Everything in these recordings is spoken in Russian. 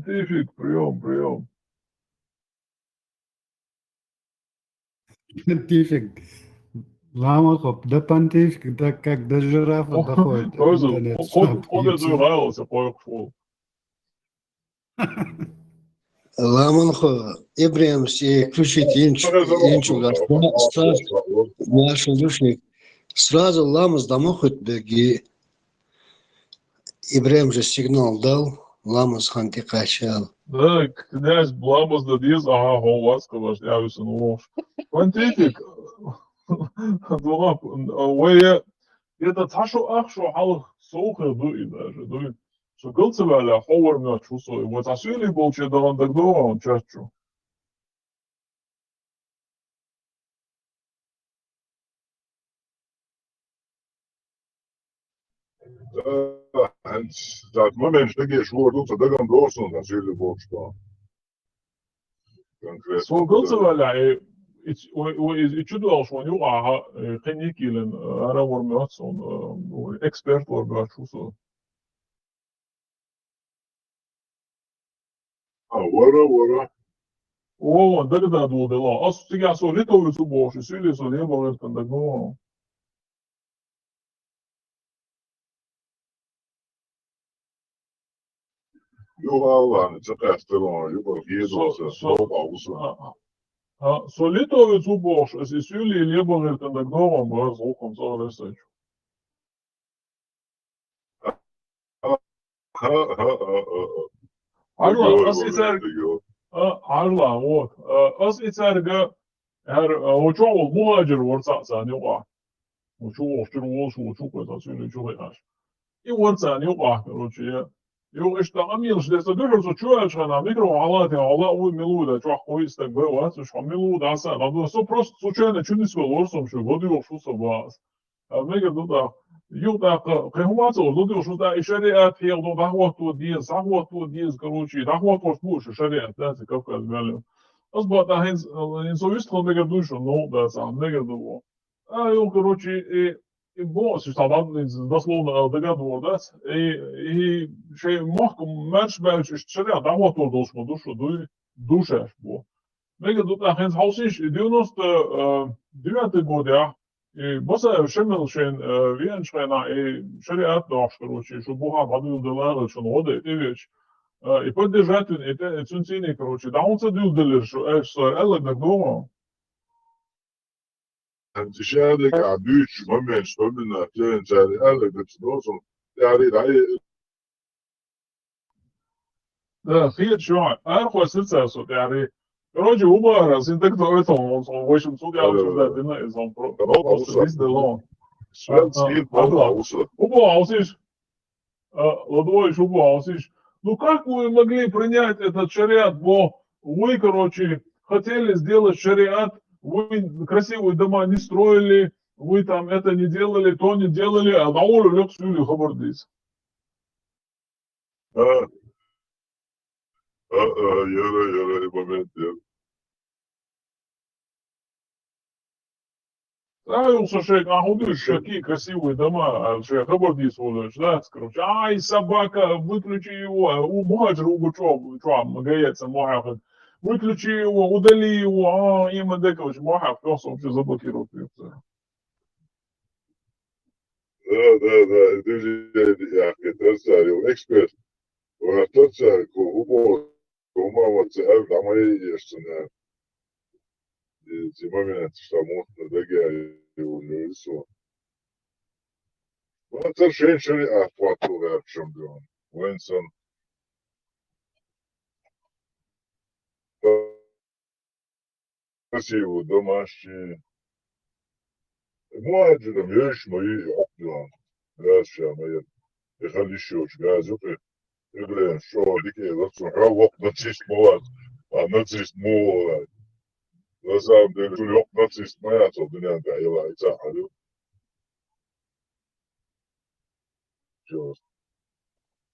Понтифик, прием, прием. Понтифик. Лама хоп, да понтифик, да как до жирафа доходит Тоже, интернет. ход эту нравился, поехал. Ламанхо, Ибрahimс и включить инчуга, наш душник. Сразу ламас домохот беги. Ибрahim же сигнал дал, ламас ханти качал. Да, князь Бламас да диз, ага, Ховацка ваш явился нож. Понтифик, وهي يتتحشو أخشو على سوق دوي даже, دوي. Что гылцевали, ховар мёд чусой. Вот асуили болче да он дагдова, он чачу. Dat moment ik hoor doet dat dan los natuurlijk wordt concreet. Что гылцевали, и чудо, что у него, ага, хеникилен, аравор мёд, он эксперт вор мёд чусой. Вора. О, да дудела. А сега со литовицу боши, сили со не было там дагдова. Juhalla, se päästelua, joku kiitos, pausa. So Litovец убош, если сюли лебо тандагдовом, раз ухом за Arla, as itsar, Arla, вот, as itsarga, учёл муаджир ворца нева, учёл что волшу, учёл это сюли чугааш. И ворца нева, короче, يو اشتغل شديت دوحر سو شو أشغل ميكرو حالاتي الله هو ميلودا شو خويس تقبل وات شو ميلودا عسى هذا سو بروست سو شو أنا شو نسبة ورسم شو بدي وشو سباس ميكر دودا يو دا قهوات أو دودا وشو دا إشارات هي دو ده وقت وديز ده وقت وديز كروشي ده وقت وشبوش إشارات ده كافكا المعلم أصبح ده هنز إنسو يستخدم ميكر دوشو نو ده سام ميكر دو يو كروشي بوس طبعا дословно договор, и шей мог менш менш шеря да вот дошло душа бо. Мега тут ахенс хаусиш 99 год я и боса шемел шен веншена и шеря дош короче, что бога бадил делал что годы и вещь. И поддержать это цунцини короче, да он цедил делер что элек договор. Entusiastic abuse moments women are doing that elegant also. Да, хит шо. Архо сырцасо, يعني короче, оба раз интеграл это он в общем суд я уже да дина из он просто здесь да лон. Оба аусиш. Ладой оба аусиш. Ну как вы могли принять этот шариат, бо вы, короче, хотели сделать шариат, вы красивые дома не строили, вы там это не делали, то не делали, а на улицу лег сюли хабардис. Yara момент. Нравился шейк, а удишь, какие красивые дома, шейк, хабардис удишь, да, короче, ай, собака, выключи его, у мухаджир убучо, магаяца, мухафет, выключи его, удали его, им декович, мухаф, просто вообще заблокирует. Да, дуже я старый эксперт. Вот тот царь, умава царь, там и есть на эти моменты, что можно договорить его лицо. Вот совершенно охватывает в чем дело. Уэнсон красиво домашние. Младшим вещь мои опдела. Грация моя. Я еще газу. Блин, что такие, вот что, равок нацист молод, а нацист молод. На самом деле, что нацист моя, то меня гаила и цахалю. Все.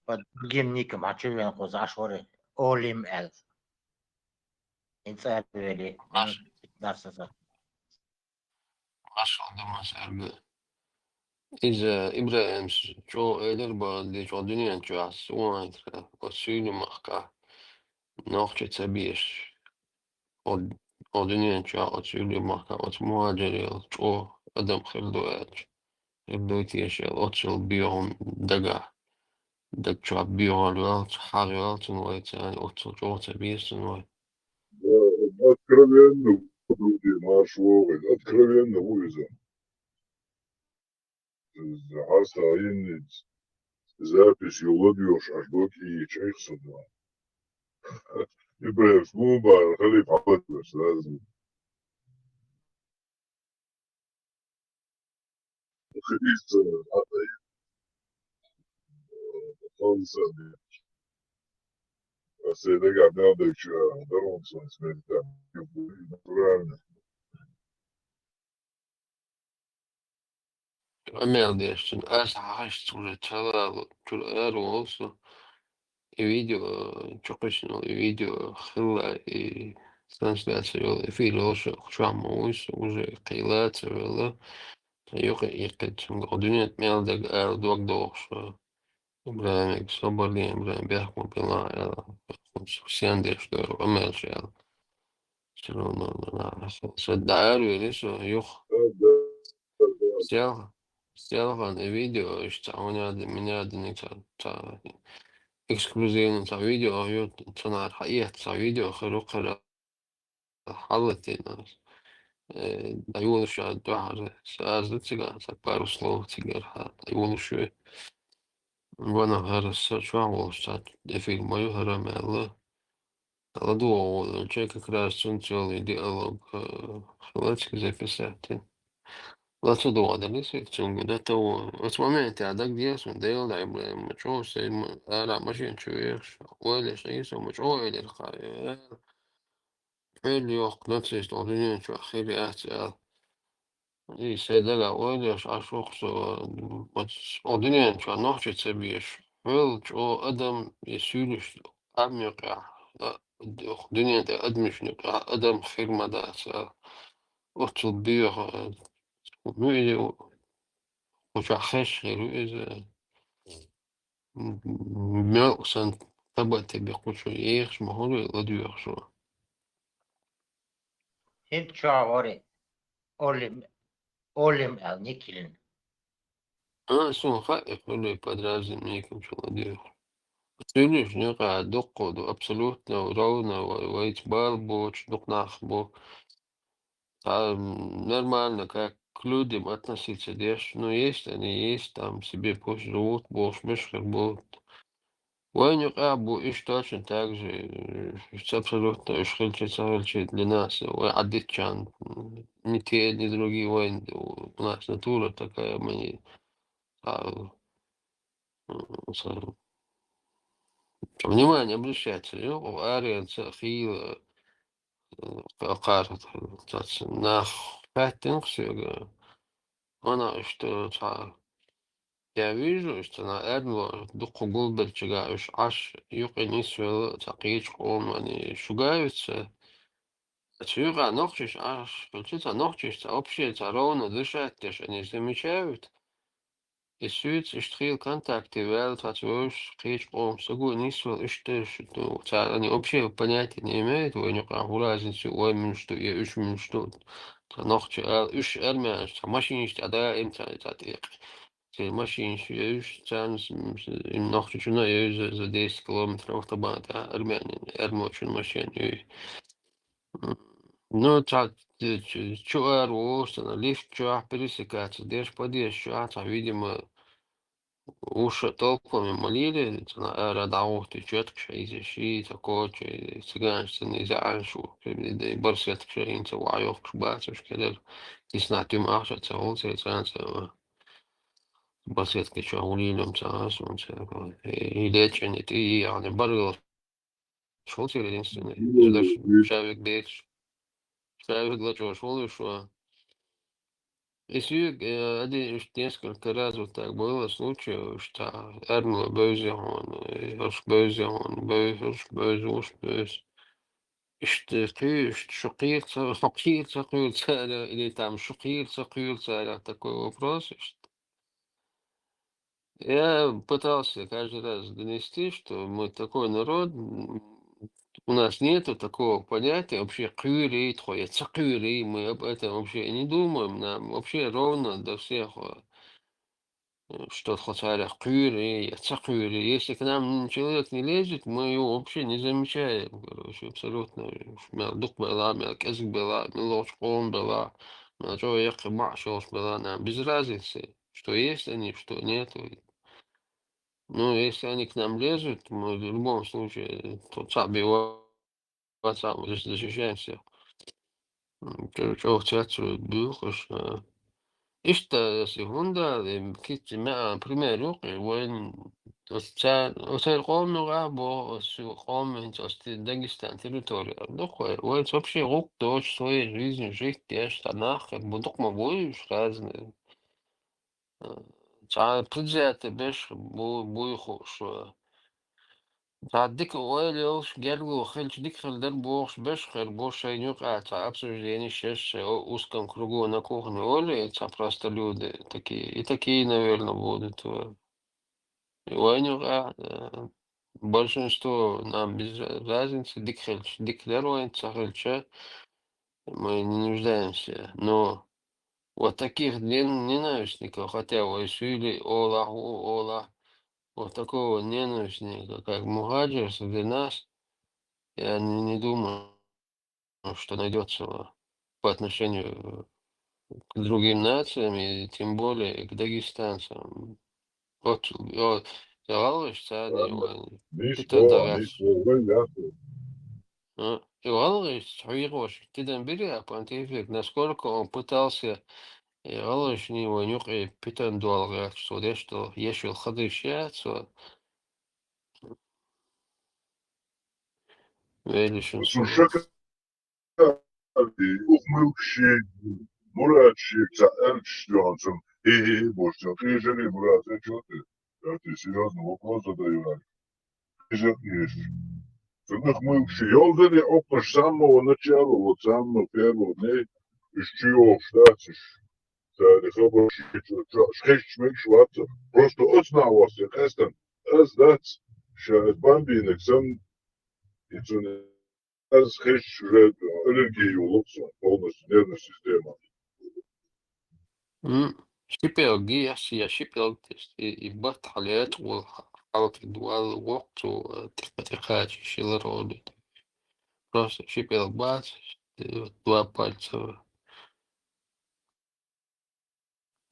Под другим ником, а что я зашоры? Олим Эл. Инцервели. Дарсаса. Ashkal mas'ala. إذا إبراهيم شو إدر بعد شو الدنيا شو عسوان وسيل مخكا نوخشة بيش أودينين شاء تسولي محكمة مهاجر شو أدم خلدو تيش أوتشل بيهم دق شعب بيهم الوقت حاجة وقت نويت يعني أوتشل جوتا بيس نويت Откровенно, люди, наш вовремя, откровенно вывезен. Хаса инниц, запись юладьёш, аж блоки и чайхса, да. Ибраев, смуба, халиф, абадвеш, сразу. Христо, ата, солнце, Сейдага, Мелдыч, Доронсон, Смельта, натурально. أمير ديش أسعى شو ترى شو أرو also فيديو تشوفشنو فيديو خلا трансляцию فيلو شو عموش وجه قيلات ولا يقد غدونيت ميل دق دوك دوش إبراهيم صبر لي إبراهيم بيحكم بالله سيان ديش دور أمير شيال شنو صدقارو ليش يخ Сделано видео, что у меня تا эксклюзивно تا видео صنع الحقيقة تا видео خلق حلت الناس يقولوا شو الدوحة سأزل تيجا تكبر سلو تيجا يقولوا شو وانا هذا شو عمل شات في ما يهرم الله الله دو تشيك كراس سنتيال ديالوج خلاتك زي في ساعتين لا تضوع ده لسه تسونج ده تو أسمع تعدك دي اسم ده يلا مشروع سي لا ماشي نشويش ولا شيء سو مشروع اللي الخير اللي وقت نفسه يستخدمين شو أخير أحسن إيه سيدا لا ولا عشوق سو بس أدنين شو نوحش تسبيش فيل شو أدم يسولش أم يقع الدنيا ده أدمش نقع أدم خير مدى أطل بيه ومؤيد وشخص غير إذا Mjölksen tabbati بيقولش إيش ما هو يقدر يخشوا Hint Chawari, Olim El Nikilin. سون خائف ولا يقدر ميكم شو قدير تقوليش نقع دق دو أبسولوت لو رونا ويت بالبوش دق نخبو нормально как к людям относиться дешь ну есть они есть там себе пусть живут бош мешках будут وين أبو إيش точно так же абсолютно إيش خلشة для нас وعدت كان ни те ни другие войны у нас натура такая мы а, с- внимание обращается ария цахил قارة ناخ فاتن خسيغا أنا я вижу, что на Эдмо дух Гулберчига уж аж юки нисвел такich он они шугаются. Чуга ночиш аж получится ночиш общается ровно дышать, те же не замечают. И сюд и штрил контакты вел татуш крич он сугу нисвел и что они общее понятия не имеют, у них разницу ой мин что и уж мин что. Ночь уж эрмяш, машине что да им ماشي يمشي تاعنا ناخد شنو за 10 километров طبعا تاع أرمينيا أرمو شنو ماشيين ну таа чуар оостана лифт чуар пересекается деш по деш чуар видимо уши толком молили радау ты четко شيء شيء такое цыганство нельзя شو برسيت شيء انت وعيوك شباتش كده تسنعتم أخشى تقول سيترانس بسيط شغالين مساس هيداتشن يعني برضه شغلتي единственный задашь человек бедж человек для чего шел что если один несколько раз вот так было случай что Эрмла Бöse он Böse шокируется или там шокируется такой вопрос я пытался каждый раз донести, что мы такой народ, У нас нету такого понятия вообще кюри, трое, цакюри. Мы об этом вообще не думаем. Нам вообще ровно до всех, что хотели кюри, цакюри. Если к нам человек не лезет, мы его вообще не замечаем. Короче, абсолютно. Дух была, язык была, ложком была. Человек маршал была. Нам без разницы, что есть они, что нету. Ну, если они к нам лезут, мы в любом случае, тот самый сам защищаемся. Чего хотят, бюхаш. İşte segunda كنت مع primeiro وين وصل قوم غابو قوم انت Дагестан территория. Дохуй, вот вообще рук дочь своей жизни жить я штанах, как бы док будешь разные. Предвзято беш буйхуш. تعديك ويليوش جرجو خلش ديك خل در بوخش بش خل бош нюка обсуждение сейчас узком кругу на кухне Оли, это просто люди такие, и такие, наверное, будут. И Ванюка, большинство нам без разницы, дик хельч, дик леруин, цахельча, мы не нуждаемся. Но вот таких ненавистников, хотя Вайсуили, Ола, вот такого ненавистника, как Мухаджир, среди нас, я не думаю, что найдется по отношению к другим нациям, и тем более к дагестанцам. Вот, Ялалыч, Цадни, Питан Дагас. Ялалыч, Хуирош, Тидан Биря, Пантифик, насколько он пытался, Ялалыч, не Ванюк, и Питан Дуалгат, что Ешвил Хадышьяцу, Велишинцу. Ухмылщик, мурачик, Эльчонсон. Боже, ты же ли, брат, что ты? Я тебе серьезный вопрос задаю. Ты же есть. Ты нахмылщик. Я уже не опыт с самого начала, вот с самого первого дня, из чего штатишь. Просто отзнавался, я кастом, сдать, сейчас бомбинок, сам, и схищ уже аллергию лукса, полностью нервная система. شبه هي شبه يبط حالات وحالة الدول وقت وتقاطيعات شيلرود просто шипел бац, два пальца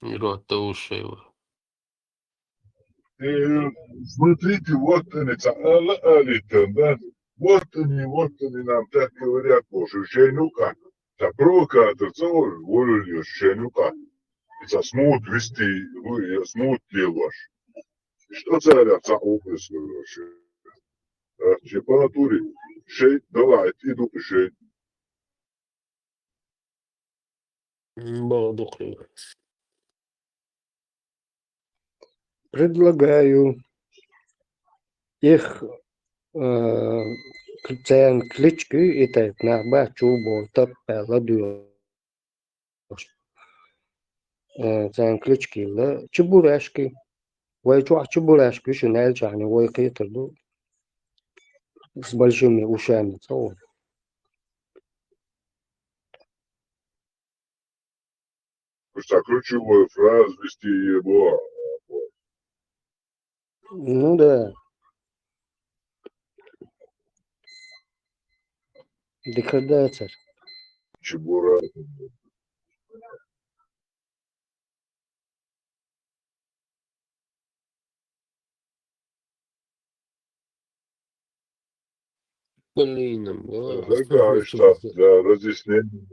и рот до ушей. Смотрите, вот они, да? Вот они нам так говорят, боже, щенюка. Та провокатор целый, волю щенюка. И со смут вести, вы смут делаешь. Что царят за опыс вообще? Че по натуре, шей, давай, иду шей. Балдухли. Предлагаю их цен клички и так на бачу болтап пеладу. Цен клички ла чебурашки. Вайчу чебурашки шинель чани вайкитерду с большими ушами. Просто ключевую фразу вести его. Ну да. Деградация. Чебура. Блин, Такая что для разъяснения.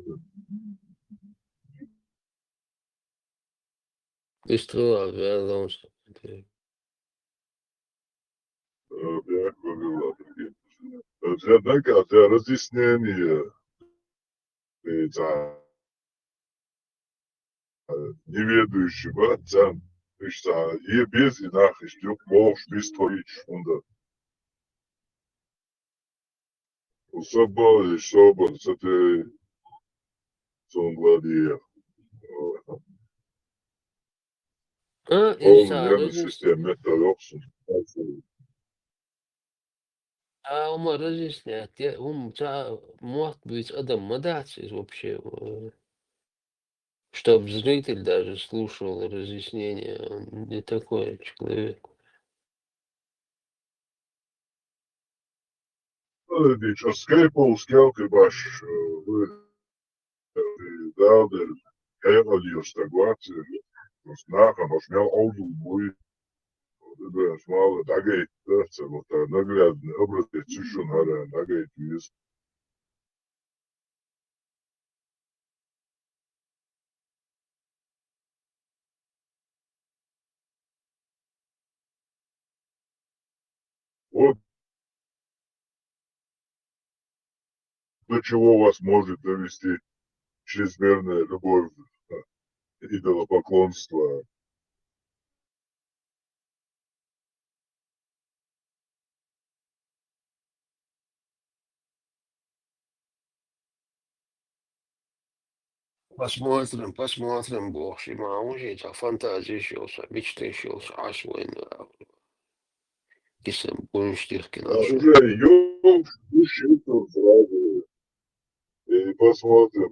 Истрела, вязал. Для разъяснения неведающего цен. Je bez i nachricht, jo, moch bistwitch und особо, это сон гладиер. Полная нервная система, это лопсун. А он разъясняет, может быть адам модаций вообще, чтобы зритель даже слушал разъяснения, он не такой человек. Deci, o Skype-ul skelti baš dauder evaļos taguaci, uz nākamās jau audu buļu, debēs māla dagait, tā nagrādne, obratiet cišun harē, dagait vies. Вот до чего вас может довести чрезмерная любовь, идолопоклонство. Посмотрим, Бог, а уже эта фантазия еще, мечты еще, ашвайн, кисем, бунштирки А наши. уже ёлк, сразу. И посмотрим,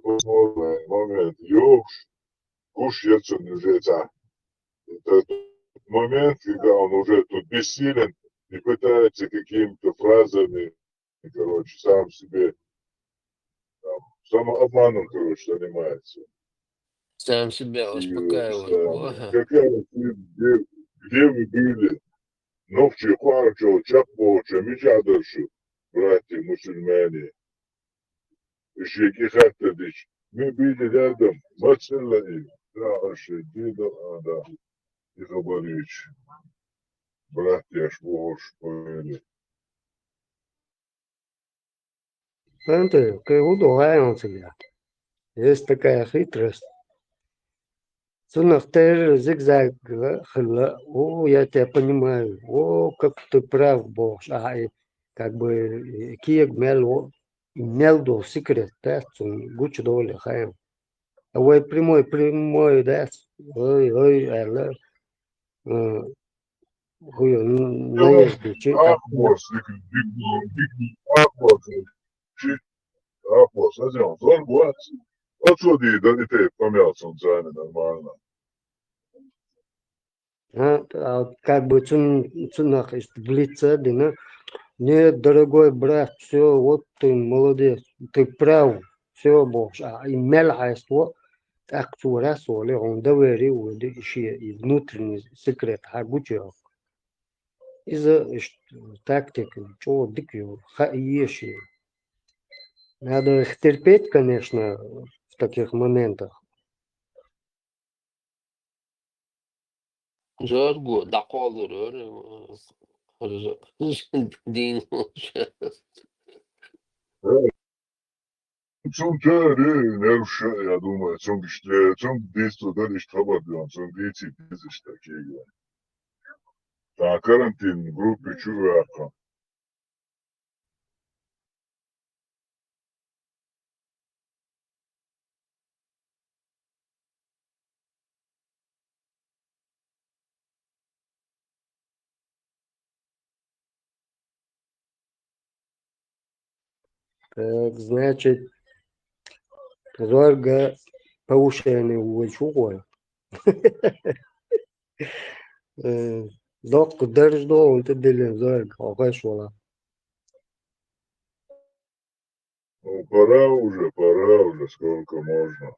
момент, ёлк, куш уже это тот момент, когда он уже тут бессилен и пытается какими-то фразами, короче, сам себе там, самообманом, короче, занимается. Сам себя И успокаивать, какая, где вы были? Новче, Хуарчо, Чапо, Чамичадыршу, братья мусульмане, Ишеки Хаттадич. Мы были рядом, Мацилла им, да, Аши, Дида, да, Ихабарич, братья Швош, повели. Знаете, кайгуду гаем себя. Есть такая хитрость. Сунахтер зигзаг хла. О, я тебя понимаю. О, как ты прав, Бог. Как бы киек мел до секрет, да, гуч доли хаем. А вы прямой, да. Ой, алла. Хуй, наезд, чи так. Апос, Апос, Апос, зачем? Он вот. Отсюда да и ты помялся, он займе нормально. Как бы цунах в лице, да, нет, дорогой брат, все, вот ты молодец, ты прав, все, Бог, имел айство, так сура соли, он довери, уйди, еще и внутренний секрет, гучо. Из-за тактики, чего дикью, еши. Надо их терпеть, конечно, в таких моментах. Zorgo, daqalır öyle. Din Zum Teil, я думаю, zum действует дали штабадион, zum дети бизнес такие. А карантин в группе чувака. Так, значит, зорга повышенный увечугой. Док дәреждә ул белән зорга, агай шула. Ну, пора уже, сколько можно.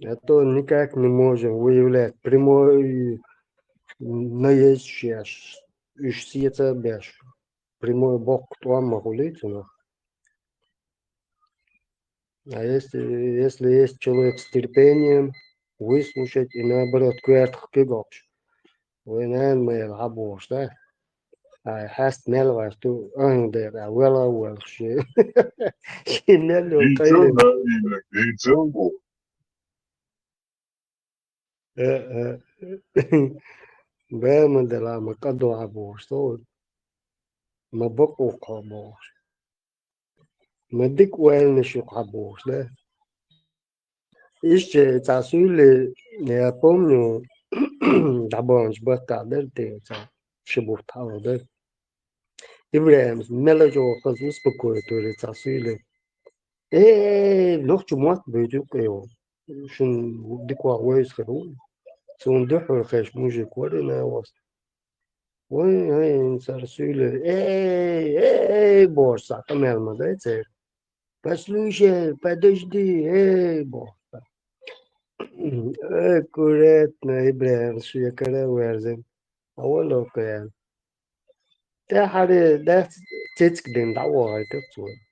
А то никак не можем выявлять прямой наезд сейчас. Иш сиета беш. Прямой бок туам магулитина. А если есть человек с терпением, выслушать и наоборот кверх кигокш. Вы, наверное, рабош, да? Hast melwas tu der wel she nelo Дийцем, kaile да, именно, дийцем был. bema de la makado abos to maboko kabos madik wel nishu kabos да. Еще цасули, я помню, да бонж бата дельте. шибуфтала, да. Ибраим, мелочо, каз успокоит, уже цасуили. لوخ موات بيجوك يو شن ديكوا ويس خدو سون دحر خش موجي كورنا وس وين هاي سرسولة بورصة كمان ما ده تصير بس لوشة بدشدي بورصة كورتنا إبراهيم شو يكره ورزم أول أوكي ده حد ده تيتك دين دعوة هاي تقصون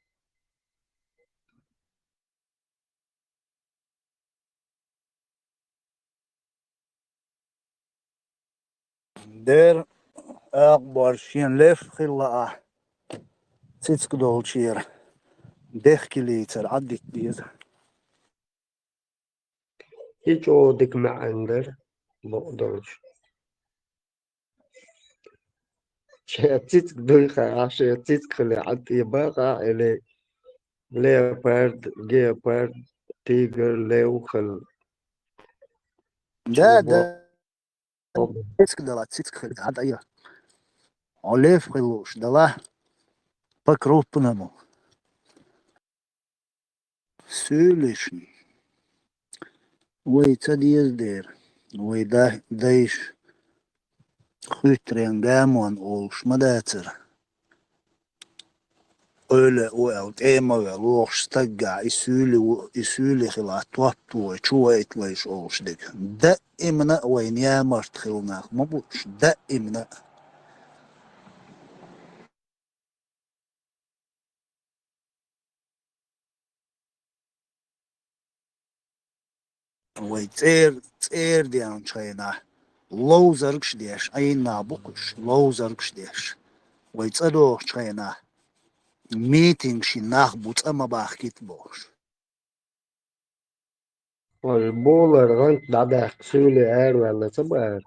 Der akbar şien lef khilla tsitsk dol shir dehkili tsar addik biz hiç o dik معندر بقدرش شتيت دويخة عشان خلي عد يبقى إلي ليوبارد جيوبارد تيجر ليوخل da tsitsk dala tsitsk khil ad aya olef khilush dala pakrupnamo söyleşin way tsadiyaz der way da daish khütren gamon olsh madatser öyle o alt ema ve loş stagga isüli khilat wattu chuait leş olsh dik da imna wayn ya mart khilna mabush da imna way tser diyan chayna low zargsh diash ayna bukush low zargsh diash way tsado chayna meeting shinach butsama bakhkit bosh والبولر غنت بعدها خسولي عار ولا صبر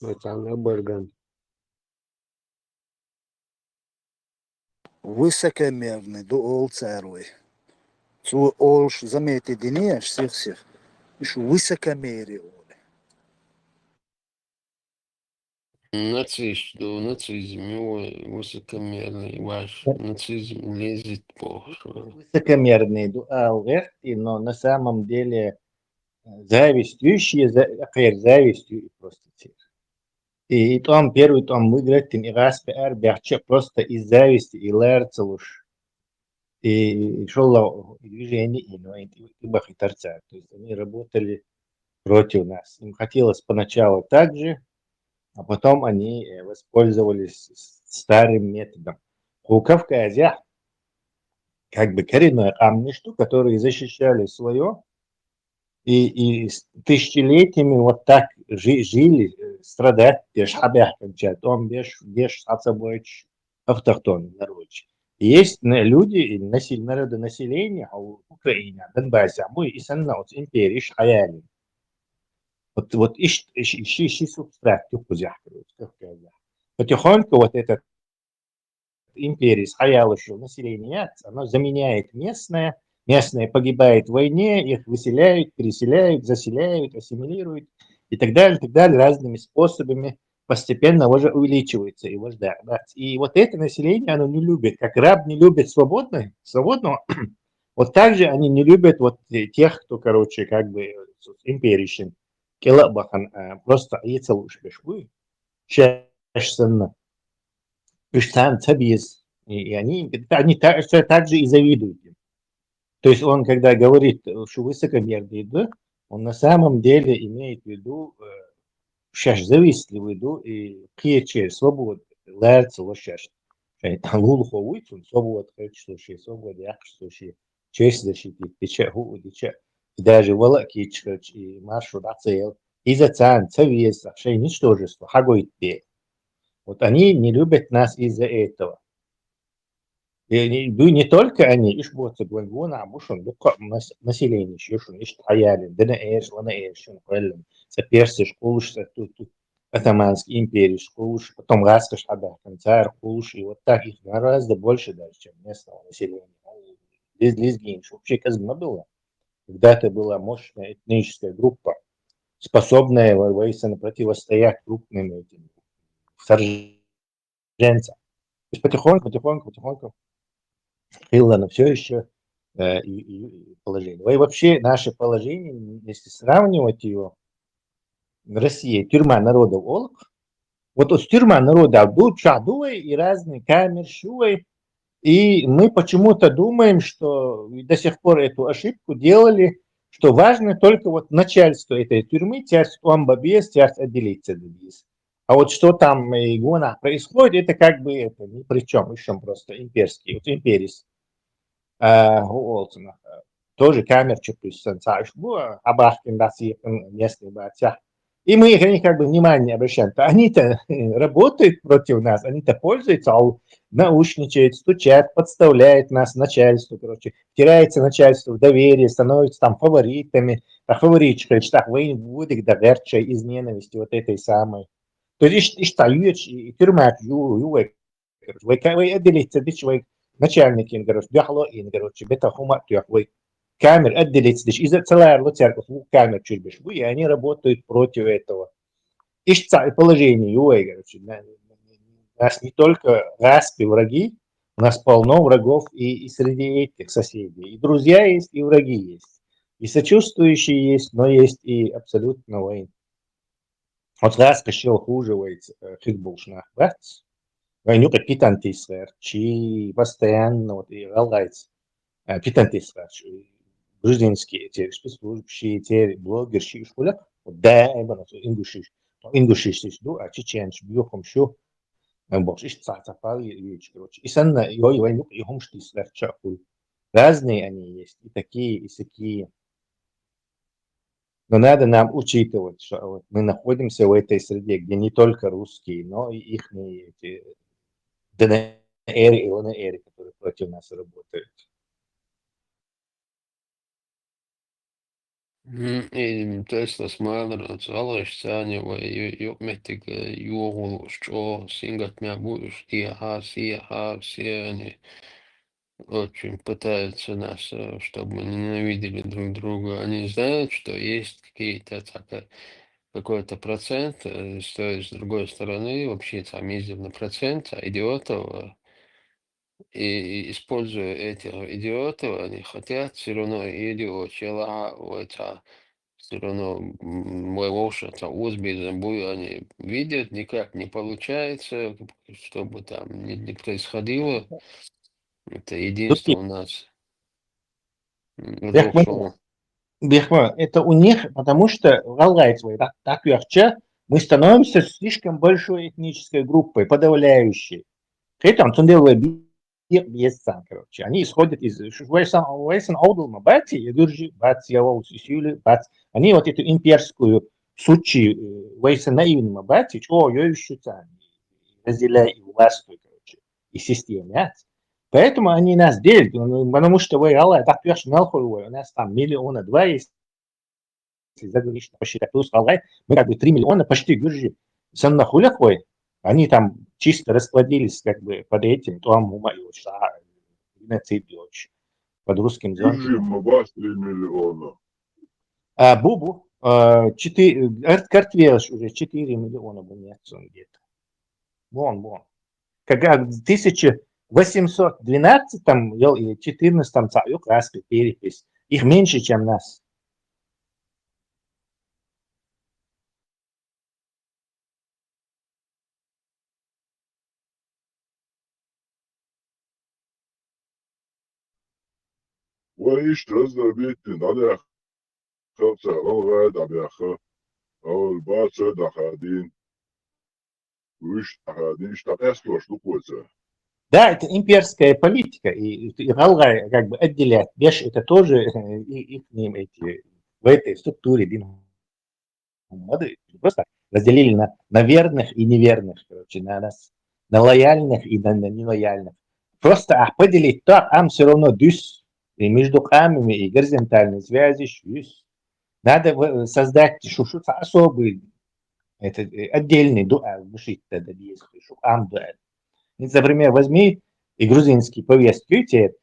مثلا برغن высокомерный до ол царвы цу олш замети динеш сих иш высокомерие нацизм, его высокомерный ваш нацизм лезет по. Высокомерный алгоритм, но на самом деле завистующие, завистью просто те. И том первый том выиграть и раз бяхче просто из зависти и лерцелуш. И шел движение и но и бахитарца. То есть они работали против нас. Им хотелось поначалу так же, а потом они воспользовались старым методом. У Кавказа как бы коренное амништу, которые защищали свое, и тысячелетиями вот так жили, страдать, без хабях кончать, он без собой автохтонный народ. Есть люди, народы населения, а в Украине, Донбассе, а мы и санаут империи шаяли. Вот ищи субстрат, потихоньку вот этот империи схаялышего населения, оно заменяет местное погибает в войне, их выселяют, переселяют, заселяют, ассимилируют и так далее, разными способами постепенно уже увеличивается его ждать. И вот это население, оно не любит, как раб не любит свободного, вот так же они не любят вот тех, кто, короче, как бы империщен, келабахан, просто яйцелуш бешвы, чешсенно. Пиштан табиз, и они также и завидуют им. То есть он, когда говорит, что высокомерный, да, он на самом деле имеет в виду, шаш завистливый, да, и кече, свободу, лэрц, лошаш. Лулхо уйцун, свободу, слушай, свободу, слушай, честь защитить, пече, диче. И даже волоки, и маршрут ацел, и за цан, цавиз, шей ничтожество, хагоит бе. Вот они не любят нас из-за этого. И не только они, иш вот глагона, а мушон население еще шун иш таяли, да на эш, лана эш, шун квеллем, соперсы школуш, тут Атаманской империи школуш, потом раскаш хада, концар школуш, и вот так их гораздо больше даже, чем местного населения. Лизгин, вообще казгно было. Когда-то была мощная этническая группа, способная воистину противостоять крупным этим серженца. То есть потихоньку Финланд все еще положение. И вообще наше положение, если сравнивать его, Россия, тюрьма народов Олг, вот с тюрьма народов тут шадуй и разные камершуй, и мы почему-то думаем, что до сих пор эту ошибку делали, что важно только вот начальство этой тюрьмы, часть омбабес, часть отделиться без. А вот что там и гона происходит, это как бы это ни при чем, еще просто имперский, вот империс. Олсона. Тоже камерчик плюс сенсаж. Абахкин Россия местный батя. И мы их как бы внимание не обращаем. Они-то работают против нас, они-то пользуются, наушничают, стучат, подставляют нас начальству, короче. Теряется начальство в доверие, становятся там фаворитами. А фаворитчика, так вы будете доверчай из ненависти вот этой самой. То есть, и тюрьма, вы отделиться, вы начальники, короче, бяхлоин, короче, бета-хума, вы камер отделиться, из-за целая церковь, камер чуть больше, и они работают против этого. Ищется положение, короче, нас не только распи враги, у нас полно врагов и среди этих соседей. И друзья есть, и враги есть. И сочувствующие есть, но есть и абсолютно войны. Вот раз еще хуже, хитбулшнах, войну как питантисвер, чи постоянно вот и галайц питантисвер, грузинские эти спецслужбщики, эти блогерши, школа, да, именно ингушиш, а чеченч, бьюхом шу, бог, ищ цацапал и короче. И санна, и войну, и хомштисвер, чакуль. Разные они есть, и такие, и такие. Но надо нам учитывать, что вот мы находимся в этой среде, где не только русские, но и их ДНР и ЛНР, которые против нас работают. Teslas määratud algstseani või mettiga juhul, что сингат меня будешь, siiani очень пытаются нас, чтобы мы ненавидели друг друга. Они знают, что есть какие-то какой-то процент с той, с другой стороны, вообще там мизерный процент идиотов, и используя этих идиотов, они хотят все равно идиотила, все равно моего шата узбизм они видят, никак не получается, чтобы там не происходило. Это единство у нас. Зашел. Бехма, это у них, потому что так легче, мы становимся слишком большой этнической группой, подавляющей. Там есть сам, короче. Они исходят из они вот эту имперскую сучи Вейса наивного бати, ее ищут разделяя и властвуют, короче, и системят. Поэтому они нас делят, потому что вы, Аллах, так пьешь нахуй, у нас там 1,2 миллиона есть, если заговоришь, посчитать, плюс Аллах, мы как бы 3 миллиона почти гюржи. Сам нахуй лахой, они там чисто расплодились как бы под этим, там умаешь, под русским зонтом. Режим вас 3 миллиона. Бубу, 4, картвелш уже 4 миллиона был где-то. Вон. Когда в 1812 там, или 14 там распи перепись, их меньше, чем нас. وإيش تهزر بيتين على خمسة أو غاد على أخا أو الباصة دخادين وإيش دخادين إيش تقاسلو شو كوزة. Да, это имперская политика, и Галрай как бы отделяет. Беш это тоже их эти, в этой структуре просто разделили на верных и неверных, короче, на лояльных и на нелояльных. Просто поделить то, все равно дюс, и между камнями и горизонтальной связи, надо создать особый, это отдельный дуэль, тогда есть, дуэль. Например, возьми и грузинский повестки,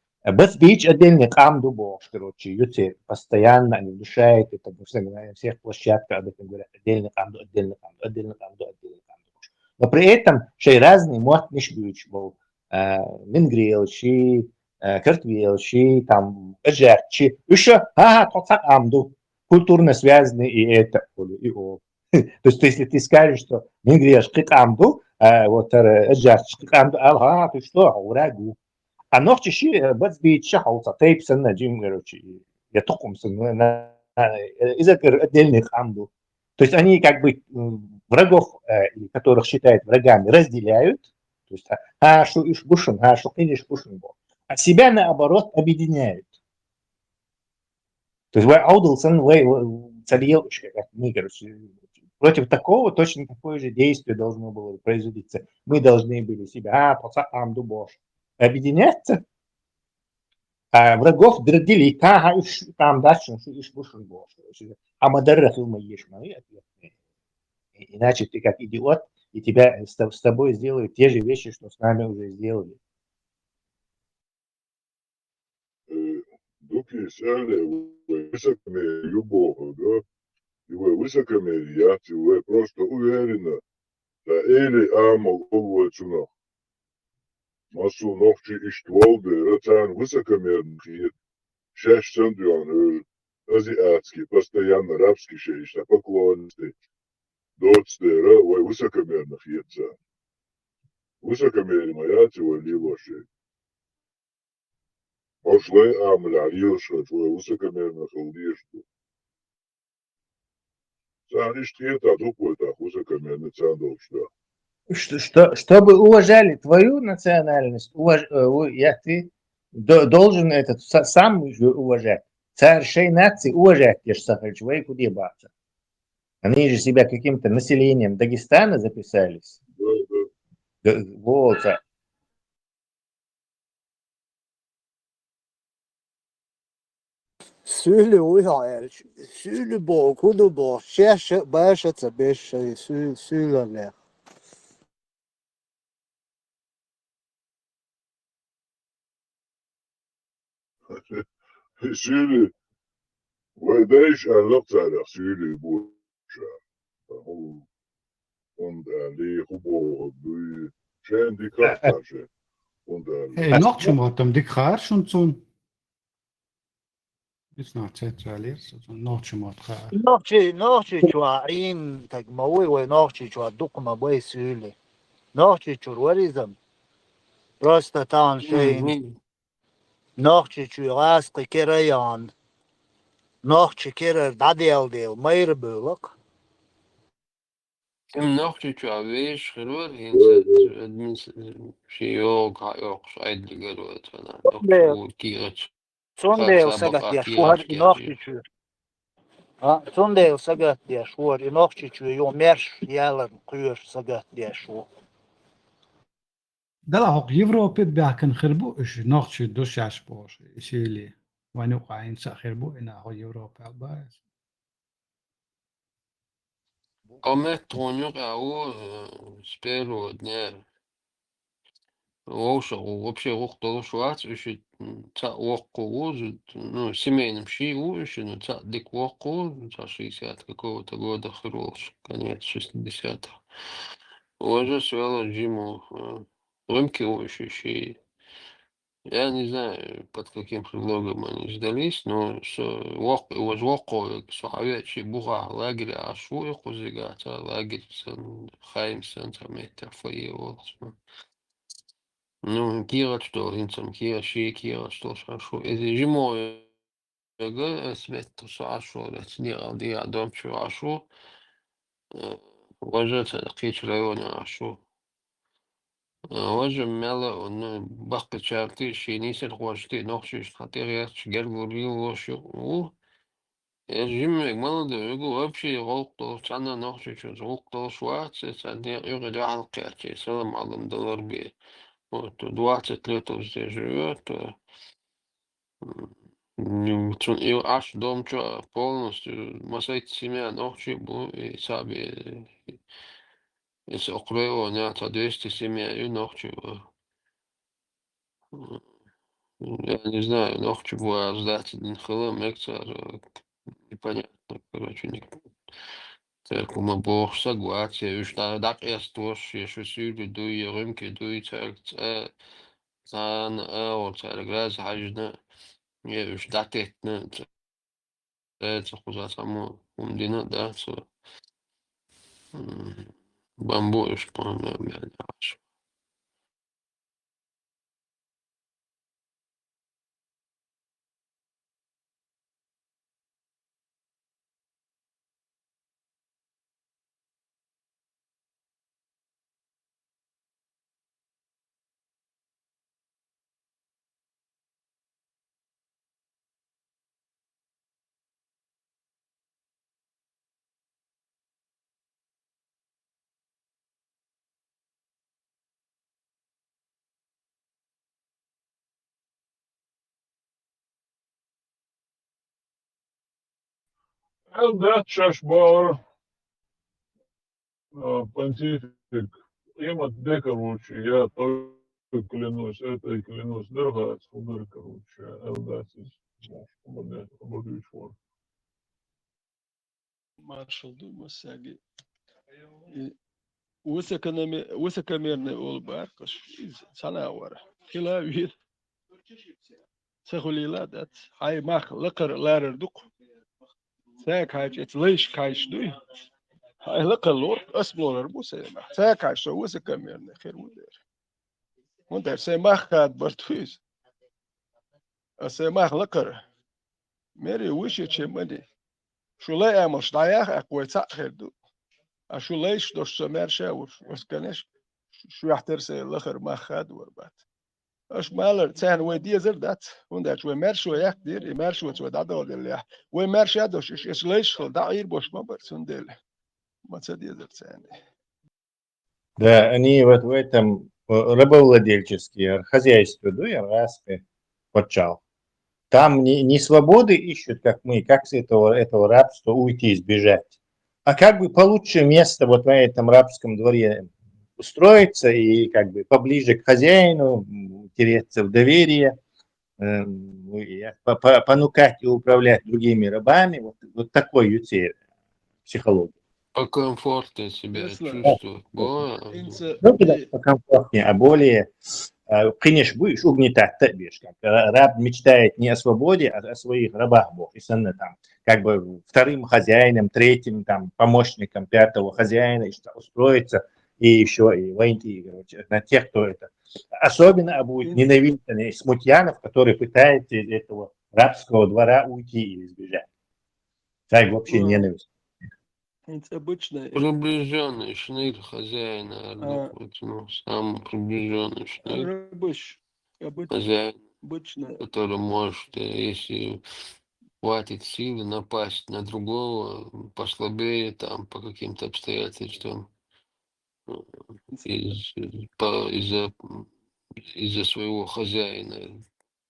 бич отдельный камду бог, короче, постоянно они внушают, это на всех площадках об этом говорят, отдельный камду. Но при этом шей разный мот нишбюч был. Мингрелчи, картвелчи, там, эджерчи. Еще, тоцак амду. Культурно связаны и это, и о. То есть, если ты скажешь, что мингрелч кикамду, вот эджерч кикамду, ты что, урагу. А ногчи ши бацбит шахалца, тейпсен, джим, короче, я токумсен, из-за отдельных амду. То есть они как бы врагов, которых считают врагами, разделяют. То есть, что иш бушен, что кинеш бушен был. А себя, наоборот, объединяют. То есть, вы аудалсен, вы царел, как мы, короче, против такого точно такое же действие должно было производиться. Мы должны были себя, амду бош, объединяться, а врагов разделить. Там дальше, что иш бушен бош. А мадарра фильма ешь, иначе ты как идиот, и тебя с тобой сделают те же вещи, что с нами уже сделали. Дуки сяли, высокомерие любого, да? И вы высокомерие, вы просто уверены, да, или амал овуэцунах. Масу ногчи иштволды, рацан высокомерных, и шаш сандрион, азиатский, постоянно рабский шеиш, поклонности, доцдера, вы высокомерных яйца. Высокомерие моя, вы ливоши. Ошле амля, rilшат, вы высокомерных лдишку. Саништиета, дупуэта, высокомерный цандал, что? Чтобы уважали твою национальность, ты должен этот сам уважать. Царь шей нации уважать те же Сахарчевой куда баться. Они же себя каким-то населением Дагестана записались. Да. Вот. Syli uhaer, syli bo, kudu bo, şeşe, başetse beşe, sylele. Syli, وإيش قلقت على سيلي بوشا und die Hubo du schön die Krafttasche und Nog zo wat om dik gaar zo'n zo'n. Is not centraal, nog zo wat gaar. Nohči čuarin, tak maui we nohči čua dukma boj syli. Nohči čurvarizam. Prosta tan šein. Nohči čuaski kerajan. Nohči kerer dadel meir bulak. Kim nog şu aviş kırıyor insan yok yok şahitli görüyor falan yok şu kireç Sondeel sabah sagat ya kireç şuhar geziyor. nohči ču. Sondeel sagat ya şuhar nohči ču jo merš jalan kuyur sagat ya şu. ده هوق يوروبي بيحكن خربو إيش نقش دوش عشبوش إشيلي ونوقع إنسا خربو إنا هو يوروبي بايس Ama tonyok au spero dner вообще вообще вообще швац еще ца окко ну семейным ши еще ну ца дик окко ца 60 какого-то года хорош конец 60-х уже свело Джиму рынки еще я не знаю, под каким предлогом они сдались, но возлоко советчи буга лагерь ашу и хузигата лагерь сан хайм сан метр фоевол. Ну, кира что, инсам кира ши кира что шашу. Это зимой га свет шашу, это не алди адом чу ашу. Вожется кич районе ашу. وجه مالا إنه بق شارتي شينيس الغوشتي نوخشش خطير ياتش جال غوريو وشو الجيم مالا ده يقول أبشي غلطو سنة نوخشش غلطو شوات سنة يغدو على القياتي سلام على $1 بي 20 лет здесь живет. И аж дом что полностью масайт семья ночи был и саби если окрыло нята 200 семья и ночи. Я не знаю, ногти была ждать один хлам, экцер, непонятно, короче, Так, мы бог согласия, уж так эстош, еще сюда дуй, рымки дуй, так, цан, вот, так, грязь, хажна, я уж так это, это, куда само, умдина, да, so, бамбу, уж, по-моему, Элдат Шашбауэр, понтифик, им отде, короче, я только клянусь, это и клянусь, дорога, сударь, короче, Элдат из обладающий форм. Маршал Думасаги. Высокомерный улыбаркаш из Санауара. Килавир. Сахулила дат. Хай мах лакар ларер дук. Сак хай ет лейш кайш дуй. Хай лакар лор асмлорер бусема. Сак хай шо высокомерный хермудер. Он der се мах кад бартуис. А се мах лакар. Мери выши чемади. Шулай амаш даях аквайца херду. شو ليش دوش مرشا وسكنش شو يحترس الاخر ما خد وربات اش مالر تسان ودي زردات وندات شو مرشو يا دير مرشو تو دادا ودل ومرشا دوش اش ليش داير бош ما برسندل ما تسدي زرتسان. Да, они вот в этом рабовладельческие хозяйства, да, аргасты, почал. Там не свободы ищут, как мы, как с этого рабства уйти, избежать. А как бы получше место вот на этом рабском дворе устроиться и как бы поближе к хозяину, тереться в доверие, понукать и управлять другими рабами, вот такой ютей психологии. Покомфортнее себя Ясно. чувствовать. Ну, куда покомфортнее, а более, конечно, будешь угнетать, бишь, как раб мечтает не о свободе, а о своих рабах, Бог, и там, как бы вторым хозяином, третьим там помощником пятого хозяина, и что устроиться, и еще и войти, короче, на тех, кто это. Особенно будет ненавидеть смутьянов, которые пытаются из этого рабского двора уйти или избежать. Так вообще ненависть. Это обычно. Приближенный шныр хозяина, ну, самый приближенный шныр хозяин, обычно. который может, если хватит силы, напасть на другого, послабее там по каким-то обстоятельствам, из-за своего хозяина,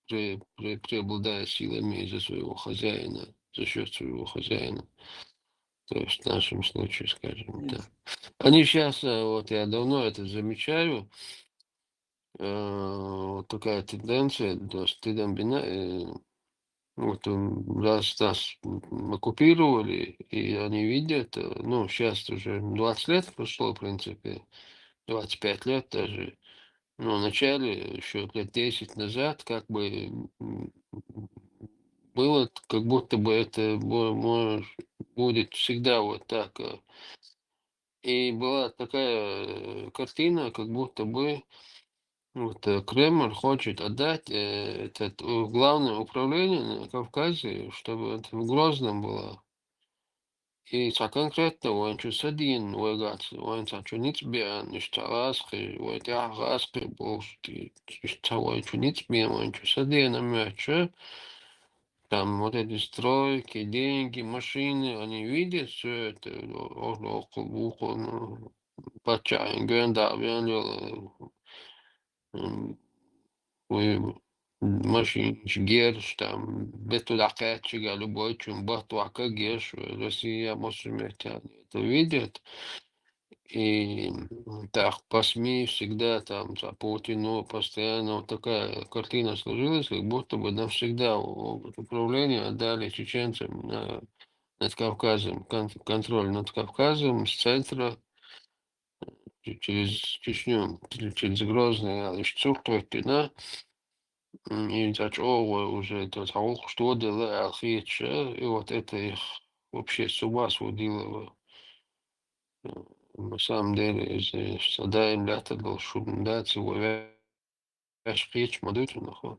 преобладая силами из-за своего хозяина, за счет своего хозяина. То есть в нашем случае, скажем так. Они сейчас, вот я давно это замечаю, вот такая тенденция, то есть вот раз оккупировали, и они видят, ну, сейчас уже 20 лет прошло, в принципе, 25 лет даже, но вначале, еще лет 10 назад, как бы было, как будто бы это будет всегда вот так. И была такая картина, как будто бы вот, Кремль хочет отдать это главное управление на Кавказе, чтобы это в Грозном было. И конкретно он чуть один вегаться, он чуть не тебя, не стараски, вот я раски был, что он чуть не тебя, он чуть один мяче. Там вот эти стройки, деньги, машины, они видят все это, около, пачаем, генда, машин герш, там, бетудакетчига, любой чем батуака герш, Россия, может, это видят. И так, по СМИ всегда там за Путину постоянно вот такая картина сложилась, как будто бы навсегда управление отдали чеченцам на над Кавказом, контроль над Кавказом с центра через Чечню, через Грозный, а еще Цухтвертина, и зачёвывая уже это того, что делает Алхича, и вот это их вообще с ума сводило. На самом деле, садаем лято был шум, да, целый речь мадуть, нахуй.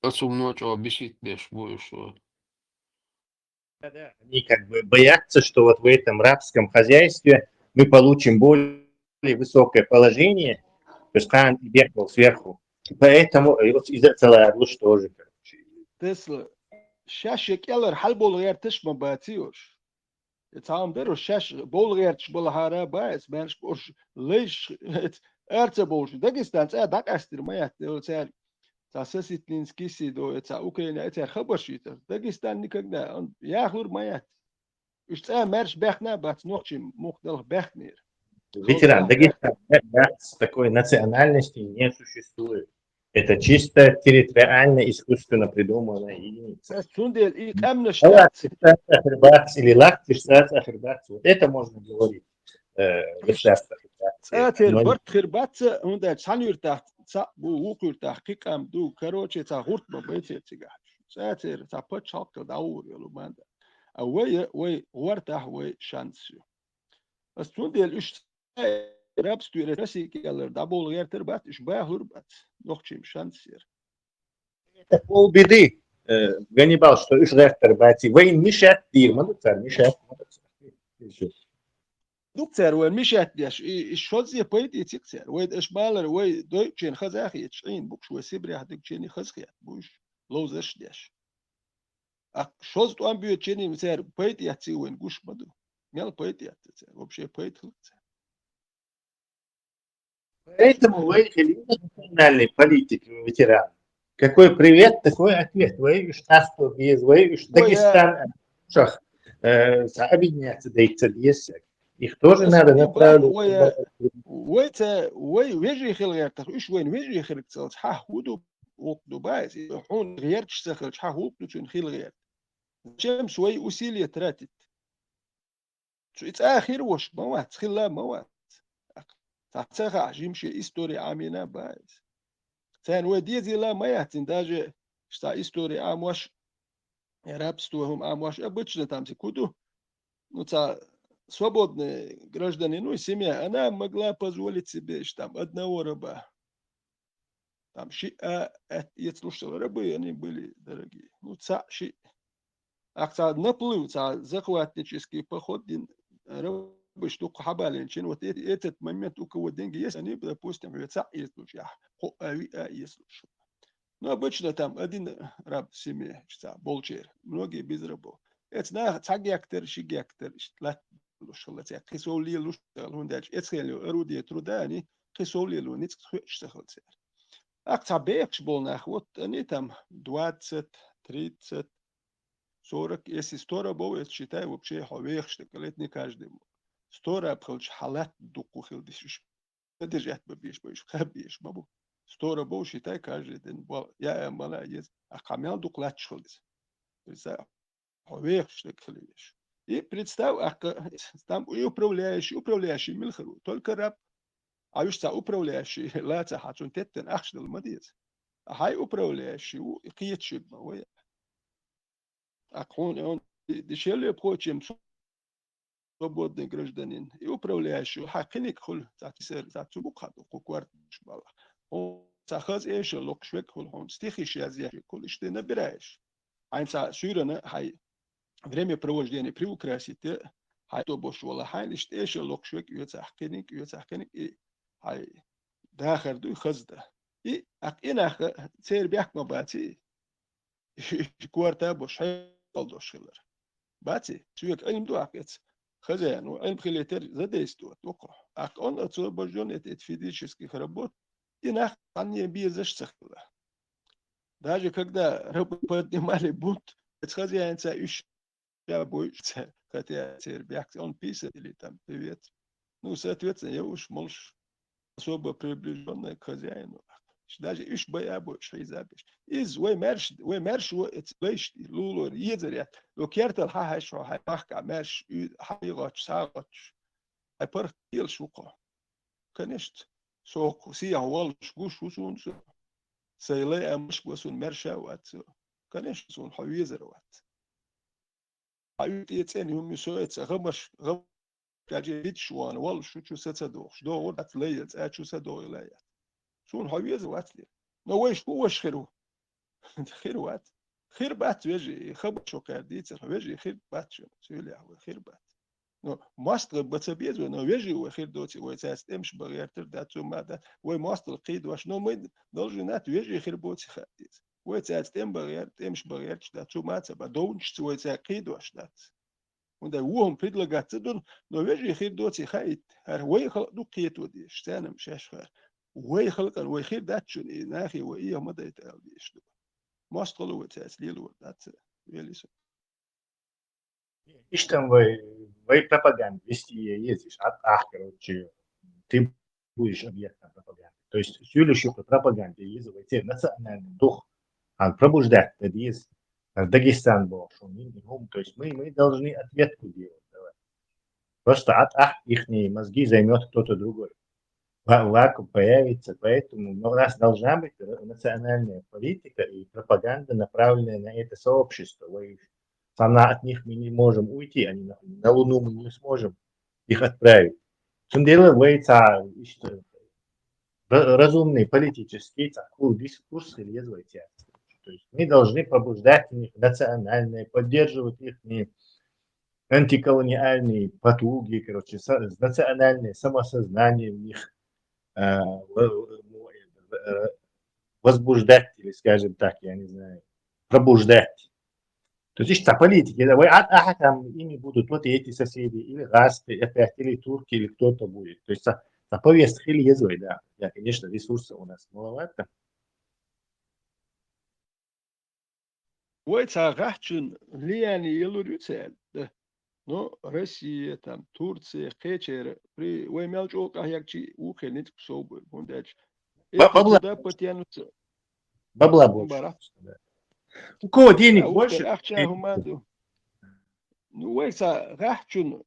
Отсюда что объяснить, лишь будешь, Да, они как бы боятся, что вот в этом рабском хозяйстве мы получим более высокое положение, то есть хан и бег был сверху. Поэтому вот из-за целого тоже, короче. Tesla. Şaş yekeler hal bol yertiş mi batıyor? Tamam der o şaş bol yertiş bol hara bas ben boş leş erse boş. Dagestan sa dak astirmayat o ser Tasasitlinski sido etsa Ukrayna etsa khabarshiter. Dagestan nikagda yahlur mayat. Üstsa mersh bechna bat nochchim muhdal bechner. Ветеран, Дагестан с такой национальности не существует. Это чисто территориально, искусственно придуманная единица. Sundel ilk emne штат. Или Лахтиштат, вот это можно говорить. Государство. Атер барт khirbatsa unda sanurtat sa bu ukurtah kikam du karoche ta hurtma betetsigah. Sater ta pachak da ur yolu banda. Away way wartah way shansio. Sundel üst rabstuire rasikeler da bol yerter bat ish ba hurbat. Nochchim shansir. Это полбеды, Ганнибал, что уж ректор бати. Вы мешать дирма, ну царь мешать. دكتور وين مشات ديش الشوز يبيت يتكسر وين اشبالر وين دوتشين خزاخي يتشين بوكش وسيبري هدك تشيني خزخيات بوش لوزش ديش شوز تو ام بيوتشيني مسير بيت ياتسي وين гуш مدو ميل بيت ياتسي вообще بيت خلص. Поэтому вы национальный политик, ветеран. Какой привет, такой ответ. Вы что без вы Дагестан, объединяться да их тоже надо направить. وي ويجي خلق ايش وين ويجي خلق تصل ها ودو وقدو بايس يحون غيرتش سخل ها وقدو تشن خيل غير شمس وي وسيلية تراتت شو اتس اخر وش موات خلا موات تاتسخ يمشي استوري عامينا بايس ثان وديزي لا ما يحتن داجي شتا استوري عاموش рабствуем амош обычно там секунду ну та свободный гражданин, ну и семья, она могла позволить себе там одного раба. Там я слушал, рабы, они были дорогие. Ну, наплыв, захватнический поход, рабы, что хабалинчин, вот этот момент, у кого деньги есть, они, допустим, есть слушают. Ну, обычно там один раб в семье, болчер, многие без рабов. Это на цагяктер, шигяктер, لوشلتي قيسولي لوشتغل هنداج اتخيلو ارودي تروداني قيسولي لو نيت تشتغل سير اقطع بيكش بولنا خوت اني там 20 30 40 если 100 рабов это считай вообще ховех штекалет не каждый 100 раб хылч халат дуку хылдиш держать бабиш боиш хабиш бабу 100 рабов считай каждый день я мала есть а камян дуклат шылдис ховех штекалеш. И представь, там и управляющий Милхару, только раб, а уж управляющий, лаца хачун теттен ахшдал мадиз. А хай управляющий, и киетшиг мавоя. А он дешевле прочим свободный гражданин. И управляющий, хакиник хул, зацубухаду, кукварт шбала. Он сахаз эши локшвек хул, он стихиш язяши, кул ишты набираешь. Айнца сюрана, хай. Время провождения при украсите, хай то бошвала хай лишь эши локшвек юцахкеник и хай дахарду хазда. И акинах цер бяхма бати кварта бош хай полдошилар. Бати сюек алим дуакец хозяин, ну алим прилетер задействует только. Ак он освобожден от физических работ и нах он не беззащитно. Даже когда рабы поднимали бунт, хозяин ищет я боюсь, хотя он писает или там привет. Ну, соответственно, я уж, может, особо приближенная к хозяину. даже иш баябо шайзабиш из وي مرش ليش لولو يزريات لو كيرت الحاش هاي بحكا مرش حيغاتش ساغاتش هاي برتيل شوقا كنشت سوق سيا والش بوش وسون سيلا مش بوسون مرشا وات كنشت سون حويزر وات حيوت يتسن هم يسويت غمش غم كاجي بيتشوان والش شو ستدوخ دو ورات ليت اتشو سدو ليت سون حويزر وات نو ويش هو خيرو خير وات خير بات ويجي خبر شو كارديت ويجي خير بات شو سيولي هو خير بات نو ماستر بتبيز نو ويجي وخير دوتي ويتاس امش بغيرتر داتو ما دا وي ماستر قيد واش نو ميد دولجنات ويجي خير بوتي خاديت ويتاس تم بغيرت امش بغيرت داتو ما تبا دونش ويتا قيد واش دات وندا وهم بيدلغات دون نو ويجي خير دوتي خايت هر وي خلق دو قيت ودي شتانا مشاش خير وي خلق وي خير داتشو ناخي وي ما دايت الديش دو ماستر ويتاس ليلو دات really so Иштам вы пропаганду вести ездишь, короче, ты будешь объектом пропаганды. То есть следующую пропаганду ездить национальный дух, пробуждать, это есть Дагестан был, то есть мы должны ответку делать. Давай. Просто от их мозги займет кто-то другой. Вакуум появится, поэтому у нас должна быть национальная политика и пропаганда, направленная на это сообщество. От них мы не можем уйти, они на Луну мы не сможем их отправить. Дело разумный политический такой дискурс реализуется. То есть мы должны побуждать их национальные, поддерживать их антиколониальные потуги, короче, национальное самосознание в них, возбуждать, или скажем так, я не знаю, пробуждать. То есть это политики, там ими будут вот эти соседи, или гаски, опять, или турки, или кто-то будет. То есть повестка или язык, да. Да, конечно, ресурсов у нас маловато. ويتا غاحتشن لياني يلو ريتال نو روسيا تام تورция قيچر بري وي مالجو قايكچي وخنيت بسوب بونداج Бабла больше. У кого денег больше? Ну ويتا غاحتشن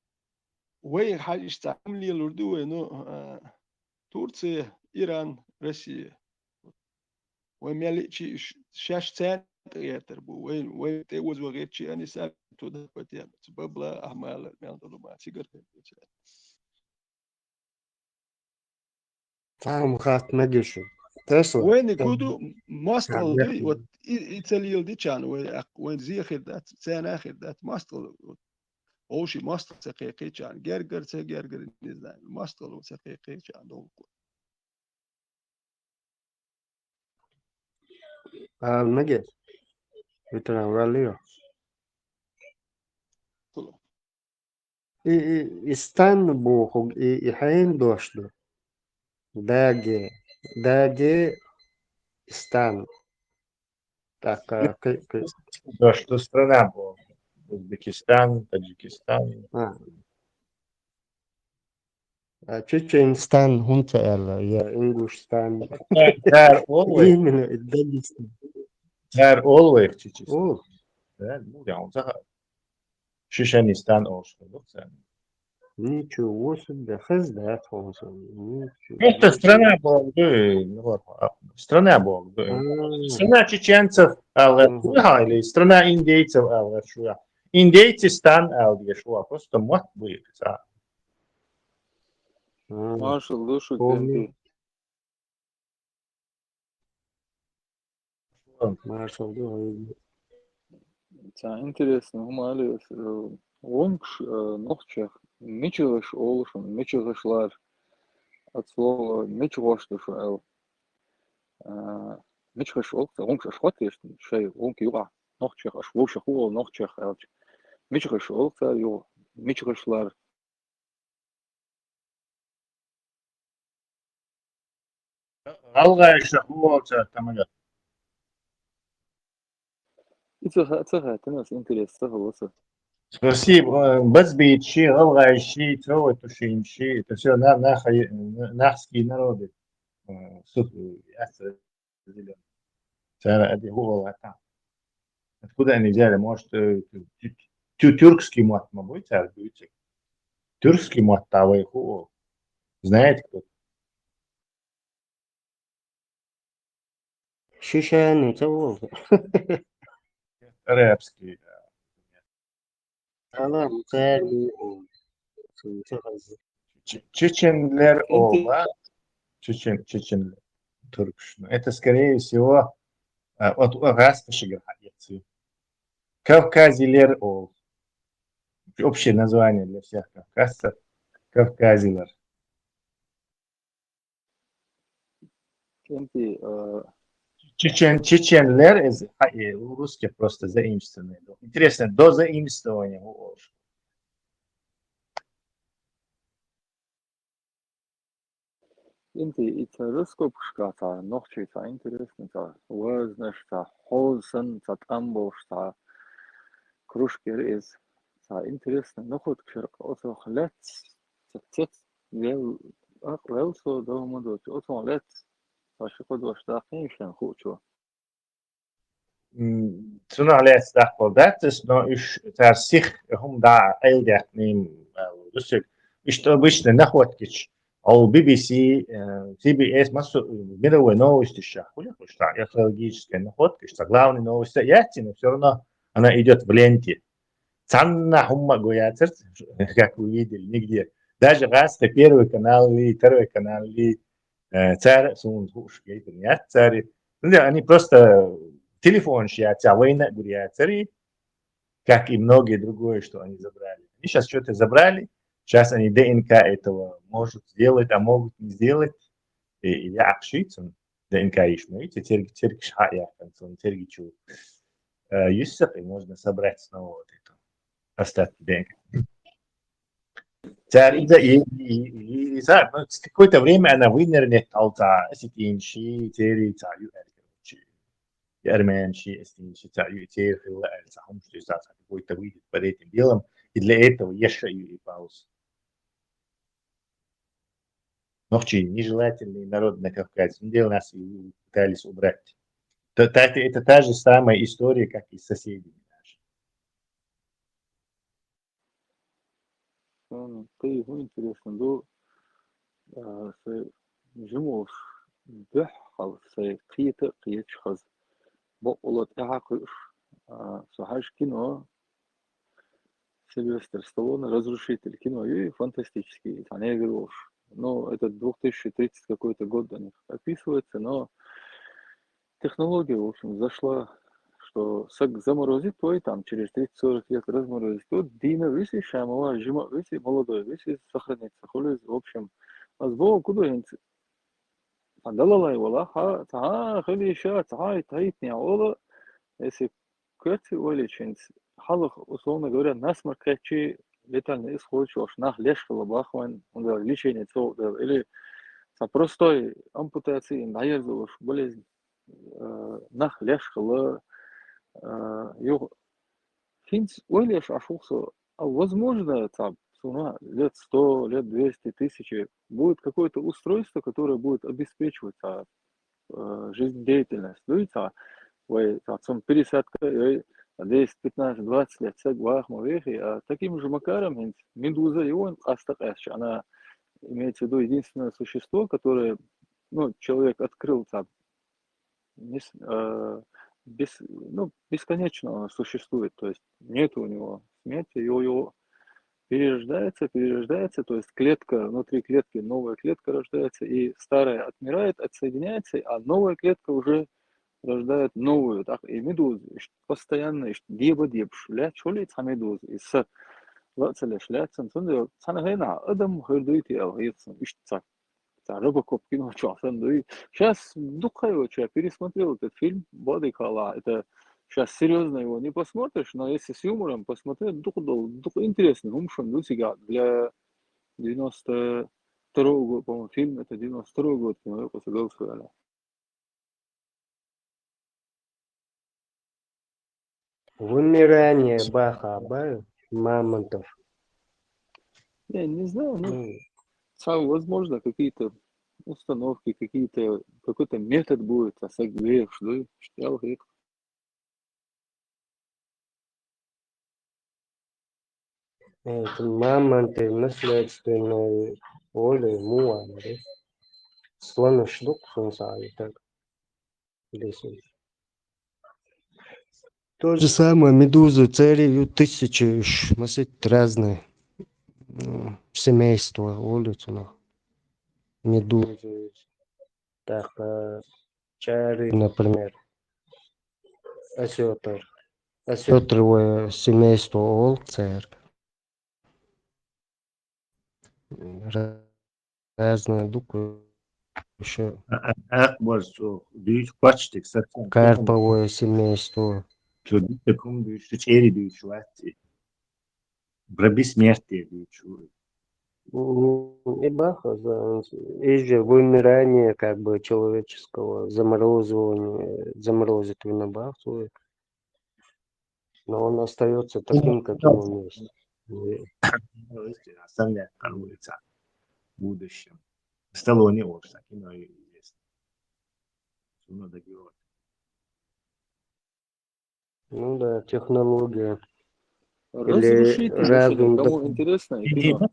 وي حاجش تعمل يلو دو نو تورция ايران روسيا وي مالچي شاش تان تربو وين تيوز وغير شيء أنا سألت ده بتيان ببلا أعمال من ظلمات سيجر فاهم خات مجلس تسلا وين كودو ماستر دي وت إيطاليا دي كان وين زي آخر ذات سنة آخر ذات ماستر أو شيء ماستر سقيقي كان جرجر نزل ماستر سقيقي كان دول المجلس بتناوليه استنبو خب إحين دوشلو داجي استان так Да, что страна была. Узбекистан, Таджикистан. Чеченстан هونتا يا إنجوشستان именно Дагестан always Чеченстан. Да, ну да, он за Чеченистан også. Ничего себе, хздат Это страна была, страна была. Страна чеченцев, или страна индейцев, индейцы стан, просто мат будет. Маршал, душу помню. Маршал, да, интересно, умалиес. Лонгш, нохчах, мичелыш олшун, мичелышлар. От слова мичелоштушел. Мичелыш олшун, лонгш ашхватиш, шей лонг юга. Нохчах, ашвошах уол, нохчах элч. Мичелыш олшун, ю, мичелышлар. Алга шахуолца тамага. Это нас интересно. Спасибо. Базбичи, алгайши, троватушинши, это все нахские народы. зеленый. Это هو это. Откуда они взяли? Может, тюркский мат, мабуть, будет? Тюркский мат, а вы его знаете кто? Шишаны, того. Арабский. Алам, царь. Чеченлер оба. Чеченлер. Туркш. Это, скорее всего, от Распашига. Кавказилер ол. Общее название для всех кавказцев. Кавказилер. Кенти, Чеченлер из русских просто заимствованные. Интересно, до заимствования. Кенти, это раскопка, та ночи, та интересно, та важность, та холсен, та тамбов, та кружки из, та интересно, но хоть кшерк, ото лет, тет, вел, велсо дома дочь, ото лет, та шикод ваштаки, шен хучу. Toen al dat is nou is daar zich هم daar eigenlijk neem dus is het обычно находкич ал BBC CBS массу мировой новости сейчас хули что археологическая находка что главная новость ясти но все равно она идет в ленте цанна хумма гоятер как вы видели нигде даже раз первый канал или второй канал или царь сун хуш нет царь они просто телефон сейчас, война, говорят, как и многие другое, что они забрали. Они сейчас что-то забрали, сейчас они ДНК этого может сделать, а могут не сделать. И я акшицу ДНК ишмаете, терки шая, концон терки чу. Юсак, и можно собрать снова вот это остатки ДНК. И какое-то время она вынырнет, алта, сетинши, тери, царю, Армян, ши, царю, тери, хилла, сахум, что какой-то выйдет под этим делом, и для этого ешаю и пауз. Ночи нежелательный народ на Кавказе, где у нас пытались убрать. Это та же самая история, как и с соседями. Ты его интересно, до جموش بحال سي قيت خز بقولت اعقش صحاش кино Сильвестр Сталлоне разрушитель кино и фантастический не игрушь. Ну, это 2030 какой-то год у них описывается, но технология, в общем, зашла, что заморозит твой там через 30-40 лет разморозит. Вот Дина виси, Шамова, Жима виси, молодой виси, сохранится. В общем, а сбоку куда инцы? Фандалалай вала, хали ша, таитни, ола, если кэти увеличить, халах, условно говоря, насморк кэчи, летальный исход, что аж нах лешкала бахван, он говорит, лечение цо, или со простой ампутацией, наезду, болезнь, нах лешкала, Финц ойлеш ашулса, а возможно, там, лет 100, лет 200, 1000, будет какое-то устройство, которое будет обеспечивать жизнедеятельность. Ну и пересадка 10, 15, 20 лет, таким же макаром, медуза, и он осталась. Она имеется в виду единственное существо, которое, ну, человек открыл там, бесконечно существует, то есть нет у него смерти, его перерождается, то есть клетка, внутри клетки новая клетка рождается, и старая отмирает, отсоединяется, а новая клетка уже рождает новую, так, и медузы, постоянно, дебш, шулит медузы, и с лацелеш, ляцен, сонде, цанахена, адам хырдуйти, алгейцен, Робокоп кино часом. Сейчас духаю, я пересмотрел этот фильм Бодикала. Это сейчас серьезно его не посмотришь, но если с юмором посмотреть, дух интересный. Умшон Лусига для 92-го года, по-моему, фильм, это 92-й год, кино, я посмотрел. Вымирание Баха, мамонтов. Я не знаю, возможно, какие-то установки, какой-то метод будет, а сагвеев, что штял грек. Это мамонты наследственные воли муары. Слоны штук функции так. То же самое медузы, царевью тысячи, масыть разные семейства улицу. Медузы, так, чары, например, осетр. Осетровое семейство олцер. Разные дукы. Еще Может, büyük başlık satın. карповое семейство. Çocuk takım büyük, çeri büyük var. Бессмертие büyük. И баха, есть же вымирание как бы человеческого, заморозивание, заморозит винобахту, но он остается таким, каким он есть. Остальные становятся в будущем. Сталлоне olsa кино известно. Надо делать. Ну да, технология. Разрушитель, если разум кому интересно, и кино.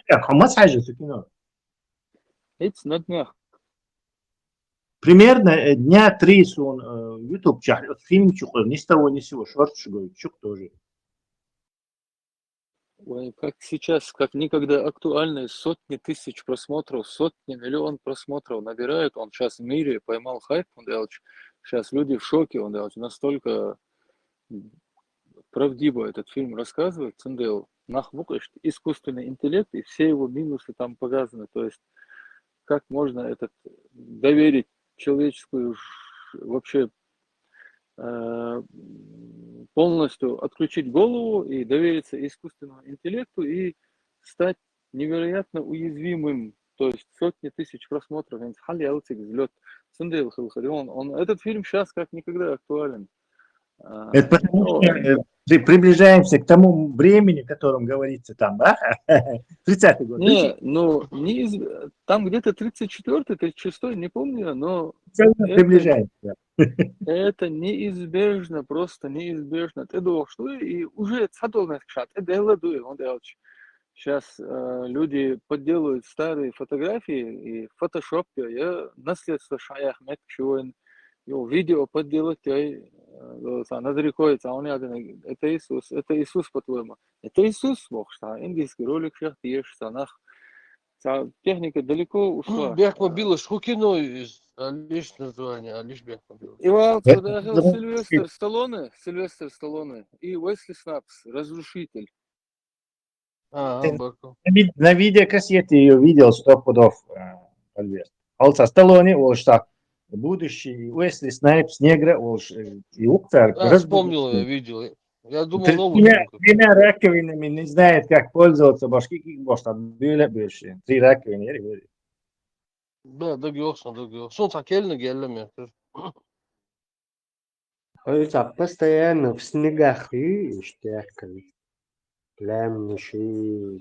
Кому сажают кино? Эти на днях. Примерно дня 3 он YouTube фильм чухал, ни с того ни с сего, шорт чух тоже. Ой, как сейчас, как никогда актуальны, сотни тысяч просмотров, сотни миллион просмотров набирает. Он сейчас в мире поймал хайп, он делает. Сейчас люди в шоке, он делает. Настолько правдиво этот фильм рассказывает, Цендел, искусственный интеллект и все его минусы там показаны. То есть, как можно доверить человеческую вообще полностью отключить голову и довериться искусственному интеллекту и стать невероятно уязвимым. То есть сотни тысяч просмотров. Этот фильм сейчас как никогда актуален. Это потому что приближаемся к тому времени, о котором говорится там, да? 30-й год. Не, ну, там где-то 34-й, 36-й, не помню, но приближаемся. Это неизбежно, просто неизбежно. Ты думал, что и уже сейчас люди подделывают старые фотографии и в фотошопе, наследство Шай Ахмед, видео подделать, это Иисус, по-твоему. Это Иисус, Бог, что индийский ролик, сейчас ешь, санах. Техника далеко ушла. Бехмобилыш, Хукино лишь название, лишь Бехмобилыш. Иван Цвадахел, Сильвестр Сталлоне и Уэсли Снапс, Разрушитель. На видеокассете ее видел 100 пудов. Алса Сталлоне, он что будущий Уэсли Снайпс, негра, он и Уктар. Вспомнил, я видел. Я думал, новый. Тремя раковинами не знает, как пользоваться башки, может, больше. 3 раковины. Да, договорился. Солнце кельно геллами. Постоянно в снегах и штякали. Плямниши.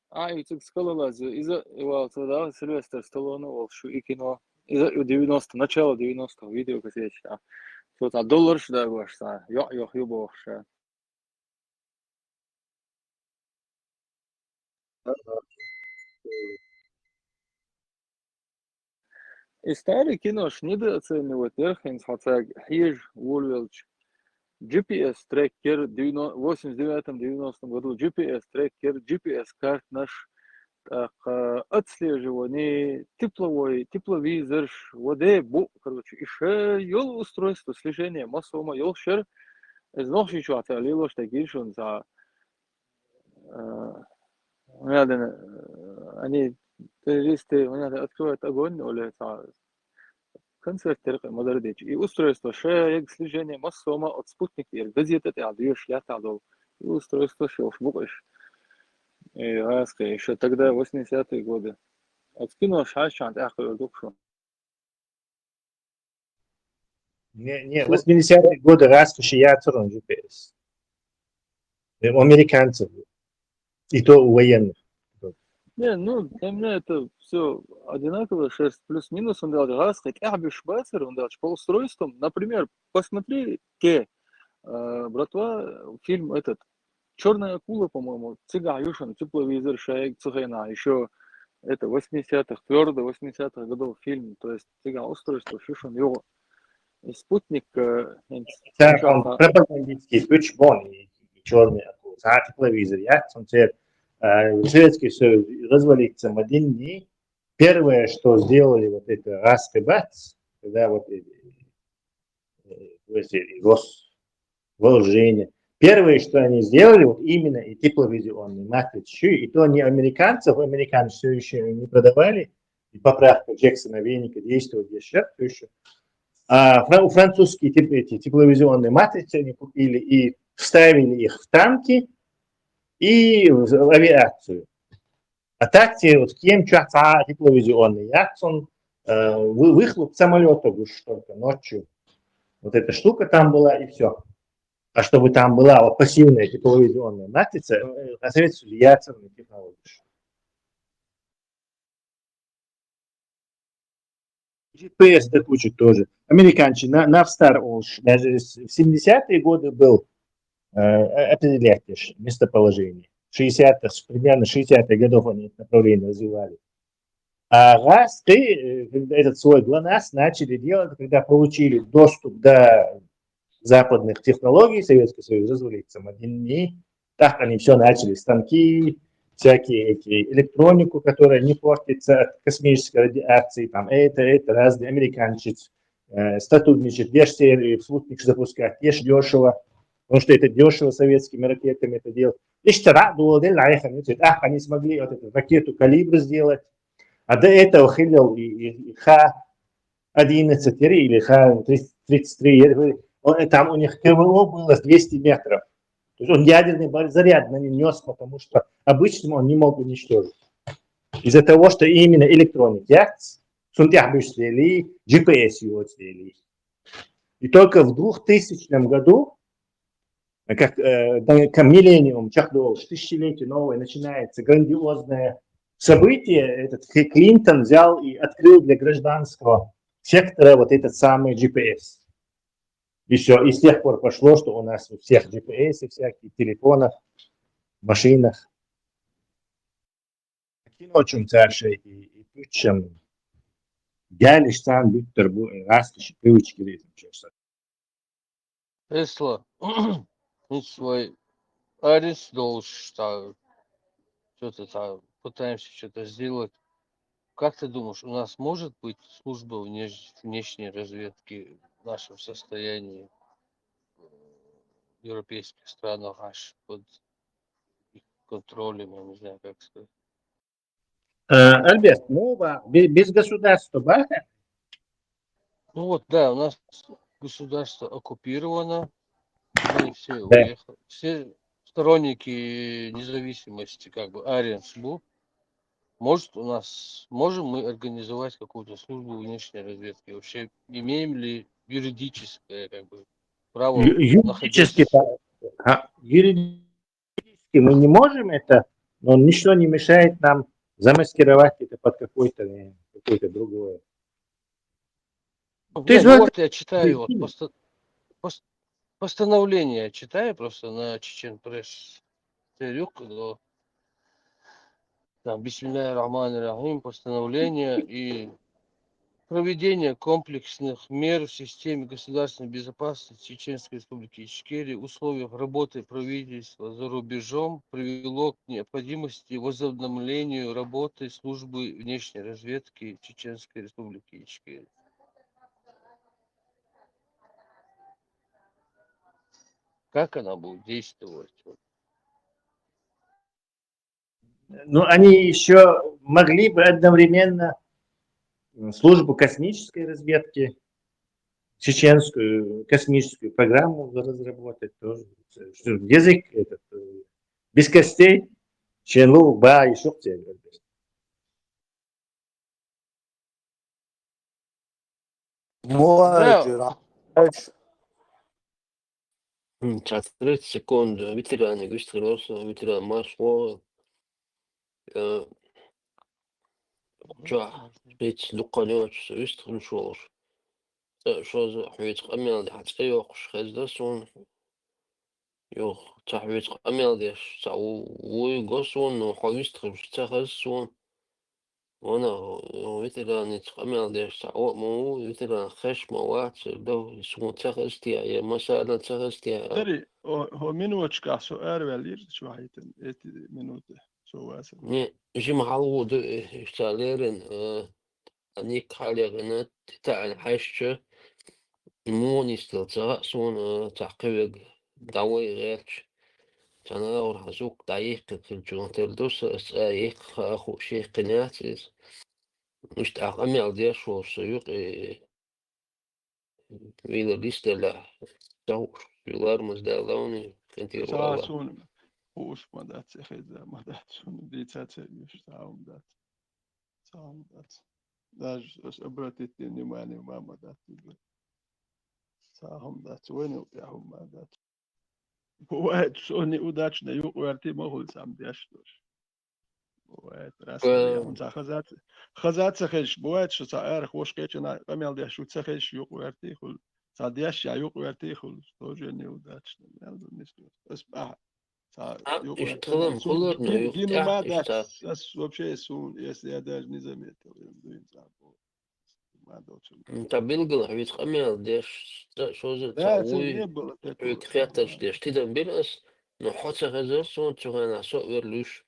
Аютик, скалолазию. Из-за Сильвестр Сталлоне, Волшу и кино. Начало 90-го, видеокассета. Что-то доллар, да, башта. Ёбошь. И старый кино недооценивает. Эрхенс, хотя Хиж, Вольвелч, GPS-трекер в 89-90 году, GPS-трекер, GPS-карт наш, отслеживание, тепловизор, еще йол устройство слежения массового йолшер, знал еще от Алило, что гишун за они террористы, открывают огонь, или концерт модердич. И устройство слежения массового от спутника, газеты, и устройство шелфбукаш. И еще тогда 80-е годы. Откинул шашант, дукшу. Не, 80-е годы раскоши я царон GPS. Американцев. И то у военных. Не, ну, для меня это все одинаково, шерсть плюс-минус, он делает раз, хоть шпацер, он делает по устройствам. Например, посмотри, братва, фильм этот, Черная акула, по-моему, Цыга Юшин, тепловизор, Шаек Цухайна, еще это 80-х, твердо 80-х годов фильм, то есть Цыга устройство, Шишин, его. И спутник, Так, он пропагандистский, почему и черный акул, а тепловизор, я, он Советский Союз развалится в один день. Первое, что сделали вот это Раскабац, когда вот Росвооружение, первое, что они сделали, вот именно и тепловизионный матрицы, и то не американцев, американцы все еще не продавали, и поправка Джексона веника действует еще, все еще. А французские эти тепловизионные матрицы они купили и вставили их в танки и в авиацию. А так те вот кем часа тепловизионный Яксон, выхлоп самолета уж только ночью. Вот эта штука там была и все. А чтобы там была вот пассивная тепловизионная матрица, советуется ядерные технологии. GPS до кучи тоже. Американцы на Star Wars даже в 70-е годы был определять местоположение. 60-х, примерно 60-х годов они это направление развивали. А раз этот свой ГЛОНАСС начали делать, когда получили доступ до западных технологий, Советский Союз развалился в один день. Так они все начали, станки, всякие эти электронику, которая не портится от космической радиации, там это разные американцы сотрудничают, серию спутник запускать, дешево, потому что это дешево советскими ракетами это делать. Они смогли вот эту ракету «Калибр» сделать, а до этого Хиллел и Х-11 или Х-33, там у них КВО было 200 метров. То есть он ядерный заряд на него нес, потому что обычному он не мог уничтожить. Из-за того, что именно электроник яхт, GPS его цели. И только в 2000 году, как к миллениум, тысячелетие новое, начинается грандиозное событие. Этот Клинтон взял и открыл для гражданского сектора вот этот самый GPS. И все, и с тех пор пошло, что у нас у всех GPS, всяких телефонах, машинах. Очень царше и чем гялиш сам Виктор растешь привычки ритм часа. Тесла, свой арест должен, что-то там, пытаемся что-то сделать. Как ты думаешь, у нас может быть служба внешней разведки в нашем состоянии в европейских странах аж под их контролем, я не знаю, как сказать. Альберт, без государства, да? Ну вот, да, у нас государство оккупировано, мы все уехали, все сторонники независимости, как бы, Аренсбург. Может, можем мы организовать какую-то службу внешней разведки? Вообще, имеем ли юридическое, как бы, право Юридически мы не можем это, но ничто не мешает нам замаскировать это под какое-то другое. Вот я читаю, постановление читаю просто на Чечен Пресс. Там Бисмилляхи рахмани рахим, постановление и проведение комплексных мер в системе государственной безопасности Чеченской Республики Ичкерия в условиях работы правительства за рубежом привело к необходимости возобновлению работы службы внешней разведки Чеченской Республики Ичкерия. Как она будет действовать? Ну, они еще могли бы одновременно службу космической разведки, чеченскую космическую программу разработать тоже. Язык этот, без костей, ченлу, ба и шухте. مهاجر 30 секунд. Ветераны, ветеран марш, جا بيت لقناش سويستر شور شوز حويت قميل دي حتى يوقش خزدا سون يوخ تحويت قميل ديش تا ويقصون وحويستر بش تخز سون وانا مثلا نتقمل ديش تا مو مثلا خش موات دو سون تخز تيا مثلا تخز تيا دري هو منوتش كاع سؤال ولير شو حيتن منوت شو واسم ني جي محلو دو اشتاليرن انيك حالي غنات تاع الحشش موني ستلتا سون تعقيب دعوي غيرش تانا ور هزوك دايق كل تلدوس اسايق اخو شيخ قناتيس مش تعقمي ديال شو سيوق ويلا ليست لا تو يلار مزدالوني خنتي والله ساسون وش ما دات خيزا ما دات شون دي تاتي يش تاعهم دات تاعهم دات داج ابرتي تني ماني ما دات تاعهم دات وين ياهم ما دات واحد سوني وداتش نيو وارتي ما هو سام دياشتوش واحد راسل يا انت خزات سخش بوات شو تعرف وش كيتنا قميل دي شو تسخش يو وارتي خل صدياش يا يو وارتي خل توجني وداتش نعم نسبة اسمع يو وارتي اشتغل سون كلنا جينو يفتح ما اشتغل داتش اس وبشي سون يس يا داج نزمت ما دوتش انت بيلقى حبيت خميل ديش شو زي دات تعوي نيبل حبيت تكو خياتش ديش تيدن بيلأس نحط غزر سون تغانا سوء لوش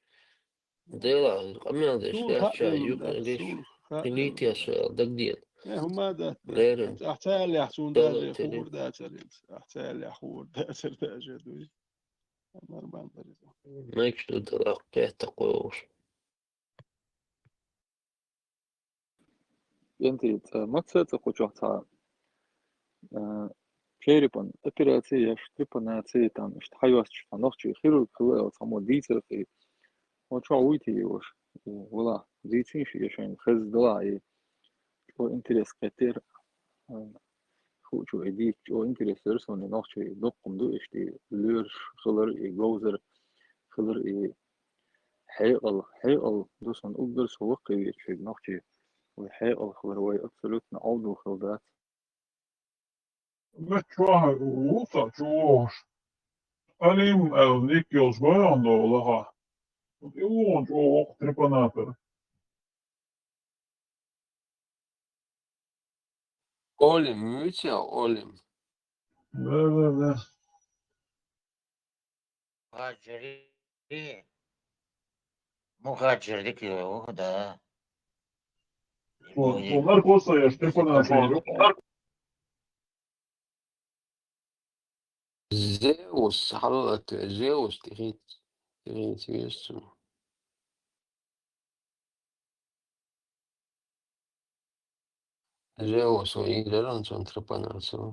ديلا خميل ديش سون ليش خائل يوك دات ليش سون خائل خليتي أشياء دقدين هما دات ليرن احتاج اللي يحسون شغل داج تلين خور داتر احتاج اللي خور داتر داج دوي مربان دريزا ما يكشتو دلاق كيت تقوش ينتي ما تسيتقو جوحتا شيريبان операция شتريباناتي там штхайвасч фанохчи хирург хло само дицерфи очо уйти уж вла дицинши ешен хездла и что интерес кетер хочу эдик что интерес ерсон нохчи докумду ишти лёрш хлыр и глозер хлыр и حيقل دوسن أقدر سوق يشي نقطي وحيقل خبر واي أبسولوتنا عودو خلدات Metwa uta chuosh. Alim el nikjos bajando laha. Iluon chuo tripanater. Олим, мютя, Олим. Да. مهاجرين مهاجر ذيك وهذا Bunlar kosa ya tripanater. زيوس حضرتك زيوس تغيت يسو زيوس ويقدرون تنتربناتو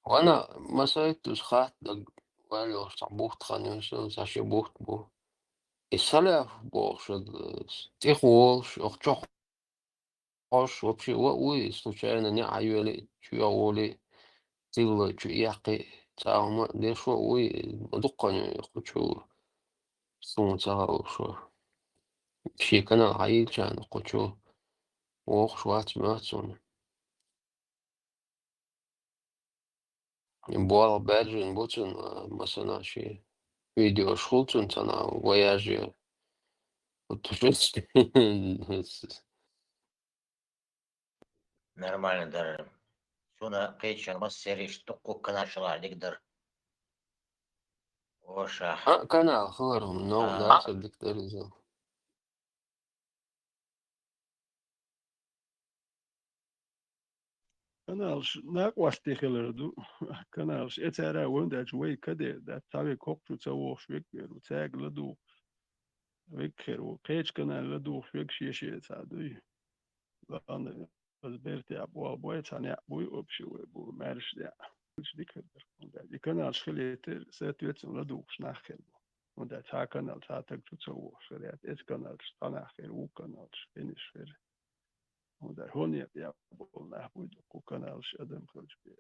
وانا ما سايتوش خات والو صعبوخت خانيوسو ساشي بوخت بو السلاف بوخ تيخوش اخشوخ вообще уи случайно не аюли чуяоли тилла чуяқи цаама дешо уи дуккани хочу сун цаал шо шикана хаилчан хочу ох швац мацун буал бержин бутун масана ши видео шулцун цана вояжи вот нормально даже شونا قيتشن ما سيريش تقو كناشلا نقدر وشا канал хлором но дальше диктаризм kanaalش naaqwasti khilerdu kanaalsh etara wondach way kade da tawe koktu tsawo shwek beru tag ladu wekheru qech kanal ladu shwek shishi tsadui lan azberti abu abu etani abu opshi bu marsh da dikher da kanaalsh khilete satwet ladu shnakhel und da ta kanal ta tag tsawo shriat et kanaalsh tanakhel u kanaalsh finish وده هون يا بقولنا ويدقوا كنالش أدم خرج بيه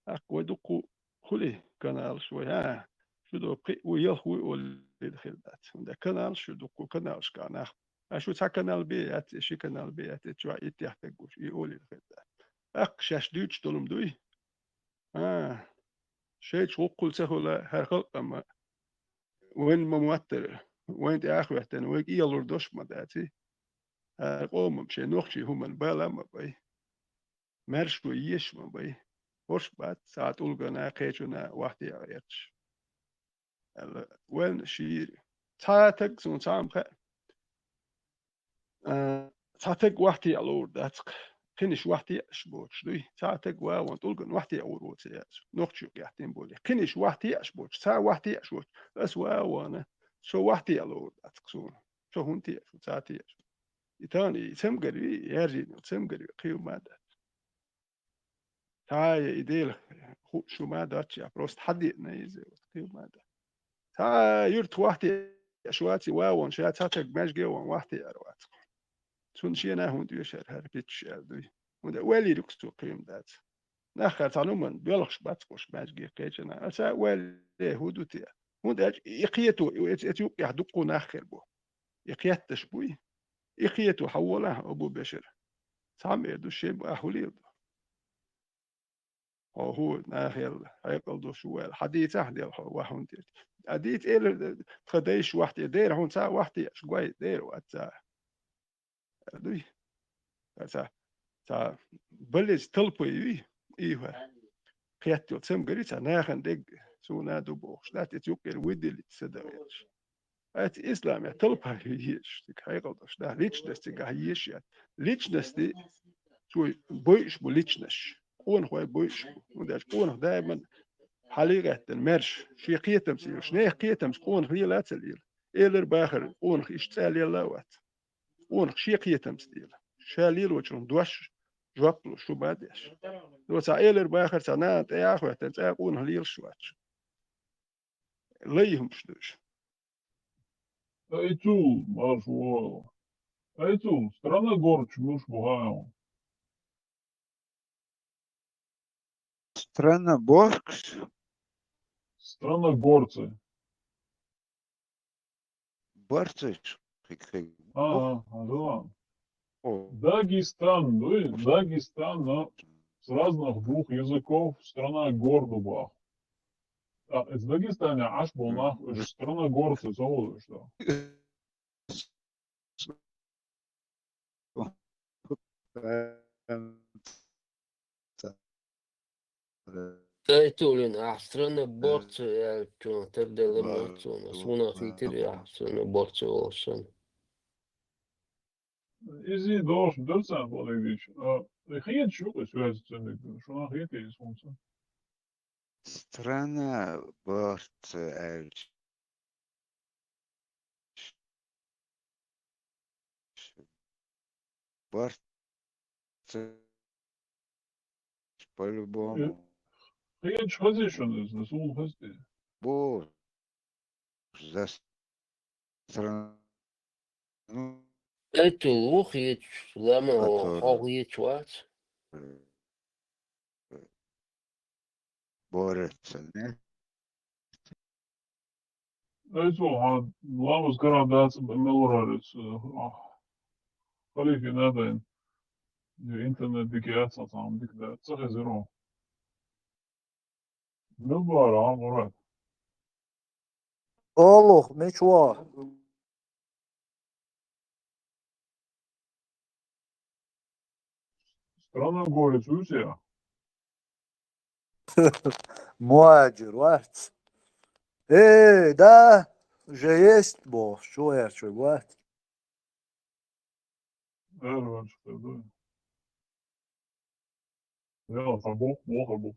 أك ويدقوا خلي كنالش ويا شو دو قي ويا هو الخلدات ده كنال شو دكو كنال شكانا شو تا كنال بي شي كنال بي شو يتحتاجوش يقول الخلدات شاش دوتش دولم دوي شيء شو قل سهولة هالخلق أما وين موتر وين تأخذ تاني وين يلور دوش ما داتي قوم مشي نوخشي هم البلا ما بي مرش ويش ما بي وش بعد ساعات ألقنا قيتنا واحد يعيش وين شيء تاتك سون سام خ تاتك واحد يلور داتك كنش واحد يشبوش دوي تاتك وان تلقن واحد يورو تياس نوخشي قاعدين بولي كنش واحد يشبوش سا واحد يشبوش بس وانا شو واحد يلور داتك سون شو هنتي شو تاتي تاني سمقري يرجع سمقري قيو ماذا تاي يديل شو ما داتش بروست حد نيزي قيو ماذا تاي يرت واحد شواتي واون شات تاتك ماش جوان واحد يروات سون شي انا هون يشر هربيتش دوي ودا ولي ركستو قيم دات ناخر تعلم بيلخش باتكوش ماش جي قيتنا اسا ولي هودوتي ودا يقيتو يحدقو ناخر بو يقيتش بوي يقيتو حوله ابو بشر سام يدو شيء أحولي هو ناخل هيقل دو شو الحديث أحد واحد أديت إيه تخديش واحد دير هون ساعة واحد شوي دير وقت دوي ساعة ساعة بلش تلبي إيه قيادته تسمى قريتها ناخن دق سونا دبوش لا تتوقع ودي اللي تصدقش أت إسلام يا تلبها هيش تك هيقل دوش ده ليش دستي هيش يعني ليش دستي شوي بويش بوليتشنش قون خوي بويش وداش قون دائما حليقة المرش شي قيتم سيل شنو قيتم قون هي لا تسليل إيلر باخر قون يشتال يلا وات قون شي قيتم سيل شاليل وشون دوش جوابلو شو بعدش لو تا إيلر باخر سنة تأخذ تنسى قون هليل شواتش ليهم شدوش أيتو ماشو أيتو страна горч муж бухаю Страна Боркс, страна горцы Барцич, да О, Дагестан Дагестан с разных двух языков страна гордуба из Дагестана аж был страна горцы зовут что تقولين أحسن بورت كون تبدأ لما تكون سونا في تري أحسن بورت أوشن Изи дош дөрсән болыйдыч. Хыян шук сөз ценник. Шуна хыян кейс онса. страна Борц, Борц, по-любому. Хыян шхази шуныз, сул хасти. Борц за страну, أنتو روخي لما которая حوغي توات борется, нет? Aizu han lavas garādāts melorārits. Халифи надайн. Интернет дикиятsa tam dikda. Цахезеро. Нубара амурат. أوه مشوا Страна горец Русия. مهاجر وقت إيه ده جيست بو شو يرشو وقت Ervan çıktı. Я там бог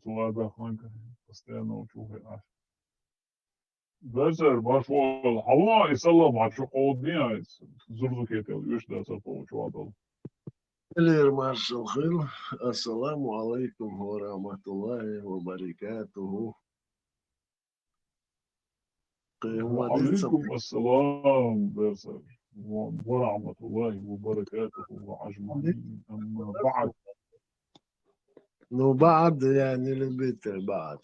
тулада ханка. Постоянно учу. Безер башвал хава исалам ачу qodniya zurdu ketel üç dasa получу адал. Элир маршал хил. Ассаламу алейкум ва рахматуллахи ва баракатуху. وعليكم السلام безер ورحمة الله وبركاته وأجمعين أما بعد Ну, بعد يعني لبيت بعد.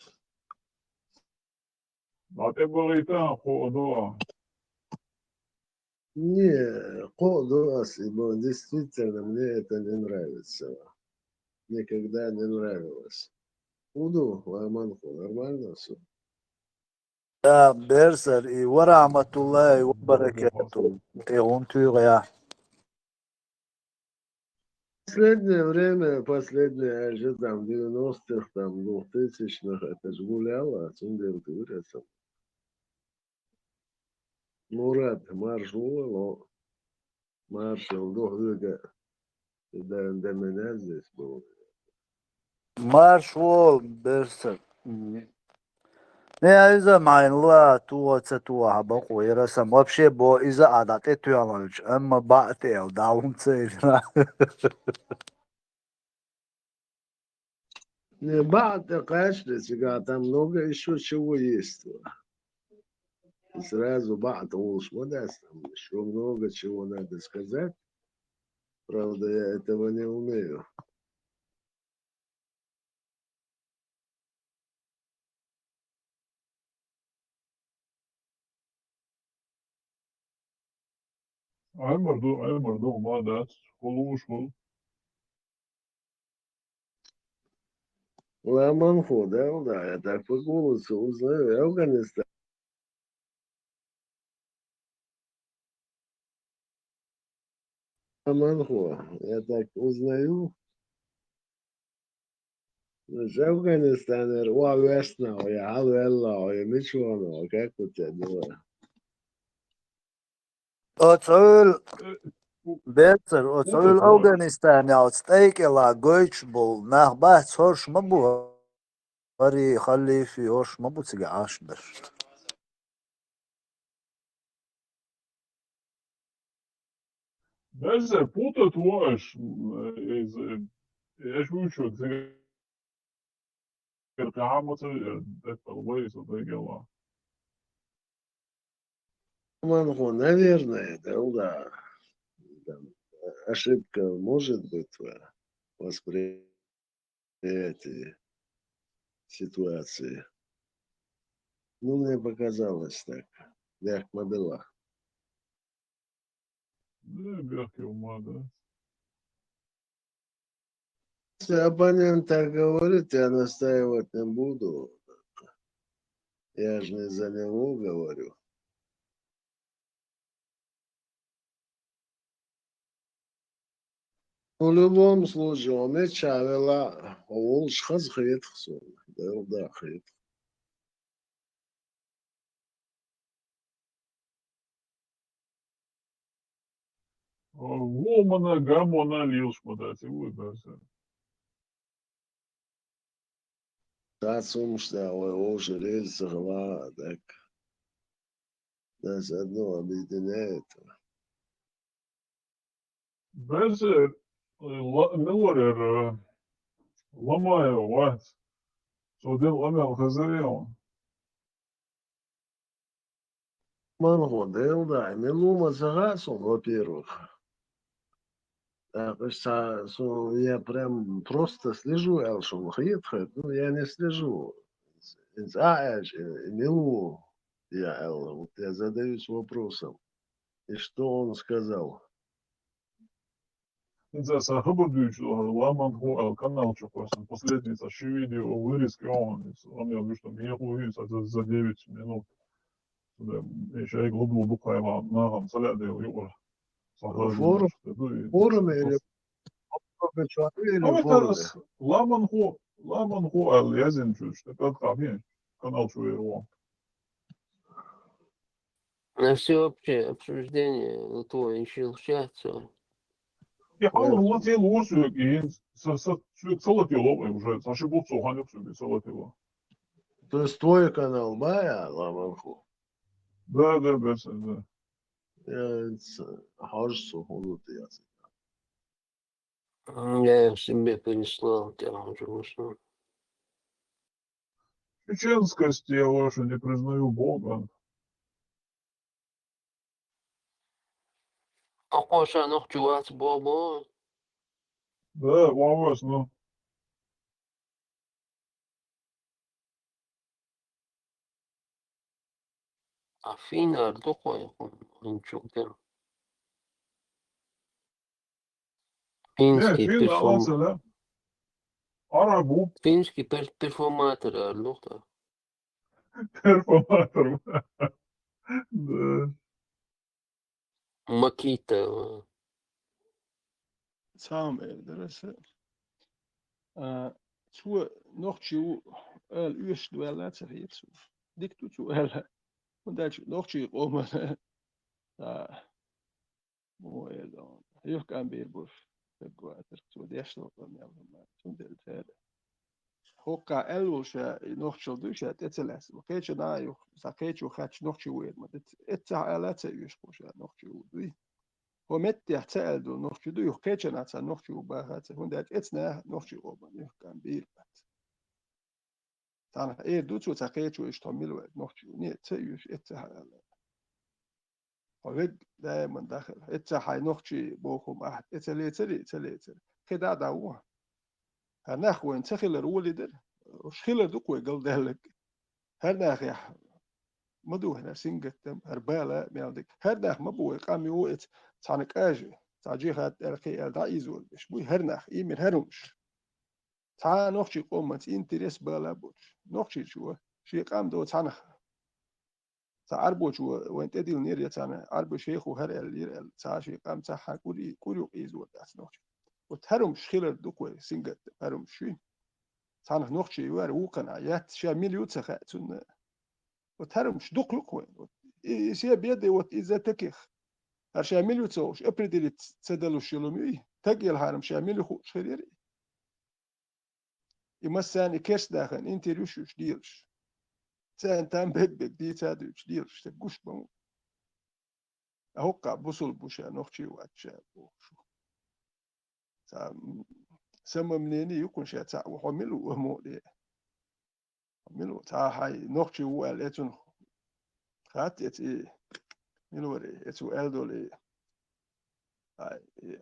بعد بغيتان خو أدوى Не, ибо действительно мне это не нравится. Никогда не нравилось. Уду, Ламанху, нормально все? Да, Берсер, и вараматуллахи ва баракату. Тегун тюря. Последнее время, последнее, же там, 90-х, там, 2000-х, это же гуляло, Цундер Тюрецом. Мурат, маршал, маршал, Дохвига, до меня здесь был. Маршвол, Берсер. Не, из-за майнла, туа цатуа хабаку, и расам. Вообще, бо, из-за адат, это яланч. Эмма баател, даун цейна. Не, бата, конечно, сега, там много еще чего есть. И сразу бата, уж модаст, там еще много чего надо сказать. Правда, я этого не умею. Аймарду, молодец. Ушел. Ламанху, да, я так по голосу узнаю, я Афганистан. Ламанху, я так узнаю. Афганистан, Вестна, я Алвелла, я Мичуана, как у тебя дела? Оцул, Берсер, Путать оцул можешь. Афганистан, я стейкела, гойч был, нахбах, сорш, мабу. Бари, халифи, ош, мабу цига ашбер. Даже путать можешь. Я ж учу, это лысо, да, дела. Ламанху, наверное, да. Там, ошибка может быть в восприятии ситуации. Ну, мне показалось так. Мягко было. Да, бяхи ума, да. Если оппонент так говорит, я настаивать не буду. Я же не за него говорю. В любом случае, он не чавела, он шхаз хает хсон. Да, хает. Вомана, гамона, лилшма, да, тебе да. Тацум, что уже рельсы гла, так нас одно объединяет. Даже Миллер ломаю, ват. Суден ломал хазарел. Манго, да, милума загасу, во-первых. Так, я прям просто слежу, Элшон Хитхет, ну, я не слежу. Милу, вот я задаюсь вопросом, и что он сказал? За сахабудуч, ламан ху, канал чукосан. Последний саши видео, вырезки он. Он я что мне хуй за 9 минут. Еще я глубоко буквально нагам саляды его. Форум, форуме или много человек или Ну, в это форуме? ламан ху, я зин чуть, это как канал чуеро. На всеобщее обсуждение твой еще чатся. Я хал латил усук и салатило уже. Саши бутсо ханек себе салатило. То есть твой канал Бая, Ламанху? Да, да. Я хожу, ходут я. Я их себе переслал, тебя уже вышло. Чеченскость я вашу не признаю Бога. А коша ног чувак бобо. Да, вопрос, ну. Афина, такой, ничего. Finski Fil Allah selam. Arabu Finski performator luhta. performator. Да. Makita. Samen درس شو نوختشي الأوش دوالات سريت شو ديك توتشو هلا وداش نوختشي قوم مو يلون يحكي عن بيربوش تقواتر شو ديش لو قام يلا شو دلت هذا هوكا ألوش نوختشو دوش تتسلس وكيتش نايو ساكيتشو خاتش نوختشي ويد ما تتسع آلات سيوش قوش نوختشي ودوي هو مت يحتاج دو نوختشي دو يحكيتش ناتا نوختشي وباهات هون داش اتنا نوختشي قوم يحكي عن بيربات تانا إيه دوتشو تاكيتشو إشتملوا نوختشي نية تيوش اتها هوج دائما داخل اتها حي نوختشي بوخم أحد اتلي تلي تلي تلي كده دعوة هناخ وين تخيل الرولي در وش خيل دوكو قل دهلك هناخ يا مدو هنا سنجتم هربالة ميالدك هناخ مبوي قامي وقت تانك آجي تاجي خات الخي دا إيزول مش بوي هناخ إيمن هرمش تا نوختشي قومت إنتريس بالا بوش نوختشي شو شي قام دو تانخ تا عربو شو وين تدي النير يتانا عربو شيخ وهر اللير تاشي قام تاحا كوري كوريو إيزول داس نوختشي وتهرم شخيل دوكو سنجت هرم شوي تانخ نوختشي يوار وقنا يات شا مليون تخاتون وتهرم شدوك لكوين إيشيا بيدي وات إذا تكيخ هر شا مليون تسوش أبردي تسدلو شلومي تقيل هرم شا مليون خوش خيري يمساني كيس داخل انتريوش ديرش سان تام بك دي تادوش ديرش تقوش بمو أهوكا بوصل بوشا نوختشي واتشا بوشو سما منيني يكون شا تا وحملو ومو دي حملو تا هاي نوختشي وال اتون خات اتي ملوري اتو الدولي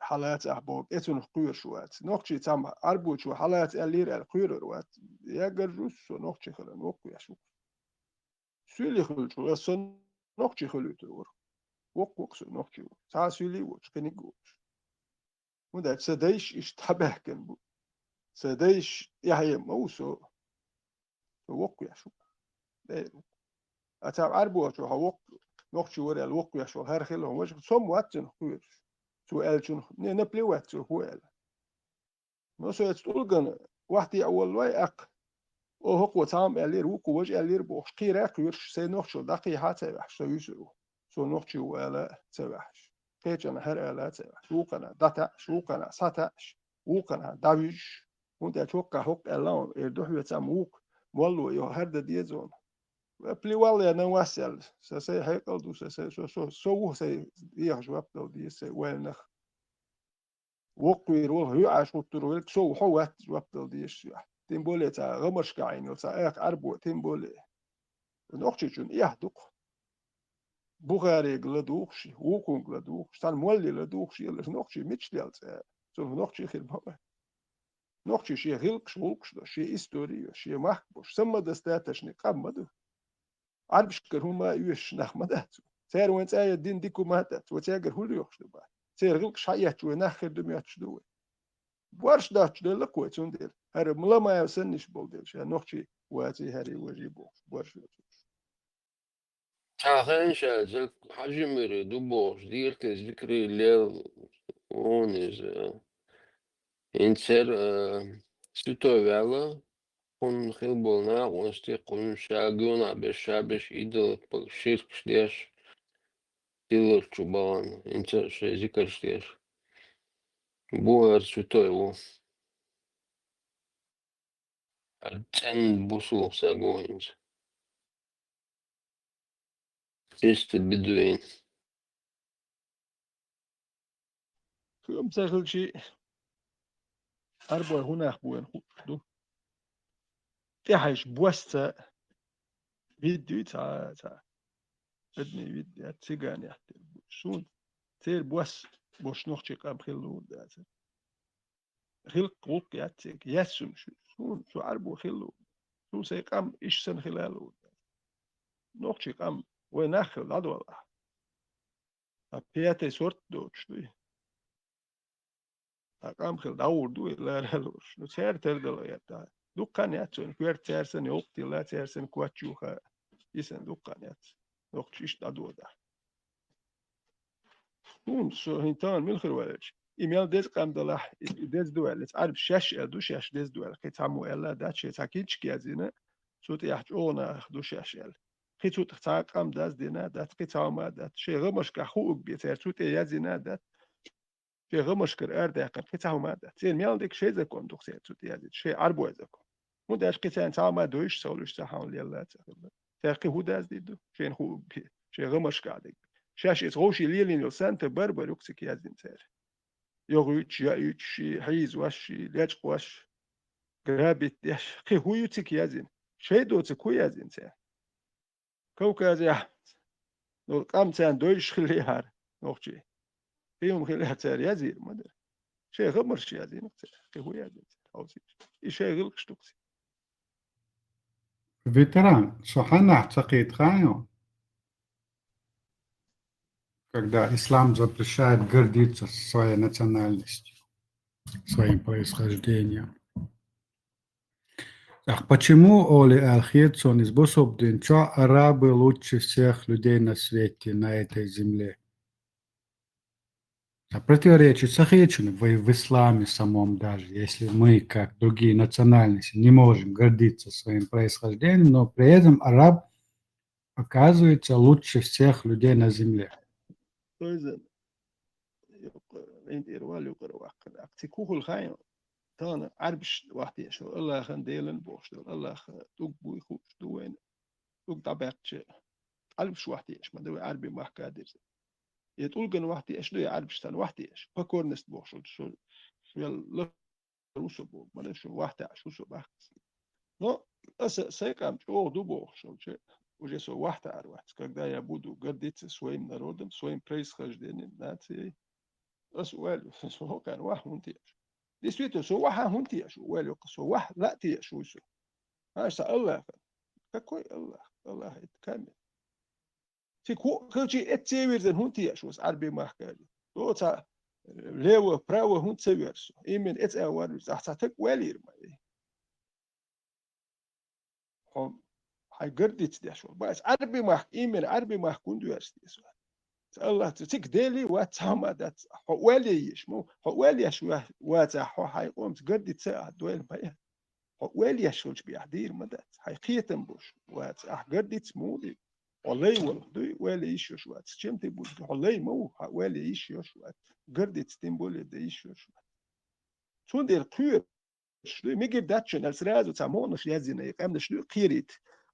حالات أحبوب اتون قير شوات نوختشي تام أربو شو حالات اللير القير روات يا جرجوس نوختشي خلا نوكو يا شو سولي خلشو أصلا نوختشي خلوتور وقوقس نوختشي تا سولي وش كنيجوش وده سدايش اشتبه كان بو سدايش يحيى موسو وقو يا شو ده أتاب أربو شو هوق نوختشي ورا الوقو يا شو هر خلهم وش سوم واتن قير سؤال شنو نبلي وقت سؤال نص يتقولن وقتي أول واق أو هو تام اللير وكو وجه اللير بوش قيرق يرش سنوخ شو دقي حتى وحش يسرو سنوخ شو ولا تبحش كيجنا هر ألا تبحش وقنا دتا شو قنا ساتش وقنا داويش وانت توقع حق الله يدوح يتام وق والله يو هرد ديزون بلي والله أنا واسل سي هيقل دو سي سو سي يخش وابدو دي سي وينخ وقوي روح يعيش وترويك شو حوات وابدل ديش تيمبولي تا غمش كعين تا اخ اربو تيمبولي نوختي جون يهدق بوغاري غلدوخشي وكون غلدوخ تان مولي غلدوخشي يلش نوختي ميتشلال سو نوختي خير بابا نوختي شي غيلكش ولكش شي استوري شي محبوش سما دستاتشني قمدو عربشكر هما يوش نخمدات سير وين تاي الدين ديكو ماتت وتاجر هو يوخش دبا سير غيلكش حيات وناخر دمياتش دوي بورش داتش ده لقوة تندير هر ملا ما يسنش بولدير شان نوختي واتي هري وجيبو بورش تاخن شازل حجمري دوبوش ديرت ذكري ليل ونز انسر سوتو vela kun hilbolna onsti kun shaguna besh idol pag shirk shdesh tilur chubalan inter shezikar shdesh buar sutoy wo ten busul sagoins ist beduin كم سهل شيء أربعة هنا أخوين دو تحش بوستا فيديو تا بدني فيديو تيجان يحتل شون تير بوس بوش نوختي قام خلو ده خلق قوق ياتيك يسم شون شو عربو خلو شو سيقام إيش سن خلاله نوختي قام وين أخل عدو الله أبياتي سورت دوتش دي قام داور دوي لا رالوش نو سير تردلو يتا دكان ياتون كوير تيرسن يوقتي لا تيرسن كواتشوخا يسن دكان يات نوقتش دادودا نون شو هنتان ملخر ولش إيميل ديز قام دلاح ديز دوالت عارف شاش دوش شاش ديز دوال كتامو إلا دات شيء تاكيتش كيازينه صوت يحج أونا دوش شاش إل خيتو تختار قام داز دينا دات كتاما دات شيء غمش كخوك بيتر صوت يازينه دات شيء غمش كر أرده قام كتاما دات زين ميال ديك شيء زكون دخسير صوت يازيد شيء عربو زكون مو داش كتان تاما دوش سولش تحاول يلا تاقي هو داز ديدو شيء خوك بي شيء غمش كادك شاش إتغوشي ليلين يلسان تبربر يكسك يازين تير يغوش يأيش حيز واش ليش واش قرابت يش خي هو يتك يازين شيء دوتك هو يازين سير كوكاز يا نو قام تان دويش خليهار نوخشي فيهم خليها تار يازين مدر شيء غمرش يازين خي هو يازين أو شيء غلقش تكسي Ветеран, Шохана Цакит Ханю, когда ислам запрещает гордиться своей национальностью, своим происхождением. Ах, почему Оли Алхидсон из Бусубдин, что арабы лучше всех людей на свете, на этой земле? А противоречит Сахичину в исламе самом даже, если мы, как другие национальности, не можем гордиться своим происхождением, но при этом араб оказывается лучше всех людей на земле. إذا أنت إروال يقرأ أكتكوه الخاين تانا عربش واحد يشو الله خن ديلن بوش دول الله خ توك بوي خوش دوين توك دابعتش عربش واحد يش ما دوي عربي ما قادر يتقول جن واحد يش دوي عربش تان واحد يش بكورنست بوش شو يلا روسو بو ما شو واحد عشو سو بحث نو سيكام شو دو بوش شو уже со вахта арват, когда я буду гордиться своим народом, своим происхождением, нацией. أسؤال سو كان واحد هنتيش. действительно سو واحد هنتيش ولا سو واحد لا تيش وسو. هذا الله какой الله الله يتكلم. في كل اتسير ذن هنتيش وس عربي ما حكالي. تو تا ليو براو هنتسيرسو. إيمن اتأوار زحتك ولير ما. هم هاي قردت ده شو بس عربي ما إيمن عربي ما كون دوستي الله تك ديلي واتسامة دات حوالي يشمو حوالي يشوا واتا هاي قومت قردت ساعة دويل بيا حوالي يشولش بيحدير مدات هاي قيتم بوش وات قردت مودي والله دوي ولا يشوش وات شمت بول والله مو ولا يشوش وات قردت تنبول ده يشوش شون دير قير شلو ميجي داتشن السراز وتامون شو يزين يقام شلو قيريت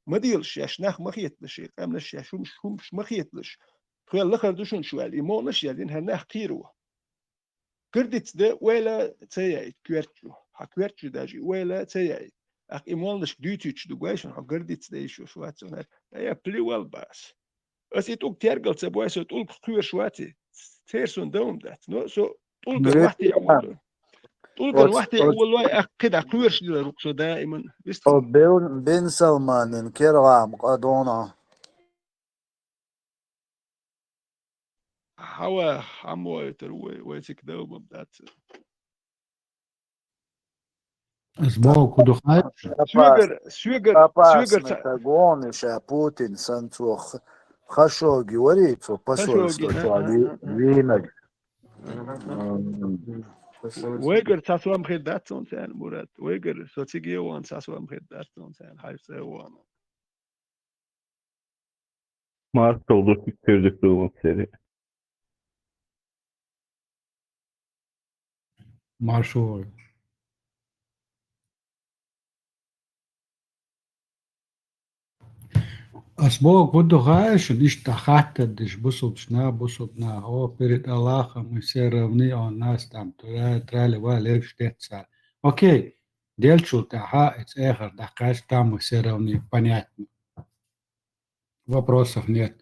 ما ديلش يا شناخ ما خيتلش يقام لش يا شو مش ما خيتلش خيال لخر دوشون شو الإيمان لش يزين هناخ قيرو قردت ده ولا تيايت كويرتشو حكويرتشو داجي ولا تيايت أخ إيمان لش ديوتيش دوغايشون قردت ده يشو شواتسون يا بلي ويل باس بس يتوق تيرجل تبوي سو تقول قير شواتي تيرسون دوم دات نو سو تقول واحد يقول تقول واحد والله كده قيرش دي رقصو دائما بن سلمان كرام قدونا هوا عمو يتروي ويتك دوم بدات Сбоку духает. سويجر تقونش بوتين سنتو خشوجي وريتو باسولستو وينك ويجر تاسوام خدات سونسان مراد ويجر سوتيجي وان تاسوام خدات سونسان هاي سوان Mart olur bitirdik seri. Маршой. Асбог выдыхаешь, лишь тахата, дишь бусубшна, о, перед Аллахом мы все равны, он нас там, трали, валер, штеца. Окей, дельчу таха, эхар, дахаш, там мы все равны, понятно. Вопросов нет.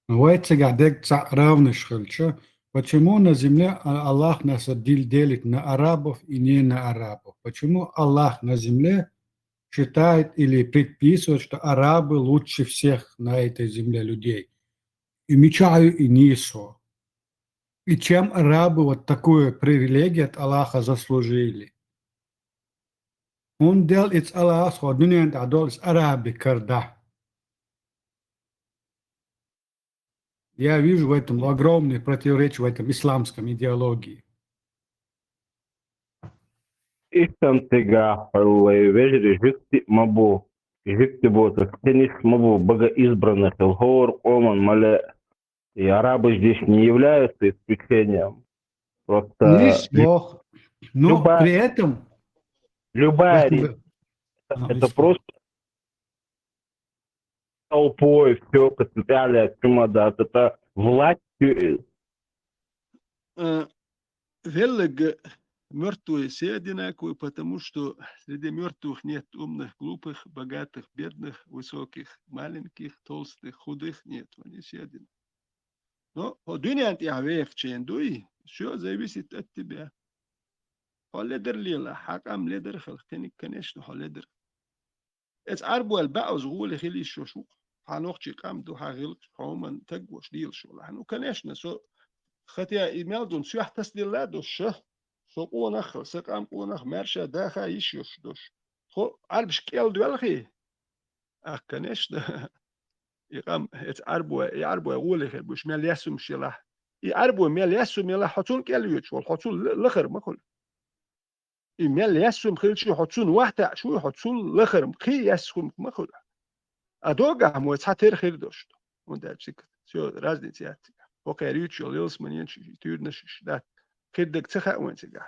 Но это гадек равный шхальчо. Почему на земле Аллах нас делит на арабов и не на арабов? Почему Аллах на земле считает или предписывает, что арабы лучше всех на этой земле людей? И мечаю, и нисо. И чем арабы вот такую привилегию от Аллаха заслужили? Он дел из Аллаха, дуния дал из араби карда. Я вижу в этом огромные противоречия в этом исламском идеологии. Истантыга, вежри, жикти мабу, жикти бота, тенис мабу, богоизбранных, Илгор, Оман, Мале. И арабы здесь не являются исключением. Просто Не спох. Но любая, при этом... любая религия, это просто толпой, все, капиталия, чумадат, это властью. Велик мертвые все одинаковые, потому что среди мертвых нет умных, глупых, богатых, бедных, высоких, маленьких, толстых, худых. Нет, они все одинаковые. Но дуния антиавех чендуи, все зависит от тебя. Холедер лила, хакам ледер хелхтеник, конечно, холедер. Es arbo البعض غول خلي الشوشو حنوخشي قام دو حغيل حومن تقوش ديل شو لحنو كناشنا سو ختيا إيميلدون سو يحتس ديل لا دوش سو قونخ سقام قونخ مرشا داخا يشيوش دوش خو عربش كيل دوالخي كناشنا يقام es arbo غول خل بوش مال يسوم شيلا يعربو مال يسوم يلا حطون كيلويتش والحطون لخر ما كل إيميل يسوم خيل شو حطون واحدة شو حطون لخر مخي يسوم ما كل أدوغا مو تحتير خير دوشت وده بسيك شو رازني تيات وكاريوتش يليلس منين تيرنش ده كدك تخا وين تيجا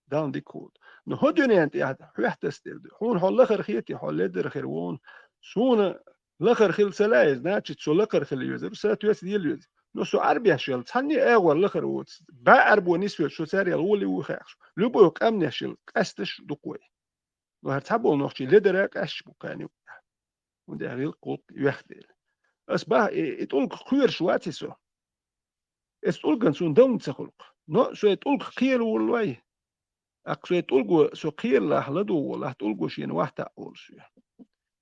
دان دي كود نو هدوني أنت يا حوحت استيل هون حول لخر خيتي حول لدر خير وون سون لخر خيل سلايز ناتش سو لخر خيل يوزر سات يوس ديال يوز نو سو عربي شيل تاني أول لخر ووت با عربو نسوي شو ساري الولي وخاخ لبو كامن شيل قستش دقوي وهرتبول نوختي لدرك أش بكاني وده غير قلق يخدل أصبح يتقول خير شواتي سو يتقول جنسون دوم تخلق نو سو يتقول خير والله أقصى يتقول سو خير لحلدو ولا تقول شيء واحد أقول شيء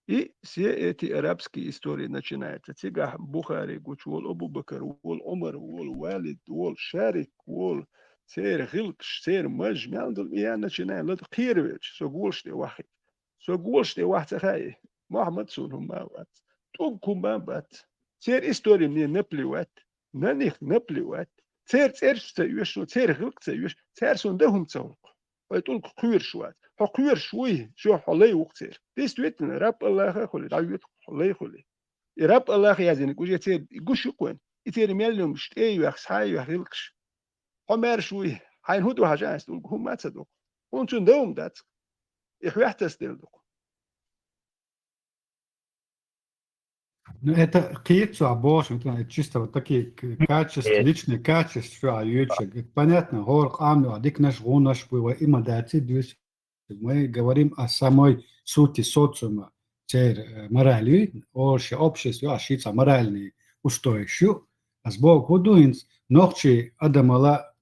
И все эти арабские истории начинаются. Тига Бухари, Гучвол, Абу Бакр, Вол, Умар, Вол, Валид, Вол, Шарик, Вол, Сер Гилкш, Сер Маж, Мяндл, и я начинаю. Лад Хирвич, со гулшти вахид. Со гулшти вахтахай. Мухаммад Сунхум Мават. Тугкум Мават. Сер истории мне наплевать. На них наплевать. Сер церчца, Сер Гилкца, Сер Сундахум Цаук. ويتقول خير شوات خير شوي شو حلي وقتير تيستويتنا رب الله خلي دعوت حلي خلي رب الله يزين كوجي تير يقوش يكون يتير ميلهم شتي ويخس هاي ويخلقش حمار شوي هاين هدو حاجة استقول هم ما تصدق ونشون دوم دات يحوح تستلدق Ну, это киицу обош, это чисто вот такие качества, личные качества, понятно, гор, амю, адик наш гунаш было, и мадати, мы говорим о самой сути социума, морали, общество, ашица, моральные устоящие, а с Бог удуинс, ногчи адамала,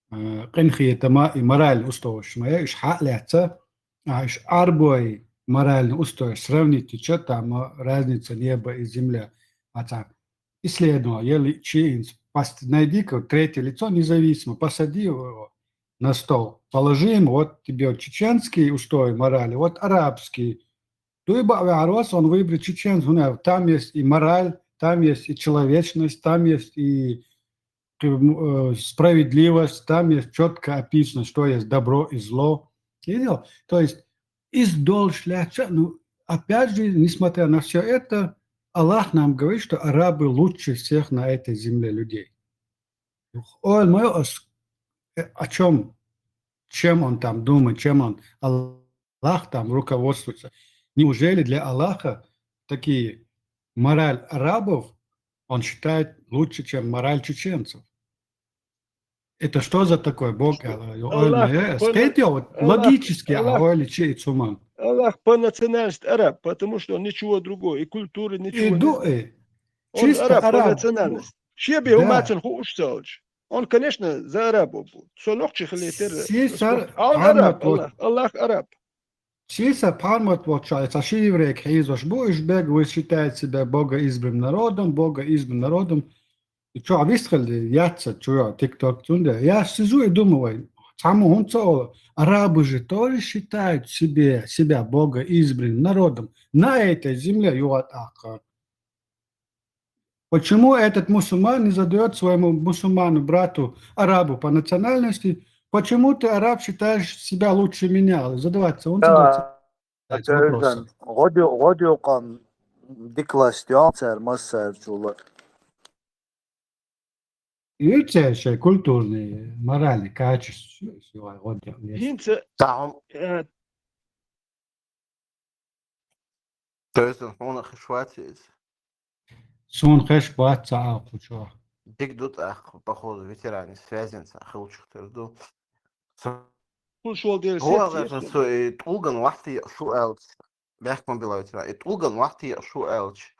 قنخي تما مораль устойчивая, иш халяца, иш арбой морально устойчивая. Сравните, что там разница неба и земля. А так, исследовал, ели чинс, найди-ка третье лицо независимо, посади его на стол, положи ему, вот тебе чеченский устой морали, вот арабский. Он выберет чеченский, там есть и мораль, там есть и человечность, там есть и справедливость, там есть четко описано, что есть добро и зло. То есть ну, опять же, несмотря на все это, Аллах нам говорит, что арабы лучше всех на этой земле людей. О чем? Чем он там думает, чем он, Аллах там руководствуется. Неужели для Аллаха такие мораль арабов он считает лучше, чем мораль чеченцев? Это что за такой Бог? Логически, Аллах по национальности араб, потому что он ничего другого, и культуры ничего не он араб по национальности. Щеби умацан хушталж. Он, конечно, за арабов был. Солохчи халитер. Он араб, Аллах араб. Сиса пармат получается, шиврек хизош буш бег, вы считаете себя богоизбранным народом, И что, висхали яйца, что, тик-ток, тунде. Я сижу и думаю, саму хунцо, арабы же тоже считают себя Бога избранным народом на этой земле. Почему этот мусульман не задает своему мусульману, брату, арабу по национальности, почему ты, араб, считаешь себя лучше меня? Задаваться, он задается вопросом. Годиоқан дикластион цер массер чулар. И это еще культурные, моральные качества. Hinze, تعهم то есть он их шватит. Сон хэш баца что? Дик тут походу ветеране связинца хылчух терду. слушал дер هو сет غير естен. طولجن وحتي شو قالش بيحكم بلا طولجن وحتي شو قالش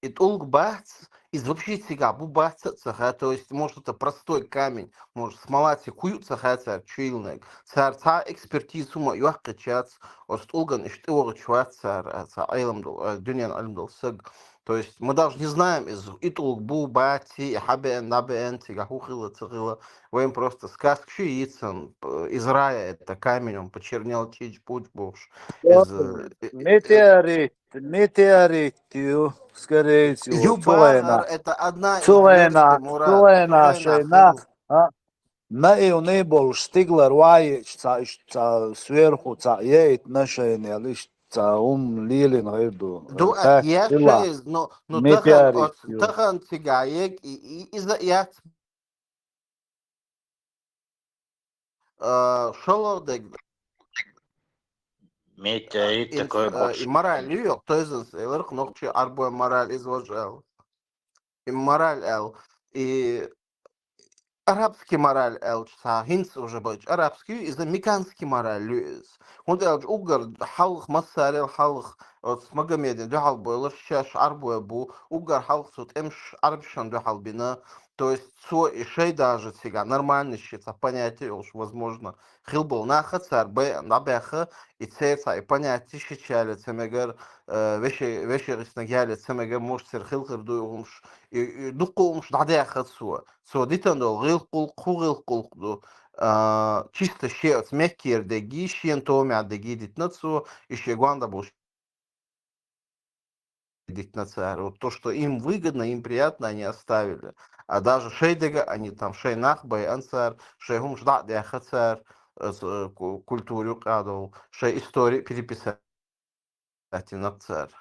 Итолг бац, из вообще сега бубаца цаха, то есть может это простой камень, может смолать и кую цаха цар чилнек, цар ца экспертизу ма юахка чац, остолган и что чуат цар айлам дюнян айлам саг. То есть мы даже не знаем из итолг бубати, хабен, набен, цега хухила, цегила, вы им просто сказки шиицам, из рая это камень, он почернел чич путь бушь. Метеорит, скорее всего, Юбагар это одна из Цувена, версий Мурат. шейна, на и был стиглер вайч, сверху, едет на шейне, лишь лилин гайду. Ду я шесть, но тахан тигаек и из-за я шалодек. Метеорит такой И больше. мораль Нью-Йорк, то есть верх ногчи арбой мораль изложил. И мораль эл. И арабский мораль эл, хинц уже быть арабский, из американский мораль Льюис. Он делает угар халх массарил халх от Магомедин духал бойлер шаш арбой бу угар халх сут эмш арбшан духал бина. То есть со и шей даже сега нормально считается понятие уж возможно хилбол нахат сарбе набеха и цеца и понятие считали цемегер вещи риснагяли цемегер может сер хилхер дуумш и дукумш надеха со дитандо гилкул курилкул чисто щец мягкие деги щен томя деги дитнацу и щегванда буш вот то, что им выгодно, им приятно, они оставили. А даже шейдега, они там шейнах, байансар, шейгум ждат яхацар, культуру кадал, шей истории переписать на царь.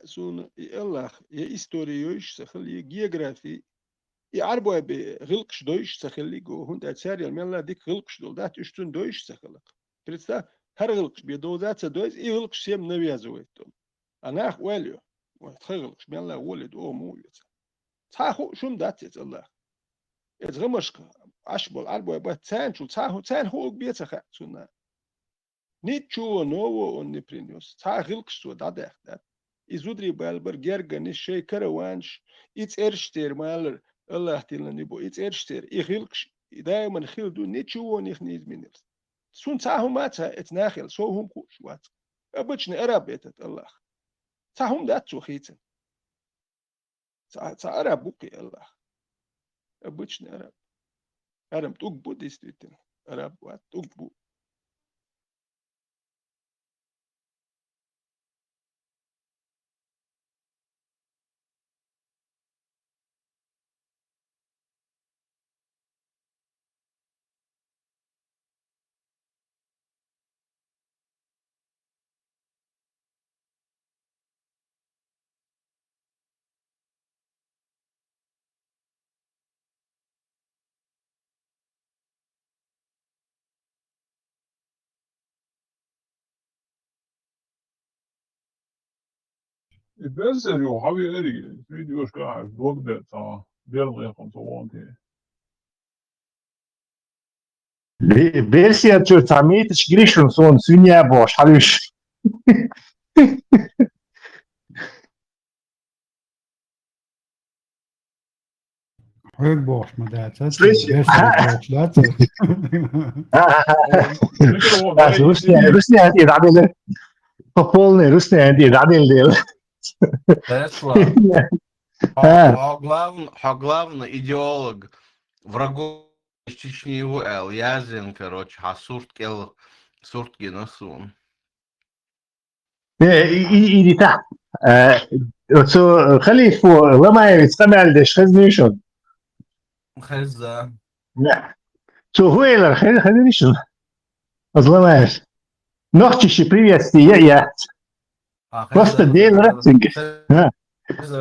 Сун и Аллах, я историю сахали географии. И арбо غلقش دويش سخلي جو هند أتساري الملا ديك غلقش دول دات يشتون دويش سخلق. Представь, هر غلقش بيدو ذات دويس إيه غلقش سيم نبي زويتهم. أنا أخ واليو وتخلقش ملا ولد أو مويت. تاخو شون دات الله. يتغمش أشبال أربو يبقى تان شو تان هو بيتخ سونا. نيتشو نوو ونبرينيوس تا غلقش سو دادخ دات. إزودري بالبر جرجن شيء كروانش إتس إرشتير مالر الله تيلني بو إتس إرشتير إخيلقش دائما خيل دو نيتشو ونيخنيز منيرس. سون تاهم ما تا اتناخل سو هم كوش وات. أبتشنا أرابيتت الله. تاهم دات سو خيتن. تا أرابوكي الله. أبتشنا أراب. أرام تقبو ديستويتن. أراب وات تقبو. Det ser jo har vi videoer skal ha blogget av Berlin så vant det. Версия что самейтич гришин сон свинья бош халюш. Hög bosh med det. Русня антид адел. По полной русня антид адел дел. главный идеолог врагов из Чечни УЛ, Язин, короче, суртки насун. إيدي تحت خلي فوق لما يستمع خزنيشون خزة لا هو إلى خزنيشون أظلماش نختشي приветствие я просто день рейтинг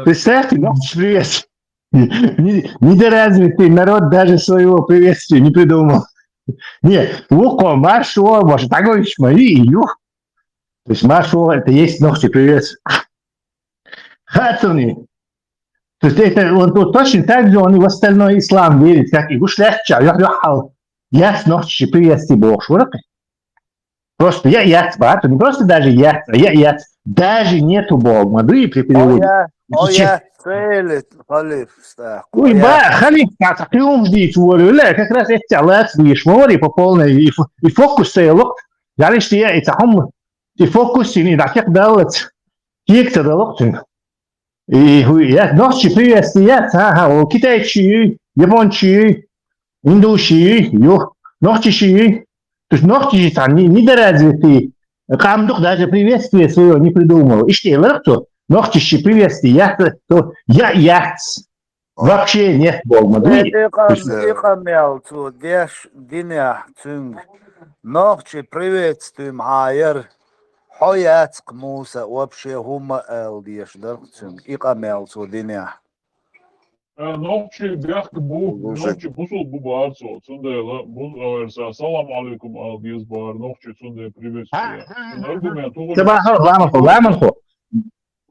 представьте нختишь приветствие недоразвитый народ даже своего приветствия не придумал нет луко маршо может такой мои то есть маршо это есть нохти приветствие Хатуни. То есть это он точно так же он и в остальной ислам верит, как и гушляча. Я ночи приветствие Бог. Просто я бат, не просто даже я даже нету Бога. Мадуи при переводе. я целит, халиф, Ой, халиф, ты умждить волю, как раз эти аллат видишь, мори по полной и фокус сейлок. Говоришь, что я это хом и фокус не так далец. Кик-то далок. И я ночи приветствия, китайчи, япончи, индуши, ночи, то есть ночи там недоразвитые, камдух даже приветствие свое не придумал. И что, кто ночи приветствия, то я вообще нет Бога. Икамел, деш, диня, цунг, ночи приветствуем, айер. حياتك موسى وابشي هما الديش درقتم إقامل سودينيا Nokçi bırak bu, nokçi busul bu bağır so, sundayla bu versa salam aleykum al diyoruz bağır, nokçi sunday приветствие. Аргумент.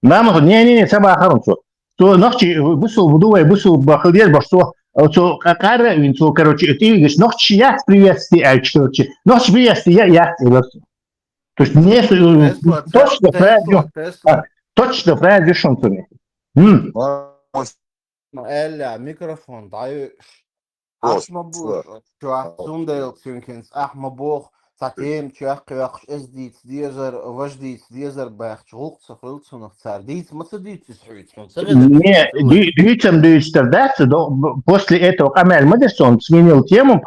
Ламаху, не, саба харунцу. То ночи бусул будувай, бусул бахалдер, башто, то какара, то, короче, ты видишь, ночи я приветствие, короче, ночи приветствие я То есть не точно правильно решен. Эля, микрофон, дай. Ахмабух, чуах сундел, цюнкинс, ахмабух, затем чуах кюах эздит, дезер, вождит, дезер бэх, чулк, цахрилцунах, цардит, мацадит, схуит. Не, дюйцем дюйцтердаться, после этого Камель Мадисон сменил тему,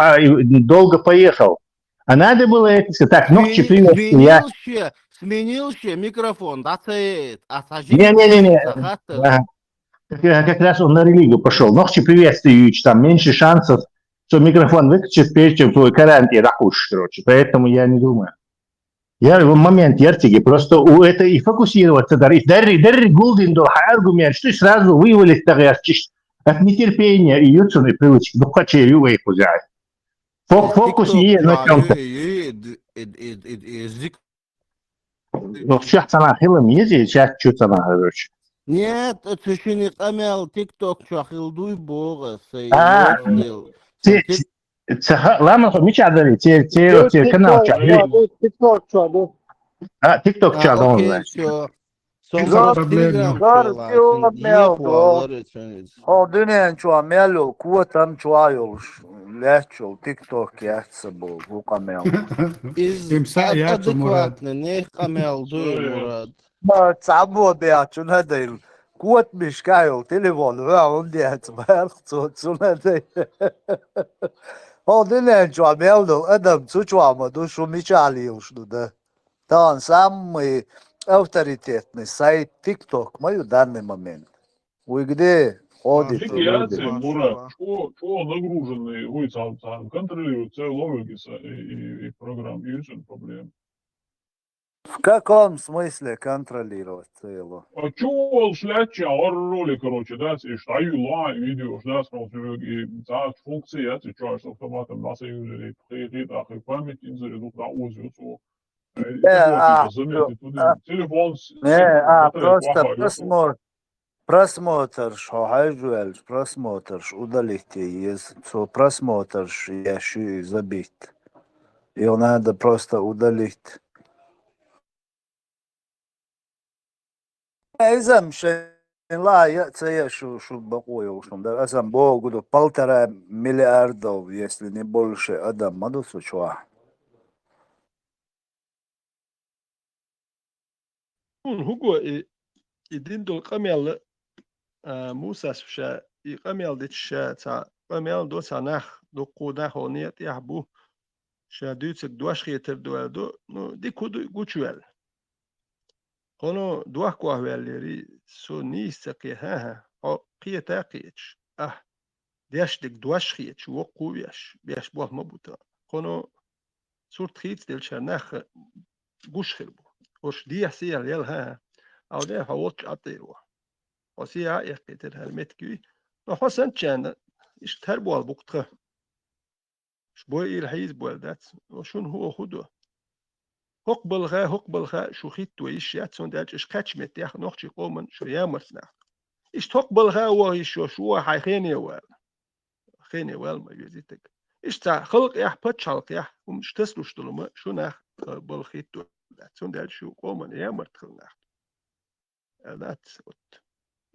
долго поехал. А надо было это сказать, так, ногти приветствия. Сменился микрофон, да, це, Не. Как раз он на религию пошел. Ногти приветствия, там меньше шансов, что микрофон выключит, прежде чем твой карант и ракуш, короче. Поэтому я не думаю. Я в момент яртиги просто у это и фокусироваться, дарри гулдин до аргумент, что сразу вывалить от нетерпения и ютсуной привычки. Ну, хочу ювей кузяй. Фокус не на чем-то. Ну, сейчас она хилом ездит, сейчас что-то она, короче. Нет, это еще не камел, тикток, что хилдуй бога, Ладно, мечь отдали, те канал чат. Тикток чат, да? Тикток чат, он знает. Dünən çuamelo, kuatan çuayol, lehçol, TikTok yahtsabol, bu kamel. Адекватно, не камел, дуй, Мурад. Цабо беачу надейл. Kuat mishkayol, telefon ve on diyet bağırtı dünən çuamelo, adam çuamadı, şu miçaliyol şunu da. Там самый авторитетный сайт TikTok, в данный момент. Вы где ходите? Мурат, что нагруженный, вы сам контролируете целый логики и программ, и все проблем. В каком смысле контролировать целую? А чё шляча, роли, короче, да, штаю лай, видео, да, и функции, я чё, что автоматом на союзе, и так, и память, и заряду, да, узел, телефон, просто просмотр, просмотр, удалить есть, просмотр, я еще забить. Его надо просто удалить. إذا لا يأتي شو بقوي وشون ده أصلا بقول 1,5 миллиарда, если не больше, адам мадут сучва. هو يدين دول قميل موسى شا يقمل ديت شا تا قمل دو سنخ دو قودا خونيت يحبو شا دوتك دوش خيتر دو نو دي كودو قوچوال خونو دوح قوهواليري سو نيستقي ها قيتا قيتش ديش ديك دوش خيتش وقويش بيش بوه مبوتا خونو صورت خيت ديل شرنخ قوش خربو وش دي سيال يل ها او ده هوتش اطيرو وسيا يقيتر هرمتكي نو حسن چان ايش تربوال بوقتها شبوي الحيز بولدات وشون هو خدو هقبل غا شو خيت ويش ياتسون دالش اش كاتش متياخ نوخشي قومن شو يامرسنا ايش تقبل غا وهي شو حي خيني وال ما يزيتك ايش تا خلق يح بتشالق يح ومش تسلوش طلما شو ناخ بالخيت داتسون دالش شو قومن يامرت خلنا ذات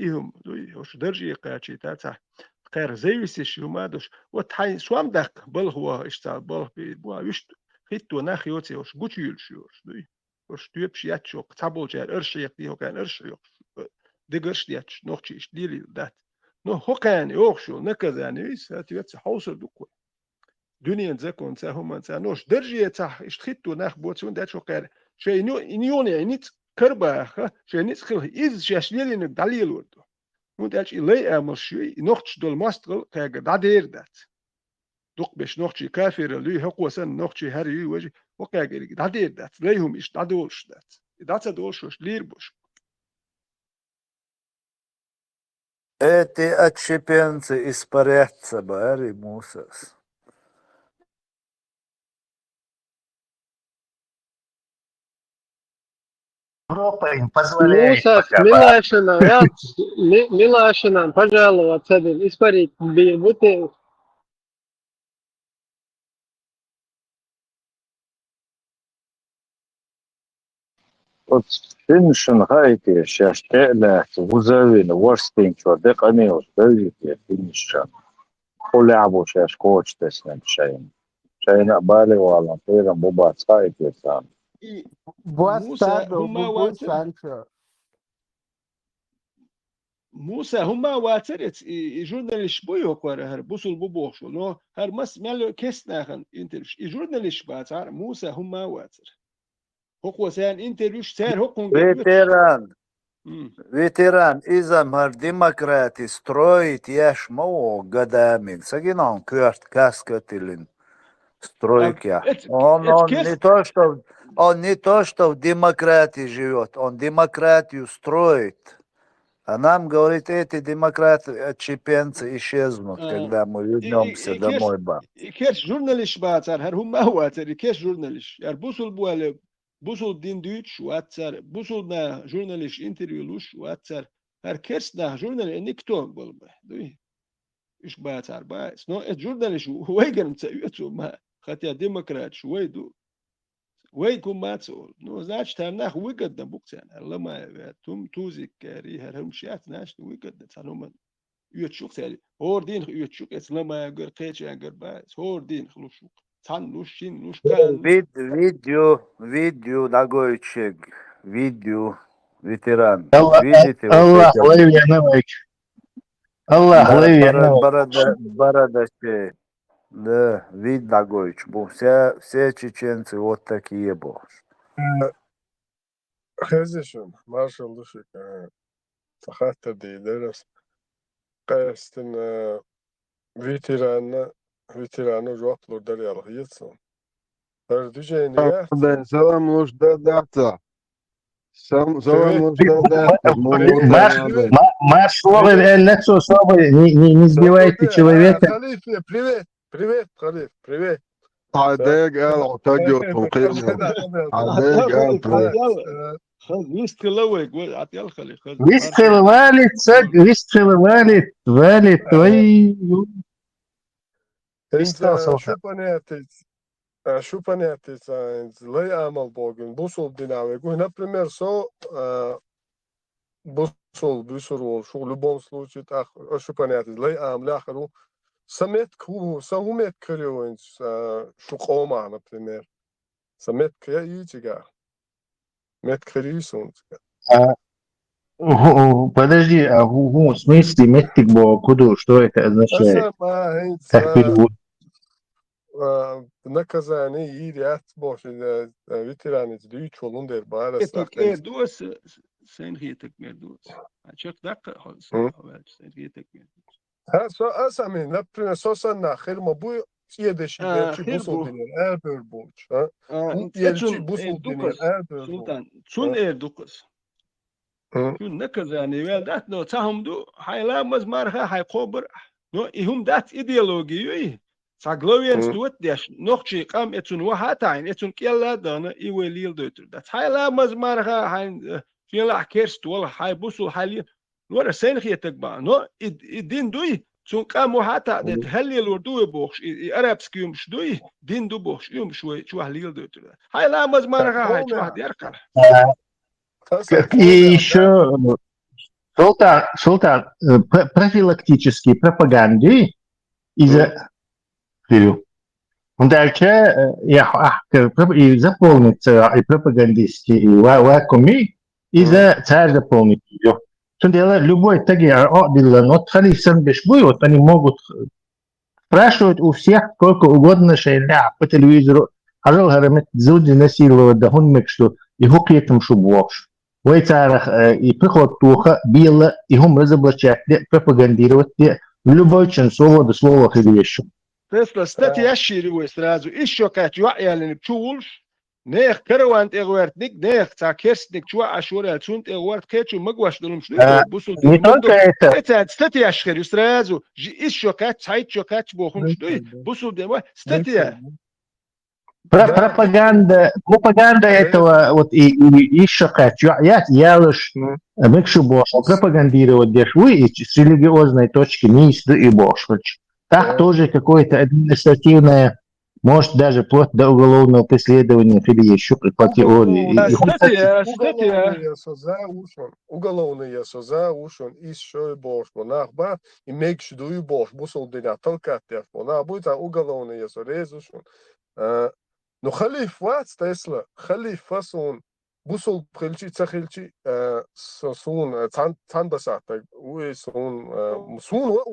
إيهم دوي وش درجي قاتشي تاتا غير زي شو ما دوش وتحي سوام دق بل هو اشتغل بل بوا يشت خيتو ناخيوتي وش قوتيل شوش دوي وش تيبش ياتشو قتابل جار ارشي يقدي هو كان ارشي دقرش دياتش نوخشي ديلي دات نو هو كان يوخشو نكذا يعني ويس هاتيوتي حوصل دوكو دنيا نزكون هم نوش درجي تاح اشتخيتو ناخ بوتسون داتشو غير شي نيوني يعني كربا شي نيت خل إذ شاشليلي نك دليل وردو und als ilay amershi nocht dol mastral kaga dadir dat duq besh nocht kafir li haqwasan nocht hari waji waqaga dadir dat leyhum ish dadolsh dat dolsh lir bush Эти отщепенцы испарятся, Барри Мусас. Европа им позволяет Мусас, пока. Милашина, пожаловаться, испарить, будто فينشن هايتي شاشتاء وزاوين ورستين شو دق أنيوس بلجيكي فينشن كل لعبو شاش كوتش تسلم شاين أبالي والله طيرا بوبات هايتي سام موسى هما واتر موسى هما واترت جورناليش بويو كوار هر بوصل بوبوخشو نو هر مس مالو كسناخن انترش جورناليش باتار موسى هما واتر هو سان انترش سار هو Ветеран, изамар демократи строить яш моо годами. Сагинон кверт каскатилин стройки. Он не то, что в демократии живет, он демократию строит. А нам говорит, эти демократы, отщепенцы исчезнут, когда мы вернемся домой. Керш журналист бацар, хар хум мауатер, керш журналист. Яр бусул буале, бусул дин дүйч уатсар, бусул на журналист интервью луш уатсар. Хар керш на журналист никто был бы. Дуй. Иш бацар ба. Но эт журналист уайгерм цаюцу ма. Хотя демократ шуайду. ويكون ما تقول نو زاش تناخ ويقد بوكسان لما توم توزيك كاري هرم شات ناش ويقد تنومن يوتشوك سالي هور دين يوتشوك اس لما يقر قيتش يقر باس هور دين خلوشوك تان لوشين لوش كان Видео Дагойчик, видео ветеран. Аллах ловит Аллах ловит Бородачей. Да, вид Дагойч. Все чеченцы вот такие был. خزشون مارشال دوشك تخاطر دي درس قاستن فيتيرانو جوابلو دري على هيتسون هردوجينيات سلام لوش داتا سلام لوش дата. Маш слово лицо слово не сбивайте человека. Привет, Халиф, привет. عداك قال عتاجه وقيمه عداك قال Выстрел валит, твою. شو понятие саинс лей амал богун бусул динаве гу например со бусул бусурол шо в любом случае так шо понятие лей ам ляхру самет ку самет криоинс шо кома например самет кя ичига мет крисунс Подожди, в смысле метик бо куду, что это означает? هسه ما Как هينسى перевод? nakazani iyi yat boş veterani düğü çolun der bara Etek sakın. دوس sen hiyetek mer دوس açık dakika Hı? havel sen hiyetek mer Ha so asami na prima sosa na khir ma bu yedeşi belki bu خير sol بو deniyor erber borç ha. Bu اتشون yelçi bu sol deniyor دوكس erber borç. سلطان شون Ha. دوكس Hı. شون نكزاني ويل دات نو تاهم دو هاي لا مزمارها هاي قوبر نو إهم دات إيديولوجي ساغلوينس Hı. دوت ديش نوخشي قام اتون وهاتاين اتون كيلا دانا إيواليل دوتر دات هاي لا مزمارها هاي فيلا كيرست ولا هاي بوسو هاي نورا سينخي تكبا نو الدين دوي تون قام وهاتا دت هلي الوردو بوخش أرابسكي يومش دوي دين دو بوخش يوم شو هليل دوتر هاي لا مزمارها هاي شو هدي أركال Hasa И еще, Султан, профилактические пропаганды из-за Он дальше и заполнится и пропагандистские, и вакууми, и за царь заполнит ее. Что дело, любой таги, вот халифсан бешбуй, вот они могут спрашивать у всех сколько угодно шейля по телевизору, ажал харамет зуди насиловать, да он мек, что его клетом шубвош. Ой, царах, и приход туха, била, и хум разоблачать, пропагандировать, любой чин слово до слова хидвещу. Tesla stati ashiri wes razu isho kat yu'ya lin bchulsh neх karawant egwert nik neх ta kersnik chwa ashura tunt egwert kechu magwash dolum shnu busul Не только это, это stati ashiri сразу isho kat сайт kat bokhun shnu busul dema stati пропаганда этого вот и еще я лишь мекшу бош пропагандировать дешь вы и с религиозной точки низ и бош. Так тоже какое-то административное, может даже вплоть до уголовного преследования или еще по теории. Уголовные соза ушон еще бош монахба и мекшу дую бош бусул деня толкат на будет уголовные соза Но халиф вац Тесла, халиф фасон бусол прилчи цахилчи сун цанбасата уи сун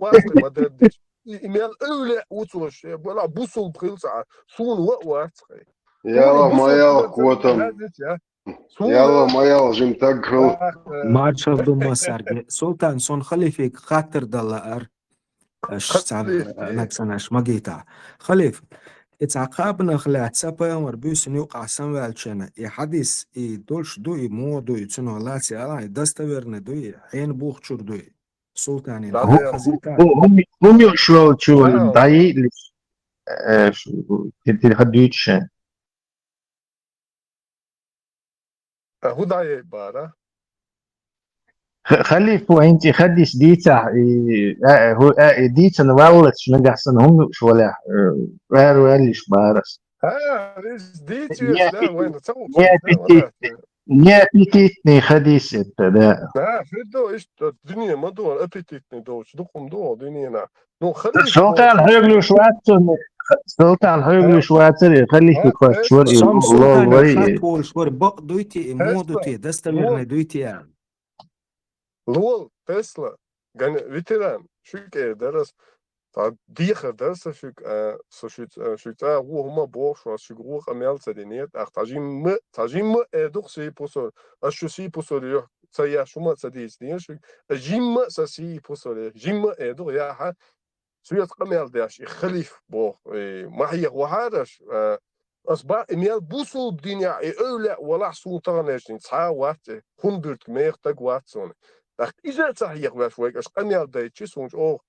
вац мададиш имел öyle uçuş böyle busol prilsa sun vац Yalla mayal kvotam. Yalla mayal jim tagkhul. مارشال دوما سرگه سلطان سون خليفك خاطر دلار نكسناش مجيتا خليف اتعقابنا خلات سابا يومر بيسن يوقع سنوالشنا حديث دولش دوي مو دوي تنو لاتي على دستويرنا دوي عين بوخشور دوي سلطاني هم يشلو شو داي تحديتش هو داي بارا خليفو انت خديش ديتا هو ديتا نوالت شنو قحسن هم شو ولا ويلش بارس ريس ديتيس لا وين не аппетитный хадис это, да. Да, фидо иш dünya mador аппетитный доч духум до dünyana. Ну халиф Султан хыглю шватсер Султан хыглю шватсер خليك يخش شوي سام والله سلطان وري خاطول شور بق دويتي مو دويتي دستويرنا دويتي يعني Lol Tesla gan veteran şük ederes ta diger das şük so şük ta ruhma boş şük ruh amelsa deniet ach tajim doch si posol as si posol yo sa ya şuma sa dis diye şük jim sa si posol jim doch ya ha سويت قميل داش خليف بو ما هي وهذا أصبح إميال بوصل الدنيا أولى ولا سلطان ناشين صار وقت هندرت مير تقوات سون لكن إذا صحيح وشوي أش قميل دايتشي سونج أو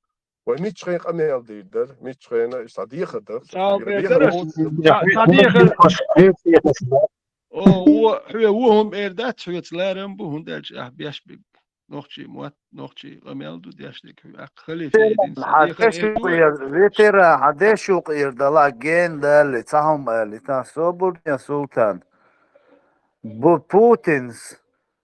وميت شخين قميل ديدر ميت شخين صديق در صديق هو هم إردات هو تلارم بو هندلش بيش نوخشي موات نوخشي غميل دو دياشتك خليفة دين صديق فيترا حديشو قير دلا جين دال تاهم لتا صبر يا سلطان بوتينز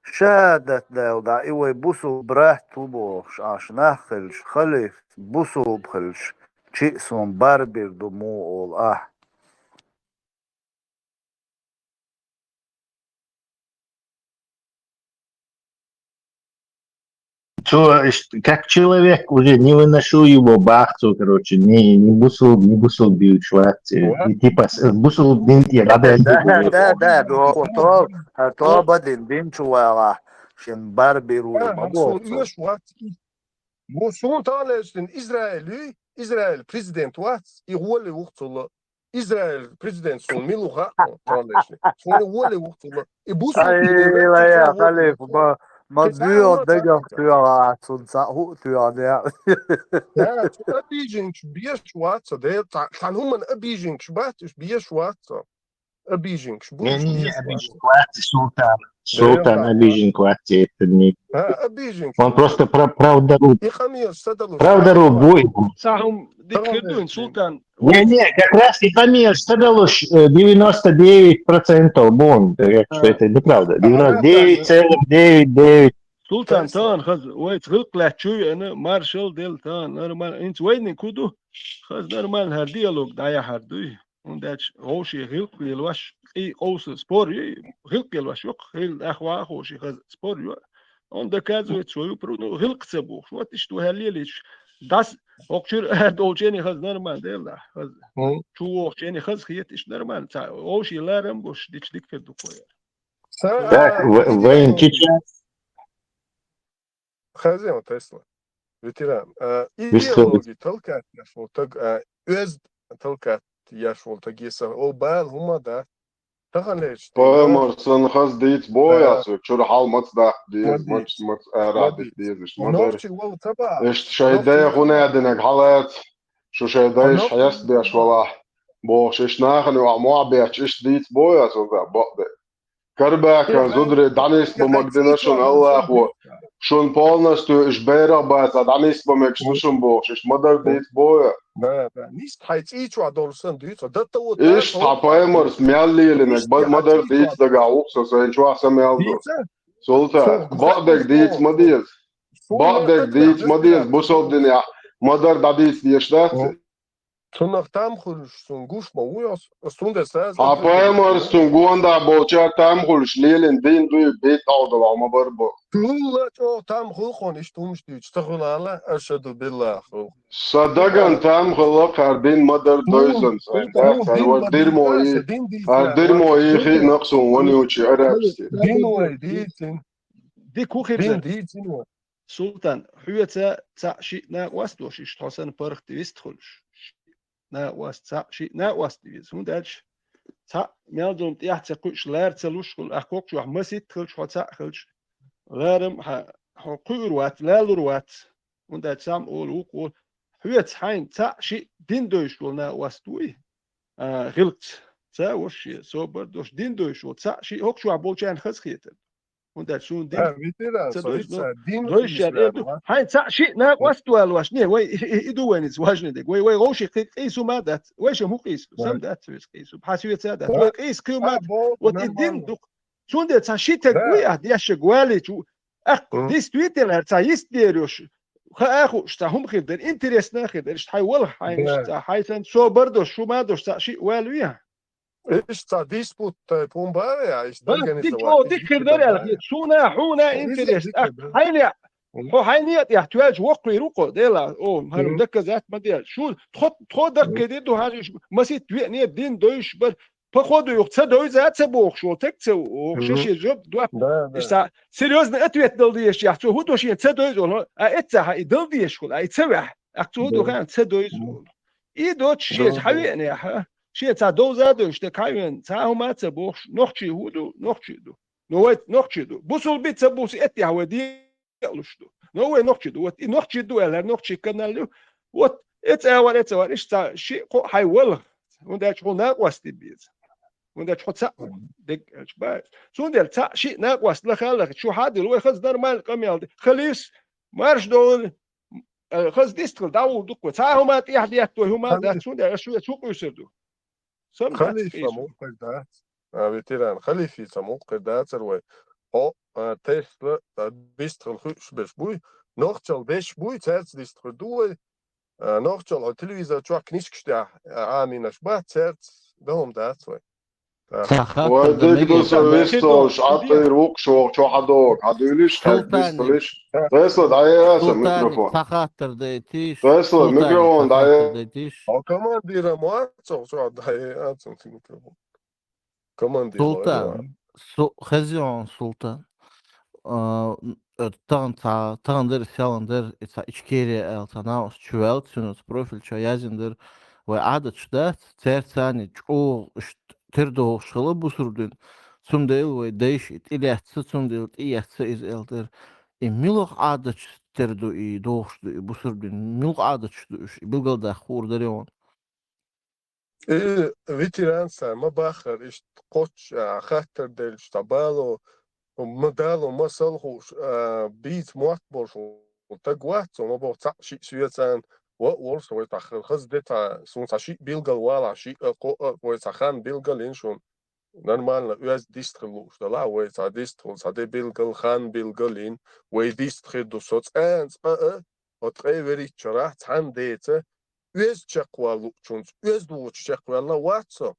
شادت دا ايوه بوسو برات توبو عشناخلش خليف بوسو بخلش شيء سون باربير دمو اول как человек уже не выношу его бахцу, короче, не бусул бил Швеции. И типа бусул бинти, ده تو بدين بين شوارع شن بربرو Son بابوكسو üç var. Bu son tanelerin İsrail prezident var. İğole uçtulu. İsrail prezident son miluha tanelerin. Son İğole uçtulu. Bu son ايوه يا خليف ما تبيع دقة تبيع تنسى هو تبيع ده Ja, abijing bier schwarzer, der kann man abijing schwarz ist bier schwarzer. Abijing schwarz не bier обижен schwarzer. кварти султан обижен кварти, это не... Abijing. Он просто правдоруб. Ich habe mir Sadalo. Правдоруб бой. Сахум дикредуин султан. Не, как раз и Хамир Садалуш 99% бон, что это неправда. 99,99. Sultan tan khaz wait khilqla chuy ana marshal del tan normal int wayne kudu khaz normal har dialog daya hardu und dat roshi khilq yelwash I aus spor khilq yelwash yok khil akhwa khoshi khaz spor yo und da kazu et so pro khilq tsabu what ist du herlilich das okchur dolcheni khaz normal del da khaz chu okcheni khaz khiyet ist normal roshi laram bosh dik fedu koya Так, военчича. Хазем Тесла. Ветеран. Идеологи толкат яшвол так öz толкат яшвол тагеса обал хумада тахалеш. Поймарсан хаз дейц бояс, чур хал мацда диез мац радис диез мадер. Эшт шайдая хунадинак халат. شو شايدايش حياس بيش والله بوش إيش ناخن وعموا بيش إيش ديت بوياس وذا بقدر كرباك زودري دانيس بمقدنشون الله هو شون полностью إشبيرا بس دانيس بمكشنشون بوش إيش مدر ديت بويا نيست حيت إيش وعدولسن ديت دتا وط إيش تابايمرس ميالي لنك بس مدر ديت دقاوق سوين شو أحسن ميالدو سلطة بقدك ديت مديز بقدك ديت مديز بوصل دنيا مدر داديت ديشتات Tunach tam khulshun gush ma uyos stunde saz Apayamar stunguanda bocha tam khulsh lelen din du bet awdal ama barbo Tulla cho tam khul khon ishtumsh du chtakhulala ashadu billah Sadagan tam khula qardin madar doizan dirmoyi khi naqsun wani uchi arabsti dinway ditin dik ukhir ditin Sultan huyata ta shi na wastosh ishtosan parcht wistkhulsh na was shi na was dies und ach ta meldum tiach quch lar tsalush kul akhok shu masit khulsh hota khulsh larm ha qurwat lalurwat und ach sam ol uqul huyat hain ta shi din doish na was tui gilt ta wash so bardosh din doish ta shi hok shu abolchan khaskhiyet und ach shun din doish hain ta shi na was tu alwash ne way idu when it's wajne de way roshi qisu madat way shu qis sam dat qisu hasiyat sadat way qis kumat wat idin shun de ta shi te way ad yash gwali chu ach dis twitter ta ist derish akhu shtahum khider interes na khider shtay wal hain haysan so bardo shu madosh ta shi walwiya Ista disput pumbarea ist organizovat. Dik khider shuna huna interes hayni هو حينيت يحتاج وقت يروقو ديلا او هل دك ذات ما ديال شو تخد دك ديدو هاج مسيت نيت دين دويش بر فخدو يقصد دوي ذات سبوخ شو تكسو شش جوب دو استا سيريوزن اتويت دلديش يحتو هو دوش يتسدويز ولا اتسا يدلديش كل ايتسوح اكتو دو كان تسدويز اي دوتش شي حبيبني يا شي تا دو زادوش تكاين تا هما تسبوخ نوخشي هودو نوخشي دو نويت نوخشي دو بوسول بيت سبوس اتي هودي Lushdu. No way nochchidu. What nochchidu eller nochchi kanalu. What it's our ishta shi hay well. Und der schon nach was die biz. Und der schon sa dig ba. So der sa shi nach was la khala shu hadil way khaz normal qamyal khalis marsh dol khaz distkal dawu duk wa sa huma tihdiyat wa huma da so der shu suq yusirdu. Sam خليفة موقع veteran خليفة موقع ده سروي او تسلا بيستخل خوش بشبوي نوختل بشبوي تسرت ديستخل دوي نوختل التلفزيون تشوك نيشكشتا عامي نشبه تسرت دهم ده سوي وديك دوسو يستوش عطير وقشوق شو حدوق عدوليش حد سلطان بيستلش فيصل عياسة سلطان ميكروفون تخاطر ديتيش فيصل سلطان ميكروفون تخاطر دعي ديتيش او كمان مواتسو شو عدها في الميكروفون كمان سلطان خزيون سلطان تان der cylinder ita içkeri eltana çuvel sünüt profil çayazındır ve adı çda tersani ço terdo şalı bu sürdün sundel ve değişit iletsi sundel iletsi iz elder milok adı terdo i doğuştu bu sürdün milok adı çduş bilgalda hurdaryon ветеранса ما باخر ايش قوتش خاطر ديل شتابالو ومدالو ما صلحوش بيت مواتبوش وتقوات وما بوتع شيء سويتان وورس ويتاخر خز ديتا سون شيء بيلقل والا شيء ويتاخان بيلقل انشون نورمال ياز ديستخلوش لا ويتا ديستخل صدي بيلقل خان بيلقلين ويديستخل دو صوت انس وتغي وريت شرح تحن ديتا ياز تشقوالو تشونز ياز دوش تشقوالا واتسو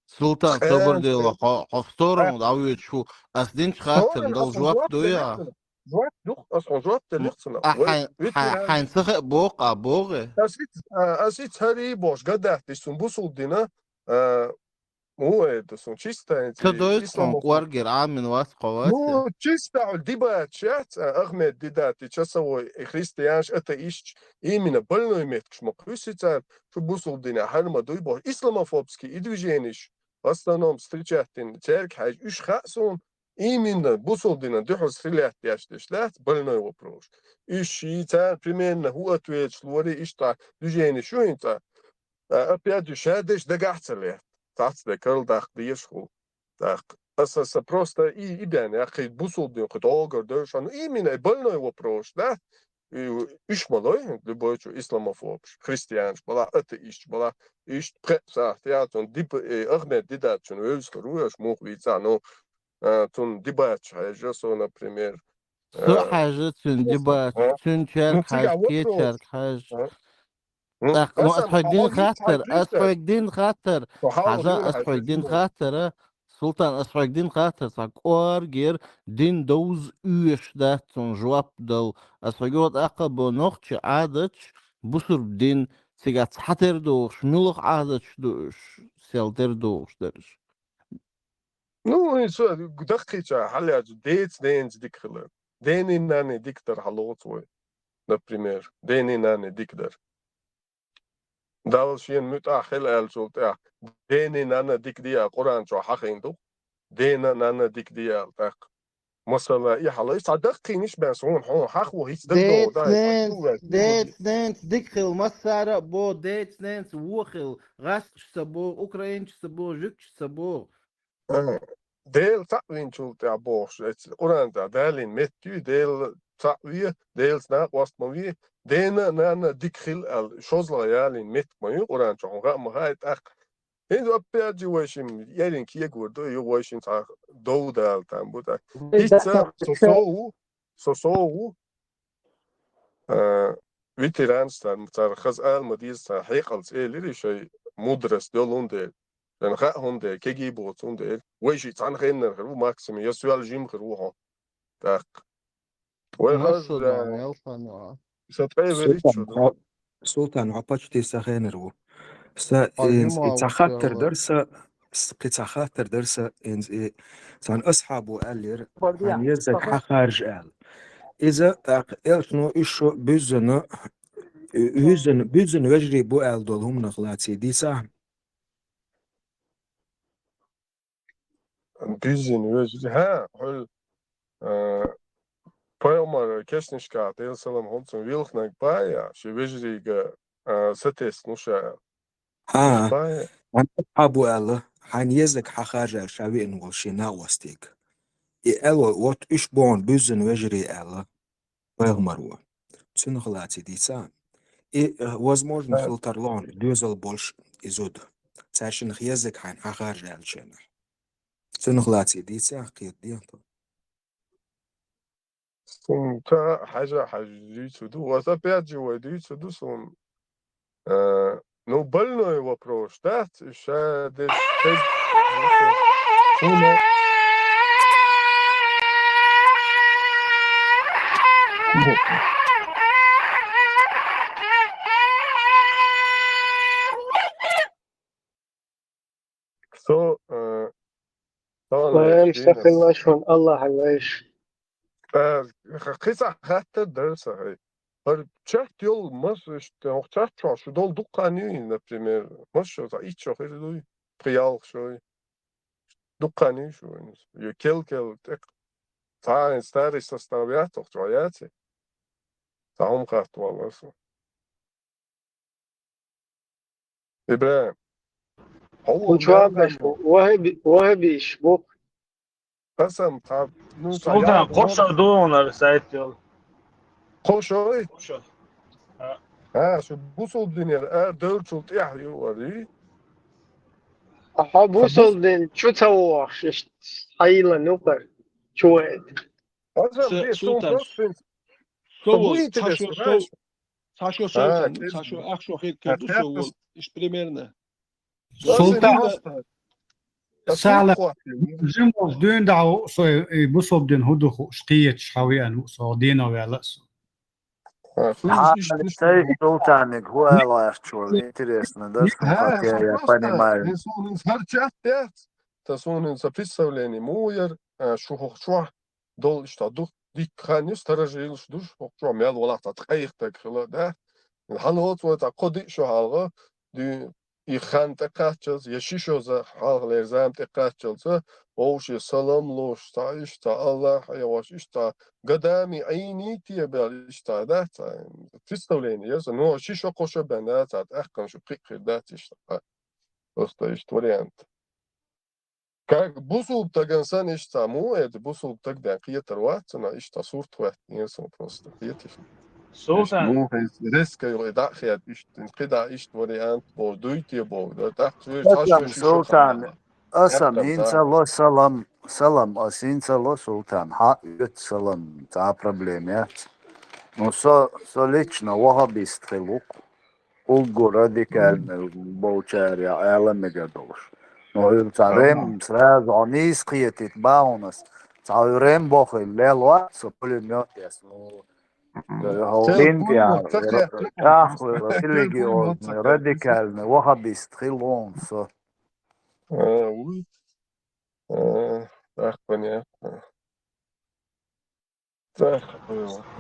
Sultan sabır diyor haftorun davet şu aslin çıkartın dal cevap doya جواب دوخ اصلا جواب تليقتنا حين سخ بوقع بوغي اسيت هاري بوش قدات ديسون بوصل دينا مو ديسون تشيستا انت تدويت قوارجر عامن واس قواسي مو تشيستا ديبات شات اغمد ديدات تشسوي خريستيانش اتا ايش ايمنا بلنو يمتكش مقوسيتان شو بوصل دينا هرما دوي بوش اسلاموفوبسكي ادويجينيش اصلا встречатин церк хай үш хасон именно бусолдина духос хилят яштешлат больной вопрос ищи та примерно хуатвет шлори ишта движение шо инта опять шадеш дагацле тацле калдах дишху так асаса просто и бян ахи бусолдин хтогор дошан именно больной вопрос да үш малой любой исламофоб христианш бала атеист бала иш препса театон дип ахмед дидачун өлс руяш мухвица ну тун дибач жосо например سو حاجة تندبات تنشارك حاج كيتشارك حاج أسحق دين خاطر أسحق دين خاطر حاجة أسحق دين خاطر سلطان أسحق دين خاطر ساق أورجر دين دوز üyeş داتون جواب دل أسحقوت أقبو نوخش عادش بسر دين سيغات حتر دوش ملوخ عادش دوش سيلتر دوش درش ну isso дакхича халяж дэц дэнс дикхлер дэнин нане диктор халоцой например дэнин нане диктор داول شين متأخل الشوط ديني نانا ديك ديا قرآن شو حقيندو دينا نانا ديك ديا تاق مثلا إيه حلا يصدق نيش بس هون حق وهيس دكتور ديت نانس ديكخل مسارة بو ديت نانس وخل غاش سبو أوكرين سبو جوك سبو ديل تقوين شو تاع بوش قرآن تاع دالين متى ديل تقوي ديل سناق وسط موي دينا نانا ديكخل الشوزلا يالين مت موي قرآن شو غا مهايت أخ هندو أبياجي واشين يالين كي يقول يو واشين تاع دو دال تام بوتا هيتسا سوسو veterans تاع خز المدير تاع حيقلت لي شيء مدرس دولون ديل لأن خا هم ده كي بوتون ديل ويشي تان خير خرو ماكسيم يسوال جيم خروها تاق ويغز سلطان عباچتي سخينرو تخاطر درسه تخاطر درسه سان أصحابه قالير عن يزك خارج قال إذا إلتنو إشو بيزن وجري بو قال دولهم نخلاتي دي سهم بيزن وجري ها حل Поймар кешнишка телсалам хонцун вилхнак бая ши вежрига ستس نوشا عن أصحابه قال عن يزك خارج شاوي إنه شينا وستيك إلو وات إيش بون بيزن وجري قال Поймару. Цунхлати дица. И возможно филтрлон дюзел больше изуд. Цашин язык хайн хагаржалчена. Цунхлати дица قيد ديانتو. سون تا حاجة دو وزا ودي تدو سون ну больной вопрос да сейчас هنا so وين مستقل شلون الله عايش قصة حتى الدرس هاي Chat yol mas işte o chat şu dol dukkani например mas za iç çok elu priyal şu dukkani şu kel tek ta stari составлять то твояти там как волосы İbrahim وشو باش وهبي شبوك قسم ta Sultan koşa doğunar sahip yol. Koşoy Koşa. ha şu bu sol dünya dört çult yahyu var أحب وصل دين شو تسوى حيلا نوبر شو هاد Hocam bir son Sultan prospens Sovol bu interesno znaš Sašo a Sultan Sašo Akšo Hekka Dusovol iš primerne سلطان سالة جموس دون دعو بصوب دين هدو شقية شحوية نوصو دينا ويا Sultanik, hvala što interesno da smo ja понимаю. Tas un sa представление муер шухохшва дол ishta дух дикханис таражил душ хохшва мел вала та тайхтак хла да халот ва та коди шо халга ди ихан та качаз яшишо за халглер зам та качаз ош салам лош та ishta Allah yavaş ishta гадами айни тия бел ishta да представление я но шишо коша бена та ахкан шо прикр да ishta просто ishta вариант Как бусул тагансан ишта это бусул тогда киетер ватсана ишта сурт ват инсон просто киетиш. Sultan. Ну риска его да хят ишта кида ишт вариант бо дуйти бо да Asam Sultan, asam insa lo salam asinsa lo Sultan, ha yut salam, ta problem ja. No so lično wahabistri luk, ulgu radikalne bolčarja, eleme gadoš. No, تعرم سراز عنيس قيتت باونس تعرم بخل لا الوقت سكل ميات يسمو هو دينتيا اخ ريليجيوز راديكال وهابيست خيلون سو oui أخبني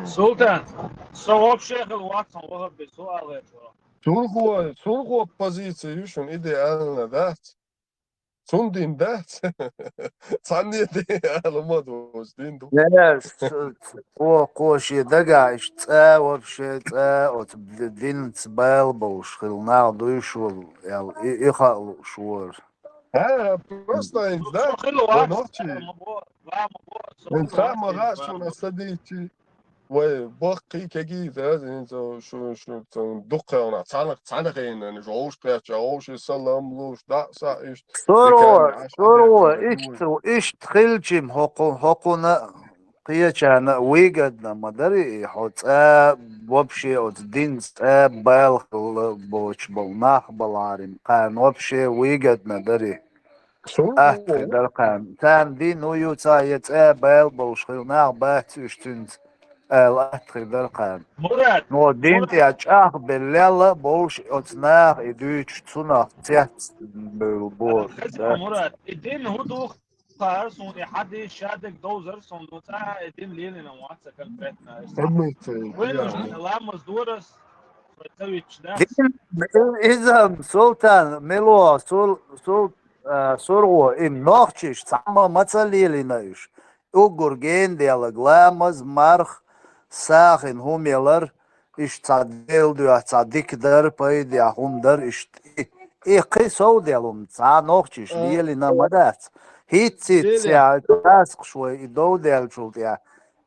Sultan, so вообще Ватсон وهبي سؤال Сургу позиции юшун идеально да Sundin dat. Sanni de alamados dindo. Yes, قوشي دقايش تا وبشي تا وتبدين تبال بوش خلنا دويشول يعني يخلو شور Ha, просто да. Ночи. انت ما غاش ولا صديقي وباقي كجي ده انت شو دقة انا تعلق يعني جوش قياش جوش سلام لوش دا سايش صورو ايش تخلجم حقونا قياچانا ويجدنا مدري حوت وبشي وتدين بالخ بوش بالناخ بالعارم قان وبشي ويجدنا دري أتخدر قان تان دين ويوتا يتقابل بوش خلناخ باتشتنت أتخدر قان نو دين تيجاخ بالليل بوش أتناخ يدوش تناخ تحت بالبور مراد الدين هدو قهر صون حد شادك دوزر صون دوتا الدين لين انا واتس كان فاتنا وين لا مزدورس فتويتش ده إذا سلطان ملو سرو إم نوخش تعمل مثلي لنايش أوجورجين ديال غلامز مرخ ساخن هميلر إش تعديل دو تعديك در بايد يا هندر إش قيسو ديالهم تاع نوخش ليلي نمدات هيتسيت يا تاسق شوي يدو ديال شولت يا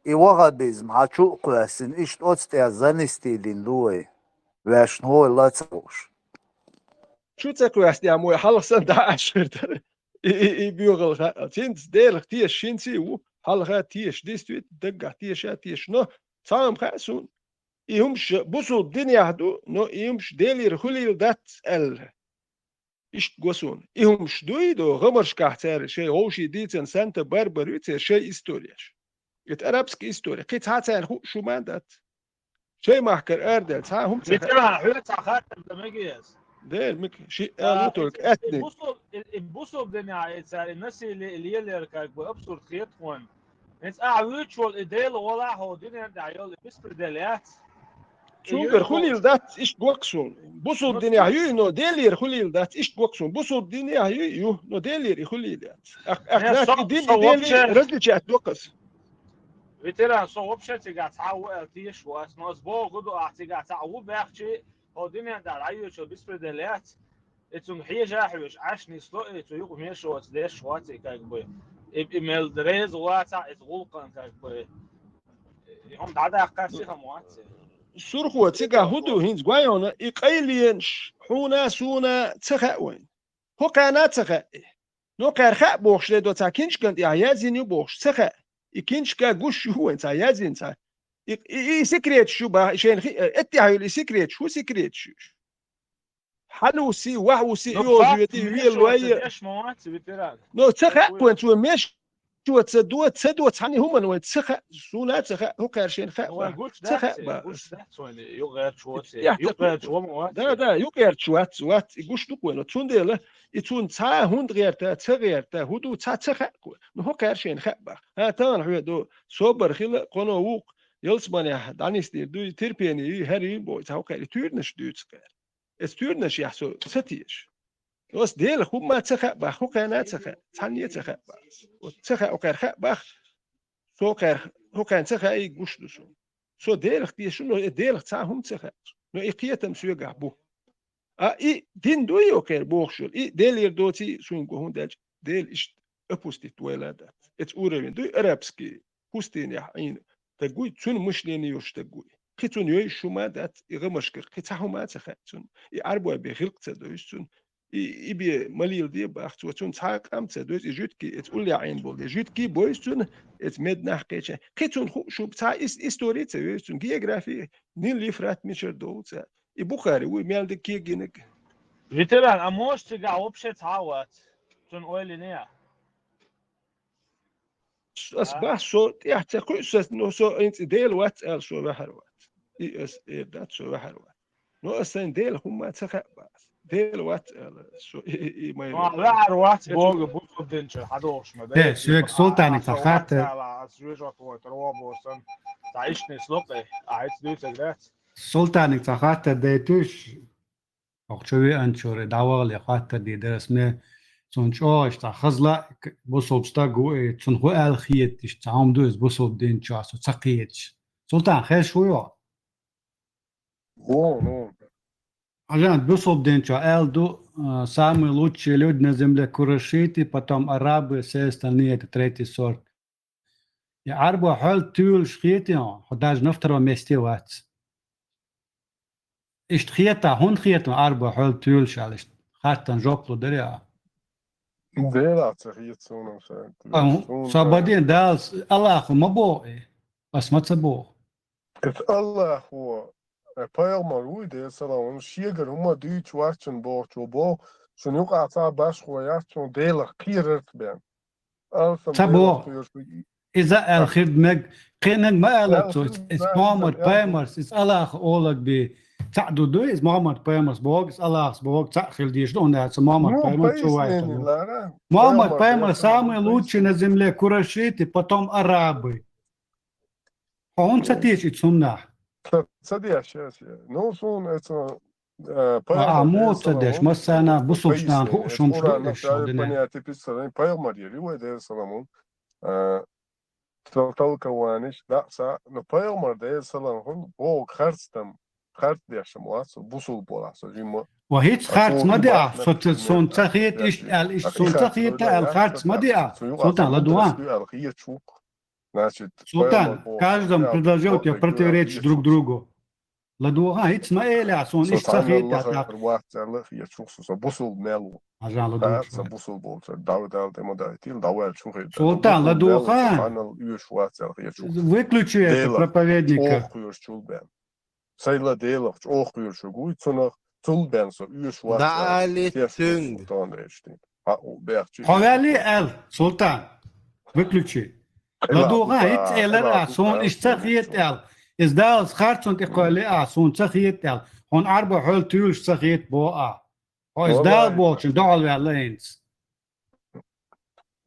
إيوغابيزم هاتشو قلاسين إش توتست يا زانستيدين دوي لاش هو لا تروش شو تاكوست يا موي حلقة 11 يبيوغل تينس دير تيش شينسي و حلقة تيش ديستويت دقة تيش نو سام خاسون يهمش بوسو الدنيا هدو نو يهمش ديلي رخولي دات ال إيش قوسون إهم شدويدو غمرش كحتار شيء هوشي ديتن سانتا باربريتر شيء إستورياش يتأربسك إستوريا قيت هاتان هو شو مادات شيء ما حكر أردل تا هم بترى حوت خاطر دمجيس دير مك شيء قالوا تلك أتني البوصل الدنيا صار الناس اللي يركب بأبصر خيط وان انت اعويتشول ايديل ولا هو دنيا دعيول بسبردليات شونجر خليل ذات إيش بوكسون بوصل الدنيا هيو نو ديلير خليل ذات إيش بوكسون بوصل الدنيا هيو نو ديلير خليل ذات أخذت الدين ديلي رزلش أتوقس بترى صوب شت قاعد تعوق تيش واسمه اسبوع غدو قاعد تعوق بيحكي هو دنيا دعيول بسبردليات اتون حيجة حوش عشني سلوء اتو يقوم يشوت ليش واتي كاكبوي إيميل دريز واتع اتغلقن كاكبوي هم بعدها قاسيها مواتي سرخو تيجا هدو هينز قايونا إقايلينش حونا سونا تخاوين هو كانت تخا نو كارخا بوخش لدو تاكينش كنت يعيازين يبوخش تخا إكينش كاقوش هو انت عيازين تا إي سكريت شو با شين اتعايو لي سكريت شو سكريت شو حلو سي وحو سي يوجو يدي ويل ويا ايش مواتي بترى نو تخا كنت ومش شو تصدوا تعني هم نو تخا سونا تخا هو كارشين خا تخا قوش ده يعني يغير شو يغير شو مواتي دا يغير شو وات يقوش تقول تندل يتون تا هند غير تا تغير تا هدو تا تخا نو هو كارشين خا ها تان هو دو صبر خيل قنوق يلسباني دانيستي دو تربيني هري بو تا هو كار تورنش دوتسكار استورنش يحسو ستيش بس ديل خو ما تخا با خو كان تخا ثانيه تخا تخا او كرخا باخ سو كر هو كان تخا اي غوش دسو سو ديل اختي شنو ديل تاعهم تخا نو اقيتم سو غابو اي دين دو يوكر بوخشل اي ديل يردوتي سون غون ديل اش ابوستي تويلادات ات اورين دو ارابسكي بوستين يا عين تقوي تون مشليني يوش تقوي خيتون يوي شو مادات يغمشكر خيتاهم ما تخاتون يعربوا بخلق تدويستون يبي مليل دي باختو تون تاق ام تدويس يجوتكي تقول لي عين بول يجوتكي بويستون اتمد نحقيش خيتون شو بتاع استوري تدويستون جيوغرافي نين ليفرات ميشر دوتا يبوخاري ويمال دي كيجينك بترى اموش تقع وبشت عوات تون اويلينيا أصبح صوت يحتاج نو سو انت ديل وات ال سو بحروات اي اس اي دات سو بحروات نو اسن ديل هم تخا ديل وات ال سو اي ما لا وات بوغ بوكو دنش حدوش ما ده سويك سلطان تخات على سويجو تروابوسن تعيشني سلوقي عايز دوتك سلطان تخات ديتوش أخشوي أنشور دعوة خاطر دي درسنا سونشوش تا خزلا بوصل بستاقو تسنخو الخيت تش تعام دوز بوصل دين تشاسو تسقيتش سلطان خير شوية نو عشان بوصل دين تشا دو самые лучшие люди на земле курашиты, потом арабы, все остальные это третий сорт. И арабы حول тюль шхитион, даже на втором месте вац. إيش خيتا هون خيتا арабы حول тюль شالش خاتن جوكلو دريا. ديلا تخيط سونا صابدين دالس الله ما بو بس ما تبو الله هو بايرمال ويدي سلام شيغر هما دويتش واتشن بورتو بو شنو قاطع باش خوياتشون ديلا قيرت بين تبو إذا الخدمة قينك ما قالت إس محمد بايمرس إس الله أولك ب تعدو دو إس محمد بايمرس بوغ الله بوغ تأخيل ديش دون ده محمد بايمرس شوية محمد بايمرس самый лучший на земле курашиты, потом арабы. Он сатиш и цумнах. صديش نو سون это مو تصدق مثلا بصوصنا هو شو مش понятие писали паямари وده سلامون толкованиш да са но паямар да سلامون بو خرستم خرت ديش مواس بوصل بولا سجيم وهيت خرت ما دي سون تخيت إيش إيش سون تخيت الخرت ما دي سلطان لدوان Султан, каждому предложил тебе противоречить друг другу. Ладуга, ит смаэля, сон иш сахит так. Ажан ладуга. Султан, ладуга. Выключи это проповедника. Сейла делах, охуешь, гуй цунах, Sul benso, üç var. Dali tüng. Havali el Sultan. Выключи. Ладуга هيت إلر أسون إشتخيت إل. إزدا خارج سنت إقالي أسون تخيت إل. هون أربع حول تيوش تخيت بوآ. هو إزدا بوشن دعال وعلينس.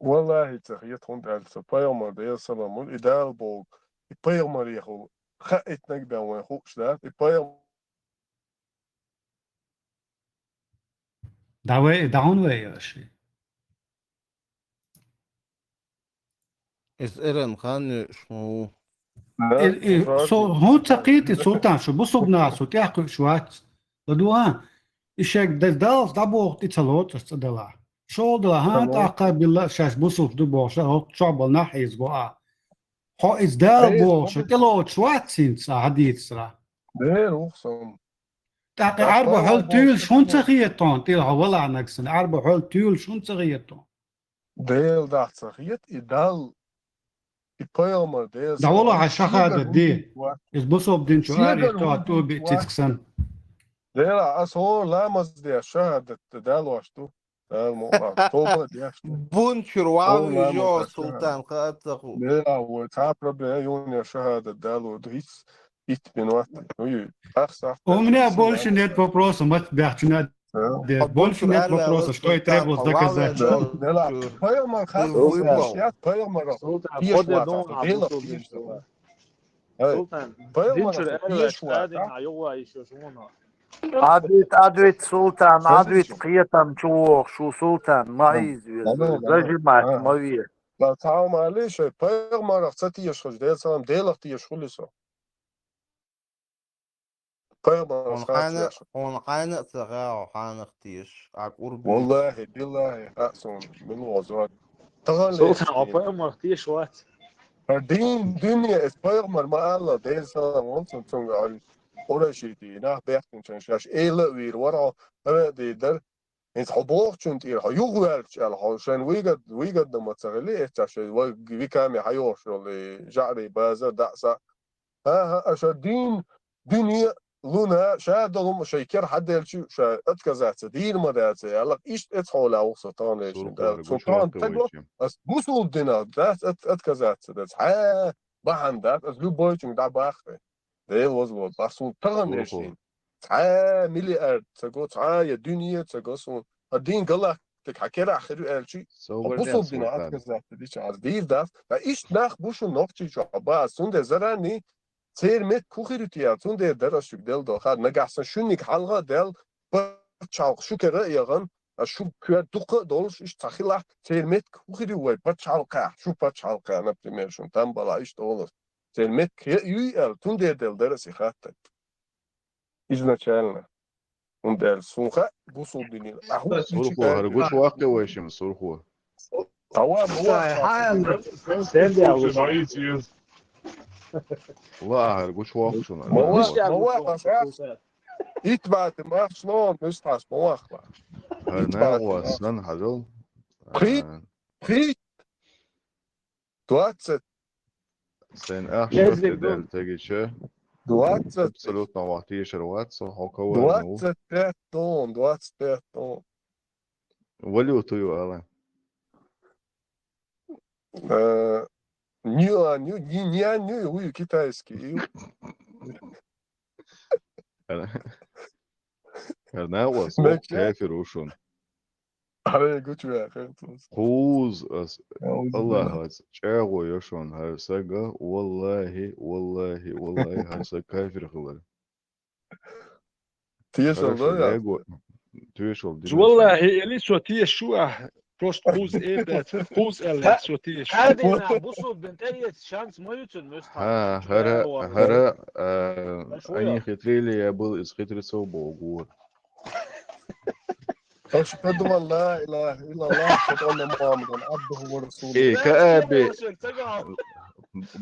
والله تخيط هون دالسا بايومر ديال سلامون إدال بوغ بايومر يخو خائت نقبا وين خوش ده بايومر دعون وياشي. إز إيران خان شمو هو تقيت سلطان شو بصبنا شو تحكي شوات. لدوها إشك دالس دابو تيتلوت استدلا. شو دلا ها تعقب بالله شاش بصوف دبو شعب النحيز بوآ. هو إزدال بوش كيلو شوات سينسا حديث سرا. ده روخصم. تاقي أربع حول تيول شون تغييتون تيل هولا نكسن أربع حول تيول شون تغييتون. ديل ده تخيط إدال بايومر ديل. دولة عشاقة دي. إز بصوب دين شو أري تو بيتسكسن. ديل أسهور لا مزدي شهادة دال واشتو. دال مو توبة دياشتو. بونشر واو جو سلطان قاتخو. ديل هو تعبر بيون شهادة دال ودريس. إت بنوات. ومنها больше нет вопросов, мы бяхчина. Больше нет вопросов, что и требовалось доказать. عدويت سلطان عدويت قيتم شوخ شو سلطان ما يزوي زجمات مويه لا تعاو معليش بايغ مرة ستي يشخص ديل سلام ديل يشخلصو ونقانا تغاو حانختيش عقور والله بالله أحسن من الوزوات سلطان عباية مرختيش وات دين دنيا اسبايغمر ما الله ديل سلام وانتم تنقل أوراشي دي نه بيحكم تنشاش إيلا وير ورا هذا دي در إنت حضور كنت إير هيوغلش على عشان ويجد لما تغلي إتش ويكامي حيوش اللي جعري بازا دعسة ها عشان دنيا لونا شادهم شيكر حد يلشي شا اتكزات دين ما دات يلا ايش اتحول او سلطان سلطان تقول بس بوصل دينا دات اتكزات دات ها بحن دات از لو بويتشن دا باخته ده وزو باسون تغن ايشين ها مليار تقول ها يا دنيا تقول الدين قال لك حكير اخر الشيء بوصل دينا اتكزات ديش از ديف دات ايش ناخ بوشو نوقتي شو با سونده زراني سير مت كوخيرتيا تون دراشك دل داخل نجحسن شونيك حلقة دل بتشالق شو كرا يغن شو كوا دقة دولش إيش تخيلك سير مت كوخيري وين بتشالقه شو بتشالقه أنا بريمير شون تنبلا إيش دولش سير مت كيو تون دل دراسي خاطر изначально он дел сунха бусул динил سرخو هرجوش واقع ويشم سرخو توا لا هرجوش واقع شو مواقع إتبعت ما شلون نستعس مواقع هرنا واسن حجل خيت تواتست سين أخشى دل تجي شو 20 абсолютно وقتيشر واتس هوكو 25 тонн 25 тонн валюту але не уй китайский أنا وصل كافر وشون على قلت يا أخي خوز الله شاغو يشون هرسقة والله هرسقة كافر خلال تيشل والله اللي سوتيه شو بروست خوز إيه خوز اللي سوتيه شو هذه نعبصوا بنتيجة شانس ما يتن مستحق هرا أني خطريلي يابل إز خطري سو بوغور أشهد أن لا إله إلا الله أشهد أن محمدا عبده ورسوله إيه كأبي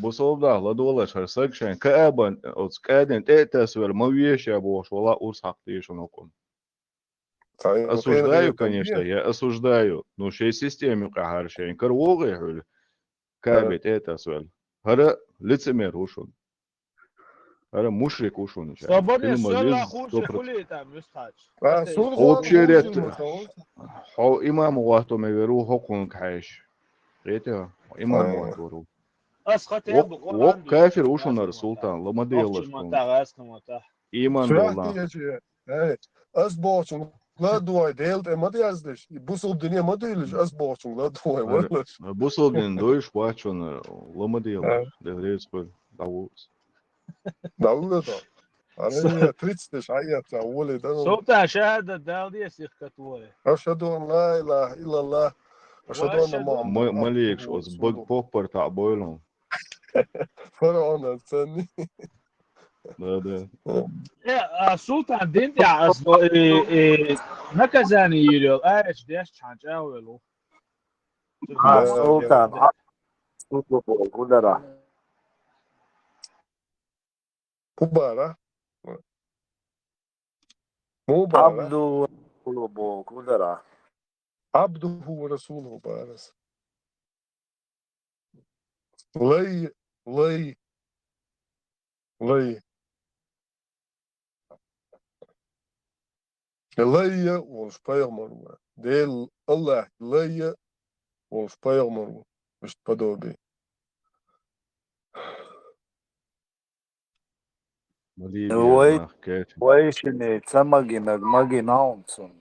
بصودا لا دولش هرسق شان كأبا أو كأدن تأتسوير ما ويش يا بوش ولا أورس حقتيش ونقوم осуждаю конечно я осуждаю но шей системе قهر شين كروغي حول كابت تأتسوير هذا лицемер وشون أنا مشرك وشون Свободный كلمة села لز хуже хули там юстач. هو تشيرت هو إمام وقته ما يروح حكم كحيش ريته إمام وقته Асхатя буквально وق كافر وشون السلطان لما Охчи ديلشتون монтагас монтаг. إيمان والله As borçun la duay deelt en wat yazmış. Bu sol dünya mı değiliz? As borçun la duay vallahi. Bu soldin doyuş başon lama diyorlar. Devlet spor davuz. Davul da. Hani 30 hayat ya vole da. Sultan şahada daldiye sihkatvoye. أشهد أن لا إله إلا الله أشهد أن محمد ماليكش أز بق بوبر تاع بويلون. فرعون الثاني. ده Sultan dindi as nakazani yürüyor. Ayş deş çanca velo. Sultan kudara. Kubara. Mubara. Abdu kudara. Abduhu ve Resuluhu baras. Lay. Leia was pijlman. Deel Allah leia was pijlman. Is padobi. Вайшини цамаги наунсун.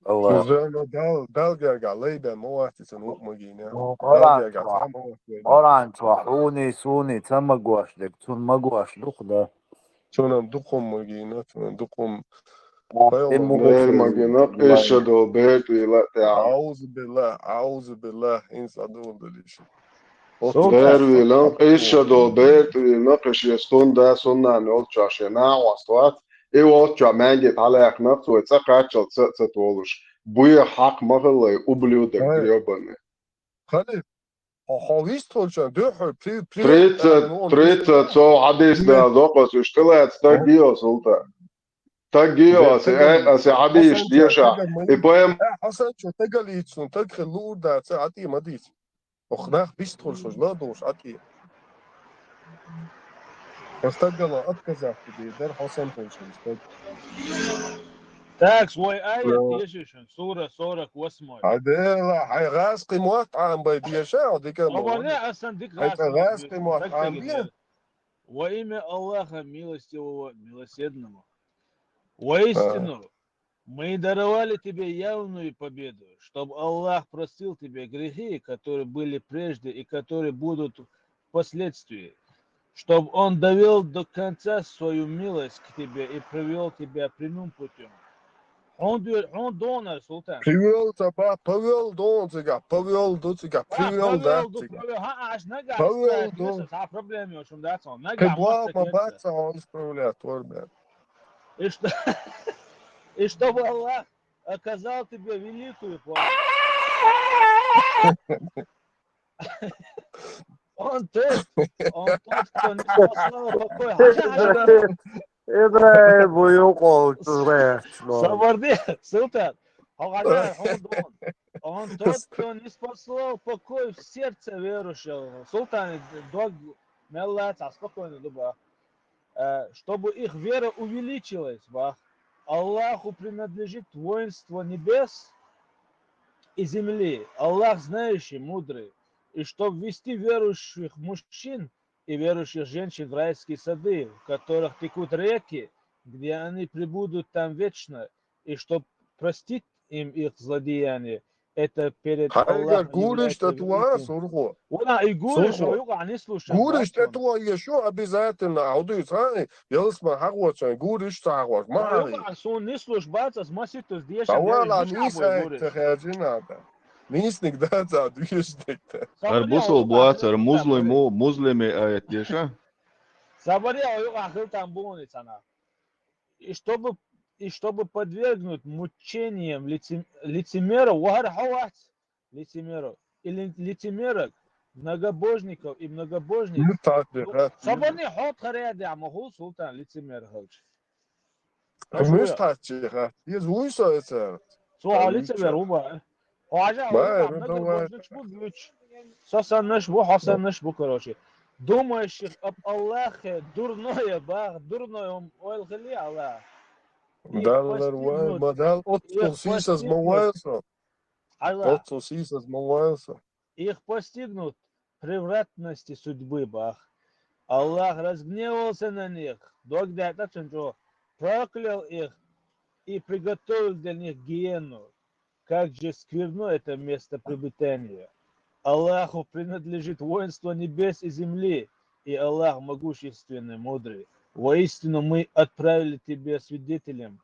Allah. Uzun Belgiya galeybe muhatisin ukmagine. Belgiya gatama. Oran twahuni suni tamagwash dek tun magwash dukhda. Tunam dukum magine, tunam dukum. غير مجنق إيشادو بيت ولا تعال أعوذ بالله إن صدور دليش غير ولا إيشادو بيت ونقش يستون ده سنة نقول شنا وصوات إيه واتشا مانجت على أخنق ويتسقى تولش بوي حق مغلى أبليو دقيقة خلي هاويست تولشان دوحر بريت تو حديث ده دوقس واشتلت تاجيو سلطان تاجيو أسي عديش ديشا إبوهم حسن شو تقليتشون تدخل ده عتي مديت أخناخ بيستخل شو لا دوش عتي استقل أتكزا في در حسن تولشون تاكس واي آية ديششن صورة واسمه عدلا هاي غاز قيمات عام بيديشا وديك أبغى أصلا ديك غاز قيمات عام بيه во имя Аллаха милостивого, милосердного. Воистину, мы даровали тебе явную победу, чтобы Аллах простил тебе грехи, которые были прежде и которые будут впоследствии, чтобы Он довел до конца свою милость к тебе и привел тебя прямым путем. Он донор, Султан. Привел тебя, повел донцыга, привел датцыга. Повел донцыга. Проблемы, в чем даться он. Кеблак мабаться он исправляет, торбе. И чтобы Аллах оказал тебе великую помощь. Он тот, кто не спасал покоя. إبراهيم ويقول Сабарди, Султан. Он тот, кто не спасал покой в сердце верующего. Султан, дог, меллаца, спокойно, дуба. Чтобы их вера увеличилась, Аллаху принадлежит воинство небес и земли. Аллах знающий, мудрый. И чтобы ввести верующих мужчин и верующих женщин в райские сады, в которых текут реки, где они пребудут там вечно, и чтобы простить им их злодеяния, это перед Аллахом Гуриш татуа сурхо. И гуриш, они слушают. Гуриш татуа еще обязательно. Аудует, елсма хагвачан, гуриш тагваш. Сон не службаться с маситус дешем. Тавала ниса тахаджината. Нисник дата движдекта. Арбусол буатер музлими аят деша. Сабария югахил там бонусана. И чтобы подвергнуть мучениям лицемеров, или лицемерок, многобожников и многобожниц. Сабария ход харяди амаху султан лицемер хоч. Мустачиха. Езуйса это. Суа лицемер уба. Хажа многобожник бу güç. Sasanmış bu, hasanmış bu короче. думающих об Аллахе дурное, бах, дурное он ойл-хали Аллах. Их Даллар вай, постигнут, мадал, отцол их сисас постигнут, мавайса. Аллах, Отцол сисас мавайса. их постигнут превратности судьбы, бах. Аллах разгневался на них, проклял их и приготовил для них гиену. Как же скверно это место пребывания. Аллаху принадлежит воинство небес и земли, и Аллах могущественный, мудрый. Воистину мы отправили тебе свидетелем,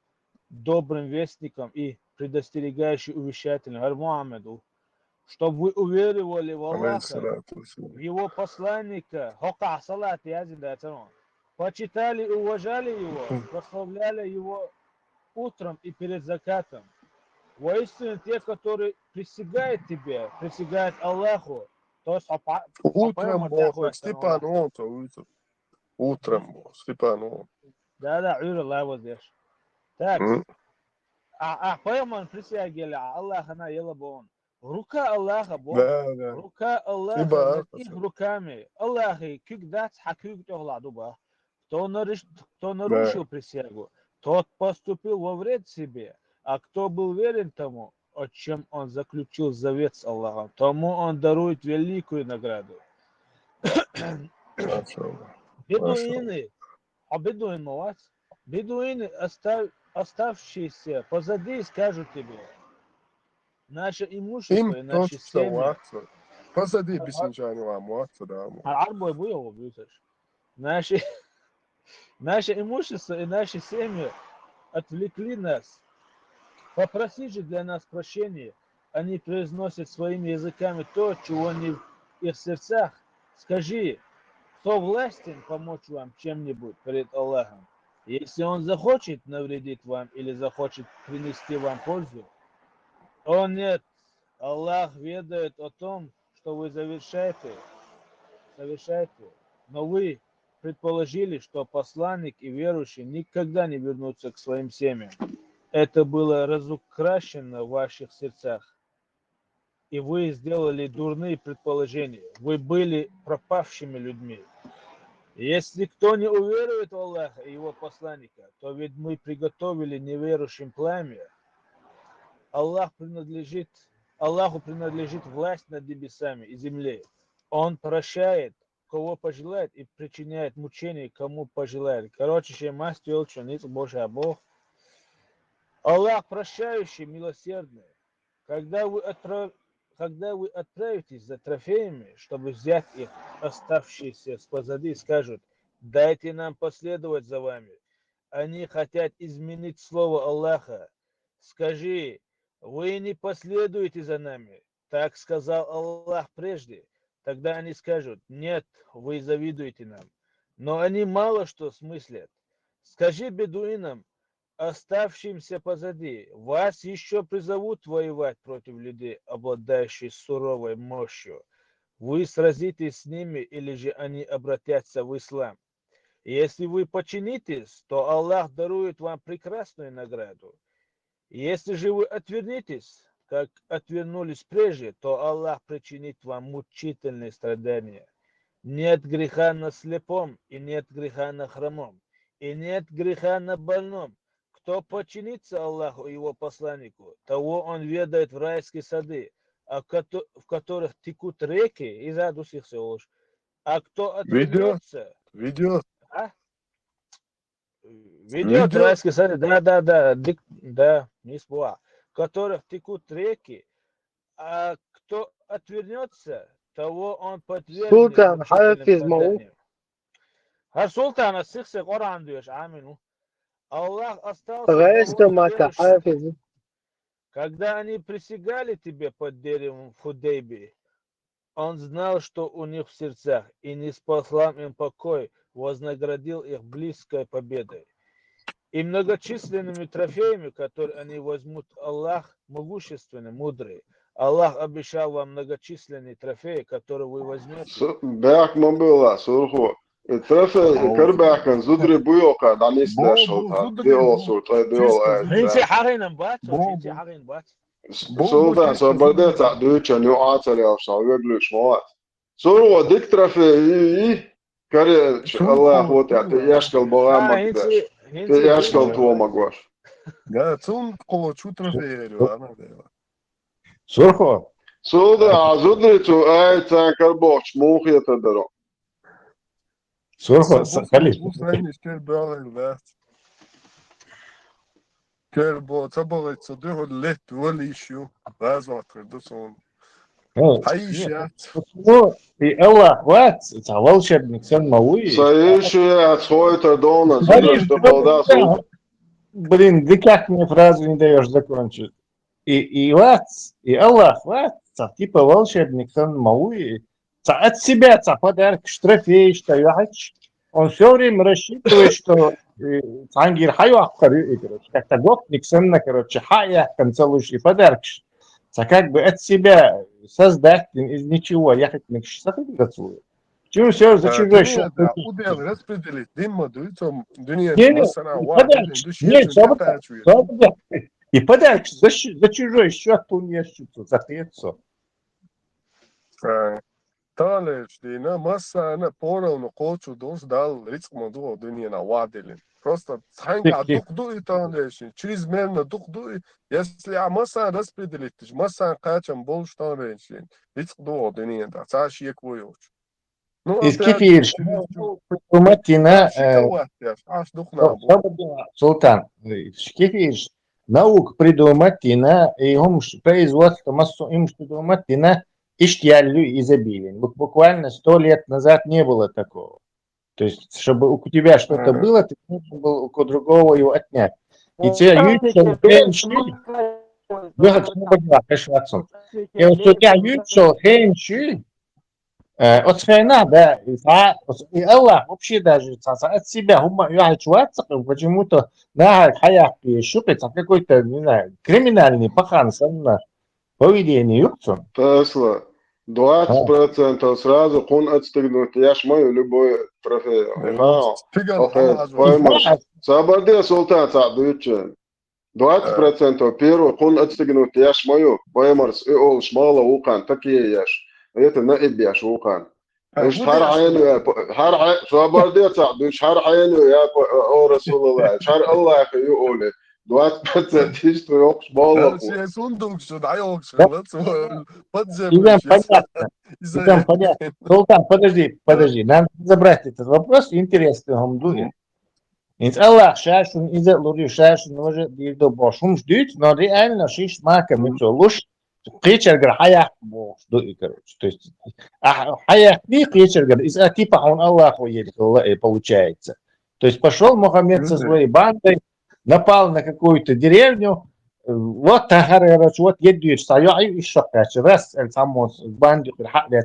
добрым вестником и предостерегающим увещателем, Мухаммеду, чтобы вы уверовали в Аллаха, в его посланника, почитали и уважали его, прославляли его утром и перед закатом. Воистину те, которые присягают тебе, присягают Аллаху, то есть Утром бог, Степан, утром бог, Степан. Да, Аллах вот здесь. Так, пойман присягали Аллаха на елабон. Рука Аллаха, Бог, рука Аллаха над их руками. Аллахи, кюкдат, хакюк тохладуба. Кто нарушил присягу, тот поступил во вред себе. А кто был верен тому, о чем он заключил завет с Аллахом, тому он дарует великую награду. Бедуины, бедуины, оставшиеся позади, скажут тебе, наше имущество и наши семьи. Позади бисенчани вам ватса, да. Арбой буйого бьются. Наше имущество и наши семьи отвлекли нас. Попроси же для нас прощения. Они произносят своими языками то, чего не в их сердцах. Скажи, кто властен помочь вам чем-нибудь перед Аллахом? Если он захочет навредить вам или захочет принести вам пользу? О нет, Аллах ведает о том, что вы совершаете. Но вы предположили, что посланник и верующий никогда не вернутся к своим семьям. Это было разукрашено в ваших сердцах. И вы сделали дурные предположения. Вы были пропавшими людьми. Если кто не уверует в Аллаха и его посланника, то ведь мы приготовили неверующим пламя. Аллаху принадлежит власть над небесами и землей. Он прощает, кого пожелает, и причиняет мучения, кому пожелает. Короче, чем мастер, что нет Божий Бог. Аллах прощающий, милосердный. Когда вы отправитесь за трофеями, чтобы взять их, оставшиеся позади, скажут, дайте нам последовать за вами. Они хотят изменить слово Аллаха. Скажи, вы не последуете за нами. Так сказал Аллах прежде. Тогда они скажут, нет, вы завидуете нам. Но они мало что смыслят. Скажи бедуинам, оставшимся позади, вас еще призовут воевать против людей, обладающих суровой мощью. Вы сразитесь с ними, или же они обратятся в ислам. Если вы подчинитесь, то Аллах дарует вам прекрасную награду. Если же вы отвернетесь, как отвернулись прежде, то Аллах причинит вам мучительные страдания. Нет греха на слепом, и нет греха на хромом, и нет греха на больном. Кто подчинится Аллаху и его посланнику, того он ведает в райские сады, в которых текут реки, и задус их всего лишь. А кто отвернется... Ведет райские сады, да, не спуа. В которых текут реки, а кто отвернется, того он подвергнет мучительным страданиям. Султан, ассихся Коран даешь, амину. Аллах остался доволен. Когда они присягали тебе под деревом в Худейбии, он знал, что у них в сердцах, и не спаслал им покой, вознаградил их близкой победой. И многочисленными трофеями, которые они возьмут, Аллах могущественный, мудрый. Аллах обещал вам многочисленные трофеи, которые вы возьмете. Бэк мобила, сурху. Трофей, Карбахан, Зудри Буйока, Данис Нэшл, Диол Сурта, Диол. Инти Харинам Бат, Инти Харин Бат. Султан, Сабадета, Дуча, Нюаталя, Шалвеглюш, Муат. Сурва диктрафе короче, Аллах вот я, ты яшкал Багамак даш. Ты яшкал Туомагваш. Да, цун кого чутрафеерю, она дела. Сурхо. Суда, азудрицу, цан карбоч, мухията даро. Сурхо, Халиф. Бусайниш кер брален ваат. Кер бо табалет содехо лет валишу. Разватр дусон. Хаишат. Почему и Аллах ват, это волшебник сын Мауи. Саиши отходит дона, зудра, что балда суд. Блин, ты как мне фразу не даешь закончить? И ват, и Аллах ват, типа волшебник сын Мауи. От себя подарок, штрафей, что я хочу. Он все время рассчитывает, что Цангир Хайвах, как-то гопник сына, короче, Хая, концелующий подарок. Как бы от себя создать из ничего, я хоть на шестую. Почему все за чужой счет? Удел распределить. Дымма дуйцом, дуния, и подарок за чужой счет у нее считу, за тецо. Талеш, дина, масса, она пора, но кочу, дос дал, риск моду, дуния на ваделин. Просто ханга духдуй талеш, чрезмерно духдуй, если масса распределить, масса качам больше талеш, риск до дуния, да, цаши квоёч. Из кефирш, Матина, Султан, кефирш, наук придумать, и он производство массу, им придумать, иштиалю изобилен. Буквально 100 лет назад не было такого. То есть, чтобы у тебя что-то было, ты должен был у другого его отнять. И тебя ютшел хенши, и вот у тебя ютшел хенши, от схрена, да, и Аллах вообще даже от себя почему-то на хаях щупается какой-то, не знаю, криминальный пахан на поведение юкцу. Тесла, 20% сразу кун отстегнут, я ж мою любой трофей. Сабарде Султан Садучин. 20% первый кун отстегнут, я ж мою, Баймарс и ол шмала укан, такие яш. Это на ибяш укан. إيش حر عينه حر صبر دي صعد إيش حر عينه يا أو رسول الله إيش حر الله يا أخي يقول دوات بتسديش تروحش بالله Я сундук, что даёшь, Идем понятно. Султан, подожди, надо разобрать этот вопрос, интересный Гамдуе. Аллах шашун иза лури шашун уже дирдо бошум ждут, но реально шиш мака митсо луш قيتشرجر حياة короче, то есть حياة не قيتشرجر, из типа он Аллаху едет, получается. То есть пошел Мухаммед со своей бандой, напал на какую-то деревню, вот короче, вот едет стоял и шокач, раз сам банду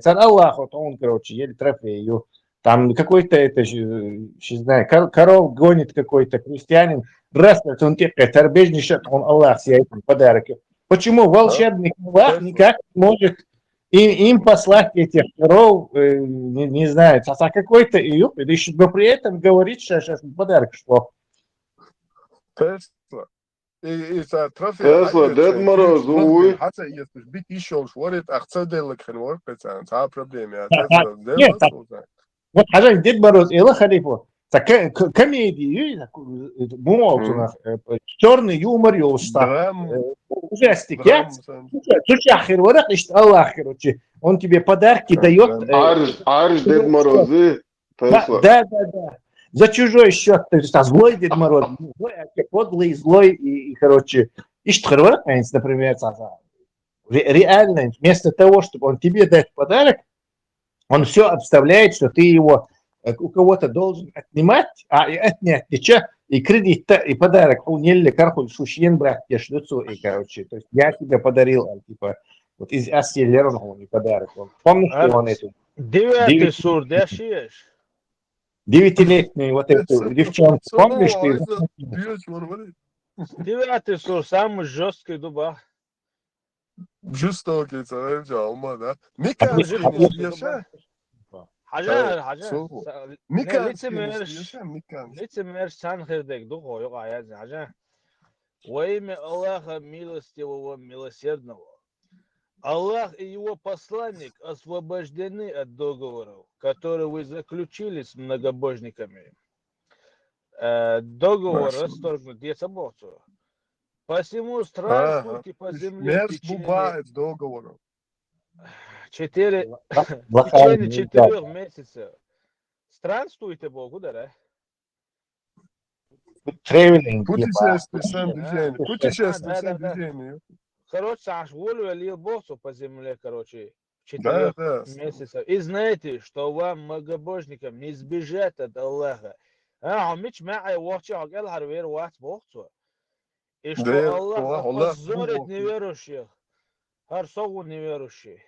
царь Аллаху, то он, короче, едет трофею. Там какой-то, это, не знаю, коров гонит какой-то крестьянин, раз он типа торбежничает, он Аллах себе подарок. Почему волшебник Аллах никак не может им послать этих коров, не знаю, а какой-то июб, но при этом говорит, что сейчас подарок шло. Тесла, Дед Мороз, увы. Хотя если бить еще шворит, ахцеделек хенвор, это проблема. Нет, вот Хажан Дед Мороз и Халифу. Комедии, черный юмор, ужастик. Слушай, ахир, вот это что Аллах, короче, он тебе подарки дает. Арш Дед Морозы. Да. За чужой счет, то есть злой Дед Мороз, подлый, злой и короче, Иштхарвар, например, реально, вместо того, чтобы он тебе дать подарок, он все обставляет, что ты его у кого-то должен отнимать, и отнять, и кредит, и подарок, не карху шушьен брать, я шлюцу, и короче, то есть я тебе подарил, типа, вот из Асии Лерон подарок, помнишь, что он это? 9 сур, да, шиешь? 9-летний вот эту девчонку, помнишь ты? 9 сур, самый жесткий дуба. Жестокий, царь Джалма, да? Миканский не яша. حاجة лицемер санхердек духо yok ayaz حاجة وإيم الله милостивого милосердного Аллах и его посланник освобождены от договоров, которые вы заключили с многобожниками. Договор расторгнут, я собою. Посему странствуйте по земле в Мерз течение бывает договором. 4 месяцев. Странствуйте Богу, да? Traveling, Путешествие, сам движение. Да, Путешествие, да, сам да. движение. Короче, аж волю лил Бог по земле, короче, 4 Да. месяцев. И знаете, что вам, многобожникам, не избежать от Аллаха. Мич мa'ay вахчи агал харвер вахт Богцу. И что Да, Аллах Аллах опозорит Бог. неверующих, харсову неверующих.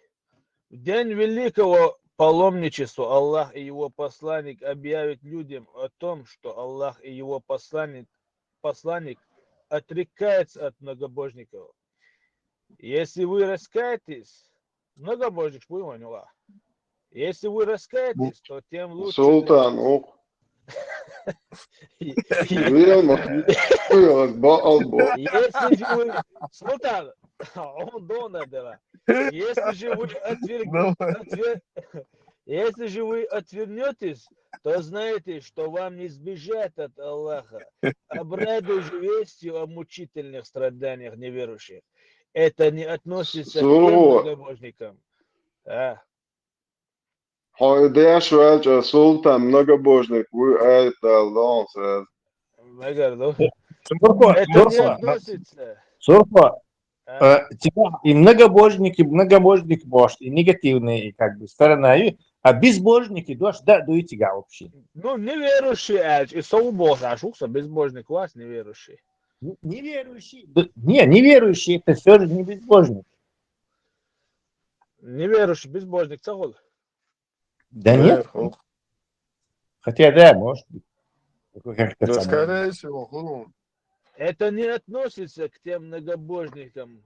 В день великого паломничества Аллах и его посланник объявят людям о том, что Аллах и его посланник отрекается от многобожников. Если вы раскаетесь, многобожник поняла. Если вы раскаетесь, то тем лучше. Султан, ох. Если же вы, Султан, он донадела. Если же вы отвернетесь, то знайте, что вам не сбежать от Аллаха. Обрадуй же вестью о мучительных страданиях неверующих. Это не относится к тем многобожникам. Haydi şöyle Sultan многобожник, вы это лонс. Это не относится. Сурфа, тебя и многобожники, может, и негативные, как бы, сторона, а безбожники, да, до тебя вообще. Ну, неверующие, и сову Бога, а безбожник у вас неверующий. Неверующий. Неверующий, это все же не безбожник. Неверующий, безбожник, цахол. Да нет. Хотя, да, может быть. Да, скорее всего, Это не относится к тем многобожникам,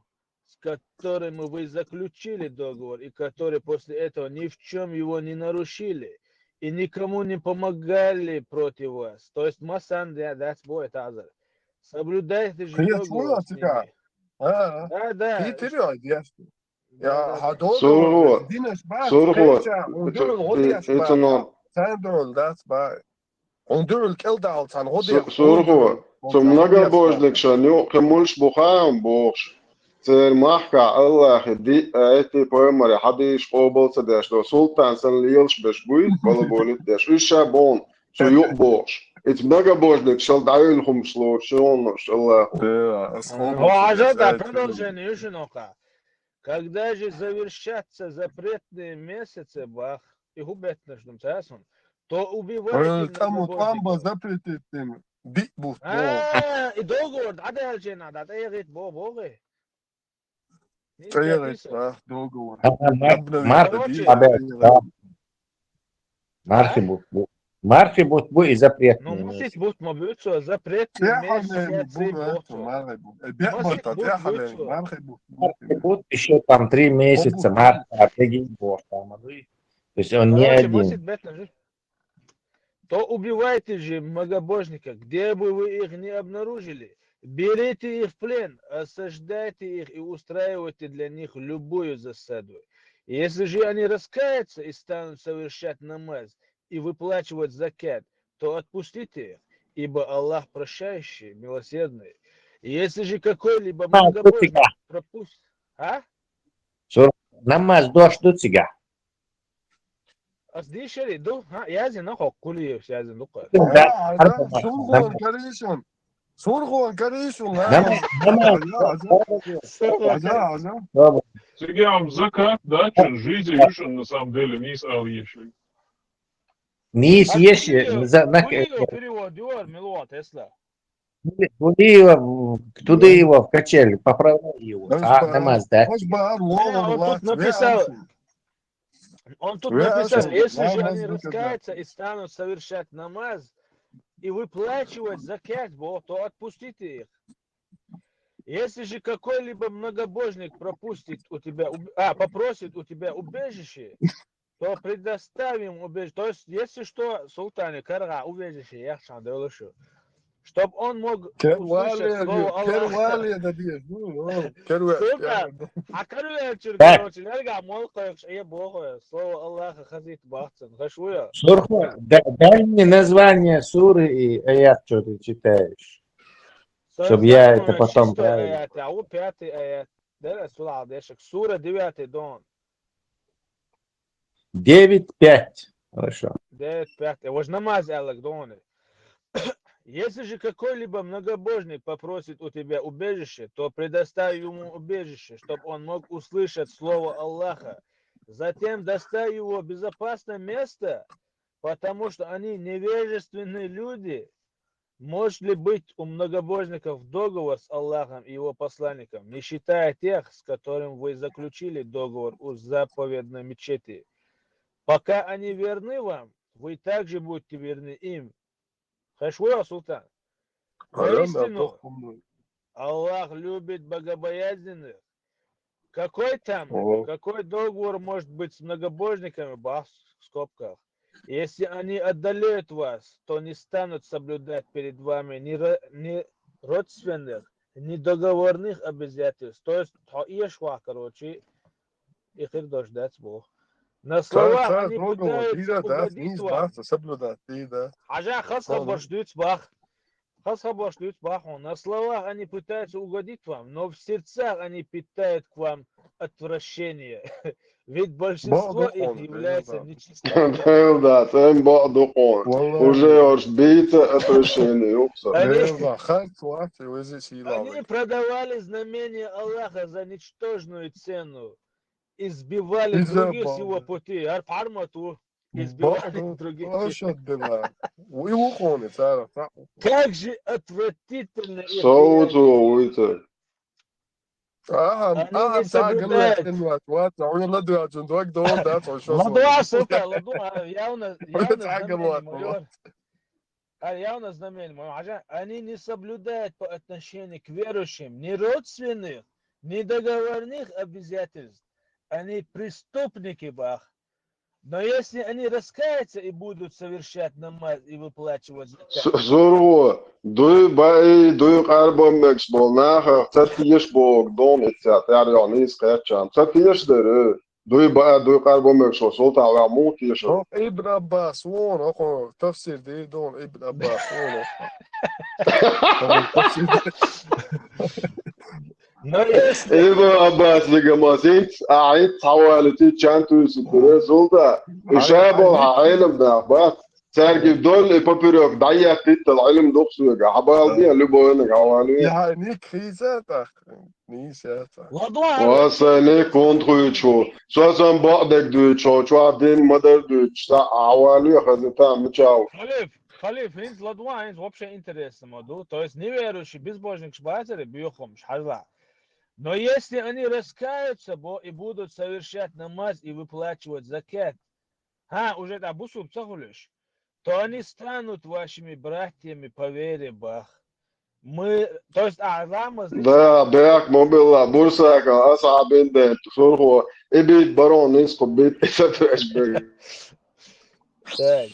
с которыми вы заключили договор, и которые после этого ни в чем его не нарушили, и никому не помогали против вас. То есть, масан, да, сбой, тазар. Соблюдайте же договор с ними. Да. Хитрый, ясно. Ya ha Сургу. Сургу. Zum многобожник шаню кемульш бухаем богш. Цер махка Аллах ди эти поэмари хадиш оболца деш до султан сан лилш бешбуит балаболит деш ишабон суюк богш. Эти многобожник шал даилхум шло шон Аллах. Продолжение Юшинока. Когда же завершатся запретные месяцы, бах, и губят наждем цасон, то убивайте многобожников. И договор, да, Алжина, да, говорит, Бог. Мархибут бу и запретные. Ну, мусить бут мобюцу, запретные месяцы Мархибут еще там 3 месяца, марта, апрель, бог там. То есть он не один. То убивайте же многобожника, где бы вы их не обнаружили. Берите их в плен, осаждайте их и устраивайте для них любую засаду. Если же они раскаются и станут совершать намаз и выплачивать закят, то отпустите их, ибо Аллах прощающий, милосердный. Если же какой-либо многобожник пропустит... Намаз дождь до тебя. Аздишери, ду, язин нахо кулиев, язин дука. Сургуан Каришун. Сергей, закат, да, жизнь Юшин на самом деле не искал еще. Мис еще туда его в качель, поправляй его. Намаз, да? Он тут написал, если же они раскаются и станут совершать намаз и выплачивать закят, то отпустите их. Если же какой-либо многобожник попросит у тебя убежище, то предоставим убежище. То есть, если что, султане, карга, убежище, я сам делаю. чтобы он мог услышать слово Аллаха. Кервали, да диешь, кервали. Султан, а короче, Так. короче, нельзя молкаешь, богу, слово Аллаха хазит бахцан, хашуя. Сурха, дай мне название суры и аят, что ты читаешь. Чтобы я это потом правильно. Аят, а у 5 аят. Да, Сула, дешек, сура 9 дон. 9-5. Хорошо. 9-5. Это же намаз Аллах доны. Если же какой-либо многобожник попросит у тебя убежище, то предоставь ему убежище, чтобы он мог услышать слово Аллаха. Затем доставь его в безопасное место, потому что они невежественные люди. Может ли быть у многобожников договор с Аллахом и его посланником, не считая тех, с которым вы заключили договор у заповедной мечети? Пока они верны вам, вы также будете верны им. Хашвуя, Султан. Воистину, Аллах любит богобоязненных. Какой договор может быть с многобожниками, в скобках? Если они одолеют вас, то не станут соблюдать перед вами ни родственных, ни договорных обязательств. То есть, короче, их дождаться Бог. На словах они пытаются угодить вам. Хажа хасха башлюцбах. На словах они пытаются угодить вам, но в сердцах они питают к вам отвращение. Ведь большинство их является нечистым. Да, там бадукон. Уже уж бейте отрешение. Они продавали знамения Аллаха за ничтожную цену. Избивали других с его пути. Арпармату. Избивали других. Как же отвратительно их деяние. Они не соблюдают. Ладуа, сука, ладуа, явно знамение. Они не соблюдают по отношению к верующим ни родственных, ни договорных обязательств. Они преступники, бах. Но если они раскаются и будут совершать намаз и выплачивать закат. Зоро, дуй карбон мекс бол нахах, цатиеш бог дом ицят, яряни скачан. Цатиеш дere, дуй карбон мекс солта ва мутиеш. Ibn Abbas won, ako tafsir di don Ibn Abbas won. Ibn Abbas لجماسين عيد حوالي تشانتو سدرة زولدا إشابه عالم ده بس سارجي دول إبابيروك ضيع تيت العلم دخسو جا حبال دي اللي بقولك حوالي يعني كيزاتك نيساتك واسني كونتريتشو سوسن بعدك دوتشو شو عدين مدر دوتش حوالي خزتها متشاو Халиф, инс ладуа, инс вообще интересно моду. То есть неверующий, безбожник шбатери, бьюхом, шхазла. Но если они раскаются и будут совершать намаз и выплачивать закат, уже это бусуб цахулиш, то они станут вашими братьями по вере, бах. То есть Азама... Да, бяк мобила, бурсака, асабин дент, сурхо, ибит барон, инско бит, Так.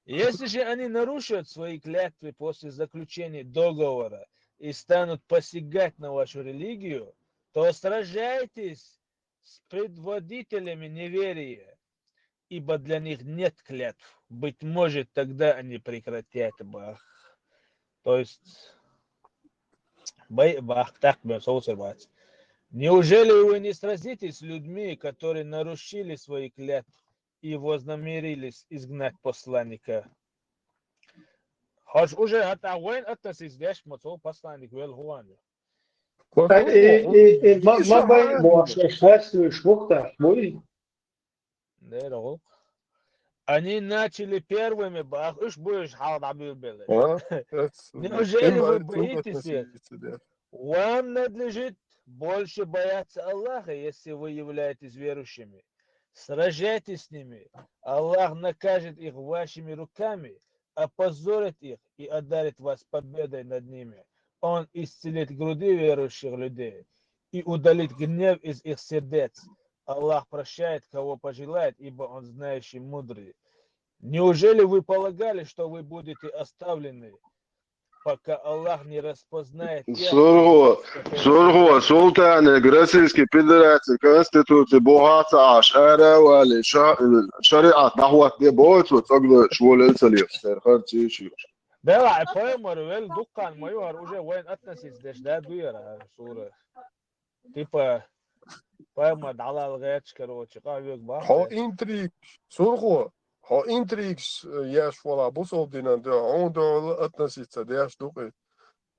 Если же они нарушат свои клятвы после заключения договора и станут посягать на вашу религию, то сражайтесь с предводителями неверия, ибо для них нет клятв. Быть может, тогда они прекратят бах. То есть, бах, так бы соусервать. Неужели вы не сразитесь с людьми, которые нарушили свои клятвы и вознамерились изгнать посланника? Хоч уже это войн относись, знаешь, мацо посланник вел хуани. ما باين بواشخاص شوكتا بوي. Да, да. Они начали первыми, бах, уж будешь халат абил белый. Неужели вы боитесь их? Вам надлежит больше бояться Аллаха, если вы являетесь верующими. Сражайтесь с ними. Аллах накажет их вашими руками, опозорит их и одарит вас победой над ними. Он исцелит груди верующих людей и удалит гнев из их сердец. Аллах прощает, кого пожелает, ибо Он знающий, мудрый. Неужели вы полагали, что вы будете оставлены пока Аллах не распознает тех, Сургу, Султан, Российской Федерации, Конституции, Бухата, Ашара, Вали, Шариат, Нахуат, не бойся, тогда шволен салиф, харти шиш. да, поэмор, вел дукан майор уже войн относится, даже да, дуера, сура. Типа, поэмор дала лгать, короче, как век бах. Ха интриг, Сургу, ха интриг, я швала, бусол динан, да, он да относится, да, штука.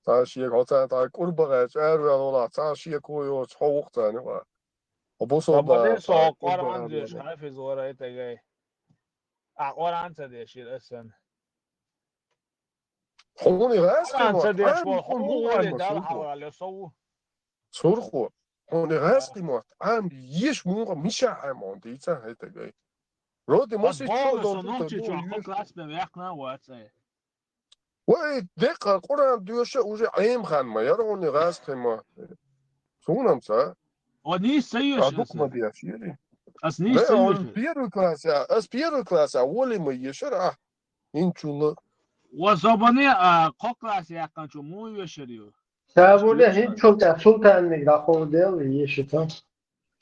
Ташие, хотя так урбагать, эрвелола, ташие кое чхоухта, не ва. Бусол طب بعدين да, سو так قرآن урбагать. ديش حافظ ورا إنت جاي قرآن تديش الأسن هوني غاز قرآن قيمات تديش عام هو يكون هو مو اللي عام دال سورخو حلقة اللي صو سورخو هوني غاز قيمات عام يش مو مش عام عم ديتا هيتا جاي رودي بس موسي تشو بوغ دون توتا سنوكتي بو شو يش حق لاس بميقنا واتسي وي دقة قرآن دوشة وجي عيم خان ما يروني غاز قيمات سونم سا وني سيوش أدوك ما أسن دياشيري أسني ده سيوش أول بيرو كلاسا أس بيرو كلاسا أولي ما يشرع إنشو وزباني قوق لاس يقن شو مو يشريو سابونه هیچ سلطان نگاه دل یشتا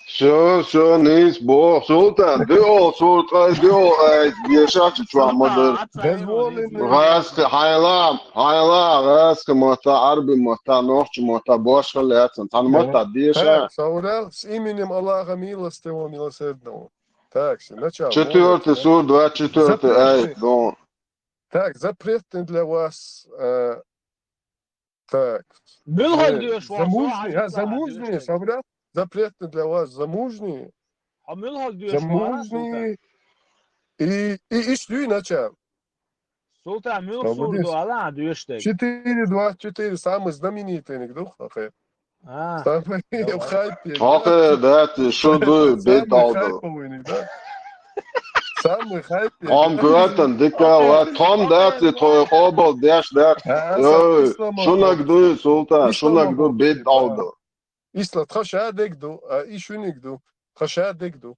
Все, низ, Бог, Султан, дио, Султан, дио, дешачи, чуа, модер. Раска, хайла, раска, мота, арби, мота, нохчи, мота, бошка, лецен. Тан мота, деша. Так, Саурел, с именем Аллаха милостивого, милосердного. Так, начало. Четвертый сур, 24 ай, дон. Так, запретный для вас, так, Милгал дيش замужние, замужние, Саурел, запретный для вас замужние, ملغل ديش замужние и ищу начал. سلطان ملغ سور دو على ديشتك 4-24, самый знаменитый анекдот, самый хайпе. Окей, да, ты что дуй, бед Самый алда. хайповый анекдот. Самый хайпе. Tom göten, dikka, va, Tom dati, toy obal, dash, dash. Yo, şunak duy, Sultan, şunak duy, bed alda. Исла, тхашадек ду, ишуник ду, тхашадек ду.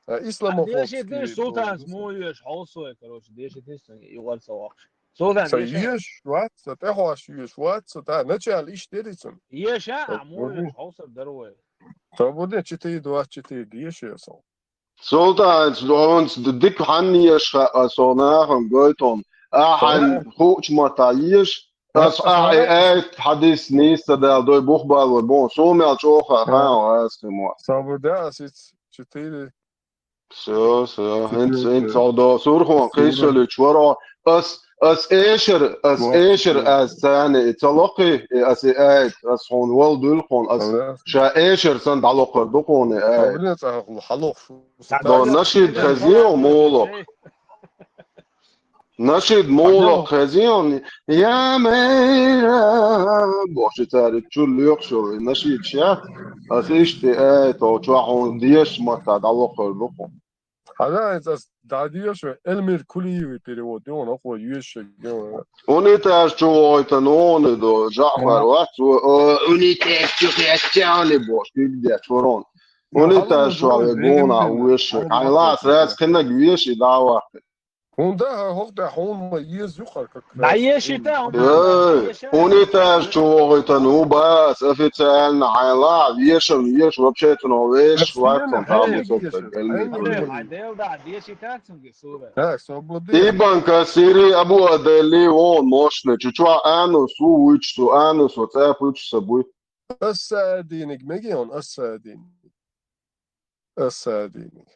ديش Исламофобский. ديش سلطان سمويش حوصوي короче ديش ديش يوال سواقش سلطان ديش Саеш, ватса, техуаш юеш, ватса, да, начал иш дерицун. يش عمويش حوصل دروي Свободно 4-24, дешевсо. Sultan, ons dik hannies sonachem goiton. Han hoch mataies. Das hadis nächste der doy buchbal bon so mer chocha ha mo. Свобода, 4. So, hint do surkhon qisel chwara as esher as tani talaqi as hon wal dul khon as sha esher san dalaqar duqon Свободно, халох. do nashid khazio molo نشيد مولق خزيون يا ميرا بوش تاريخ شو اللي يقشر نشيد شاف أسيشتي تو شو ديش ما تعلق البقو هذا داديش المير كلي перевод он أخو يش ونيتاش شو يتنون دو جعفر وقت ونيتاش شو يتعلي بوش كده شورون ونيتاش شو يقونا ويش يعني لا سراس كنا جويش دعوة Он да, хохда, он يزوخر как. دايشتا ونيتاش شو يتنو بس افتان عيلا يش وبشيت نويش وقت تعمل صوت عديل دا دايشتا تنجي صورة Так, свободы. Iban Kasiri Abu Adeli on moćne, čučua anu su uičtu, anu su cepuć sa buj. السادينك مجيون السادينك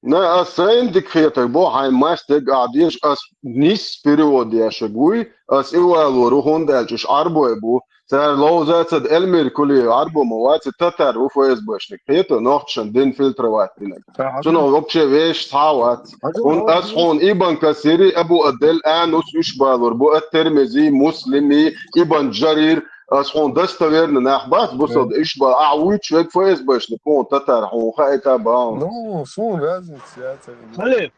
Ne, a sen dikhiyatak bo hain mastek gadish as nis period ya shagui as iwalu ruhun daljish arbo ebu ser lo zatsad elmir kuli arbo mawat tatar ufo esbashnik hito nochtsan din filtra watinak suno obche vesh tawat un as hon Iban Kasiri Abu Adel anus ishbalur bu at-Tirmizi Muslimi Ibn Jarir as hon dastaverna nakhbat busad ishba a'wit shwek fo esbashnik hon tatar hon khaita ba Ну, сун разница. خليف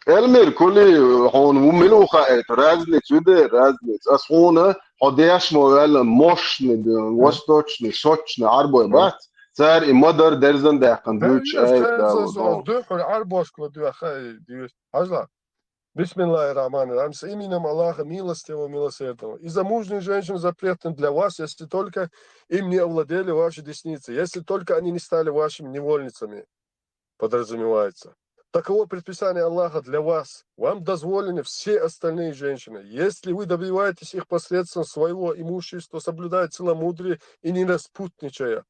Elmir kuli hon mumilo khaet razlik sude razlik as hona hodesh moel moshne de vostochne sochne arbo bat sar imadar derzen da kan duch دو العربوش كودو أخي ديوش هذا Бисмиллахир-рахманир-рахим. С именем Аллаха Милостивого, Милосердного. И замужние женщины запретны для вас, если только им не овладели ваши десницы, если только они не стали вашими невольницами, подразумевается. Таково предписание Аллаха для вас. Вам дозволены все остальные женщины. Если вы добиваетесь их посредством своего имущества, соблюдая целомудрие и не распутничая,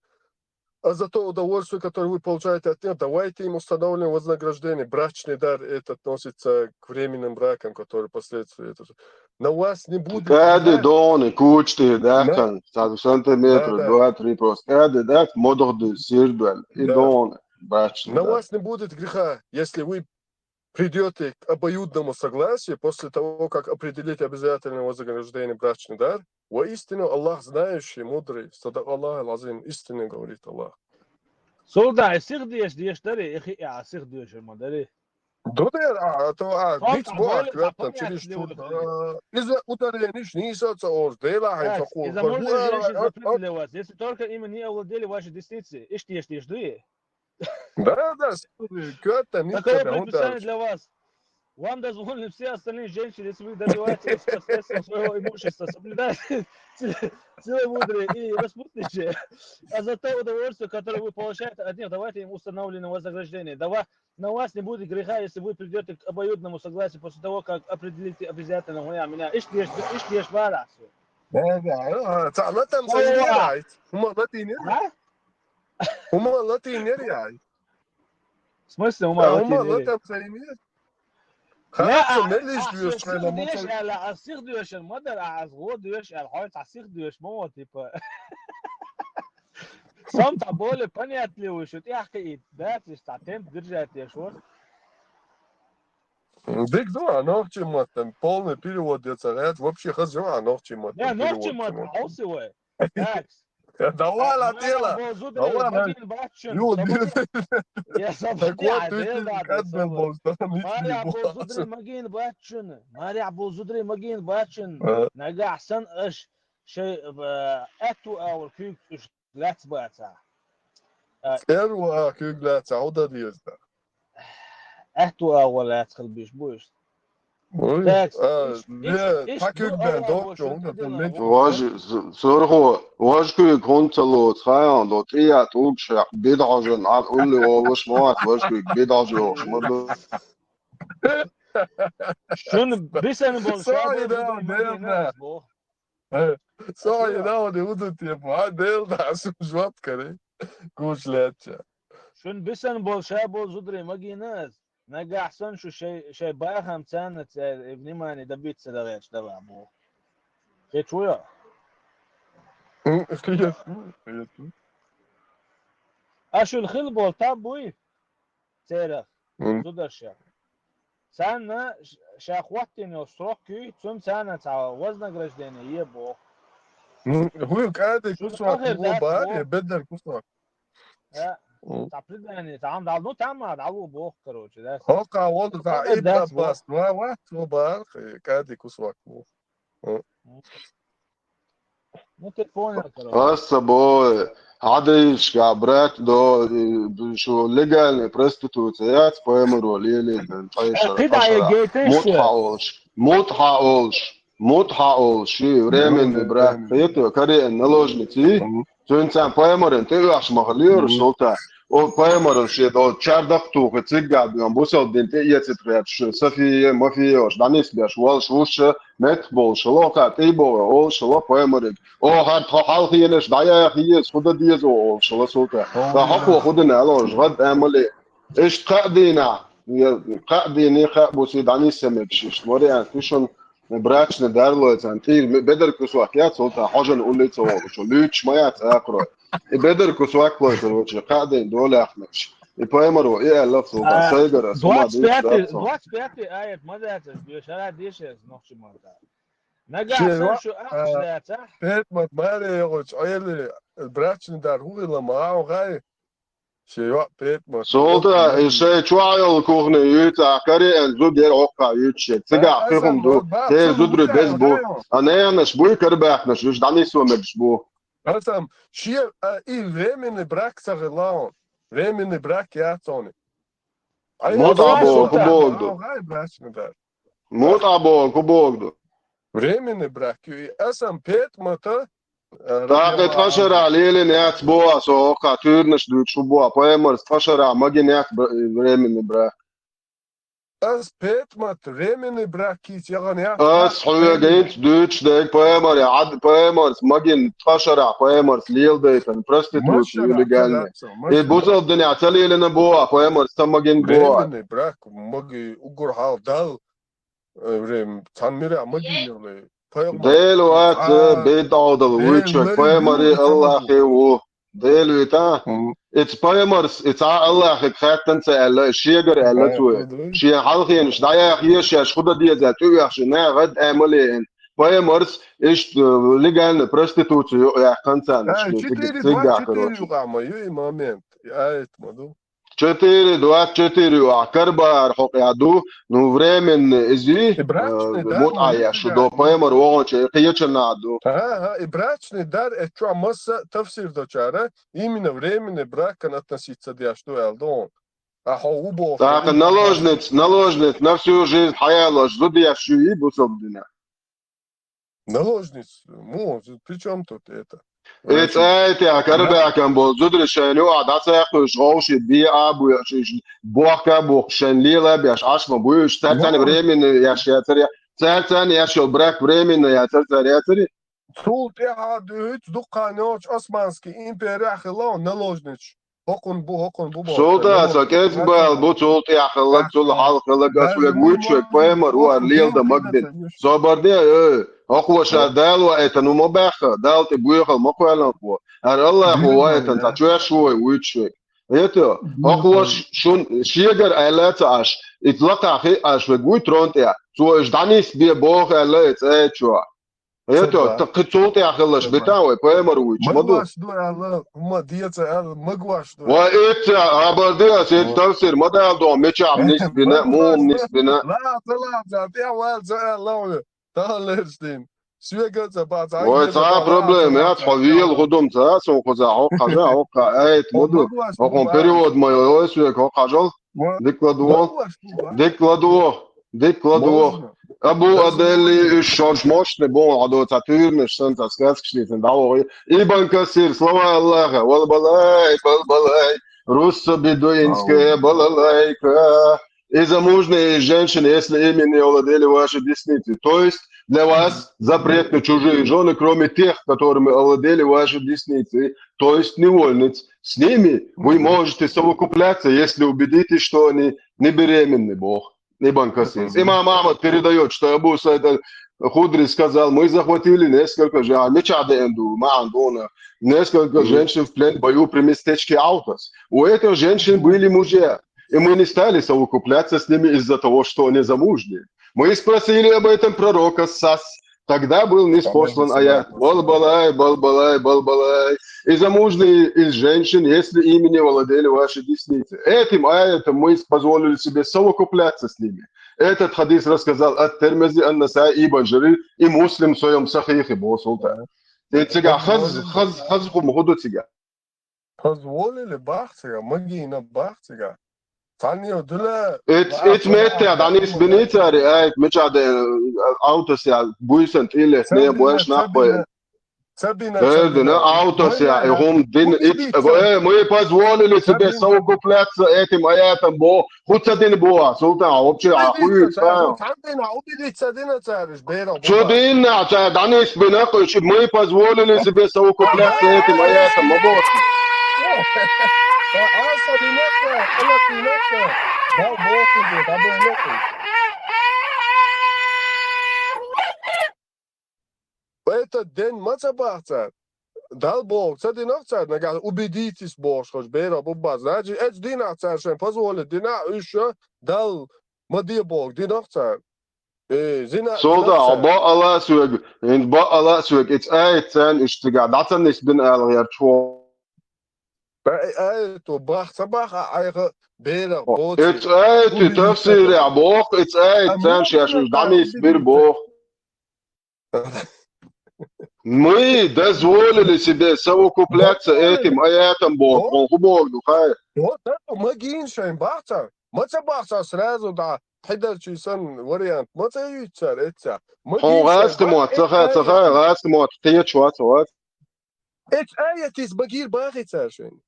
а за то удовольствие, которое вы получаете от них, давайте им установленное вознаграждение. Брачный дар это относится к временным бракам, которые последствия этого. На вас не будет... Kādi doni, kūčti, dēkan, tādu centimetru, 2-3 Kādi dēk, modordi, sirduēl, и doni, брачный На дар. вас не будет греха, если вы придете к обоюдному согласию после того, как определить обязательное вознаграждение брачный дар. Воистину Аллах знающий, мудрый, садак Аллах алазим, истинно говорит Аллах. Солда, сих деш дари, ихи сих деш мадари. Додер, бич бок, там через из-за ударениш не саться ордела, И замужние женщины запретны для вас, если только им не овладели ваши десницы. Ишь дуи. Да, Такое предписание для вас. Вам дозволены все остальные женщины, если вы добиваетесь посредством своего имущества, соблюдаете целомудрие и распутничие, а за то удовольствие, которое вы получаете от них, давайте им установленное вознаграждение. На вас не будет греха, если вы придете к обоюдному согласию после того, как определите обязательно меня. Ишь варас. تعال تمسيني رايت هم لاتيني رايت В смысле, هم لاتيني لا ليش ديوش أصيغ ديوش على أصيغ ديوش المدر أصغر ديوش على حوالي أصيغ ديوش مو تيبا сам более понятливый, что ты ахи да, ты статен держать я шо. Биг два, ночи мат, там полный перевод это вообще хозяин ночи мат. Не, ночи мат, аусивай. Так. Давай ла дела. Давай. Я Мария Зудри Магин Бачен. Нага Сан Аш شيء أتو أو كيك لا تبعتها. أروى كيك لا تعود ديزدا. أتو أو لا تخل بيش بوش. واجكو كونتلو تخيان دو تريا توبشا بيدعجن عقول لي وش موات واجكو بيدعجو شمدو شون بيسن بول Só não, de outro tempo. Deu da sujot, cara. Кушляча. شون بيسن بول شابو زدري ماجيناز. نجا أحسن شيء باهم سنة ابني ماني دبيت سدريش دبا بو. خيت شوية. أشو الخل بول تابوي. سيرة. زدرشة. سنة شاخواتين وستروكي ثم سنة вознаграждение يبو. هو قاعد كسوك هو بعد بدل كسوك. تقريبا تعم دعو تعم دعو بو короче да. هوكا وضع تعيد بس واحد وبار قاعد كسوك. Ну телефон هسه بو عادش كعبرات دو شو ليجال prostitucijat pojemuro lili متحاولش временный брак это каре наложницы тунцан pojemorен ты аж махлир шолта о pojemorен шет о чардак тух цигаб бусал дент яцетрят софия мафиош данис бяш волш вуш мет болш лока тейбо ол шоло pojemorен о хат халхиенеш дая хиес худа диез о шоло солта да хапо худна лож غد امل ايش قادينا قاديني خابوسي данис семекшиш моря тушон брачный дар лоцан ты бедер кусвак я солта хожен улица что луч моя акро и бедер кусвак лой короче قاعدين دول احمش и поэмору и الله солта сайгара 25 آية ماذا بيشارع ديش نخش مرتا نجا شو أحلى صح بيت ماري يقولش عيل брачный дар هو لما وغاي شيء بيت ما солта شيء شوية كوغني يتا كاري ان زود ير اوقع يتش تجا فيهم دو تي زودري بس بو انا مش بو كرباح مش داني سو مش بو Sam شيء и временный брак сагелаон временный брак я тони متعب وكبود брачный дар Mut abo, kubogdu. Временный брак. И асам пет мата. Tātad fašarā lieli neatsboa, so kā tūrneš dūkšu boa, poemars fašarā magi neats временный брак. As pet mat временный брак кит яганят. As хуягint dūkš dēļ poemari, poemars magin fašarā, poemars lielbeitan, prostitūciju legalni. I buzaldini atalieli na boa, poemars tam magin boa. Временный брак маги угур хал дал. Vrem tanmira magin. Dēlu at beit audal uičak, poemari Allahi u. Dēlu itā. It's poemars, it's Allahi khattansa alla, shiegar alla tuwe. Shie halgien, shdaya khiesh, shkhuda diya zatu yaxshi, na gad amalein. Poemars, ish legalne prostituciju yaxkansan. Четыре югама, ю момент. Я это моду. 4 карбар حقيقة نو времен إزي متعة شدو поэмар وانش قيتشنا عدو. И брачный дар это что масса тафсир дочара именно временный брак kan относиться к что элдон. А хаубо. Так наложниц на всю жизнь хаялаш зудия шуи бусобдина. Наложниц, ну при чем тут это? It's a Karabakh and Bolzudri Shanu, that's a Roshi, be Abu, Boka, Bok, Shenlila, Bash, Ashma, Bush, Tatan, Bremen, Yashatria, Tatan, Yashel, Brack, Bremen, Yatari. Тут я дают дуканоч османский империя хилон наложнич. Хокун бу. Солта, so Kesbal, Butul, Yahal, Tul Halka, Gasweg, Witchwick, Poemer, who are Lil the Magdin. So Bardia, أقوى شادال وأيتن ومباخة دالت بويخ المقوى هر الله هو أيتن تشوي شوي ويتشوي يتو أقوى شون شيجر آلات عش إطلق أخي عش وجوي ترونتيا سو إجدانيس بيبوخ آلات أيتشوا يتو تقصوتي أخلش بتاعه بيمر ويتش مدو مقواش دو الله ما ديتا مقواش دو وإت عبرديا سيد تفسير مدى دو ميشاب نسبنا مو نسبنا لا طلع بيع والد الله Talerstein. Свегаться бац. Ой, ça problème, я тхавил годом ça, son коза хожа, ait моду. Он период мой свег хожал. Декладо. Абу Адели шанш мощный bon адо татур, что так сказать, geschnitten. Да, и банкасир, слава Аллаха, балбалай, руссо бедуинская балалайка. И замужние женщины, если ими не овладели ваши десницы. То есть для вас запретны чужие жены, кроме тех, которыми овладели ваши десницы, то есть невольниц. С ними вы можете совокупляться, если убедитесь, что они не беременны, Бог, не банкасис. Имам Ахмад передает, что Абу Саид Худри сказал, мы захватили несколько женщин в плен в бою при местечке Аутос. У этих женщин были мужья. И мы не стали совокупляться с ними из-за того, что они замужние. Мы спросили об этом пророка Сас. Тогда был ниспослан аят. Балбалай. И замужние из женщин, если ими не владели ваши десницы. Этим аятом мы позволили себе совокупляться с ними. Этот хадис рассказал от Термези, Ан-Насаи, Ибн Джарир и Муслим в своем сахихе, Бо Султан. Хаз хумхуду тига. Позволили бахтига, магина бахтига. It's meta, danis benitari, ait, micha de autos ja, buisent ile, ne boes nachboy. Ne autos ja, din it, мы позволили себе совокупляться этим аятом, бо, хоть один боа, султан, вообще охуеть, Чудина, данис бенакоч, мы позволили себе совокупляться этим аятом, мабот. Этот день мацабахца. Дал Бог, це динахця, нага убедитесь Бог, хоч бера бубба. Значить, это динахця, що позволить дина, еще дал мадия Бог, динахця. Solda, ba Allah sweg, in ba Allah sweg, it's ayten ishtiga, that's an is bin al hier chwo. تو باخ صباح عايغ بيرا It's ayt tafsir ya boch, it's ayten shash danis bir boch. Мы дозволили себе совокупляться этим аятом Бог, он хубог духай. Вот это магин шайн бахта. ما تبعص سرازو دا حدا شي سن واريانت ما تيتسر اتسا ما هو جيشن غاز با موت ات تخا آيتي غاز موت تيت شوات وات ات آيتيس بجير باغي تساشين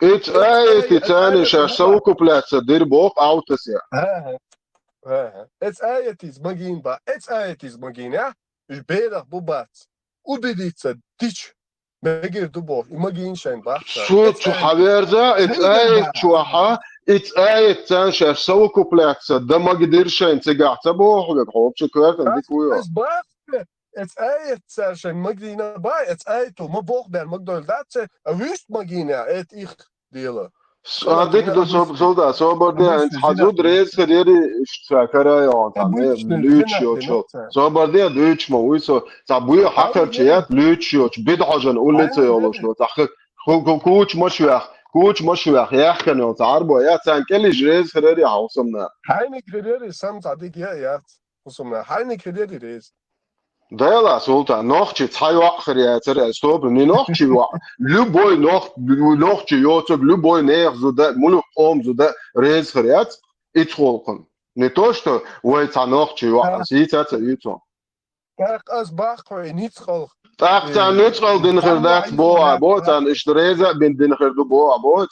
ات ات ايتي تاني آية شاش بوبا سوكو بلاتس دير بوق او تسيا ها ات آيتيس بجين با ات آيتيس بجين يا مش بيرخ بوبات وديتسا تيش بجير دبوخ imagine شين باخسا شو ات شو آيتيس حبيرزا ات سيدر ايت با شوحا ات ايت تان شاش سوكو بلاتس ده ما قدر شين تقع تبوح لك حوب شكرت عندك ويا Es baafte, het eiet zijn magina bij, het eiet, maar boog ben, maar door dat ze een wust magina, het ik delen. عندك دو سولدا صوبر دي انت حزود ريز خديري اشتراكرا يا تامي لوتشيو شو صوبر دي دوتش مو ويسو تابوي حقر تشيات لوتشيو بيد حاجن قول لي تيولو شنو تاخ كوتش مشوخ يحكن يا تعربو يا تان كلي جريز خديري حوصمنا Heinig krediet samt adik ja, وصلنا heinig krediet is. دايلا سولتا نوختي تاي واخر يا ترى ستوب ني نوختي لو بوي نوختي يوتوب لو بوي نير زودا مولو قوم زودا ريز خريات اتخولقن ني توشتو وي تا نوختي سيتا يوتو Kijk, als baag niet schol. تاختا نوترال دين خردات بو تان اشتريزا بين دين خردو بو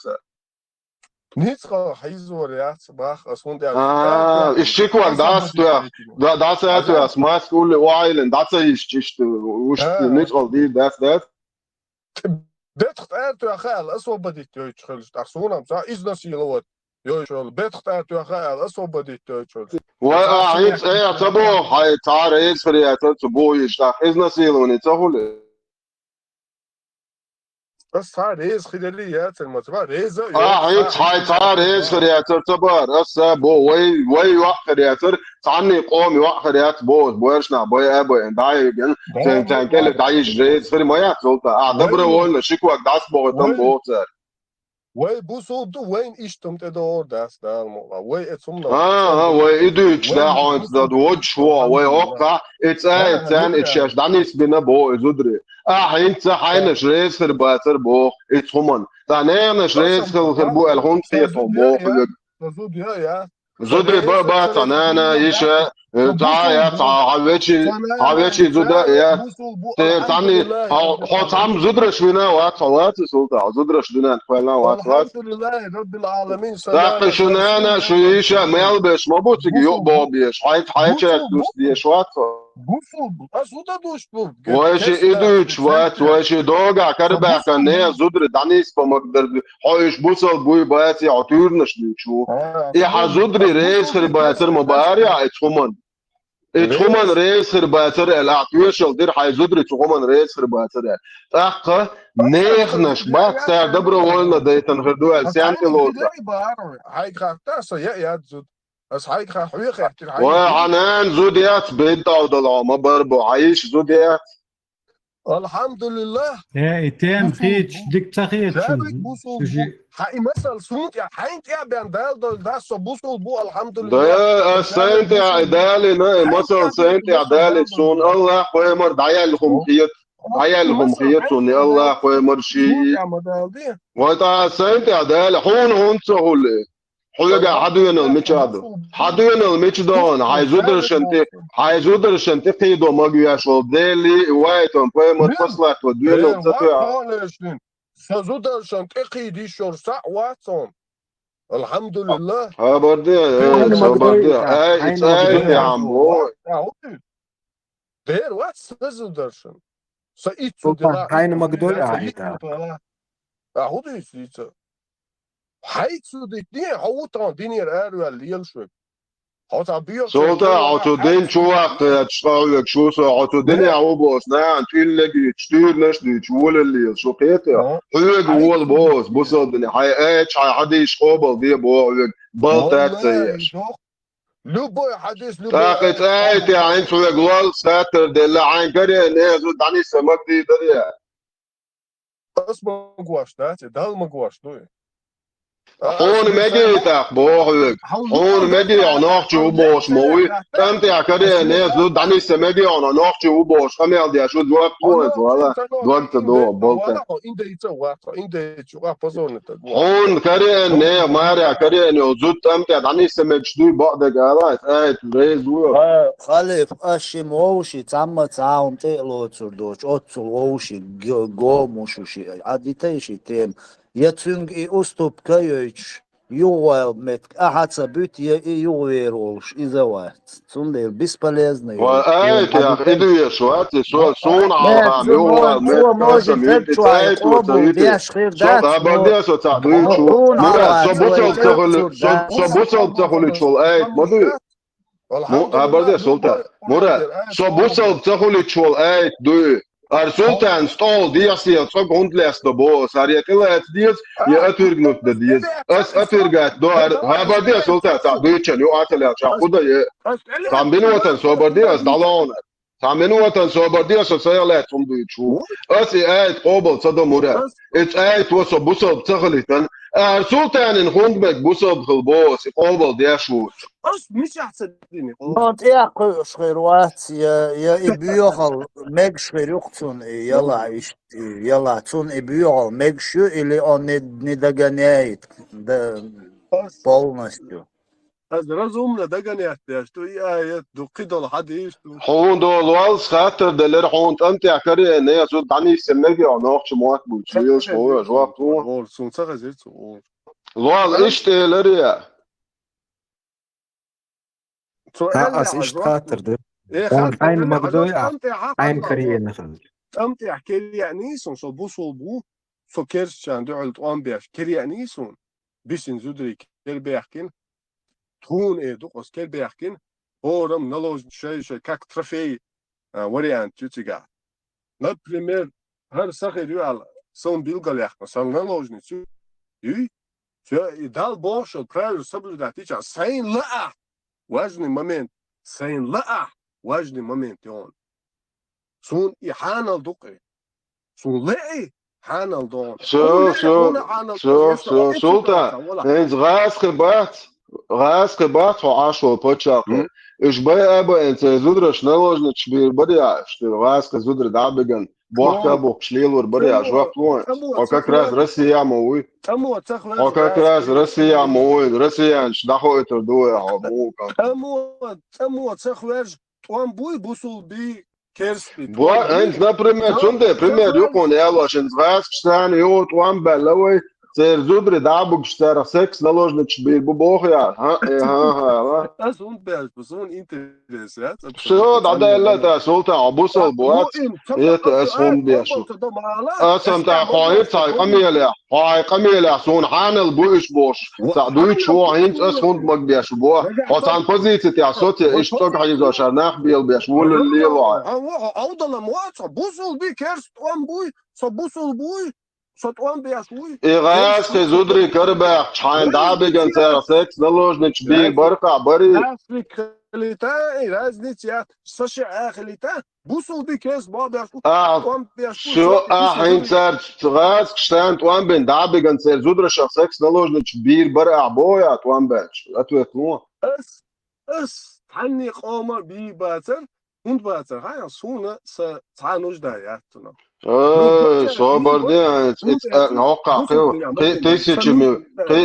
Niet schol, hij zo ja, baag als hond الشكوى داس تو اسمع سكول وايلن داس وش نيترال دي داس بيتخت تو خال اسو بديت تشخلش تحسونم صح از نسيلوت يوشل بيتخت تو خال اسو بديت تشخلش وعيت ايه تبو هاي تعريز فريات تبو يشتاق از نسيلوني تقول بس تعريز خلاليات المتبع ريزة عيت هاي تعريز فريات تبار اسا بو وي واخريات تعني قومي واخريات بوشنا بوي ابو داي تن كل داي جريز فري ما يحصل دبر ولا شكوى داس بو تم بوتر وي بوسو وين اشتمت دور داس دالمو وي اتسمنا وي ادوش دا عند دا وجه وي اوقع اتسان اتشاش دانيس بنا بو زدري انت حين شريس خرباتر بو اتهمن دانينا شريس خربو الهون خيطو بو زود يا زدري با تنانا يشا يا عويتشي زودا يا تاني حطام زدرش بنا واتوات سلطة زدرش بنا كلنا واتوات الحمد لله رب العالمين تاقي شنانا شو يشا ميلبش ما بوتيجي يقبو بيش حيت دوس ديش واتو بوصل اسودا دوش بو واشي ادوش واشي دوغا كربا كان زدر دانيس بمقدر حوش بوصل بوي باتي عطورنش ديشو اي زدري ريس خرباتر مباريا اتخمن ريس خرباتر الاعطيوش الدير حي زدري تخمن ريس خرباتر تاقا نيخنش باك سار دبرو ولنا ديتن خردو السيانتي لوزا هاي خافتاسا يا زود بس هاي خاحويخ يحتر وعنان زوديات بيتا ودلع ما بربو عايش زوديات الحمد لله يا اتام خيتش ديك تخيت شابك بوصل حقي مثل صوت يا حينت يا بيندال دول داس بوصل بو الحمد لله ده السنت عدالي مثل سنت عدالي سون الله خويمر دعيا لهم خيط دعيا لهم خيط سوني الله خويمر شي وتا سنت عدالي هون سهولي حلقة حدوين الميتشادو حدوين الميتشدون هايزودر شنتي قيدو ماجياش وديلي وايتون بويمر فصلات ودوين وتتوع سازودر شنتي قيدي شورسا واتون الحمد لله ها بردي اي يا عمو دير وات سازودر شن هاي مقدول عايتا اهودي سيتا حيث دي هوتان دينير ارو الليلشوك هوتا بيو سولتا عطو دين شو وقت تشتغل لك شو سو عطو دين يا بوس نعم تقول لك تشتير نشدي تقول اللي شو قيته حلق هو البوس بوس الدنيا هاي اتش هاي حديش قبل دي بو بلتات زيش لو بوي حديث لو طاقت ايت يا عين شو يقول ساتر دي لا عين كريه نيزو داني سمك دي دريا اسمه قواش داتي دال مقواش دوي حون مجي تقبوه حون مجي عناق جو باش موي أنت يا كريه ناس دو داني سمجي عناق جو باش خمي عندي شو دوق توانت ولا دوق تدو بولتا حون كريه نه ماريا كريه نو زود أنت داني سمج دو بعد قالات أي تريز ويا خليف أشي موشي تعمى تعاون تقلو تردوش أتصل ووشي جو موشوشي عديتيشي تيم يتسنج أستوب كيوش يوغل متك أحد سبيت يوغيرولش إذا واحد صندير بسبلازنا وآيت يا أخي إدو يشوات صون على يوغل متك أسم يتسايت وتايت صوت أبرديا صوت عدوي شو مراد صبوصل تخلي شو آيت مدو أبرديا سلطان مراد صبوصل تخلي شو آيت دو Sultan stol diasiet så grundläste bo sariekelet dies je atvirgnut de dies as atvirgat do habardia sultan ta duchen yo atela cha khuda ye tambinwatan sobardia dalon tambinwatan sobardia so sayalet um duchu as ait qobol sada murad it ait was busol tkhlitan sultan in hundbek busol khulbos qobol diashut مش احسن ديني نوت يا شخيروات يا إبيوغل ميج شخيروكتون يلا يلا تون إبيوغل ميج شو или он не догоняет полностью. אז разумно догонять, что я докидал حديث حون دول والس خاطر دلر حون انت يا كري ان هي زود داني سمجي عناق شموات بوتشيوش هو جواب تو سون سغزيت لوال اشتيلريا أس إيش خاطر ده أون عين مقدوي عين كريه نخل أنت كري يعني سون سو بوسول بو سو كيرش عند علت أون بيش كري يعني سون بيشن زودري كير بيحكين تون إيه دوقس كير بيحكين هورم نلوج شيء كاك ترفي وريان تيجا لا بريمير هر سخير يو سون بيلقى يحكي سون نلوج نتشو يي دال باش البراير سبلداتيشا سين لا واجني مومنت سين لا واجني مومنت يون سون يحانل دقي سون لا حانل دون شو سلطان هيز غاس خبات وعاشو بوتشاكو إيش بقى أبا أنت زودرش نلوجنا تشبير بديع اشتري غاس زودر دعبجن بوحكا بوكشليلور بديع جواب وين وكاك راس رسيا موي وكاك راس رسيا موي رسيا شدخو اتردوه عبوكا تمو تخرج وان بوي بوصل بي كيرسبي بوا أنت لا بريمير سندي بريمير يكون يلا شن غاس كشتان يوت وان بلوي سير زودري دعبك اشترى سكس نلوجنا تشبير ببوخيا ها أسون بيش بسون إنتريسات شو دعدا لا تا سلطان عبوصل بوات يت أسهم بيشو أسهم تا خايف تا قميلة سون حانل بوش بوش تا دويت شو هينت أسهم بق بيشو بوا وطان بوزيتي تا صوتي إيش تق حيزو شرناخ بيل بيش ول الليل واي أوضل موات بوصل بي كيرست وان بوي صبوصل بوي إغاس خزودري كرباح شحين دعبجن سير سكس نلوج نتشبير برقع بري رازنيتيا سشع آخليتا بوصل بكيس بابا شو حين سير غاس كشتان توان بين دعبجن سير زودري شخ سكس نلوج نتشبير برقع بويا توان باش أتويت نوع اس تعني قوما بي باتر und باتر هاي صونة ستعنوش داياتنا شو بردي نوقع قيو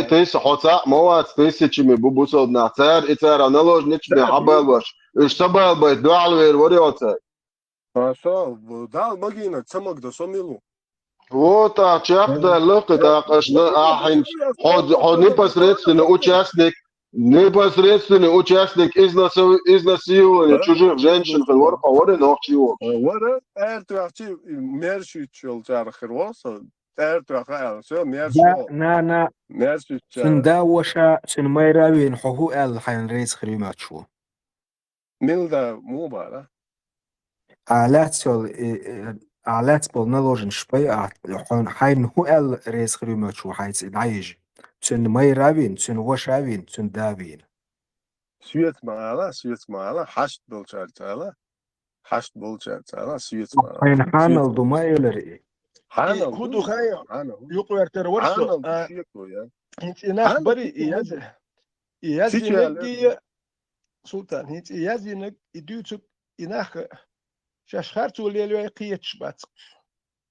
تيسي حوصا موات تيسي چمي بوبوسود نحتار اتار انالوج نچمي حبال باش اشتبال بايت دوال وير وريوتا شو دال مجينا تسمك دا سميلو وطا چاقدا لقدا قشنا حين حد непосредственно участник изнасилования чужих женщин в Лорка, воры ногчиво. Воры, эртуахчи мерши чулчар хервоса, эртуаха, все мерши. نا мерши. سنداوشا سنميراوين حهو ال حين ريس خريمات شو ميلدا مو بارا آلات بول نلوجن شبي حين هو ال ريس خريمات شو حيث العيج تن ميراوين تن وشاوين تن داوين سويت معالا حشت بولشار تعالى سويت معالا حين حانل دمايلر حانل خدو خايا يقوى ارتر ورسو هيك إناخ بري إيازي نجي سلطان هيك إيازي نج يدوتك إناخ شاشخارتو ليلو يقيتش بات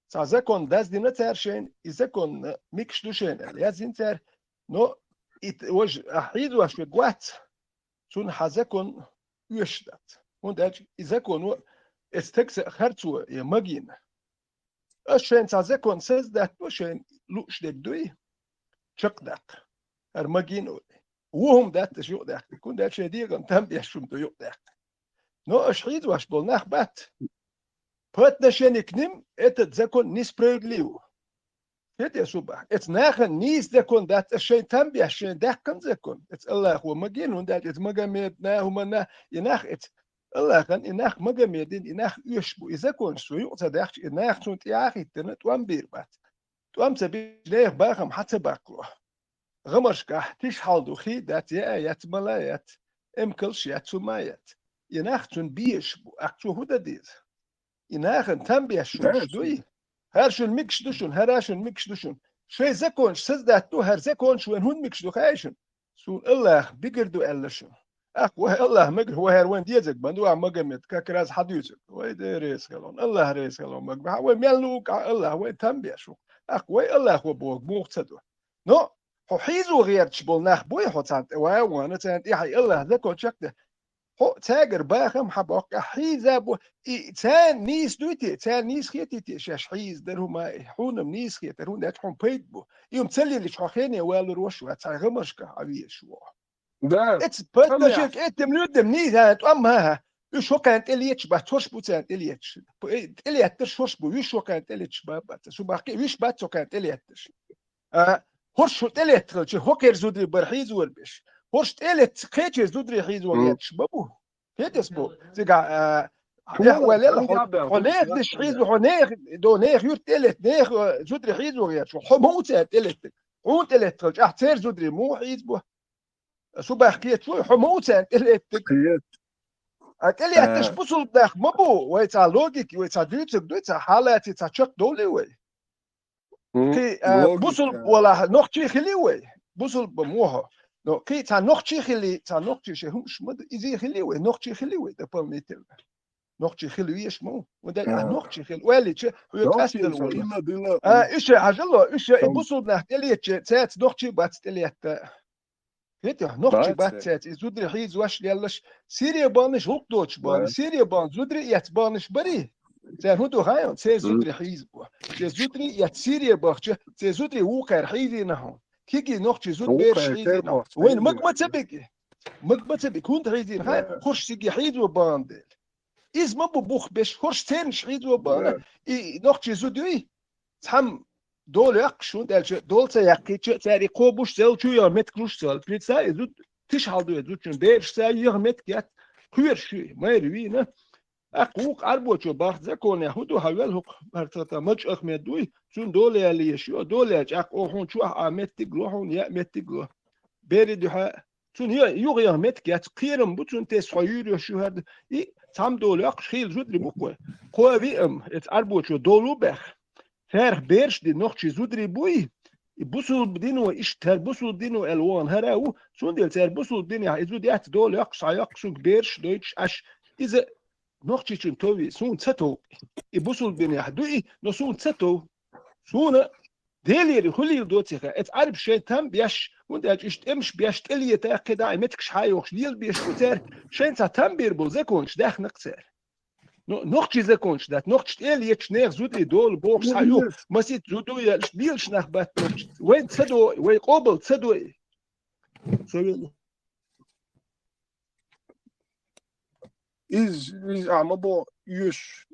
سازكون داز دي نتارشين إزكون ميكش دوشين إيازي نتار نو وج أحيد واش بقوات سون حازكون يشدت ونداج إزكون استكس خارتو يمجين أشين سازكون سز دات وشين لوش دوي شق داك أرمجين وهم دات شو داك كون دات شديد كان تم بيشوم دو داك نو أشحيد واش بولناخ بات بات نشانك نم تزكون نسبريد ليو كده صبح ناخن نيس دكون دات الشيء تم بيشين داك كان زكون الله هو مجين وندات مجامد نا هم يناخ الله كان إناخ مجامدين إناخ يشبو إذا كون شو يقصدك إناخ شو تياخي تنت وام بيربات توام تبي ليه باخم حتى باكلو غمرش كح تيش حالدو خي دات يات ملايات كلش يات سمايات يناخ تون بيشبو أكتو هدا ديز يناخن تم بيشون شدوي هرشون ميكش دوشون هراشون ميكش دوشون شوي زكونش سزداتو هر زكونش وين هون ميكش دو خايشون سون الله بيقردو ألشون وه الله مجر هو هيروين ديزك بندو عم مجمد كراز حديثك ويد ريس كلون الله ريس كلون مجمع وميلوك الله وين تنبيه شو وي الله هو بوك موقتدو نو هو حيزو غير تشبول ناخ بوي هو تانت وانا تانت يحي الله ذكو شكده هو تاجر باخم حبوك حيزا بو تان نيس دوتي تان نيس خيتي شاش حيز درهما حونم نيس خيت درهون دات حون بيت بو يوم تسلي اللي شخيني والو روش واتاي غمشك عبيه شو اتس بتشك اتملود منيها امها ايش هو كانت اليتش باتوش بوتان اليتش اليتش هوش بو ايش هو كانت اليتش بابات شو باقي ايش باتو كانت اليتش هوش اليت هو كير زودري برحيز وربش هوش اليت خيتش زودري حيز وريتش بابو كيتس بو زيغا ولا هناك دش حيز وهناك دو ناخ يوت اليت ناخ زودري حيز وريتش حموت اليت عود اليت احتر زودري مو حيز بو شو بحكيت شو حموتة أكلي تشبصل داخ مبو ويتا لوجيك ويتا ديوتك دويتا حالاتي تشق دولي وي كي بصل ولا نقطي خلي وي بصل بموها نو كي تا نقطي خلي تا نقطي شيء مش مد إزي خلي وي نقطي خلي وي ده بالميتل نقطي خلي إيش مو وده نقطي خلي ولا شيء هو كاستل ولا إيش عجله إيش بصل داخ اللي تات نقطي بات اللي هيك نقطة باتات زودري حيز واش يلاش سيريا بانش هوك دوتش بان سيريا بان زودري يات بانش بري زين هدو هايون سي زودري حيز بو سي زودري يات سيريا باخش سي زودري وقر حيزي نهو كيكي نقطة زود بيرش حيزي نهو وين مقبة تبقى كنت حيزي هاي خش سيجي حيز وباندل إز ما ببوخ بيش خش تنش حيز وبانا نقطة زودري تحم دول يقشون دول سيقي تاري قوبوش سال شو يرمت كروش سال بريتسا يزود تشحال دو يزود شون بيرش سا يرمت كات خير شيء ما يروينا أقوق أربو شو باخ زكون يهودو هول هق مرتتا مج أخمد دوي شون دول يلي يشوا دول يجاك أوهون شو أمت تقلوهون يا مت تقلوه بيرد يها شون يغ يرمت كات قيرم بتشون تسخير يشوا هاد تام دول يقش خيل زود لبوكوا قوي أربو شو دولو بخ فرق بيرش دي نقطة زودري بوي بوصل بدينو إيش تربوصل بدينو ألوان هراو شون ديل تربوصل بدينو يزود يات دول يقصون بيرش دويتش أش إذا نقطة شون توي سون تتو يبوصل بدينو يحدوي نسون تتو سون ديلي خلي دوتيها اتعرف شيء تام بيش ونداج إيش إمش بيش تلي تأكد عمتكش حيوش ديل بيش كتير شيء تام بيربو زكونش داخ نقصر نقطة زكونش دات نقطة اللي يتشنير زودي دول بوكس حيو مسيت زودو يلش ديلش نخبات نقطة وين تسدو وين قبل تسدو إز عمبو يش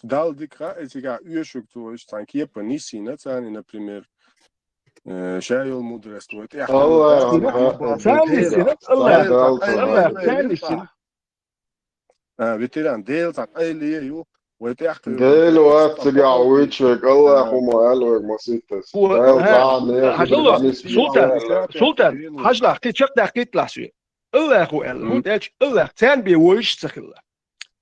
دال ديكا إذا يشوك تو إيش تانكيه بنيسينا تاني نبريمير شايل مدرس تويت الله ثاني سنة الله ثاني سنة فيتران ديل تاع اللي يو ويتاخ ديل وات تقعويتشك الله هما قالوا مسيتس الله سلطان حاجة حكيت شق حكيت لحسي الله هو قال داش الله ثاني بيوش تخلا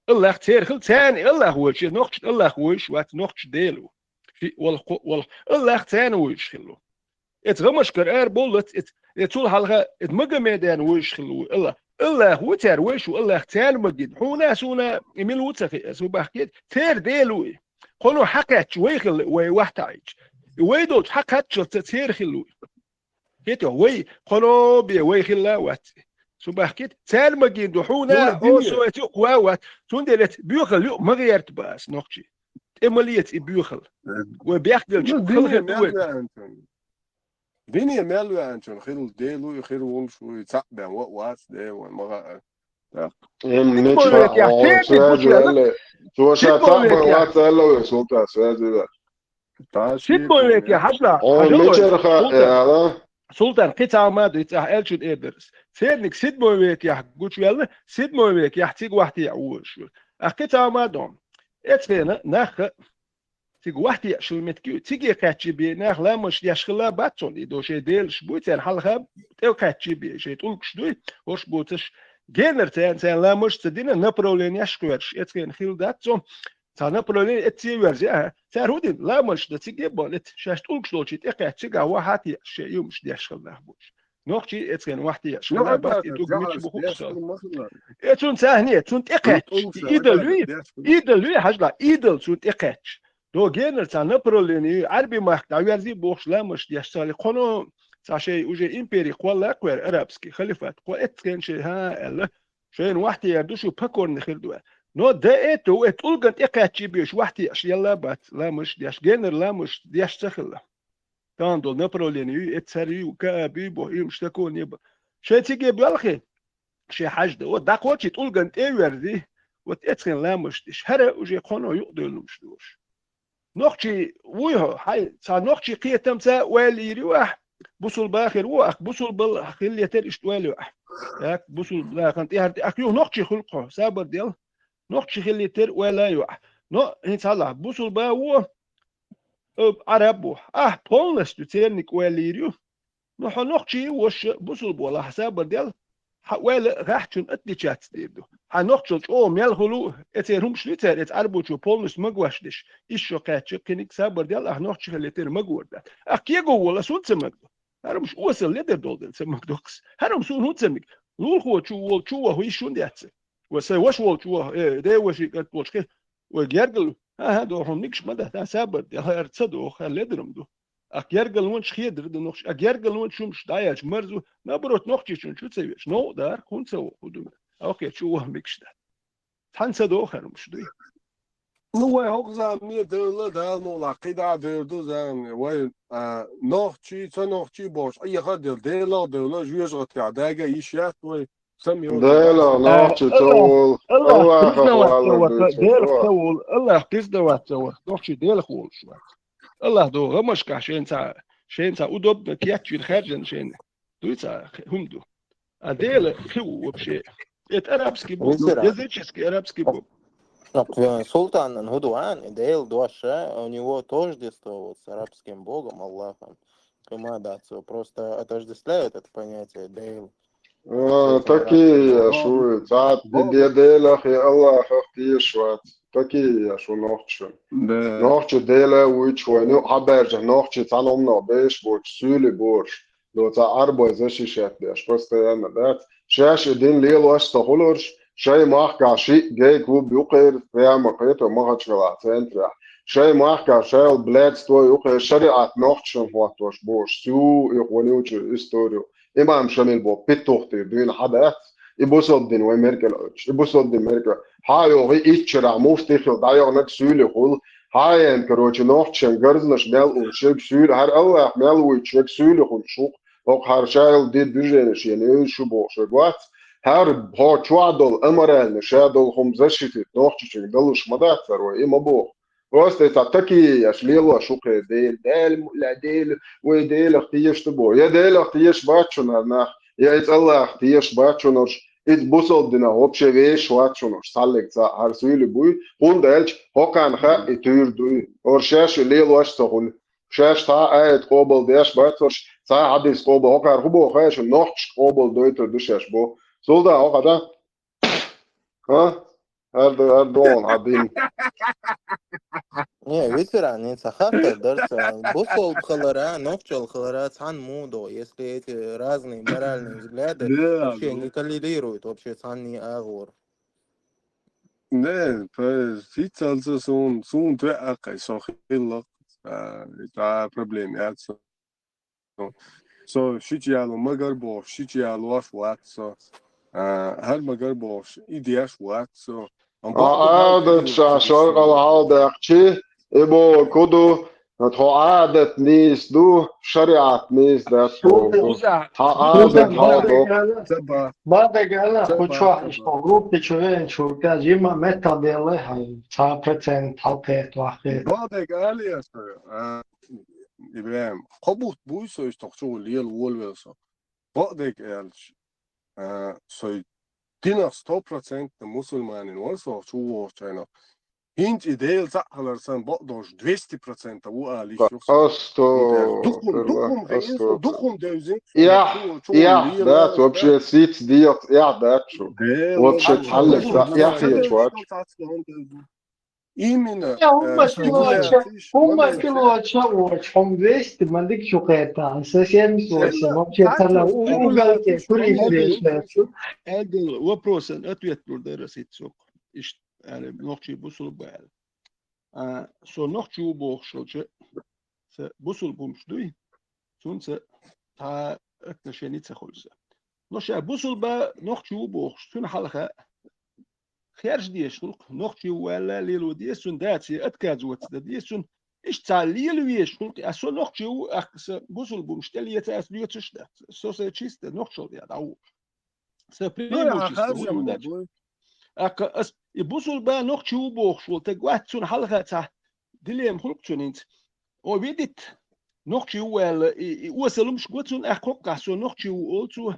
الله تيرخل ثاني الله هو شيء نقطة الله هو وات نقطة ديلو في وال الله ثاني ويش خلو ات غمشكر بولت اتول حلقة مجمدان وش خلو الله هو تار وش والله تار مجد حونا سونا يميل وتسخي سو بحكيت تار ديلوي قولوا حكت ويخل ويوحتاج ويدوت حكت تار خلو كيتو وي قولوا بي ويخل وات سو بحكيت تار مجد حونا او سو اتقوا وات توندلت بيوخل ما غيرت باس نوقشي إمالية بيوخل وبياخد خل Bine melwe anton khil delu khir wol shu tsak ben wat de ma نتفع سواجه تو شاتع بوات هلا سلطة سواجه سيبولك يا حجلا سلطان قطع ما دويتها ألشد إدرس سيدنك سيدمولك يا قوش يلا سيدمولك يا تيج واحد يعوش قطع ما دوم اتفينا نخ تيج واحد شو متكيو تيجي كاتشي بي نخ لا مش يشخلا باتون يدو شي ديل شبوتين حلقة تيو كاتشي بي شي تقولك شدوي وش بوتش جينر تان لا مش تدينا نبرولين يشكوش اتفين خيل داتون تا نبرولين اتيورز تار هودين لا مش تيجي بالت شاش تقولك شلوشي تيجي واحد شي يوم مش يشخلا بوش نوختي اتفين واحد يشخلا بات يدوك مش بخوش اتون تاهني اتون تيقاتش إيدل حجلا إيدل تون تيقاتش دو جينر تا نبرولين عربي ماختا يرزي بوش لا مش يشتغل قنو ساشي وجه إمبيري قولا كوير أرابسكي خليفات قوة اتكن شي ها ألا شين واحد يردوشو بكور نخير دوا نو دا اتو اتولغن اقاتشي بيش واحد يش يلا بات لا مش دياش جينر لا مش دياش تخلا كان دول نبروليني اتساري وكابي بو يمشتكون يبا شي تيجي بيالخي شي حاج دا وداقوتشي تولغن ايوردي واتكن لا مش ديش هرا وجي قونو يقدر مش دوش نوختي ويها هاي تا نوختي قيتم تا والي رواح بوصل باخر واخ بوصل بالخليه تر اشتوالي واح ياك بوصل لا كانت يهرتي اكيو نوختي خلقه صابر ديال نوختي خليه تر ولا يوح نو انت الله بوصل با و عربو بولنس تيرنيك واليريو نو نوختي وش بوصل بولا حساب ديال ولا راحتن اتليشات ديدو هنوختي او ميل خلو اتيرهم شليتر اتعربو جو بولنس مغواشدش ايشو كاتش كينيك صابر ديال نوختي خليه تر مغوردا اكيغو ولا سوت مغدو هرم مش وصل لدر دولدل سمك دوكس هرم سون هو سمك لول هو شو هو يشون دياتس وسي وش وول شو ده وش يقول كده وجرجل هذا هم نيكش مدى تا سابر ده هرتصدو خلدرم دو اجرجل ونش خيدر ده نوخش اجرجل ونش مش دايج مرزو نبروت نوختي شو تسويش نو دار كون سو خدوم اوكي شو هو ميكش ده تنسدو اخر مش دوي هو هوغزا مي دولة دا نو لاقيدا دردو زان وين نوختي تنوختي باش اي خد ديلا دولة جوج غتاع داغا يشات وي سمي ديلا نوختي تول الله قيسنا واتول الله قيسنا واتول نوختي ديلا خول شو الله دو غمشكا شين تا ودوب كياتشي الخارجن شين دويتا هم دو ديلا خو بشي اترابسكي بو языческий арабский бог. Султан Гудуан, Дейл Дуаше, у него тождество вот с арабским богом, Аллахом, Камадацию, просто отождествляют это понятие Дейл. Такие, шо, цат, Дейл, Аллах, Ахтишват, такие, шо, нохчу. Нохчу Дейла, Уичвой, ну, Хаберджа, нохчу, Цаномно, Беш, Боч, Сюли, Бош, до ца Арбой защищать, Беш, постоянно, да? Шаш, один лил, аж стахулорш, شيء ما أحكي شيء جاي كوب يقير فيها مقيته ما هتشغل عتنترا شيء ما أحكي شيء البلاد ستوي يقير شريعة نقشن فواتوش بوش سو يقوليوش استوريو إمام شميل بو بيتوختي دين حدث يبوسود دين وميركل يبوسود دين ميركل هاي يوغي إتشرع موفتيخل دايو نك سولي خول هاي إن كروش نقشن جرزنش ميل وشيك سولي هر الله ميل ويتشيك سولي خول شوق وق هر شايل دي بيجينش يعني شو بوش وقت هر بها شوادل أمران شادل هم زشتي نوختي دلش مدات ثروة إما بو وست تتكي أشليلو شوكي ديل لا ديل وديل اختيش تبو يا ديل اختيش باتشونر يا الله اختيش باتشونر بوصل دينا هوبشي ويش واتشونر سالك za هر سويل بوي هوندلش هوكان خا يتير دوي ورشاش ليلو اشتغل شاش تا ايت قوبل ديش باتش تا حديث قوبل هوكار هبو خاش نوختش قوبل دويتر دوشاش بو Solda auch, oder? Ha? Erdoğan, Adin. Не, ветеран, не цахата, дарса. Бусол бхалара, ногчал халара цан мудо. Если эти разные моральные взгляды Да, вообще не толерируют, вообще цан не агор. да, позиция сун твоя сохила, это проблема, это. So شجعوا مگر باش شجعوا وات so هر مگر باش ایدیاش وات so on bought the house عادة شغل عادة أحكي إبو كودو نتو عادة نيس دو شريعة نيس ده سوكو عادة هادو Badegala, hoću što grupi čovjek čurka, ima metabele, 2% halpet vahe. بعضك قال يا إبراهيم قبض بويسو يستخدموا اللي هي الولويسو بعضك قال so دينا 100% مسلمان ورسو شو وشينا هنج إديل سأحلر سن بقدرش 200% وقالي شو أستو دخم غير دخم دوزين يح دات вообще سيت ديت يح دات شو вообще تحلك ده يح يجوات именно Ya Humma piloća uočom 200 mandik čuketa, sa 708, вообще тала угалке, kurifleşler. Әділ вопросын ответ burada раситсок. İşte yani nokçu busul bel. So nokçu boğuşulcu. Se busul bumşduy. Sunse ta отношеница холса. Но ша busul ba nokçu boğuş. Sun halka خيرش ديشلق نقطي ولا ليلو ديسون داتي اتكازوت ديسون ايش تعليل ويشلق اسو نقطي اخس بوزل بومشتليه تاس ليوتش ده سوسا تشيست نقطه يا داو سبريمو تشيست اك اس بوزل با نقطي وبوخشول تقواتون حلقه تا دليم خلقتونينت او فيديت نقطي ولا وصلمش قوتون اخوق سو نقطي وولتو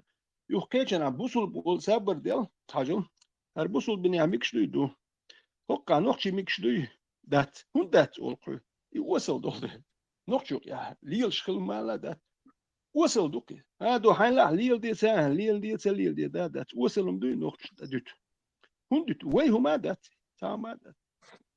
يوكيجنا بوزل بول سابر ديل تاجو Her busul beni amikşluydu. Hokka nokçi mikşluy dat. Hun dat olku. Wasıl doldu. Nokçuk ya. Liyel şkılmala dat. Wasıl duki. Ha do hanla liyel diye dat. Wasılım duy nokçu da düt. Hun düt. Wey huma dat. Tamam dat.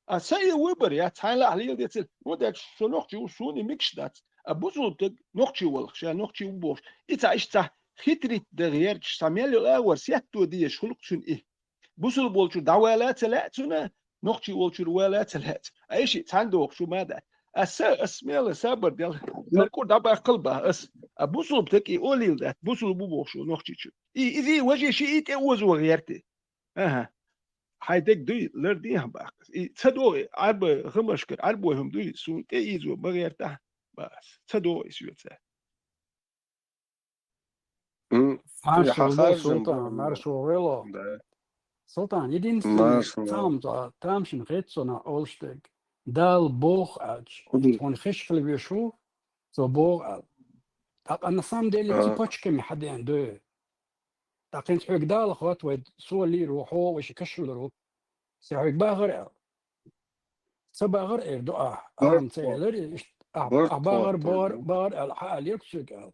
Asay weber ya. Hanla liyel diye sel. O dat şu nokçu suni mikş dat. Busul tek nokçu olk. Şa nokçu boş. İta işte hitrit de samel awar siyattu diye şuluksun بوصل بولشو دوالات لا تنا نقطي بولشو دوالات لا اي شيء صندوق شو ماذا اسميل سابر ديال نقول دابا قلبه اس بوصل بتكي اوليل ذات بوصل بوبوشو نقطي شو اذا وجه شيء تاوز وغيرتي اها حيدك دوي لرديها باق تصدقوا عرب غمشكر عربوهم دوي سون تيزو بغيرتها بس تصدقوا يسويتها Sultan, jedinstven tamšin retsona olsteg, dal бог ач, он хешкл вешу, so бог ал. Так, а на самом деле цепочками حدين دو. Так, انت حق دال خوات ود سولي روحو وش كشلرو. سحق باغر ال. سباغر ال دعاء. تيلر باغر بار الحال يكسك ال.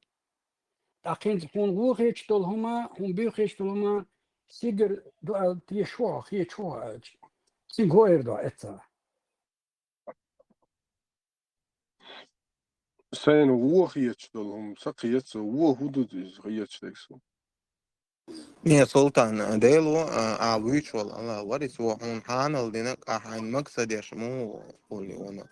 Tak, انت هون وخيش تلهما, هون بيخيش تلهما. Sigur dual tiešo, hiečo, sigur do etsa. Sen uohietstolum sakietso uohududis rietstexo. يا سلطان ديلو عويشول الله ورث وحون حانل دينك أحين مقصد يشمو قولي وانا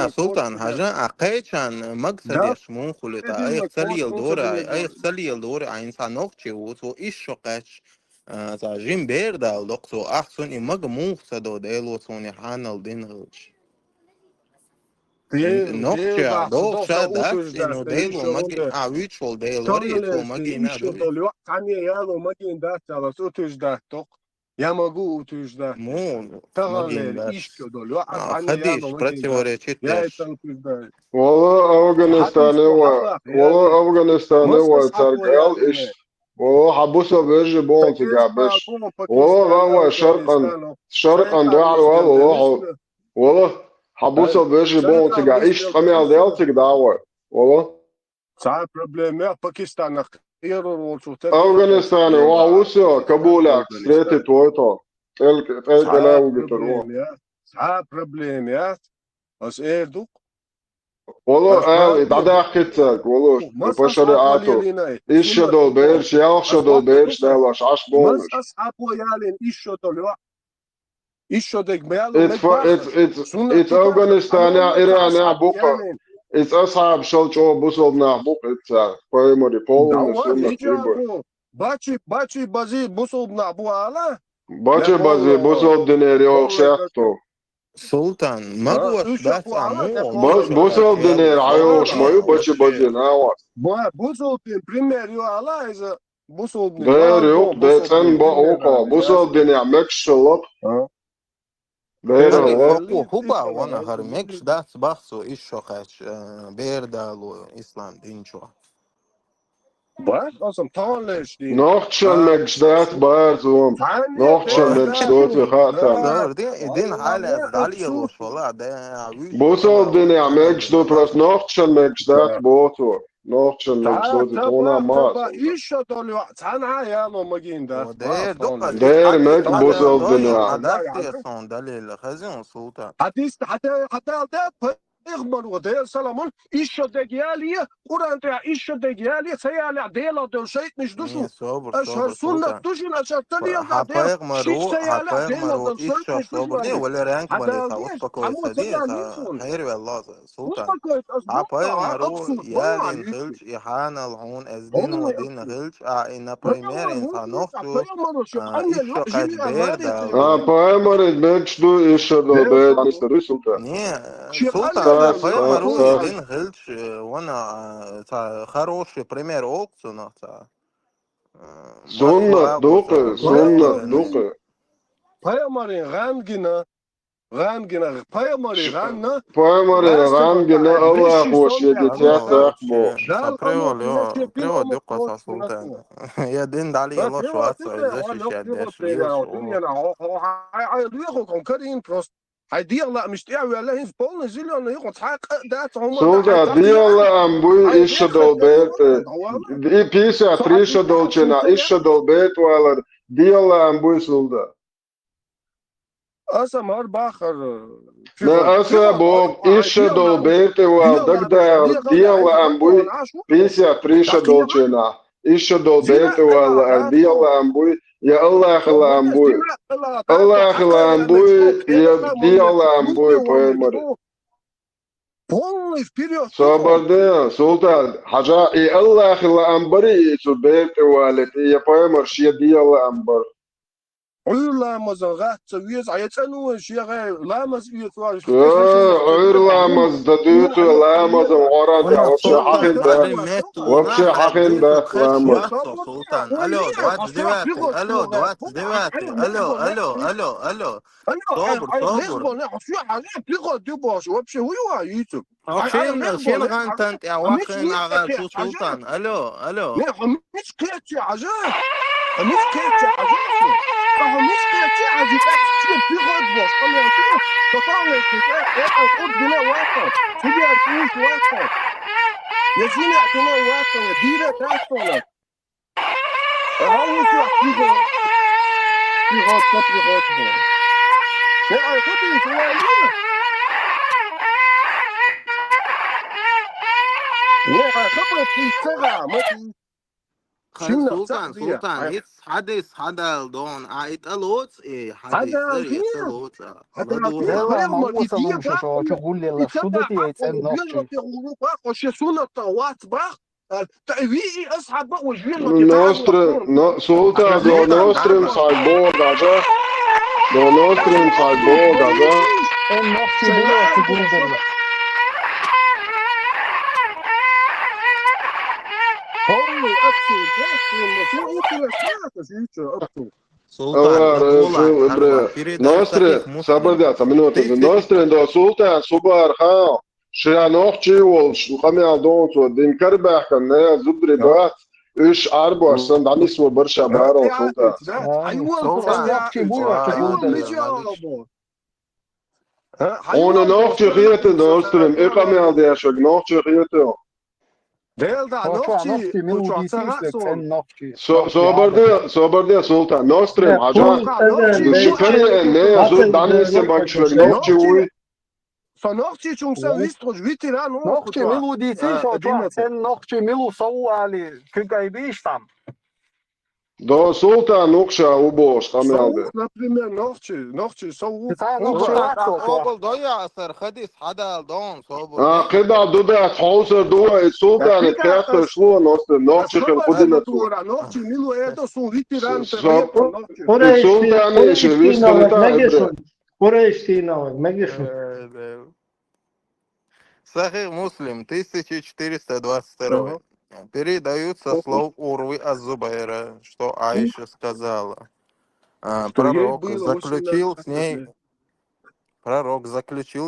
سلطان حاجة أقيتشان مقصد يشمو خلطة أي خسلي الدور إنسان نقشي وسو إيش قش زاجين بيردا لقصو أحسن إمج مقصدو ديلو سوني حانل دينغش نقشي دوشا داس إنو ديلو مجي عويشول ديلو ريتو مجي نادو عني يالو مجي دات على سوتوش داتوق ياماغو утверждать. Тагали ишко долю, а خديش противоречит też. والله أفغانستان هو ترجال إيش والله حبوسه بيجي بون تجابش والله هو شرقا دعال والله حبوسه بيجي بون تجا إيش قمي على ديال تجدعوه والله صار بروبليم يا باكستان ايرور والشو أفغانستان وعوسيا كابولا ستريتي تويتو صار بروبليم يا صار بروبليم يا بس ايه دوق والله تعدى خدتك والله بشري عاتو إيش دول بيرش يالش دول بيرش دالش عش مس بولش اصحاب ويالين ايش دول ايش دك بيالو it's Afghanistan Iran بوقا it's أصحاب شلشو بوصلنا بوقا it's فايمري بولن سنة تيبر باتشي بازي بوصل بنعبو على باتشي بازي بوصل دينيري وشاكتو سلطان ما قوش بس عمو بوصل دينير عيوش ما يباتشي بازي ناوات بوصل بريميريو على إذا بوصل ديريو ديتن بوقا بوصل دينير مكشلط هوبا وانا هرمكش داس بحثو ايش شوخش بيردالو اسلام دينشو بس اصلا طالش دي نوختشن مكشدات بارزوم نوختشن مكشدوت خاتم دين حالة دالي الوش والله ده بوصل دنيا مكشدو بس نوختشن مكشدات بوتو نوختشن مكشدوت تونا ماس ايش دول تعال يا ما جين ده دير مك بوصل دنيا عدفتي صون دليل خزين سلطان حتى اخبر وديل سلامون ايش دجاليه قران تاع ايش دجاليه سيالع ديلا دو شيء مش دوشو اشهر سنه دوشن اشهر تليا حقائق مرو ايش صبر دي ولا رانك باليسا وسبكو سدي خير والله سلطان حقائق مرو يالين خلش احانا الهون ازدين ودين خلش ان بريمير انسان نوختو ايش قاعد بيردا بايمر مكشدو ايش دو بيد مستر سلطان سلطان مرو دين خلش وانا خروش بريمير اوكسون سنة دوقة بايمر غانجنا بايمر غانا الله خوش يديتيات اخبو بريو دقة سلطان يا دين دالي الله شو هاتسا ازاش يشادش هيدي الله مش تعوي الله هيز بولن زيلو انه يقعد حق دات هم سلطان دي الله امبوي ايش دول بيت دي بيسا تريشا دول چنا ايش دول بيت ولا دي الله امبوي سلطان اسا مار باخر لا اسا بوب ايش دول بيت ولا دي الله امبوي بيسا تريشا دول چنا ايش دول بيت ولا دي الله امبوي يا الله خلا امبوي الله خلا امبوي يا دي الله امبوي بايمري صبر ده سلطان حاجة إيه الله خلا امبري سبيت والد يا بايمر شيء دي الله امبر عير لامز غات ويز عيتنو شيء غير لامز يثواش عير لامز ددوت لامز وعرض وبشي حقن ده وبشي حقن ده لامز سلطان الو دوات دلوقتي الو صبر شين غانتنت يا واخين اغا شو سلطان الو مش كيتي عجاه مش كيتي عجاه مش كيتي عجاه في غد باش طلع شو تطاول كده خد بلا واقع تبي تقول واقع يا زيني اعطينا واقع ديره تاعتنا هاو في غد يا خدي سؤالين والله خبرت في سرعة ما في سلطان حدث حدا دون عايت الوت ايه حدث الوت هذا ما وصلوا شو تقول لي شو بدي يتسنى وش سنة طوات بخ تأويي أصحاب بقى وجيل سلطان دو نوسترم سايبورغ عجا دو نوسترم سايبورغ عجا النقطة بلو تقول دلوقتي هو Nostre, sabadat, minuta, nostre do sultan subar ha, شيا نوختي والخمي عدونتو دين كربح كنا زبري بات ايش 24 دعني سو برشا بارو سلطان انا نوختي خيرت نوسترم اقامي عندي اشق نوختي خيرتو Değil da nokçi uçak sağa nokçi. Sobardiya Sultan. Nostrim hacan. Nokçi Şüpheli ne yazıyor? Danisen bakışlar. Nokçi uy. Nokçi çünkü sen vistoş vitiran o. Nokçi milu disi şu sen nokçi milu savali kıgay biştam. Do Sultan nokşa uboş kamyalde. Например, ногчи, сову. قبل ضيع صار خديس حدا دون صوبر قدا دودا حوصر دوا Sultan etkahtır şlu nostrim. Nokçi kılkudina tu. Nokçi milu eto sun vitiran Sultan işi vistalita ebre. Сахих Муслим, 1422. Передаются слов Урвы Аз-Зубайра, что Аиша сказала. Пророк заключил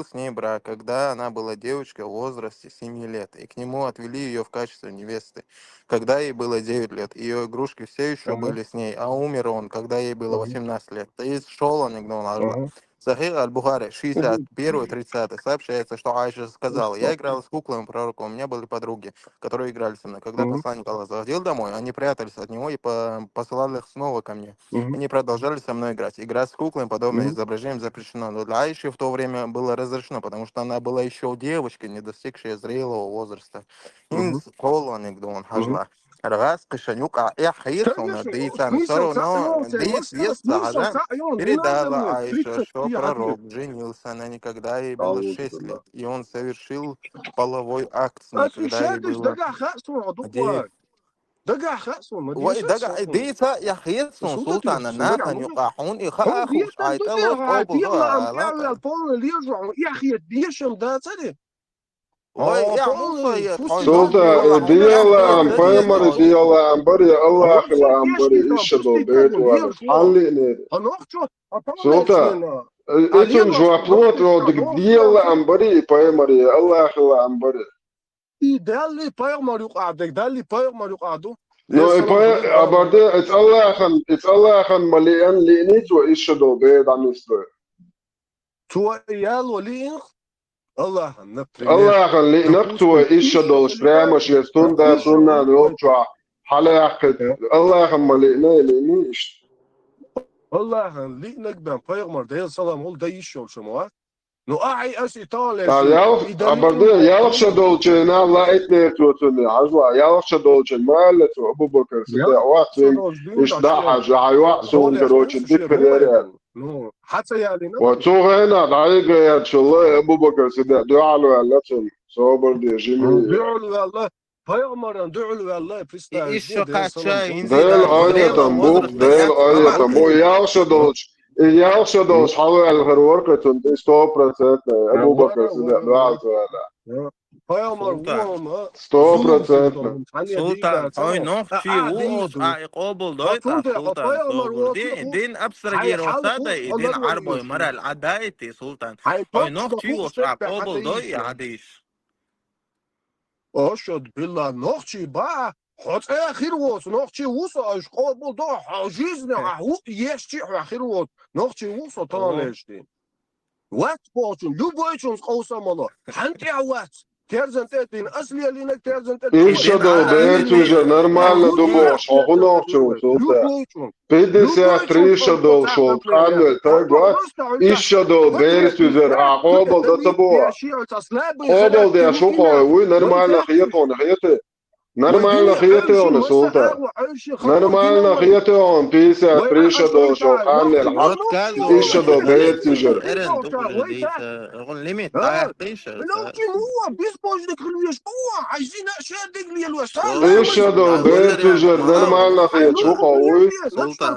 с ней брак, когда она была девочкой в возрасте 7 лет, и к нему отвели ее в качестве невесты, когда ей было 9 лет. Ее игрушки все еще были с ней, а умер он, когда ей было 18 лет. То есть шел он и гнал. Сахих Аль-Бухари 61-30 сообщается, что Аиша сказала: я играла с куклами пророка, у меня были подруги, которые играли со мной. Когда посланник Аллаха заходил домой, они прятались от него и посылали их снова ко мне. Они продолжали со мной играть. Играть с куклами, подобное изображением, запрещено. Но для Аиши в то время было разрешено, потому что она была еще девочкой, не достигшей зрелого возраста. Раз кошелек, Хирсон, передала Аиша, что пророк женился на ней, когда ей было 6 лет, и он совершил половой акт с ней, когда ей было 9. ديتا يا خيرسون سلطان الناقن يقاحون إخاخوش عيطلوش قوبل Sultan diyalam paymari diyalam bari Allah ilam bari işado bet var halli ne Sultan etun jwaplot rodik diyalam bari paymari Allah ilam bari دالي بايغمر يقعدك دالي بايغمر يقعدوا No, abarte it's Allah khan malian linit wa ishado bed anisro. تو يال ولين الله نبري Allah khan linat wa ishado sprema shestunda sunna yotwa halaq Allah khan malina linish. الله لينك بان بايغمر ديال سلام هول دايشو شموا No ai asi tale. Abarte yalxa dolce na la etne tutuni azwa yalxa dolce malet Abu Bakr Siddiq waqtin ishdaha jaywa sun короче дикрere. No حتى يعني وتو هنا دايق ان شاء الله Abu Bakr Siddiq dualu allatun صبر دي جميل dualu Allah Peygamber'den dualu Allah pista. İşe kaça Del ayatan bu yalxa dolce yalxa dolce حاول الورقة 100% Abu Bakr Siddiq dualu ala. Peygamber 100%. Sultan, oj nohči uoš, a قابل دويتا سلطان صابر دين أبصر جيروسادا دين عربو مرة العدايتي سلطان oj nohči uoš, a قابل دوي عديش أشهد بالله نخشي بقى حط آخر ووس نخشي ووسا أش قابل ده حاجزنا هو يشتي آخر ووس نخشي ووسا طالشتين وقت باشون لو بايشون قوسا مالا حنتي عوات ترزن تاتين أصلي لينك ترزن تاتين Išado bērtuža normāla duboš, ohu novču sultā. 53 šado šolt, āļoļ tagad, išado bērtuža, qobal da tabuā. Qobal dia šuqoja, uj, normāla khiyatona, khiyate. Normāla khiyate ona sultā. Normāla khiyate on, 53 šado šolt, āļoļ haq, išado bērtuža. ليميت رايح بيشر هو بيسبوجنك خلويش هو عايزين اشياء دقلي الوش išado bērtuža, normāla khiyat šuqo, uj. سلطان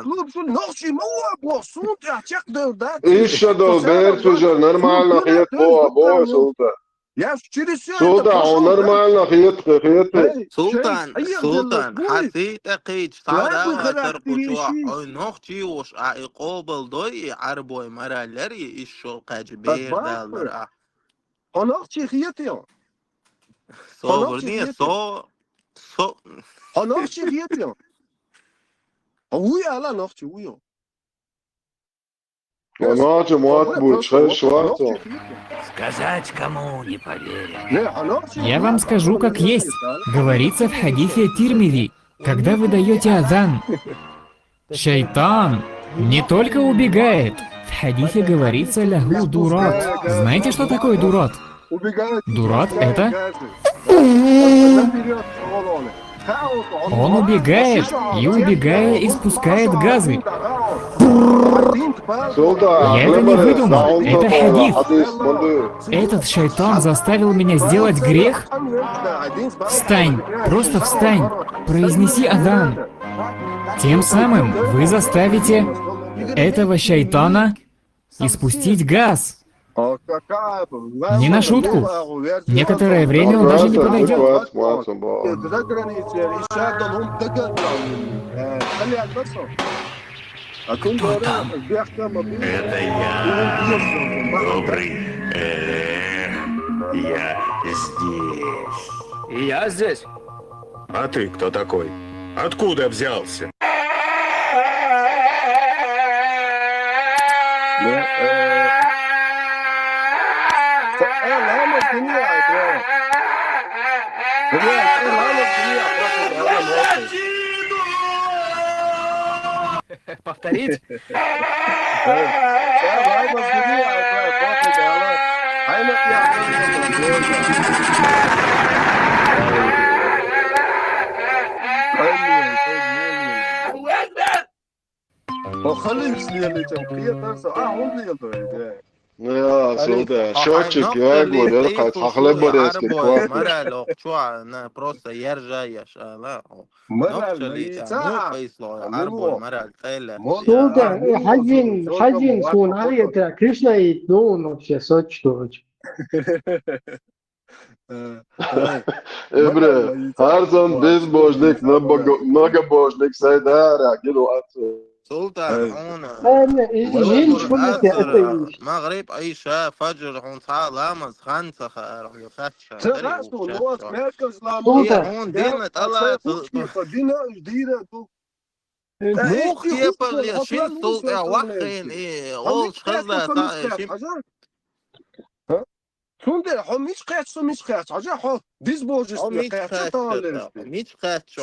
نخشي مو بوصوت اعتقد ده Išado bērtuža, normāla khiyat boja sultā. يا اشتري سيارة Sultā, un normāla khiyat. سلطان حسيت أقيد صعدا ترقشوا نختي وش قابل دوي عربوي مرة لري إيشو قاجبير دالر نخشي خيتي صابر دي صو نخشي خيتي ويا لا نخشي ويا Иначе мат будет, шварцом. Сказать кому не поверят. Я вам скажу, как есть. Говорится в хадисе Тирмизи, когда вы даете азан, шайтан не только убегает. В хадисе говорится лягу дурат. Знаете, что такое дурат? Дурат это... Он убегает и, убегая, испускает газы. Я это не выдумал, это хадис. Этот шайтан заставил меня сделать грех. Встань, просто встань, произнеси азан. Тем самым вы заставите этого шайтана испустить газ. Не на шутку. Некоторое время он даже не подойдет. Кто там? Это я, добрый. Я здесь. И я здесь. А ты кто такой? Откуда взялся? Повторить? يا سودا شوتشك يا قول يلقى تخلب بدس كده مرة لو شو أنا بروسا يرجع يا شالا نفسلي مو بيسلو عربو مرة تيلا Суда, хазин сунарията, Кришна и ну вообще сочточ. Ebre, her zaman bezbožnik, многобожник, сайдара, кило отцу. سلطان هون مغرب عيشة فجر هون ساعة لامز خمسة رح يفتش هون دينة الله مو خيبة اللي شين سلطان وخين ايه غولش خزلة شين Sunde, ho miç kaçso miç kaç. Aja ho biz bojist kaç taler. Miç kaçso.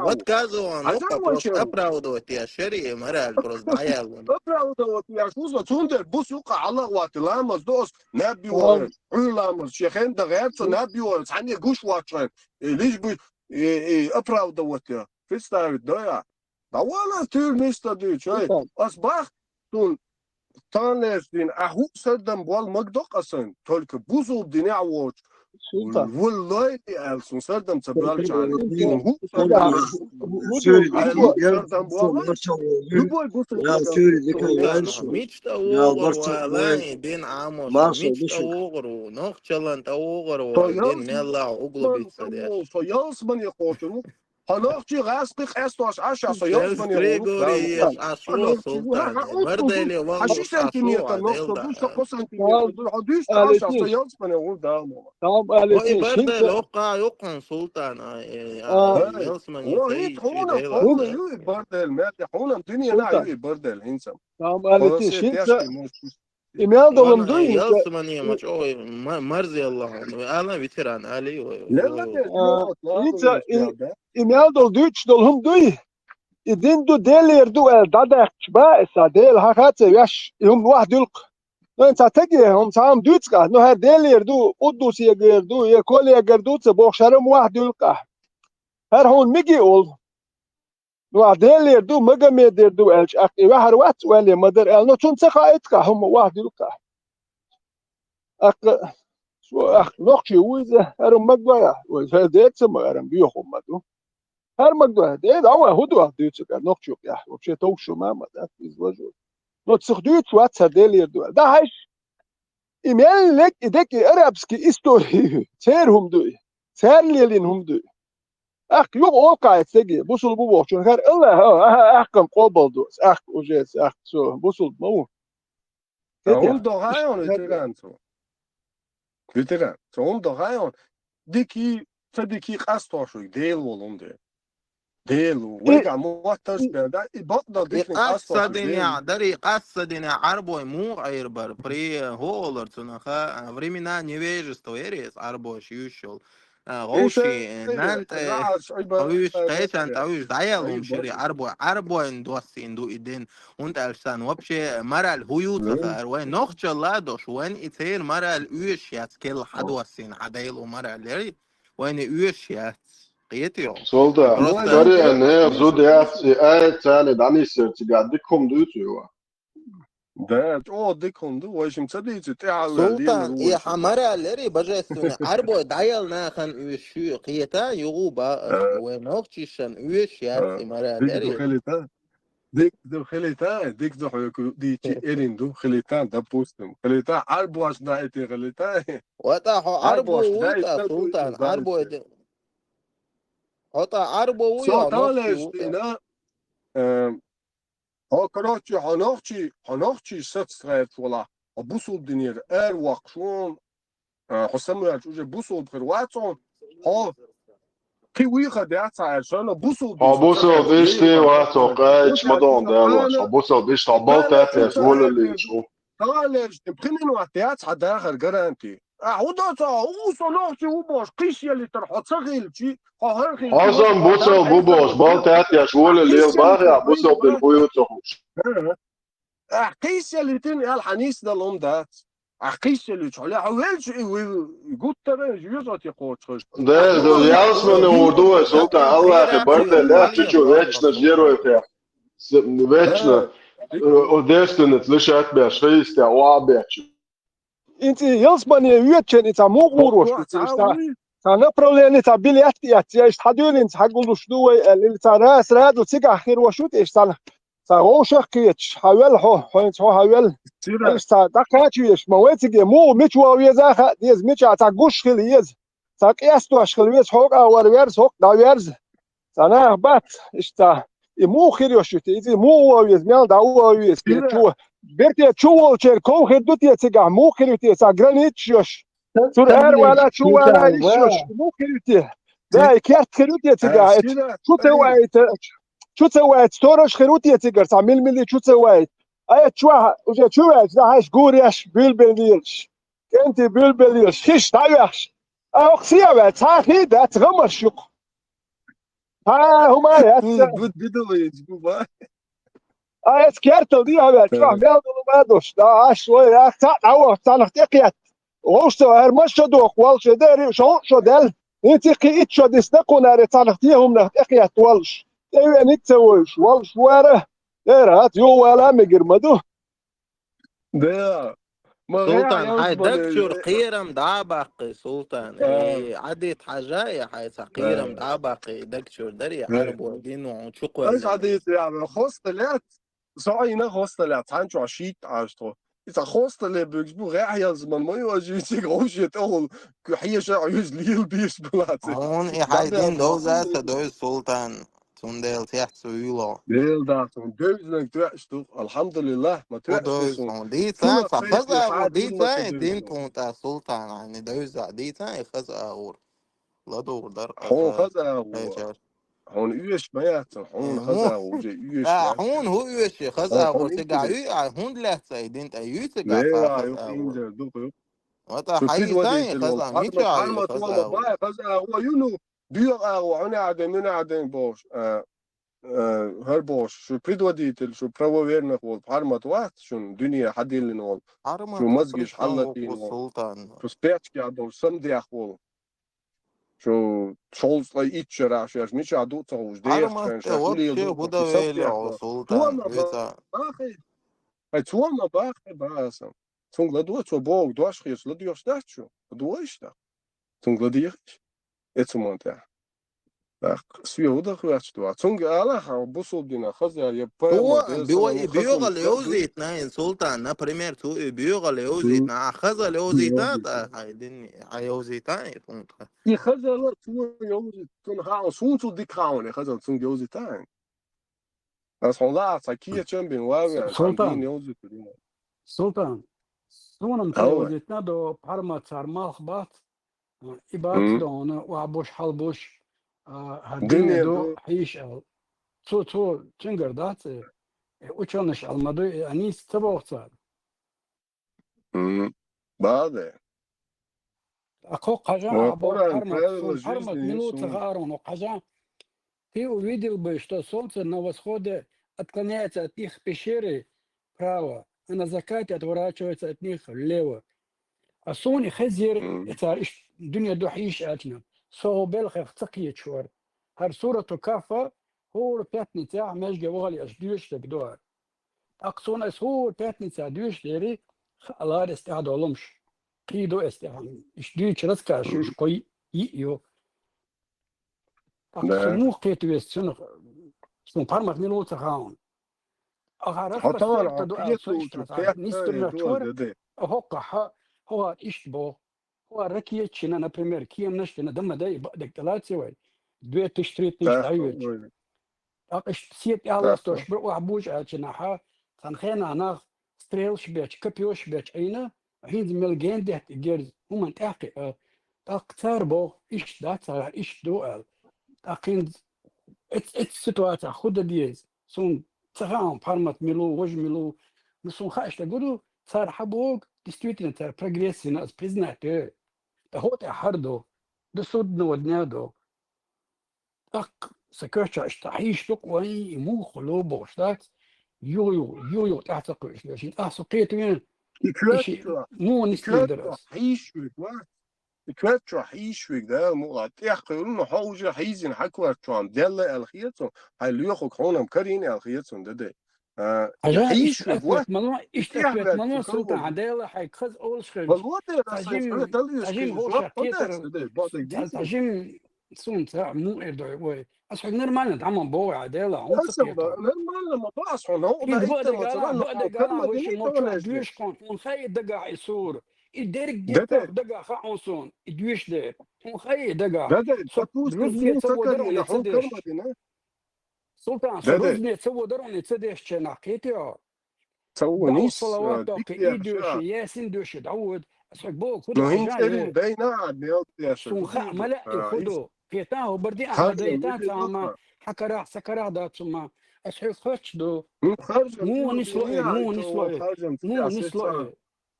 Вот газу он просто оправдывать я шери мораль просто аял. Оправдывать я кузва sunde bu suqa Allah wat lamaz dos nabi var. Ulamaz şeхэн de gayet nabi var. Hani guş watchan. Лишь бы оправдывать я. Представить, да я. Да вала тюр место дичай. Асбах тун Tanrı'nın ahu serdem bol magdaqasan только buzul dina watch والله السن سردم تبرال جان هو ميت اوغر بين عاموس ميت اوغر نوخشلن اوغر بين ملا اوغلبيت فياس من يقوتو هناخدي غاسق استاش عشا سياس من جريجوري اشوا سلطان مردلي والله سنتيمتر نقطه دوش سنتيمتر حدوش عشا سياس من يقول دامو تمام قالت بردل وقع يقن سلطان ياس من وهي هون يو بردل ما هون الدنيا لا يو بردل انسان تمام قالت شنت إيميل دولم دوي ياس من مچو مرزي الله انا بيتران علي لا إيميل دول دوتش دولهم دوي إدين دو ديلير دو دادك بقى ساديل هاكات ياش يوم واحد يلق أنت تجي هم سام دوتسكا نو هاد ديلير دو قدوس يجر دو يكول يجر دو تبوخ شرم واحد يلقى هر هون ميجي أول نو ديلير دو مجا ميدير دو ألش أخي واحد وقت ولا مدر أل نو تون سخايتكا هم واحد يلقى أخ نقشي ويزه هرم مجويا وفاديت سما هرم بيوخم مدو هر مجويا ده دعوة هدوء ديتك نقشي يا وبشي توشو ما ده يزوجو نو تسخدوت واتس ديلير دو ده هاش إيميل لك إدك أرابسكي إستوري سيرهم دوي سير ليلينهم دوي أخ يوم أوقع تجي بوصل بوبوخ شو خير الله أحكم قبل دوس أخ وجيس أخ سو بوصل مو هم دعايون تيرانتو Veteran, så om de har en dikki قصد شو ديل ولونده ديلو ويقع موتش ده بطل ديكنك أصلا قصدين ديل يا دري قصدين يا عربو مو غير بر بري هولر تنخا времена невежества عربو شيوشل إيش غوشي نانت نعرف عيبة اويش قيس بس انت اويش دعيالهم عيب شري بس عربو اندوس اندو ايدين وانت السان وبشي مرا الهيوت خسار وين نوخش لادوش وين اتير مرا الاويش يات كل حدوسين عدايل ومرا لري وين اويش يات قيتيو سولدا ما بروستا يمكن سوري أن هي إيش زود ياتي تاني داني سيرتي قاعدكم دوتوا ده ديكون دو ويش مصدق تعال ليل سلطان يا روش حمارة لري بجسنا عربو دعيال ناخن ويشو قيتا يغوبا ونوختيشن ويش يات مرا ديك دو لري خليتا ديك دو حيكو ديتي إيرين دو خليتا ده بوستم خليتا عربو عش دايتي خليتا وطا عربو عش عربو ويتا دايتي دو سلطان عربو دايتي وطا عربو سو ويا نوختي تالش ويتا دينا ها كراتشي هنوختي ستستريت ولا بوصل دينير وقشون حسام يرجع بوصل بخرواتون ها كي ويخا داتا عشان بوصل ديش Abuso وتسقط dish ليه ti ولا wato وانت kaic madon عدينا delos. Abuso dish tabal انا tati انت wala lichu. تعالج تبخنين وقتيات حدا اخر جرانتي عودتا وصلوتي وبوش قيسي اللي ترحو تسغيل شي هرخي شي Hazan وقت buso قدام اي bubos bal خدمة tati wala lil قيسي اللي bari تنقيل abuso del huyu tohush. قيسي اللي تنقل الحنيس ده الام دات قيسي اللي تحولي حوالش يقول ترى يزوتي قوتش De jasmane urdu je sultan Allah je barde lehčiću večno žiruje te. Večno odestune tlišat be šviste oabeću. انت يلزمني يوتشن انت مو غوروش تا направление تا билет يا ايش حدول انت حقول شنو اللي تا راس راد وتسقع اخير وشوت ايش تا هو شقيتش حاول انت حاول ايش تا دقات ايش مواتي مو مش ويا زاخ ديز مش تا غوش خليز تا قياستو اشخليز حوق اور ويرز حوق دا ويرز انا بات ايش تا مو خير وشوت اذا مو ويز مال دا ويز شو برتي تشوول شير كو خدوت يتسقع مو خيرتي تا جرانيتش يوش سور ار ولا شو ولا يشوش مو خيرتي دا كيرت خيرتي يتسقع شو سويت ستورش خيرتي يتسقع تعمل ملي شو سويت اي شو دا هاش غوريش بيلبليش انت بيلبليش خش تايش اخسيا بات هاخي دا تغمش شق ها هما يا سكرتل دي هبه شو ميل ما دوش دا شوي يا تا او تنخ تقيت وشتو هرمش دوق والش داري شو دل انت قيت شو دستقون ار تنخ تيهم نخ تقيت والش اي نتسويش والش وره هات يو ولا مجرمدو ده سلطان هاي دكتور قيرم دعبقي سلطان عديت حاجاية هاي قيرم دعبقي دكتور دري عربو دينو شكوى ايش عديت يعني خostlet صاينا خostlet هانجو عشيت عاشتو إذا خostlet بيجبو غير يلزم ما يواجهك روش يتقول كحية عيوز ليل بيش بلاتي هون هاي دين دوزة دوز سلطان تندل تحت سويلو ليل داتون دوزنك توعشتو الحمد لله ما توعشتو دي تان فخذا دي تان دين كنت سلطان يعني دوزة دي تان خذا أور لا دور در هون خذا هون ايش ميات هون خذا وجي ايش هون هو ايش خذا وتقع هون لا تسايدين ايو تقع فخذا أور وتا حي ثاني خذا ميشا خذا أور خذا هو ينو بيغا وعنا عدن بوش هر بوش شو بريدوديتل شو بروفيرنا قول حرمت واحد شو دنيا حديلن قول شو مزجش حلتين سلطان شو سبيتش قاعد سمدي قول شو شولز لا إيتشر عشان مش عدو تروج دير عشان شغولي يدو سلطان باخي توما باخي باسم تونغ لدو تو بوغ دوش خيس لدو يستاتشو دوش دا تونغ لديش اتمونتا سويودا خواتشتو تونغ على بوسو دينا خزا يبا بيوغا ليوزيت ناين سلطان например تو بيوغا ليوزيت نا خزا ليوزيتات هاي يوزيتان يخزا لا تو يوزيت تون ها سونتو دي كراون يخزا تونغ يوزيتان بس هلا تاكيه تشامبيون واغا سلطان سونم تلوزيتنا دو بارما تار مالخبات إبات دون وعبوش حلبوش الدنيا دو حيش تو تشنجر دات وشانش المدو انيس تبع صار بعد اكو قجا ابو وقران حرمت правила سون حرمت жизни минут сун. غارون وقجا ты увидел бы, что солнце на восходе отклоняется от них пещеры вправо, а на закате отворачивается от них влево. А сон خزر تعرف الدنيا دو حيش اتنا سو بلخ تقيه شور هر صورة كافة هو بيتني تاع مشجع وغلي اشديش تقدر اقصون اسهو بيتني تاع ديش ديري الله استعد علمش قيدو استعد اشديش رزقا شوش قوي يو اقصمو قيتو يستنغ سون بارمك ميلو تغاون اغارس بس طبعا تدو عقليته اشتغل نستمر دول شور ده هو هو اشتبو هو ركيه تشينا например كيم نشتنا دم داي بدك ثلاثه وي دوي تشتري تشتايج اقش سيت على ستوش برو عبوج اتشنا ها تنخينا انا ستريلش بيتش كبيوش بيتش اينا هيز ملجين ده جيرز هم تحقي اكثر بو ايش دات ايش دوال اقين اتس سيتواتيا خود ديز سون تغام بارمات ميلو وج ميلو نسون خاش تقولوا صار حبوق ديستويتنا تاع بروجريس ناس بريزناتور هو تحردو دسود ودنادو اق سكرتش اشتحيش تقوي مو خلوبو شتات يو تعتقد ايش سقيت وين شيء مو نسلين درس كواتشو حيشوك ده مو تحقيقون حوجة حيزين حكواتشوان دلة الخيطون هاي ليوخوك هونم كارين الخيطون ده حيشوك وقت ملون اشتكيت ملون سلطان عدالة حيكخز اول شخص تجيم هو شكيتر تجيم سون تاع مو اردوي اصحى نورمال تعمل بو عدالة عم سقيتو نورمال ما باص هو بقدر قال وش موضوع دوش كون ونخي دقع يصور يدير دقع خاونسون يدوش دير ونخي دقع روزني تسوى درون يتصدش سلطان روزني تسوى درون يتصدش شناقيتي تسوى نيس صلوات دوكي يدوش ياسين دوش داود اسحق بو كل حاجه بينا سونخا ملا خدو كيتاو بردي احمديتا تاما حكرا سكرا داتما اسحق خش دو مو نسلو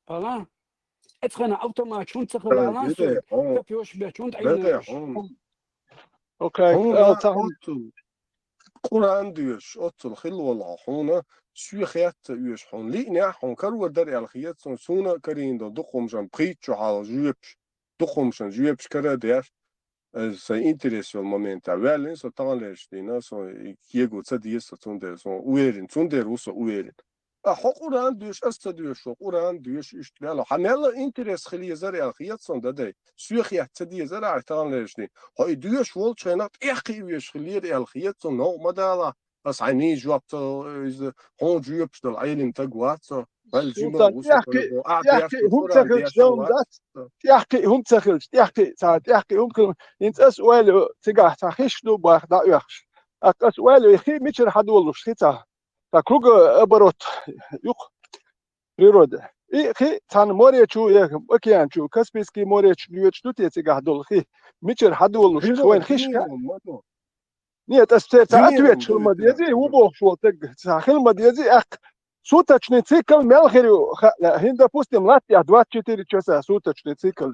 الا اتخنا اوتومات شون تخلى لانسو كبيوش بيتون عيناش اوكي قرآن ديوش أطل خلو العحونة سويخيات يوش حون ليني حون كرو در الخيات سونا كرين دو دقوم جان بريتشو حال جويبش دقوم جان جويبش كرا دير سي انتريسيو المومنت أولين سو تغاليش دينا سو كيغو تسديس سون دير سو ويرين سون دير وسو ويرين أحو قرآن ديوش أستديوش قرآن ديوش اشتغالو حنالا انتريس خليه زري الخيات سون دادي سويخيات تدي زري تغاليش دي هاي ديوش وول شينات إحقي ويش خليه الخيات سون نو مدالا بس عيني جوابت هون جوابش دل عيلم تقوات سو يحكي هم تخلش يحكي ساعات يحكي هم كلمة انت اسوال تقع تخش دو باخ دا يخش اسوال يخي ميشر حد والله شيتا تكروج ابروت يق ريرود خي تان موريتشو يك اوكيانچو كاسبيسكي موريتش ليوتش دوت يتقع دول خي ميشر حد والله وين خشكا نيت استاذ ويتش المديزي وبو شو تق المديزي اخ суточный цикл мелхерю هند допустим Латвия 24 часа суточный цикл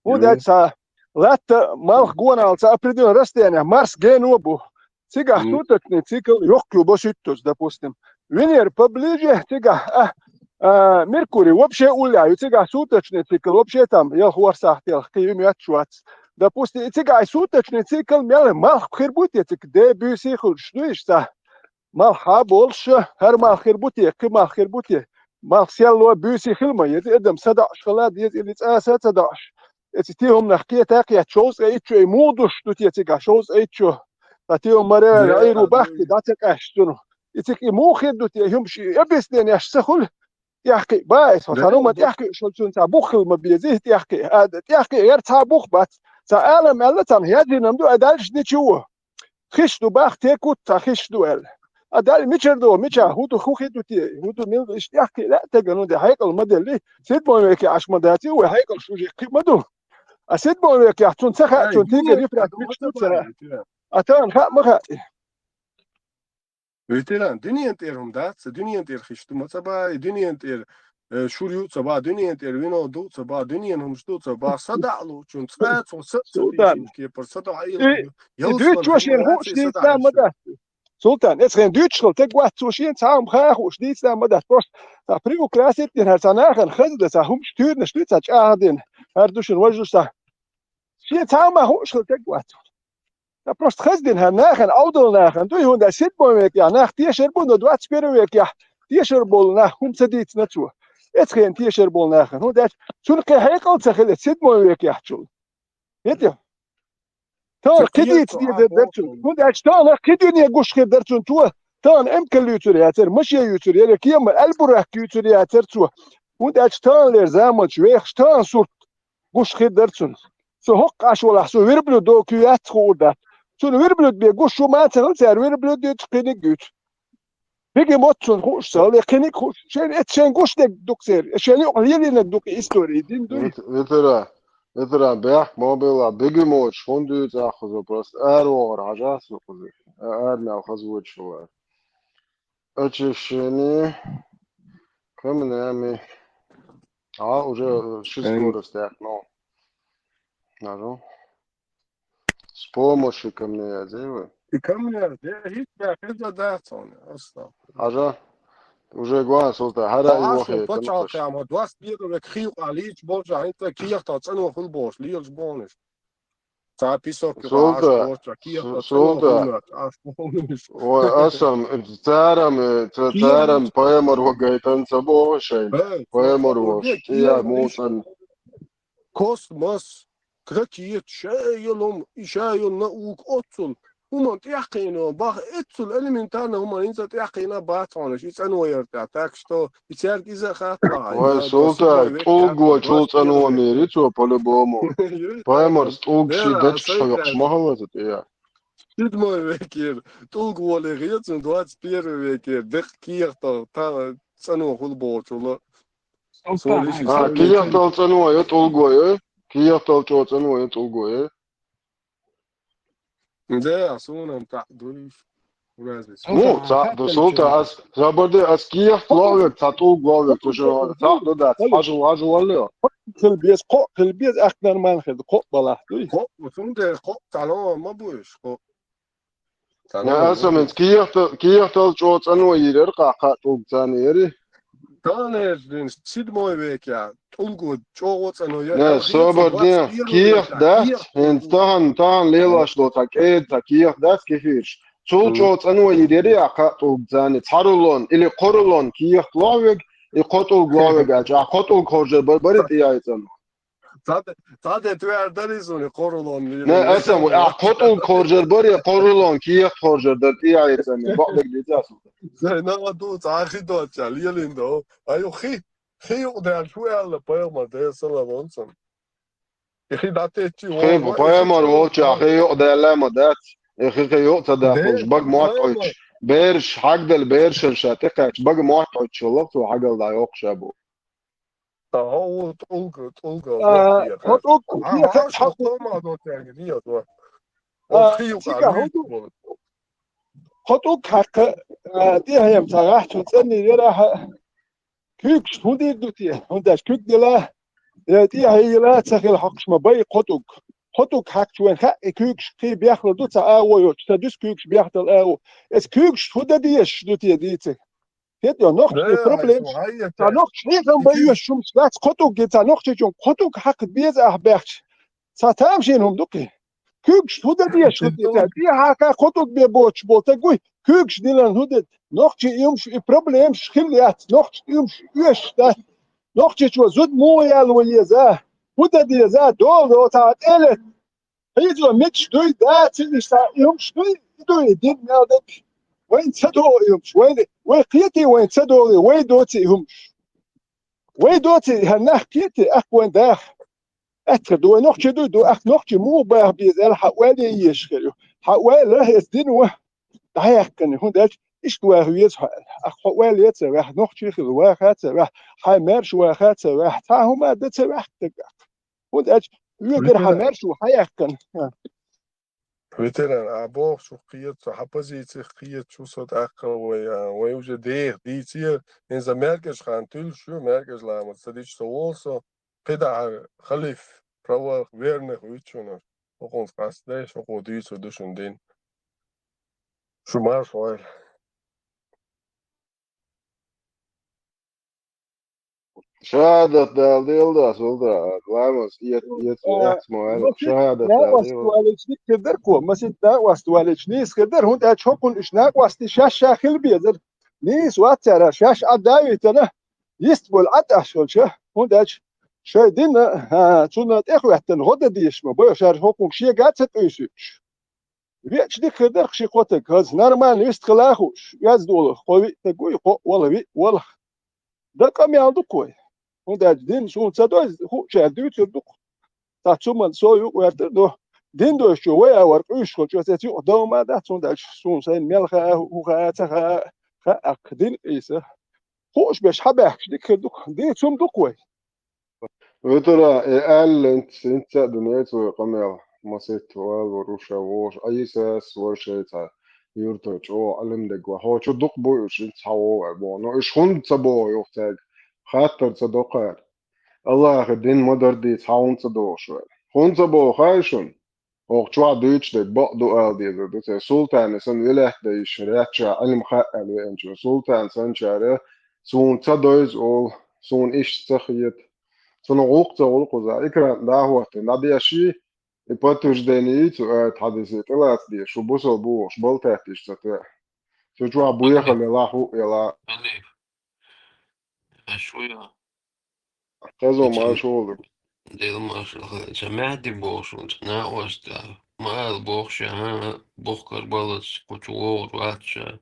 вот это лата малх гонался определенно расстояние Марс генобу сега суточный цикл ёхку бошитус допустим Венера поближе сега Меркурий вообще уляют сега суточный цикл вообще там я хварсах тел кием ячуац допустим сега суточный цикл малх хербут этик дебю цикл что есть مالها بولش هر مال خير بوتي كما خير بوتي مال سيلو بيسي خلمه يتقدم 17 خلاد يزيد 17 اتيهم نحكي تاقي تشوز ايتشو مودش دوتي تيغا شوز ايتشو تاتيهم مرا ايرو باخي داتك اشتنو يتيك مو خدوتي يمشي يبسني يشسخل يحكي بايس وصاروا يحكي شو تاع بوخل ما بيزيه يحكي هذا يحكي غير تاع بوخ بات تاع عالم علتن هذه نمدو ادالش نيتشو خشدو باخ تيكوت تا خشدو ال أدال ميشردو ميشا هودو خوخي دوتي هودو ميل اشتياكي لا تجنو دي هيكل مدلي سيد بونيكي عش مداتي وهيكل شوجي مدو أسيد بونيكي عشان سخا عشان تيجي ريفرات ميشتو سرا أتان خا مخا veteran dünyanın terum da dünyanın ter khishtu matsaba dünyanın ter shuryu tsaba dünyanın ter vino du tsaba dünyanın humshtu tsaba sada'lu chun tsat so Sultan ki per sada ayil Deutschwaschen hoch steht da mada Sultan es gen Deutschland tek wat so schien zaum khach und steht da mada post da privo krasit den her sanachen khad da hum stürne stützach aden her duschen wajsa schien zaum hoch tek wat da prost khasdin her nachen auto nachen du hund da sit boy ja nach die sherbun do 21 week ja die sherbol nach hum sedit natsu es gen die sherbol nachen hund da sun ke hekel tsakhle sit boy week ja chul weet je Tan kedit die dertun hund da stan kedin ya gush dertun tu tan emkel yutur ya ter mashi yutur ya kiyam alburak yutur ya ter tu hund da stan ler zaman shweх stan surt gush dertun so hoq ashwala so wirblu do kuyat khoda Toen wirbelt bij gosh zo maat enzer wirbelt dit ken ik goed. Bige motson gosh zal ik ken ik gosh. Zijn het zijn gosh de dokter. Zijn ook hier in de dok historie din doe. Vetera beh mobila bige mot fondu zakhzo prost eror hajas khuz na khazwot shwa. Очищение. Камнями. Уже 6 скоростях, но. Нажал. С помощью камня делаю. И камня, это да, оста. Ага. Уже глаз солта. Хара его хе. Почал там 21 век хил алич божа, это киехта цену фул бош, лилж бонус. Та писок солта. Солта. Ой, асам царам поэмор вагайтан собошай. Поэмор вош. Я мусан. Космос Krakiet شايلهم يشايلنا وقتل هم تحقينا بخ اتل elementarna هم انت تحقينا باتونش يتسنو يرتاكشتو يتسرك إذا خاطر Ой, солта, толго чулцану америцу по-любому. Паймарс толгши дачшо шмахалат я. Седьмой векер, толго легец 21 векер, дых кирта та цану хулбочула. Кирта цану я толго, Киехтал чоцану я толго, Да, сонам так дулиш. Ну, до солта аз заборде аз киехт ловек татул гловек тоже так да ажу. Кылбез ахнар ман хед ко бала. Ко, сунде ко тало ма буш ко. Я асамens киехтал чоцану ирер qa толцаны ери. Танер дин седьмой век я. Tulgu çoğutsano ya. Ne, sabırdı. Kiyah dert. Tahan lelaşlo tak kiyah dert kefir. Çol çoğutsano yideri ya tulgzani. Tarulon, ili korulon kiyah glavek, kotul glavek aç. Kotul korje barit iyaytan. Zade tuerderiz onu korulon. Ne, asam kotul korje bari korulon kiyah korje dert iyaytan. Baklık diyeceğiz. Sen ne do zahi do çal yelindo. Ayo khi Heel der schuelle poema de salavonsan. Ik dat het je hoor. Poema rood ja, heel de lema dat. Ik heel te dat bag maat uit. Bersh hagdel bersh shatek bag maat uit شلط وحاجه لا يخشبو. هو تولغ Küks hundir dutie und das kükdela die heila tsachel hakshma bay qotuk hakchwen kha küks ki biakhlo dutsa awo tadus küks biakhtal awo es küks hudadies dutie dice het ja noch problem da noch schweren bei ihr schon schwarz qotuk geht da noch schon qotuk hak bies ahbach satam shin hum duki küks hudadies dutie die haka qotuk be boch boltaguy küks dilan hudet noch problem schilliat noch üst noch zud moyal waliza hudadi za do taat elet hizo mit durch da ist da du din nadak وين تدور وين قيتي وين تدور وين دوتي هناك قيتي وين داخ اتخدو نوختي دو نوختي مو باه بيزال حوالي يشكلو حوالي يسدين هيكن هنداك اشتوا هويت حوالي يتسرح نوختي خلواخات سرح حمرش واخات سرح تاهما دت سرح تك هنداك يقدر حمرش وحيكن مثلا أبوه شو قيت حبزيت قيت شو صوت أقل ويوجد ديتي إذا مركز خان تل شو مركز لا ما تصدقش سوالسا قدع خليف روح ويرنه ويتشونه وقوم قصدش وقوديس ودشن دين شو ما شوال شهادة ديلداس ولدا لامس يت احتمال شهادة ديلداس واستوالجني كدر كو مسيت دا واستوالجني كدر هون اج حكون اشناق واستي شاش شاخل بيزر نيس واتر شاش اداوي تنا يستبول اتاشول شه هون اج شاي دين ها تشونا اخو يحتن غدا ديش ما بو شار حكون شي قات تيسوش ويش دي كدر شي قوتك هز نورمال يست خلاخوش يزدول خوي تقوي والله بي والله ده كم يعندو كوي هون اج دين شو تصدق هو شال دوت يدق تاتشومان سويو ويرتدو ديندو شوية ورقوش كل شوية تيو دوما ده تون ده سون سين ملخا وخا تخا خا أكدين إيسا خوش بيش حباك ديك دوك دي توم دوكوي وترى قال انت دنيته قمر مسيت وروشا ووش اي ساس ورشيتا يورتوش او علم دق وهو شو دق بوش انت هو بونو ايش هون تبو يوفتاج خاطر صدقار الله الدين مدر دي تحاون تدوش هون تبو خايشون och twa Deutsch de bo do al die de sultan sen wilecht de shriatcha alm khal en sultan sen chare sun tsadois ol sun ish tsakhiyet sun uqta ol quza ikra da huwa nadia shi ipatuj deni tu hadisi طلعت دي شو بوصل بو شبلت تشتت شو جوا بويا خلي لاحو يلا شوية كذا ما شغل ديل ماشي سمعت بوشون نا وستا ما بوخشة ها بوخر بلس كتور واتشا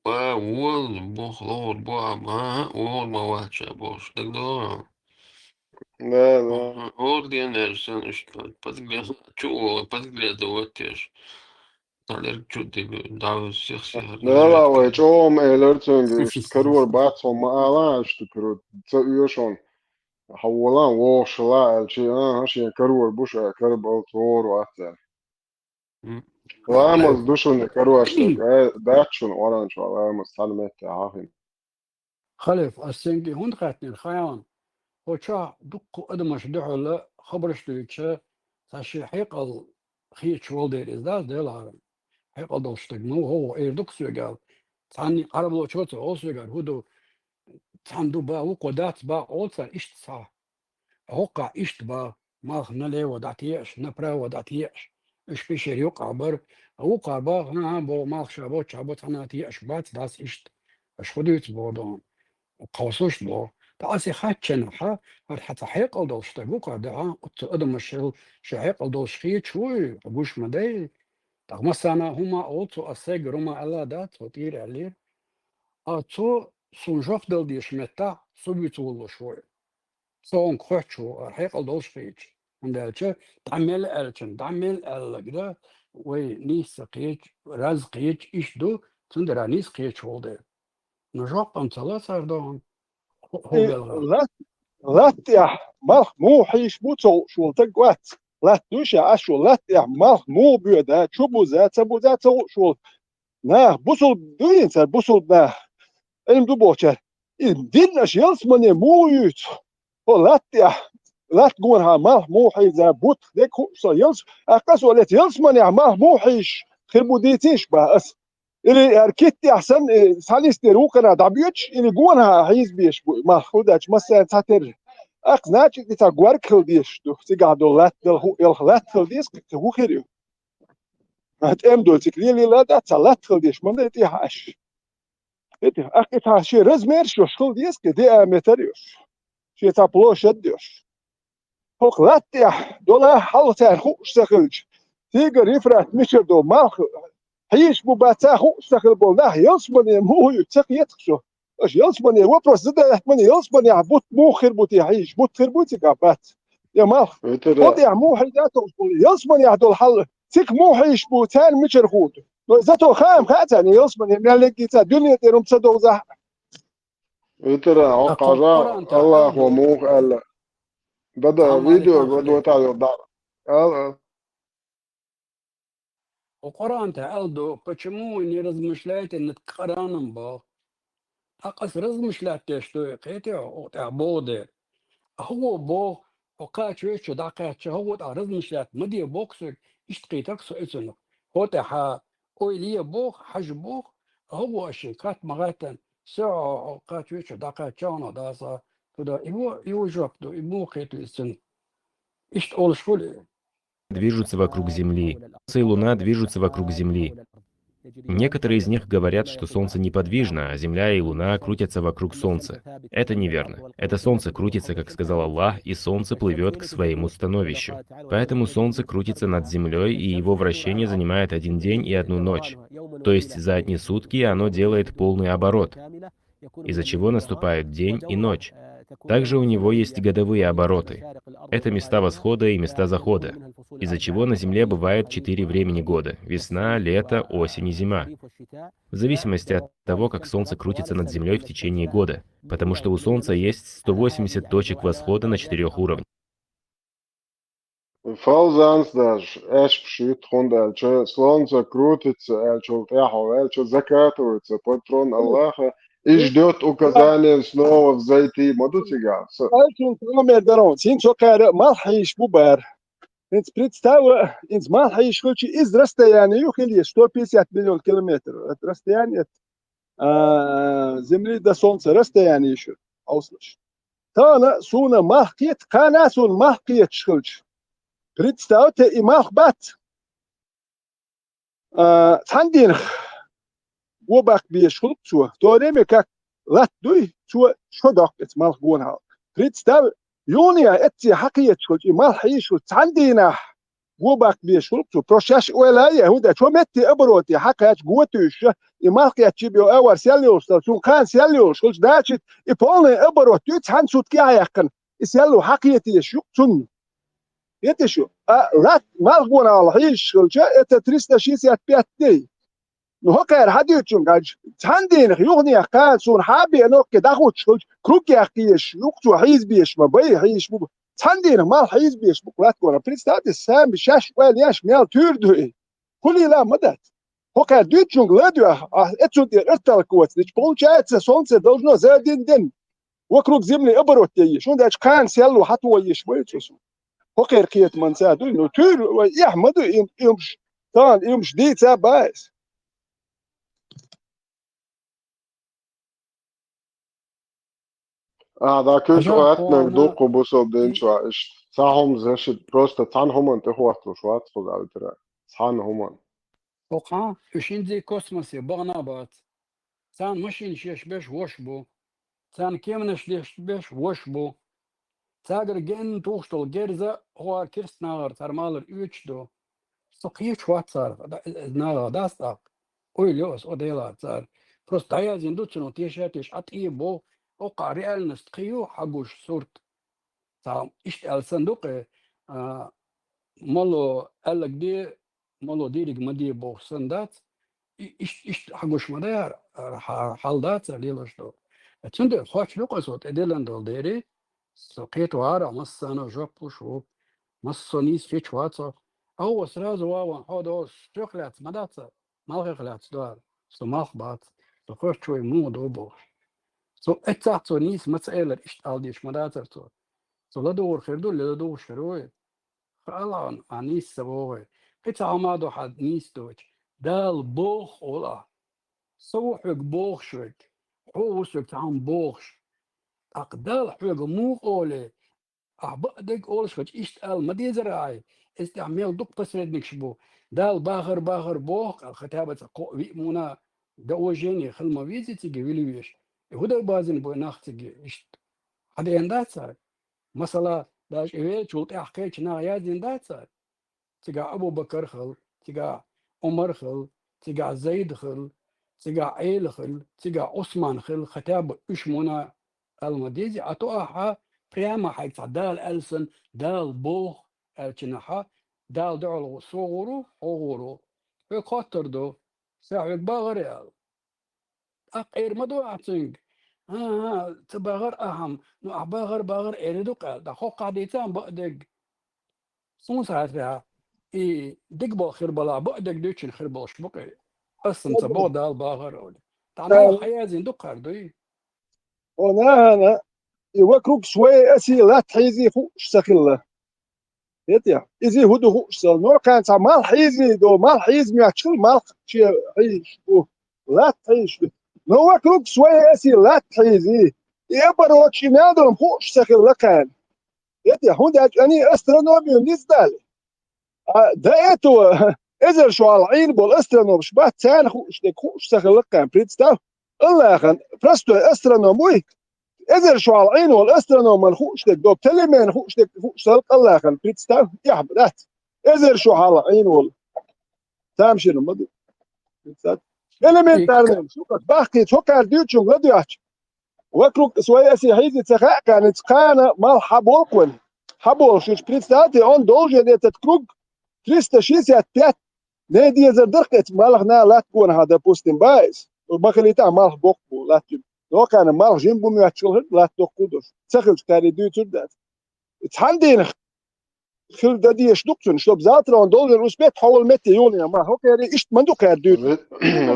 وول بوخ لور بوع ما وول ما واتشا بوش تقدر لا لا اور نرسن اشتغل بدقلي دوتيش تعلق جودي دعوة سيخسي لا هرجعت كده ويجوم إيلرتون اشتكروا باتهم ما ألا اشتكروا تسويشون حولان ووشلا شيء هشي كرور بوشا كرب الطور وأحسن لامز دوشون كرور اشتك داتشون وران شو لامز تعلمت عافين خلف السنجي هون خاتني الخيان هو شا دق أدمش دعوة خبرش دويتشا تاشي حيقل خيتش والدير إزداز ديل عالم حيقل دوشتقنو هو إير دق سوغال تعني قرب لو شوتو أول سوغال هدو تحمدو با وقودات با أولسان إشت صح هوقع إشت با ماخ نلي ودعتيش نبرا ودعتيش إش بيشير يوقع بر وقع با ها بو ماخ شابوت شابوت هنا تيش بات داس إشت إش خديت بودون وقوسوش بو تعسي خاتشن هر حتى حيقل دوشتق وقع دعا أدم الشيل شحيقل دوشخيت شوي أبوش مدي مثلا هما أولتو أسيق رما ألا دات وطير علير أتو سنجوخ دل ديش متى سبيتو شوي سون كوتشو حيقل دوشخيت عندها تعمل ألشن تعمل ألقدا وي نيس قيت راز قيت إيش دو تندرا نيس قيت شولدي نجوق أنتلا سردون هو لا لا تيح مخ مو حيش بوتو شو تقوات لا دوشا أشو لا تيح مخ مو بيدا شو بوزات شو نه بوسل دوین سر بوسل نه elim du bocher din ashels mane moyut ho lat gon ha mal موحي زابوت ديك so يلس اقص ولات يلس مane mal موحيش خربوديتيش بس اللي اركيتي احسن ساليستر وكنا دابيوتش اللي جونها حيز بيش ما خداش مثلا تاتر اقناش دي تاغواركل ديش دو سيغادو لات دل لات ديس هو خيريو هات ام دول تكليلي لا دا تلات ديش من دي هاش دي اكيد شي رزمير شو شغل ديس كدي امتريوش شي تابلوش ديوش فوق لات دولا حالتها خوش تخلج تيجر يفرح مشر دو مالخ حيش بوباتا خوش تخل بولناه يلسمني مو يتسقيتشو اش يلسمني وبروس زد احمني يلسمني عبوت مو خربوتي حيش بوت خربوتي قابات يا مالخ ودي مو حيداتو يلسمني عدو الحل تيك مو حيش بوتان مشر خود زاتو خام خاتني يلسمني ملقيتا دنيا ديرهم تصدق زح ترى عقرا الله هو مو قال بدا فيديو بدو تاع دار وقرانت الدو почему не размышляете над Кораном бо أقص размышлять что قيتي وتعبودي هو بو وقات شو دقات هو размышлять مدي بوكسك اشتقيتك سؤالنا هو تها أولية بوخ حج بوخ هو شيكات مغاتن ساعة وقات شو دقات شانا داسا تدا يو جوب دو يمو قيت السن إشت أول شغل движутся вокруг Земли. Солнце и Луна движутся вокруг Земли. Некоторые из них говорят, что Солнце неподвижно, а Земля и Луна крутятся вокруг Солнца. Это неверно. Это Солнце крутится, как сказал Аллах, и Солнце плывет к своему становищу. Поэтому Солнце крутится над Землей, и его вращение занимает 1 день и 1 ночь. То есть за одни сутки оно делает полный оборот, из-за чего наступают день и ночь. Также у него есть годовые обороты. Это места восхода и места захода, из-за чего на Земле бывает 4 времени года – весна, лето, осень и зима. В зависимости от того, как Солнце крутится над Землей в течение года, потому что у Солнца есть 180 точек восхода на 4 уровнях. Falzans daž ešpšit honda, че Солнце крутится, че че закатывается под трон Аллаха и ждет указания снова взойти. Мадутига. Син чокара малхиш бубар. Инц представа, инц малхиш хочи из расстояния юхили 150 миллион километров. Это расстояние Земли до Солнца, расстояние еще. Ауслышь. Тана суна махкет, кана сун махкет шхылч. Представьте, и махбат. Цандин вобак бешхулк цу. В то время как латдуй цу шодок эт малхгонхал. Представь, юния эти хакиет шхулч, и малхиш цандина вобак бешхулк цу. Прошаш уэлая, худа чо метти обороти, хакач гуатуш, и малхият чибио авар сялиош, цу кан сялиош, шхулч дачит, и полный оборот, ют хан сутки аякан, и сялу хакиет ешук цун. Это что? Рат малгуна алхиш, это 365 дней. Ну, хокер хадючун гаж. Цандин югни ахкан сун хаби анок кедахут шулч. Круки ахкиш, юкту хизбиш, мабай хиш бу. Цандин мал хизбиш бу латкора. Представьте, сам шаш вал яш мял тюрдуй. Хули ла мадат. Хокер дючун гладу, это эртал квот. Получается, солнце должно за 1 день вокруг Земли оборот есть. Он даже кан сялу хату есть, боится. Хокер киет мансаду, ну тюр, яхмаду имш, тан имш дица байс. Да, кюшо атнак дуку бусол денчва. Сахом зашит просто цан хуман ты хуахту шват фугалтера. Цан хуман. وقع يشين كوسموسي بغنابات تان مشين شيش بيش وشبو تان كيمنش ليش بيش وشبو تاگر gen tochtol gerza hoa kirstnagar tarmaler üçdo soqi chwatsar naga dastak oylos odela tsar просто я зиндуцно тешатеш атибо оqa реальность qию hagush surt tam ish al sanduq molo algdi molo dirig madi bo sandat ish hagush madar haldat lilo shto تشند خوش لقصوت ادلان دولديري سقيت وارا مصانا جابوشو مصونيس في شواطة أو سراز واوا هذا شغلات مدات ما غلات دار سو مخبط سو خوش شوي مو دوبو سو اتعطونيس مسألة اشتغل ديش مدات سو لدور خيردو لدور شروي خلان عنيس سبوي اتعمادو حد نيس دوش دال بوخ ولا سوحك بوخ شوك حوسك تعم بوخش أقدال حوق مو قولي أحبقدك أولش فج إشتغل ما دي زراعي استعمال دق تسرد نكشبو دال باخر بوخ الختابة قوي مونا دوجيني خلما ويزي تيجي ويلويش يهودا بازن بو ناختيجي إشت هذا يندات صار مثلا داش إيه شوط أحكيش نايا يندات صار تيجا أبو بكر خل تيجا عمر خل تيجا زيد خل تيجا عيل خل تيجا عثمان خل ختاب إيش مونا المديزي أتوقع прямо حيث دال ألسن دال بوخ الجناحة دال دعو صغرو أغورو يقطر دو ساعة باغر أقير مدو أعطينك تباغر أهم نو باغر إيردو قال دا خو قاديتان بقدق سمو ساعت بها دقبل خربلا بقدك دوتشن خربلش بقى أصلا تبغى دال باغر أولي تعال حيازين دقار دوي أنا يوكروك شوي أسي لا تحيزي فوق شتخله يتيا إذا هدو فوق شتخل نور كان مال حيزي دو مال حيز مياتشل مال شي حيش لا تحيش نو وكروك شوي أسي لا تحيزي يبروتشي نادر فوق شتخل لكان يتيا هودا أني أسترونومي نزدال دايتو إذا شو على العين بالأسترونوم شبه تان خوش شتخل لكان بريتستاو الله خان برستو أسترونومي إذا شو على العين والأسترونوم من خوش دك دوب تلي من خوش دك خوش سلق الله خان بريتستاو يحبرات إذا شو على العين وال تامشي نمدو بريتستاو إلمنتارنم شو باقي توكار ديوتشون غدياتش وكروك سوي أسي حيزي تخاء كانت قانا مال حبول قول حبول شو بريتستاتي أون دولجة دي تتكروك 365 نادي زردرقت مالغنا لا تكون هذا بوستين بايس وبخليتها مالغ بوكو لا تكون لو كان مالغ جنبو مياتشل لا تقودش تسخل كاري دو تردات تحندين خل دادي شدوكتون شلوب زاترا دولار وسبيت حول متي يوني ما هو كاري إشت مندو كار دو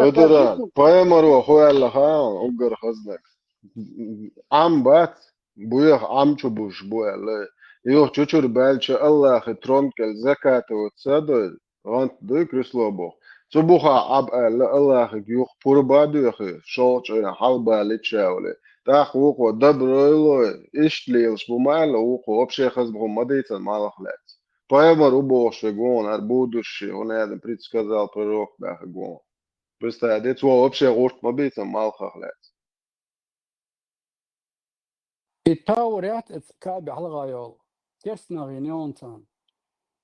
ودرا بايمرو خويا لها أوجر خزنك عم بات بويا عم تشوبوش بويا لا يوه تشور بالش الله خطرون كل زكاة وتصدق غانت ديك رسلوبو تبوها عب الله يوه بوربادو يخي شوش أنا حلبة لتشاولي تاخ وقو دبريلو إيش ليلش بمال وقو أبشي خزبهم مديتا مالخلات بايمر убош гон ар будущее он рядом предсказал пророк бах гон представь это вообще горт мобита малхахлет التاورات كابي على غايول كيرسنا غينيون تان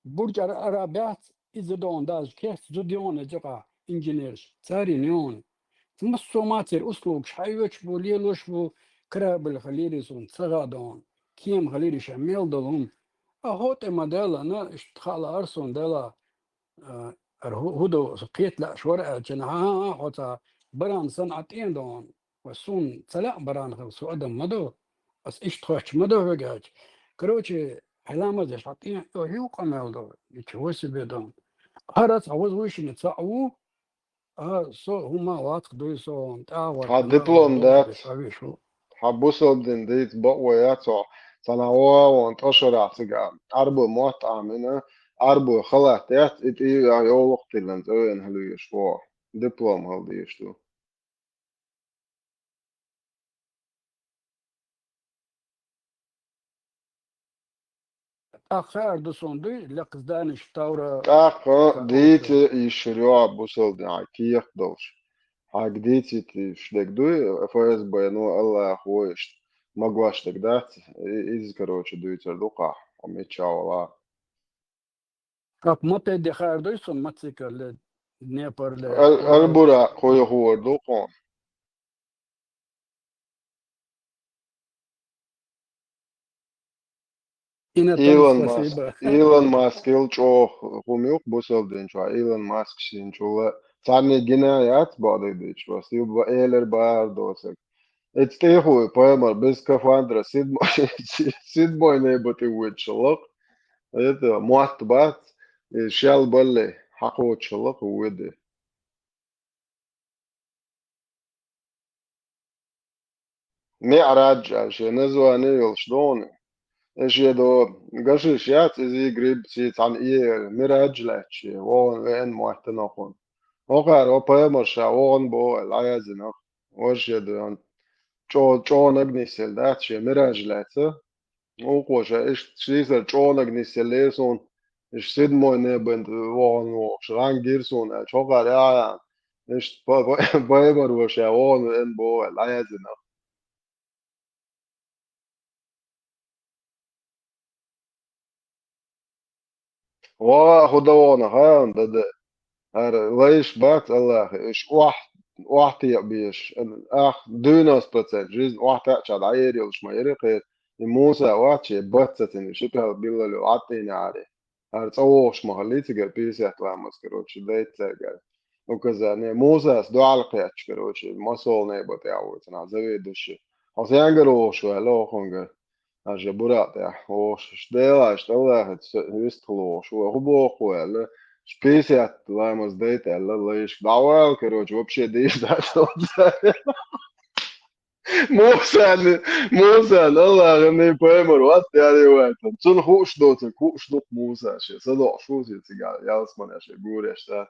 برج أرابات إذا دون داج كيرس زوديون جقا إنجينيرش تاري نيون ثم السوماتير أسلوب شايوش بو ليلوش بو كرابل خليري سون تغادون كيم خليري شاميل دلهم أهوت مدالا نا اشتخال أرسون دالا هدو سقيت لا شورع جنها حوتا بران صنعتين دون وسون تلا بران خلصو أدم مدو بس اشتخاش مدو فقاج كروشي علامة زي شعطين يو قمال دو يتشوسي بيدون هرس عوز ويش نتساعو سو هما واثق دوي سو تاور ها دبلوم دات حبوسل دين ديت بقوياتو تناوا وانتشر اعتقاد أربو موت عامنا أربو خلات يات إت يو وقت لنت أين هلو يشوا دبلوم هل يشتو آخر دوسون دوي لقزدانش تاورا ديت يشريوا بوسل دين عكيخ دوش حق ديت يشلك دوي فايز بينو الله خويش مقواش تقدات إز كروش دوي تردوقع وميتشاولا كاب متى دخار دويسون ماتسيكا لنيبر البرا خوي هو دوقون إيلون ماسك يلچو خوميوك بوسل دينشوا إيلون ماسك شينشوا ثاني جنايات بعد ديش بس يبقى إيلر بار دوسك اتستيخوي بايمر بس كفاندرا سيد موي نيبتي ويتشلق это مواتبات شال بلي حقو تشلق ودي معراج عشان نزواني يلشدوني ايش يدو قشش يات ازي قريب سيت عن ايه مراج لاتش وون وين موحتنقون وقار وبايمر شا وون بو العيازنق وش يدو يعني جو نقنيسل داتش مراج لاتس وقوشا ايش شيسر جو نقنيسل ليسون ايش سيد موي نبند وون وش ران جيرسون ايش وقار يا ايش بايمر وشا وون وين بو العيازنق وهدوانا هان ده هر ليش بات الله إيش واحد يبيش دوناس% جيز واحد أشعل عيري وش ما يرقي موسى واحد باتتني شبه بالله لو عطيني عليه هر تصوش محليتي قال بيسي أتلامس كروتش دايت قال وكذا يعني موسى دو على قياتش كروتش ما سول نيبت يعود أنا زوي دشي حسين قروش وهلو خنقر Aja burat ja, stela het hustlo, шо глубоко, але списят лаймас дейта, але лишь давал, короче, вообще дейта. موسى الله غني بيمر وات يعني وقت تون خوش دوت موسى شي صدق شو زي تقال يا اسمع شي بورش تا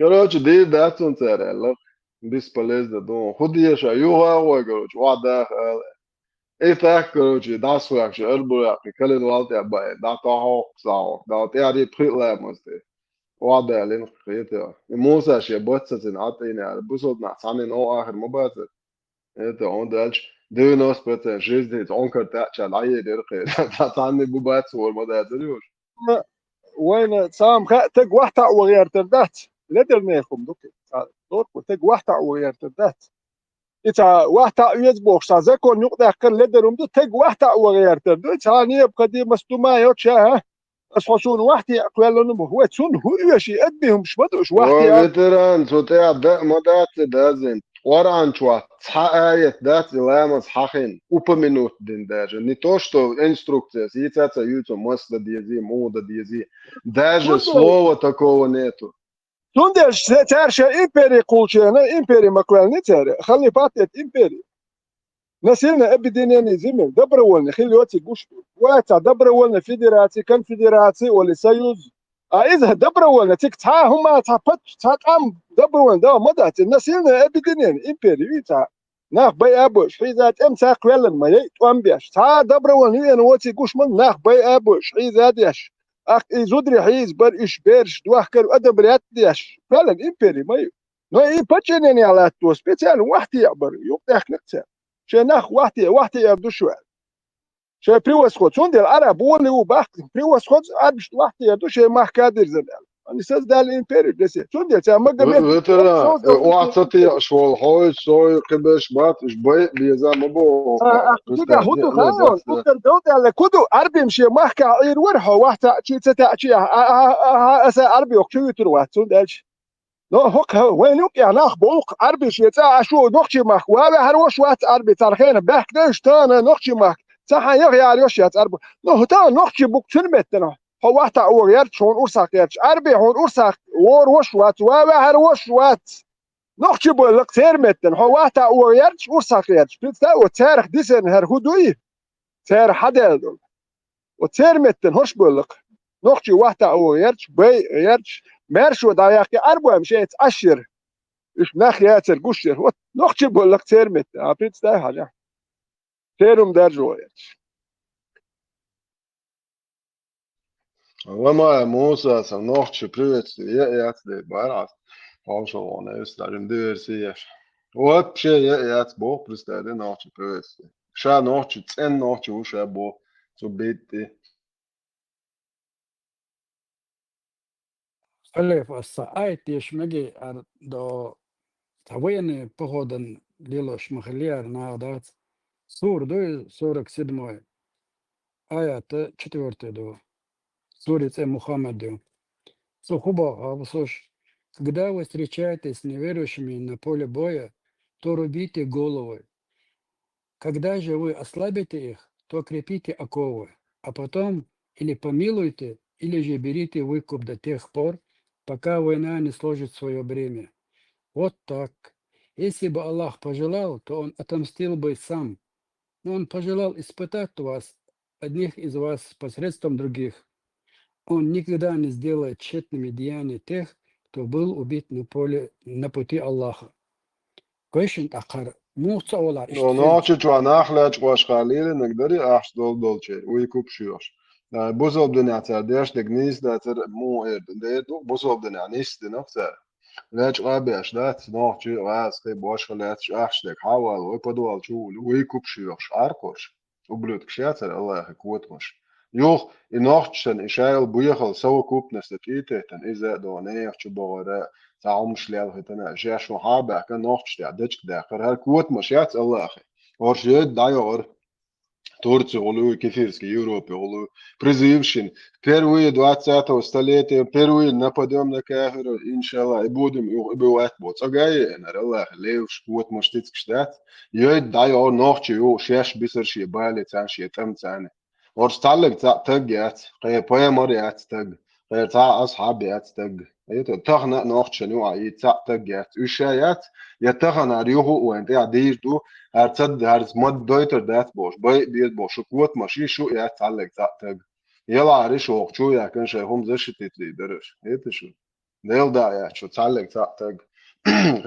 короче دي داتون ترى الله بيسبلز دون خدي شو يوها هو короче وادا اي تاك короче دا سو اكش اربو يا كل الوقت يا باي دا تا صاو دا تياري بريلا مستي وادا لين خيته موسى شي بوتسن عطينا بوصل نعسانين او اخر مبات Это он дальше 90% жизни он كرتاح على درقة تعطاني بوبات صور ما دادريوش وين سام تق واحدة وغير تردات لدر نيخم دوك دور تق واحدة وغير تردات إذا واحدة يزبوخ سازكون يقدر كل لدرهم دو تق واحدة وغير تردات ثانية بقدي مستوما يوتشها أصحصون واحدة أقوال لهم هو تسون هو شيء أدبهم شبدوش واحدة وفيتران صوتي عبد ما دات دازين وران чува цаает дать лемас хахин упомянуть день даже не то что инструкция сейчас ютуб масла диези мода диези даже слова такого нету تندش تارشة إمبري قولشينا إمبري مكوالني تاري خلي فاتت إمبري نسيلنا أبدينيني زمن دبرولنا خلي واتي قشتو واتا دبرولنا فيدراتي كان فيدراتي ولا سيوز إذا دبرولنا تكتها هما تحبت تقام دبرولنا ده مدات نسيلنا أبدينيني إمبري ويتا ناخ بي أبوش حيزات أمسا قوالن ما يتوان بيش تا دبرولنا أنا واتي قشمن ناخ بي أبوش حيزات يش أخ إزودري حيز بر إيش بيرش دوحكر أدبريات ديش فعلا إمبري ما نو إيه بتشيني على تو سبيتال واحد يعبر يقدر نكتر شناخ واحد يبدو شوال شيء بريوس خود شون ديال العرب ولي وباخ بريوس خود عربش واحد يبدو شيء ما كادر زمان أنا ساز دال إمبري بس شون ديال تاع ما قبل وترى وعطتي شوال حوي شوي قبش بات إيش بي بيزام بو دقيقة هدو خايون وكر دود على كودو عربي مشي ما كعير ورحو واحد شيء تتأشي أسا عربي وكشو يتروح شون دالش نو هوك وين يوك يعني بوق عربي شيء تاع شو نقشي ماك ولا هروش وات عربي تارخين باك داش تانا نقشي ماك صح يغي عريوش يا عربي نو تا نقشي بوك تلمتنا هو واحد وغيرت شون أرساق يرش عربي هون أرساق وروش وات ولا هروش وات نقشي بولك تيرمتن هو واحد وغيرت أرساق يرش بيتا وتاريخ ديسن هرهدوي تاريخ حدا دول وتيرمتن هوش بولك نقشي واحد وغيرت بي غيرتش مارشو داياكي أربعة مشيت أشر إيش ناخيات القشر نقشي بقول لك تيرمت عبيت ده حاجة تيرم درجوية وما موسى سنوخش بريتس يأيات دي بارعس هاشو وانا يستعلم دير سيش وابشي يأيات بو برستالي نوخش بريتس شا نوخش تسن نوخش وشا بو سو بيتي Халев, саайт ешмеги до военные походы лило шмахлиар на дат. Сур до 47 аят 4 до. Сурице Мухаммаду. Сухуба, Абсуш, когда вы встречаетесь с неверующими на поле боя, то рубите головы. Когда же вы ослабите их, то крепите оковы, а потом или помилуйте, или же берите выкуп до тех пор, пока война не сложит свое бремя. Вот так. Если бы Аллах пожелал, то Он отомстил бы сам. Но Он пожелал испытать вас, одних из вас посредством других. Он никогда не сделает тщетными деяния тех, кто был убит на пути Аллаха. Койшин Ахар. No noći čua nahlač koš halili negdari ahš dolče uikup šioš. Buzov dinata deš de gnis da ter mu de buzov dinanis de nokta. Lech qabiash dat noći ras ke bosh khalat ahš de hawal u podwal chu uikup šioš arkosh. Ublut kshater Allah kvotmosh. Yox inochtsen ishail buykhal saw kupnes de titen iza do neech chu bora تعمش ليه هتنا جاش وحابة كان نوختش تعدتش ده خير هالكوت مشيات الله أخي ورشيد دايور Турция голую, Кефирский, Европе голую. Призывшин. Первые 20-го столетия, первые нападем на Кафиру, иншаллах, и будем убивать вот. Агай, нараллах, левш, вот маштиц кштат. Йой, дай о ночи, о, шеш бисер ши бали, цан ши там цане. ورستعلق تجات قي بوي مريات تج قي تاع أصحابي تج أيتو تغنى نوخ شنو عي تاع تجات وشايات يتغنى ريوه وانت عديرتو هرتد هرت مد دويتر دات بوش باي بيت بوش قوت ماشي شو يتعلق تاع تج يلا عريش وقتو يا كان شيهم زش تتلي درش أيتو شو ديل دا يا شو تعلق تاع تج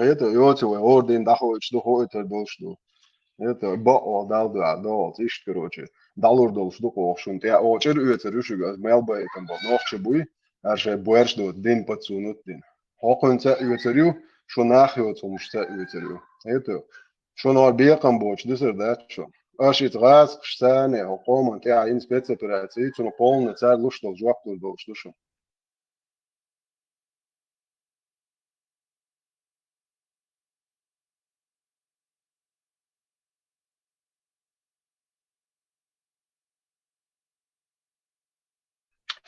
أيتو يوتو ووردين دخو إيش دخو إتر دوش دو Это бо далда дол тиш короче далур дол что ошун я очер үетер үшүгө мелба экен бол нохче буй арше буерш до дин пацунут дин хокунца үетерю шунах үетумшта үетерю это шунор бекан боч десер да что ашит газ штане хокоман я ин спецоперации цуно полный царь луштол жвактул дол что шо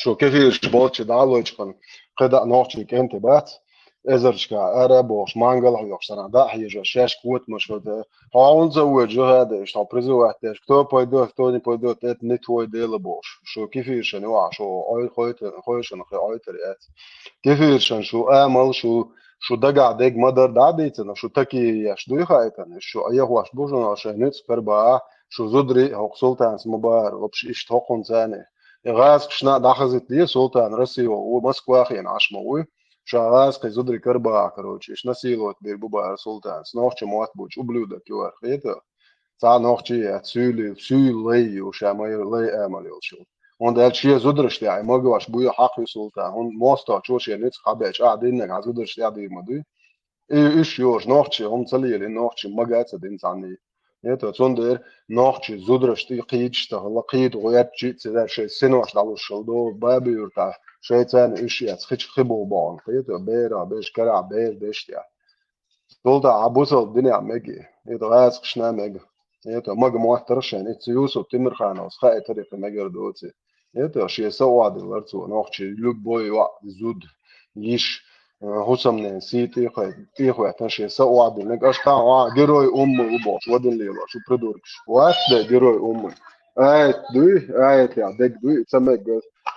شو كيفيش بولش دالوجكن قدا نوختي كنت بات ازرشكا ارابوش مانجل يوكسنا دا هيجا شاش كوت مش هذا هاون زوج هذا ايش بريزو احتاج كتو بايدو كتو بايدو تت نتوي ديل بوش شو كيفيش نوع شو اي خويش انا اي طريقات كيفيش شو امل شو دقع دق مدر داديتنا شو تكي ياش دوي خايتن شو اي هواش بوجنا عشان نتسكربا شو زدري هو سلطان مبار وبش ايش تقون ثاني غاز كشنا داخزت لي سلطان رسي وموسكوا خين عشموي شغاز كيزودري كربا كروتش ايش نسيلوت بيربوبا سلطان سنوخش موات بوش وبلودا كيوار خيتا تا نوخشي سولي وشامي لي امل يلشو und der Schier Südrisch der immer gewasch buja Hachi Sultan und Mosta Choshi nit khabech adin na Südrisch der die madu ish yosh nochchi zalili nochchi magatsa din zani это цондер нохчи зудрашти қиичта ла қиит гоячи цедер ше сенош далушол до баби юрта шейцан ишиац хич хибо бон это бера беш кара бер дештя долда абусол диня меги это газ кшна мег это маг муахтаршен это юсуп тимирханос ха это риф мегер доци это ше сауад ларцу нохчи любой ва зуд иш هوسمنه سيتي خي تيخو اتنشي سواد نقاش تا جيروي وبوش ودن ليلا شو بريدوركش وات ده جيروي ايت دوي ايت يا دك دوي تسمك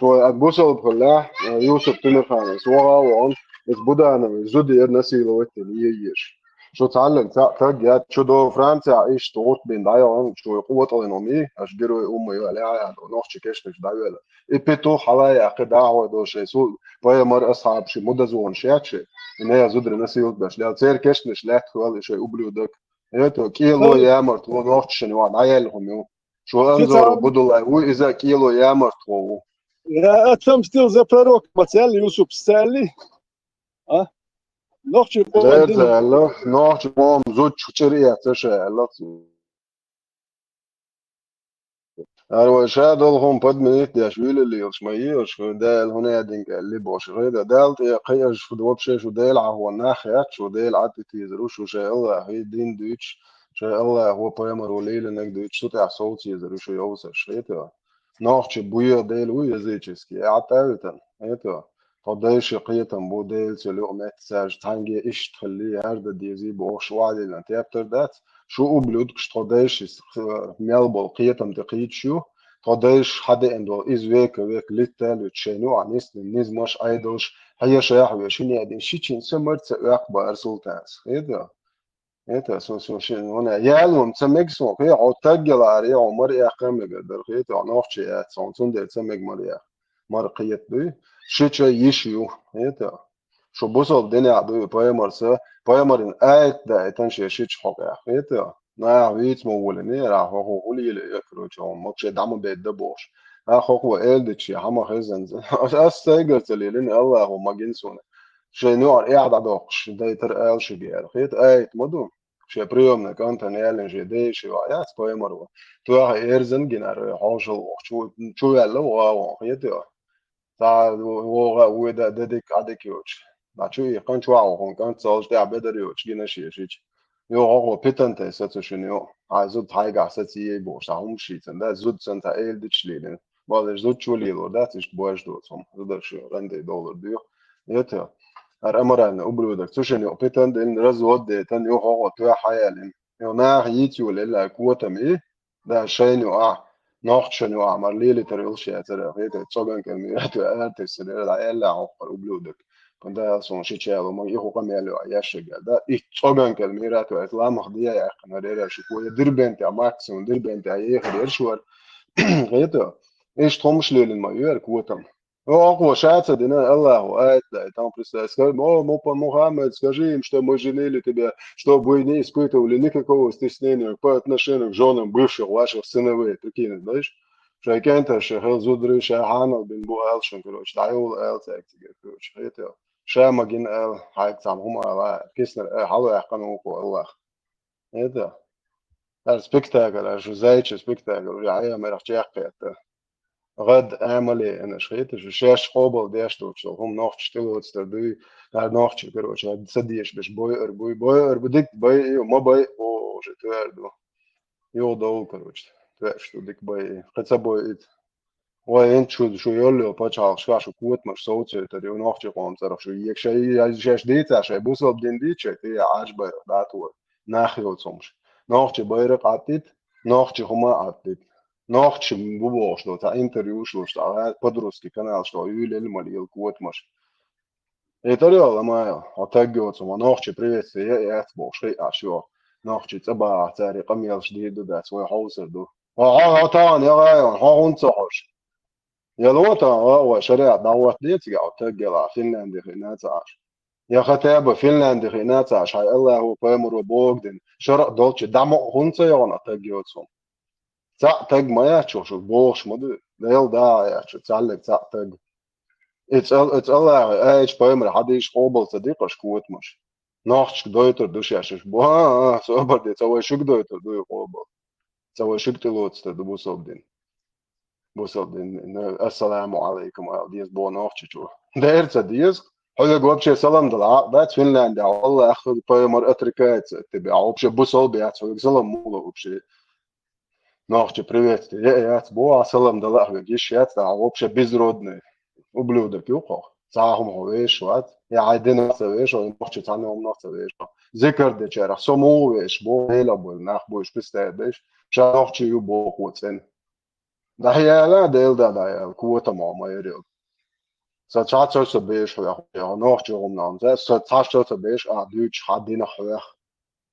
تو ابوسو بخلا يوسف تنخانس وان اس بودانا زودي نسيلو ييش شو تعلم تاجات شو دو فرنسا ايش توت بين دايون شو قوه الانومي اش جيروي ولا يعني نوخش كشتش دايولا ايبيتو حلايا قداعو دو شي سو باي مر اصحاب شي مدزون شياتشي ان هي زودر نسيل باش لا تير كشنش لا تخوال شي وبلودك ايتو كيلو يامر تو نوخش شنو عيالهم شو انظر بدل واذا كيلو يامر تو يا اتم ستيل ذا بروك ماتيال يوسف ستالي ها نوخش ده لا نوخش بوم زوج شريعه تشا لا أنا شادلهم بدمنت يا شويل اللي يشمير شو دال هنا دينك اللي باش غير دالت يا قيش شو دوبش شو دال هو ناخيات شو دال عاد تيزرو شو شاء الله هي دين دوتش شاء الله هو بيمر وليل انك دوتش شو تاع صوت يزرو شو يوصل شيتا ناخش بويا دال ويزيتشسكي عتاوتن هيتا قداش قيتم بو دال سلو مات ساج تانجي ايش تخلي هرد ديزي بو شوالي الانتيابتر دات شو بلودكش قداش ميلبو قيتم تقيت شو قداش حدا عنده إزواك ويك ليتال وتشينو عنيس نزمش أيدوش هيا شاح ويشيني عدين شيتشين سمرت سأقبا أرسلتانس هيدا سو شين هنا يالهم تسمك سو هي عتجل على عمر يا قام قدر هيدا نوخش يا سونسون ده تسمك مريا مرقيت بي شيتشا يشيو هيدا شو بوصل الدنيا عدو بايمرسا بايمرين آيت دا تنشي شيتش حقا هيدا نا ويت مولني راح هو قولي لي يكروج هم ماكش دعم بيت دبوش راح هو إلدتشي هما خزن أستيقظت لي لين الله هو ما جنسونه شيء نوع قاعد عدوقش ده يترقال شي بيار خيط آيت مدو شي بريوم نكانت نيالن جي دي شي وعيات بايمرو تو إيرزن جنار حوشل شو يلا واو هيدا تا هو ودا ديك عدك يوش ناتشو يقان شو هون كان تصالش ده بدر يوش جينا شي يو هو بيتنت ستشنيو زود حاجة أساسية بوش هم شيء ده زود سنة إيل دشلين بعد زود شو ليلو ده تيش بوش دوتهم زود شو رندي دولار ديو يته أمرنا أبلودك تشين يوبيتن دين رزود تن يو هو توي حيالين يونا هيتيو للا قوتم إيه ده شين يو ناخشن يو مرليلي تريل شيء ترى هيك تصبن كميات أرتس لا إلا عقر أبلودك كندا صون شيء شيء ما يهو كميلو ياشجع ده تصبن كميات وإسلام خديه يا أخي نريد شكوى دربنت يا ماكسون دربنت يا يخدي شوار غيته إيش تهمش للمايور قوتم أقوى شاطر دينا الله это там представь скажи Мухаммед скажи им что мы жалели тебя что вы не испытывали никакого стеснения по отношению к женам бывших ваших сыновей прикинь знаешь что كانت شغال زودري شاحنا بن بوالشن كروش دايول التك كروش это شاما جن هاي تام هم على كيسنر حلو يحقنوا الله это спектакль شو زايش спектакль يا ما راح تحكي غد عملي أنا شخيت شاش قابل داشتوك شو هم ناخد شتلو تستردوي هر ناخد شكر وش هاد صديش بش بوي بدك باي ما باي أو شتواردو يو دول كروش تواش ديك باي خدت باي وين شو يولو بتشال شو كوت مش صوت تري وناخد قام صراحة شو يك شيء شاش ديت عشان بوصل بدين ديت شيء هي عجبة داتور ناخيو صمش ناخد بايرق عتيت ناخد هما عتيت ناخدش بوبو شلو تاع انتريو شلو تاع بودروسكي كانال شلو يولل ماليل كوت مش ايطاليا لما اتاجوت ما ناخدش بريس يا اتبو شيء اشو ناخدش تبع تاري قميل جديد ده سوي حوسر دو تان يا غايون هون صحش يا لو تا هو شريعه دعوه ديت يا تاجلا فنلندا هنا تاعش يا ختابه فنلندا هنا تاعش هاي الله هو بامر وبوغدن شرع دولتش دعمو هون صيون اتاجوتهم تاج ما يحشوش البوش مدو ديل دا يحشو تعلق تاج it's الله ايش بايمر حديش قابل صديقش كوت مش ناخش دويتر دوش يحشش بوها سوبر دي تسوي شك دويتر دوي قابل تسوي شك تلوت تدو بوصل دين السلام عليكم ديز بو ناخش شو داير تديز هذا قبش سلام دلع بات فنلندا والله اخذ بايمر اتركات تبع وبش بوصل بيات سلام مولو وبش ناخче приветствие я бо асалам далах гишят да вообще безродный ублюдок юхо цахом ховеш ват я айден цавеш он нахче цаном нахцавеш зекарде чара сомовеш бо елабол нах бош пистедеш шахче ю бо хоцен да яла дел да я куота мама ерил са чачо беш я нахче омнам за са чачо беш а дуч хадин хвах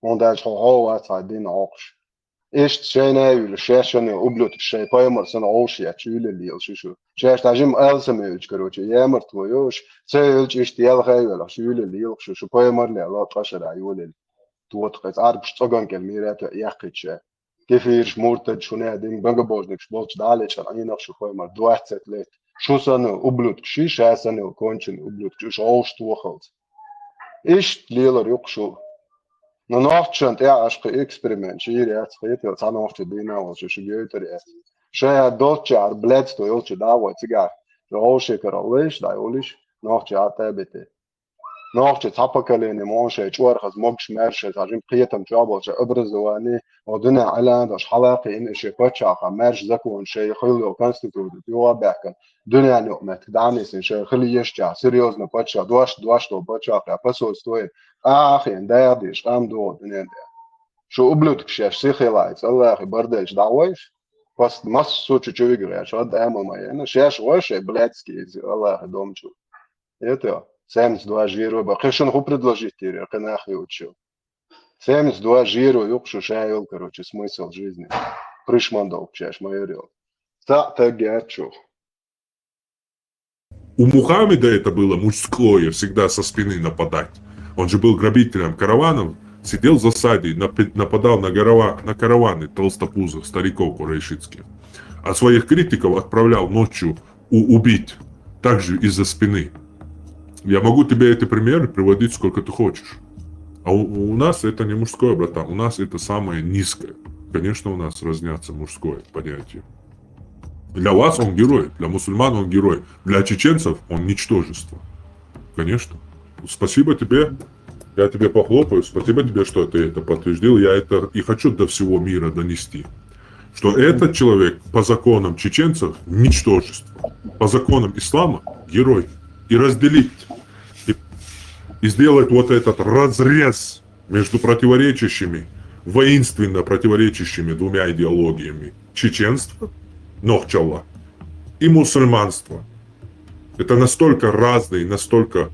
он да хоо цадин охш إيش شينا يقول شاشة أبلوت الشيء بايمر سنة عوشي أشيل اللي شو شاش تاجم ألسم يلج كروش يامر تويوش سيلج إيش تيال خير ولا أشيل اللي شو بايمر لا لا تقشر عيول توت قيس عارف شتوغان كلميرات يحكي شيء كيف يرش مرتد شو نادين بنجبوز نكش بولش دالش عن ينق شو بايمر دوات ستلت شو سنة أبلوت شيء شاش سنة وكونشن أبلوت شو عوش توخلت إيش ليلر يقشو Но научен я аж эксперимент, я хотел санаучить дина, что шигейтер я. Шея дочар блед стоил чуда, вот цигар. Роше королеш, да улиш, научи атебете. Научи цапакали не монше, чуар хаз могш мерше, зажим приятам джабал, что образование, одна алан, аж халаки ин иши пачаха, мерш закон, шей хило конститут, юа бекан. Дуня нюмет, данис ин шей хили ешча, серьезно пача, дуаш то пачаха, посол стоит. آخين دايرديش قام دو دنيا ده شو قبلتك شاف سيخي لايتس الله أخي بردش دعويش بس مس سوتش تشويقر يا شو ده أمل ما يعني شاش وش بلاتسكي الله أخي دوم شو يتو سامس دوا جيرو بقيشن هو предложить тебе كنا أخي учу سامس دوا جيرو يقشو شايل короче смысл жизни пришмандов чаш майорил та тагячу. У Мухаммеда это было мужское, всегда со спины нападать. Он же был грабителем караванов, сидел в засаде, нападал на караваны толстопузых стариков курайшитских. А своих критиков отправлял ночью убить, также из-за спины. Я могу тебе эти примеры приводить сколько ты хочешь. А у нас это не мужское, братан, у нас это самое низкое. Конечно, у нас разнятся мужское понятие. Для вас он герой, для мусульман он герой, для чеченцев он ничтожество. Конечно. Спасибо тебе Я тебе похлопаю, спасибо тебе, что ты это подтвердил. Я это и хочу до всего мира донести. Что этот человек по законам чеченцев ничтожество, по законам ислама герой. И разделить, и сделать вот этот разрез между противоречащими, воинственно противоречащими двумя идеологиями. Чеченство, Нохчалла, и мусульманство. Это настолько разные, настолько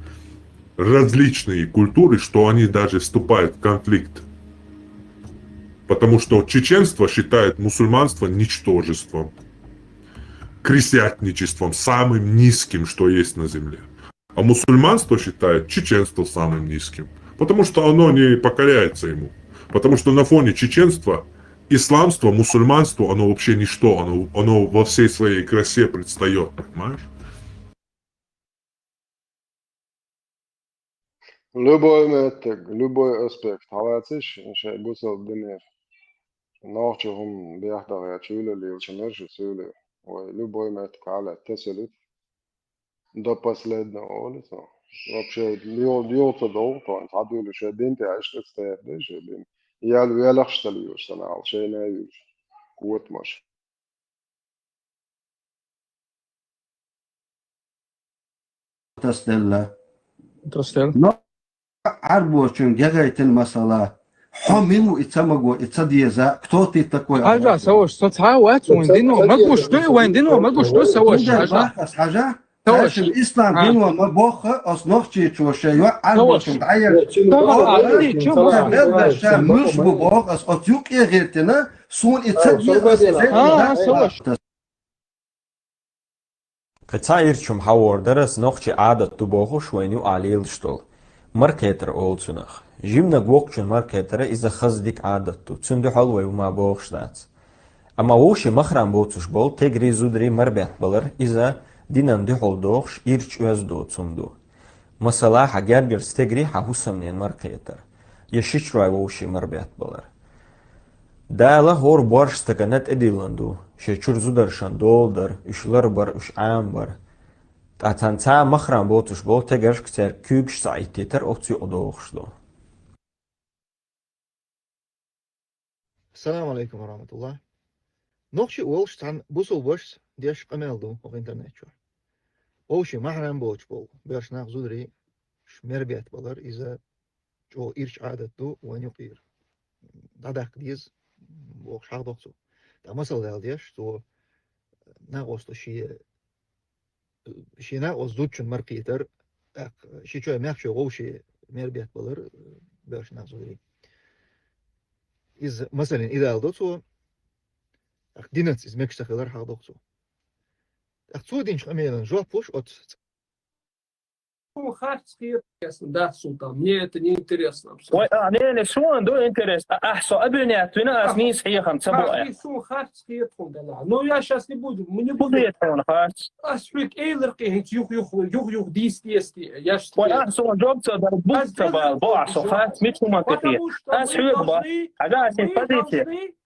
различные культуры, что они даже вступают в конфликт. Потому что чеченство считает мусульманство ничтожеством, крестьянничеством, самым низким, что есть на земле. А мусульманство считает чеченство самым низким, потому что оно не покоряется ему. Потому что на фоне чеченства, исламство, мусульманство, оно вообще ничто, оно во всей своей красе предстает, понимаешь? Любой метод, любой аспект. Халатиш, шей бусал дынер. Нахчухум бяхтага чуля лил чемерши сюля. Ой, любой метод каля теселит. До последнего улица. Вообще, льется долго, адулю шединте, а что стоят, да, шедин. Я лахшталю, санал, шей на юж. Кут маш. تستلا عربو شون جايت المسألة حملوا اتسمجوا اتسديزا كتوتي تكوي حاجة سوش تتعاوت ويندينو ما قوشتو ويندينو ما قوشتو سوش حاجة سوش الإسلام دينو ما بوخ أصنوخشي شوشي عربو شون عير مش ببوخ أص أتيوك إغيرتنا سون اتسديزا سوش Кацаирчум хавордерас нохчи адат тубоху швейню алилштол. Маркетер олцунах. Жимна гвокчун маркетера иза хаздик адатту. Цунду халвай ума бохштац. Ама уши махрам боцуш бол тегри зудри марбет балар иза динан духол дохш ирч уаздо цунду. Масала хагергер стегри хахусамнен маркетер. Яшичрай уши марбет балар. Дала хор барш стаканат эдиланду. شيء زودرشان دولدر إشلر بر إش عام بر تعتنتا مخرم بوتش بول تجرش كتير كوبش سايتي تر أوتي أدوخشلو. السلام عليكم ورحمة الله. نخشي ولش عن بوسو بوش ديش قمالدو أو إنترنت شو. وشي محرم بوش بول بيرش ناخ زودري شمر بيت بلر إذا جو إيرش عادتو ونيقير. دادك ديز بوش حق دوخسو. مثلا ديش تو ناقص شيء ناقص دوتشن مرقيتر شيء شوي ماخشو غوشي مربيت بلر باش ناقصوري إذا مثلا إذا دوتو دينت إز مكشتخلر حق دوتو أختو دينش قميلا جو بوش أت Да, Султан, мне это не интересно. وبعدين شو عنده انترست احسن ابنيات وناس مين صحيحا تبوها Шо хартские фундала. Но я сейчас не буду, мы не будем. بغيت هون خاص Асфик эйлерки хит юх действия. Я ж واحسن جوب تقدر بوت تبع بعص خاص مش منطقيه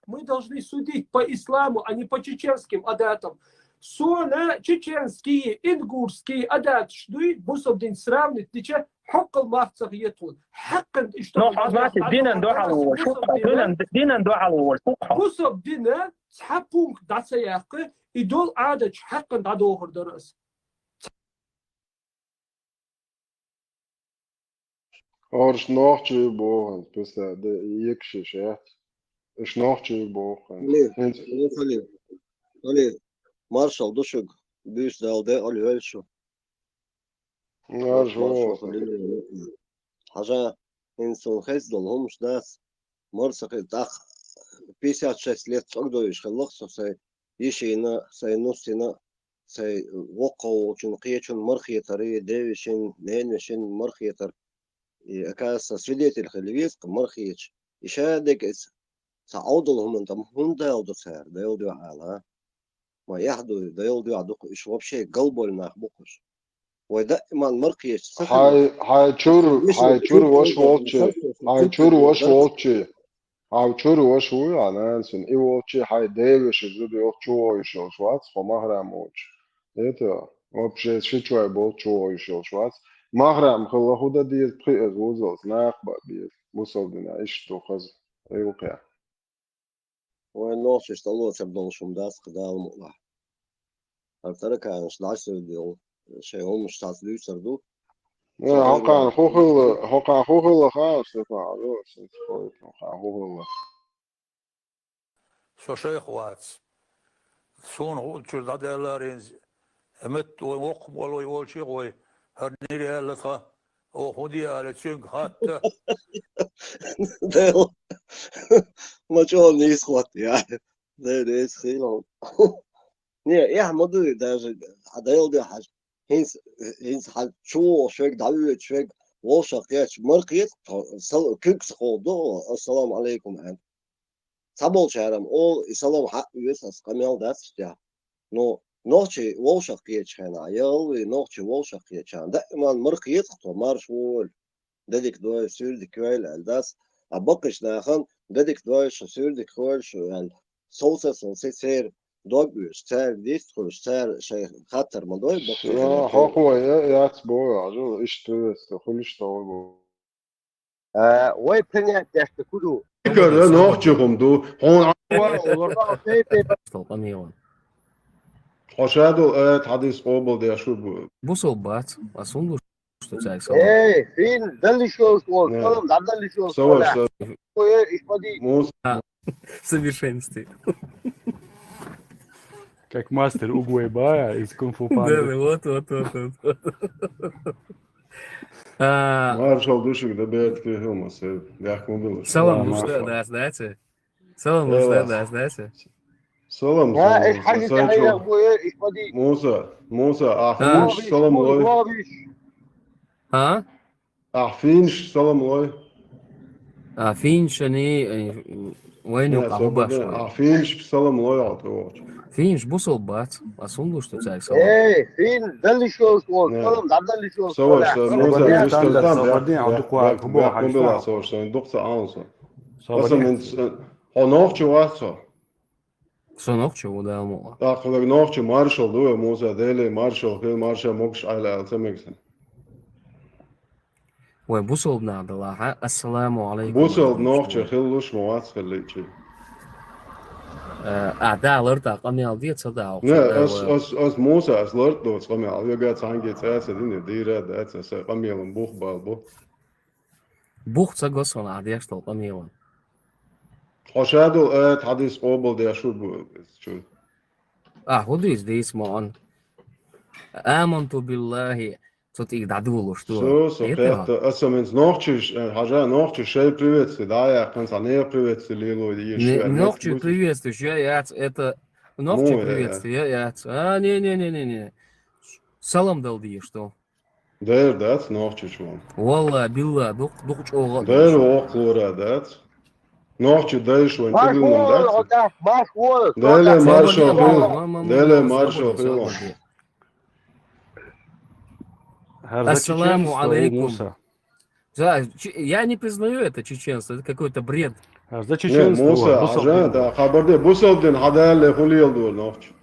мы должны судить по исламу, а не по чеченским адатам. Сона чеченские, ингурские адат шдуй бусобдин сравнить тича حق المعتصر يطول حقا نو حضرتك دينا ندوح على الوول شو دينا ندوح على الوول بصب دينا تحبون دعسياق يدول عادة حقا دعوه درس Ors nachtje bogen, dus de ikje zegt. Is nachtje bogen. Olha, Marshall Dushuk, Bish Dalde, Olha Welcho. Ja, zo. حاجة إنسان خيزدل همش ناس مرسق تأخ 56 لет أقدرش خلص سي يشينا سي نصنا سي وقو شن قيشن مرخيتر ديوشن نينشن مرخيتر أكاس سفيدية الخليويس مرخيش يشادك إس سعودلهم أنت هم ده يودو سعر ده يودو على ما يحدو ده يودو عدوك إيش وبشي قلبه المحبوكش ودائما مرقيش هاي تشور واش وش هو أنا إنسان إيه واتشي هاي ديوش زود يوتشو يشوا شوات فما هرموش إيه وبشي شو بول شو يشوا شوات Mahram khalla huda diye pres uzos naqba bir musoldina ishto khaz ayuqa. وين نوش اشتغلوا تبدون شو مداس خدال مقلع الترى كان شلاشر ديو شيء هم مش تعطلوا يسردو Ja, hokan huhilla khaas tefa'alo sinskoit hokan huhilla. شو شيخ واتس شون هو شو هذا لارينز امت وقم ولا يقول شيء قوي هرنيري هلا او خدي على شنك حتى ما شو نيس خوات يعني ده نيس خيلون نيا يا مدري ده هذا يلدي حاجة هينس حال شو شوك دعوة شوك وشقيت مرقيت كيكس خودو السلام عليكم عن sabol çağıram o İslam hak üyesi kamel ders ya no noçi volşak diye çıkana yıl ve noçi volşak diye çıkan da iman mırkiyet to marşul dedik doğa sürdük öyle eldas bakış dahan dedik doğa sürdük öyle şu yani sosyal ser doğuş ser diskurs ser şey hatır mı doğa bakış Ja, hakwa yats boya ajo işte khulishta olbo. وين بنيت يشتكلوا Fikirde nohçukum du. Hon Hoşado evet hadis obol diye şu bu. Бусолбат, асунду, что царь ايه فين ده اللي شو الكلام ده اللي شو Savaş. اشبدي в совершенстве. Как мастер Угуэбая из Кунг-фу Да, Панды. вот. Marshall düşük de belki olmasa yakın olur. Salam нужда, да, знаете? Salam нужда, да, знаете? Salam. ايش حاجه تحيه ابويا اشبدي Musa ahfinş salam loy. ها؟ Ahfinş salam loy. فين شني وين يوقع هو باش Ahfinş salam loy atıyor. فينش بوصلبات асунду, что царь ايه فين ده اللي شو الكلام ده اللي شو Savaş Musa üstelden Sabadin adukwa kubo Kumbela savaş sen doksa ansa. Asıl o nohçu varsa. Сонокчу, да, мова. Так, когда nohçu Marshall duo Musa dele Marshall mokş ayla altemeksin. Ой, бусолб надо, ладно. Ассаламу алейкум. Busol nohçu hılluş muvat khaliçi. Да, лорда, камел диет сада. Ne, as Musa as lort dos kamel. Jag gat han gets asa dinne dira da asa kamelun buchbal bu. Бух цагосон, а я что, камел. Hoşado evet hadis obol diye şu bu. Худис здесь, мон. Аманту биллахи. Тут их дадуло, что? So, это asmens nohçu haja nohçu şey приветствие, да, я конца не приветствие лило и Ногчу приветствуешь, это ногчу приветствие, не. Салам дал ди, что? Der dat nohçu şu. Валла, билла, дух чого. Der oklora dat. Nohçu da şu integrilum dat. Dele marşo hıl. Ассаламу алейкум. Да, я не признаю это чеченство, это какой-то бред. За чеченство. Musa, да, haberde Busoldin hadal huliyal dur nohçu.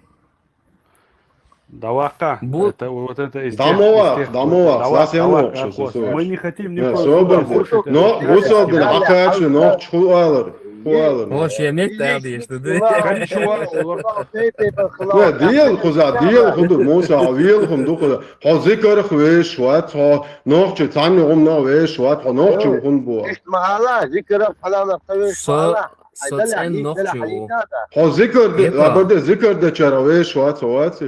Давака. Это вот это из Дамова, совсем лучше. Мы не хотим ни Но Busoldin hakkaçı nohçu hualır. Вообще, я мек тади, что да. Ne değil kuza değil kudu Musa değil kudu kuza. Ha zikr khwe şwat ha nohçu tani umna ve şwat ha nohçu kun bu. معانا ذكر فلان قوي Соцен ногчу. Ha zikr de çara ve şwat şwat.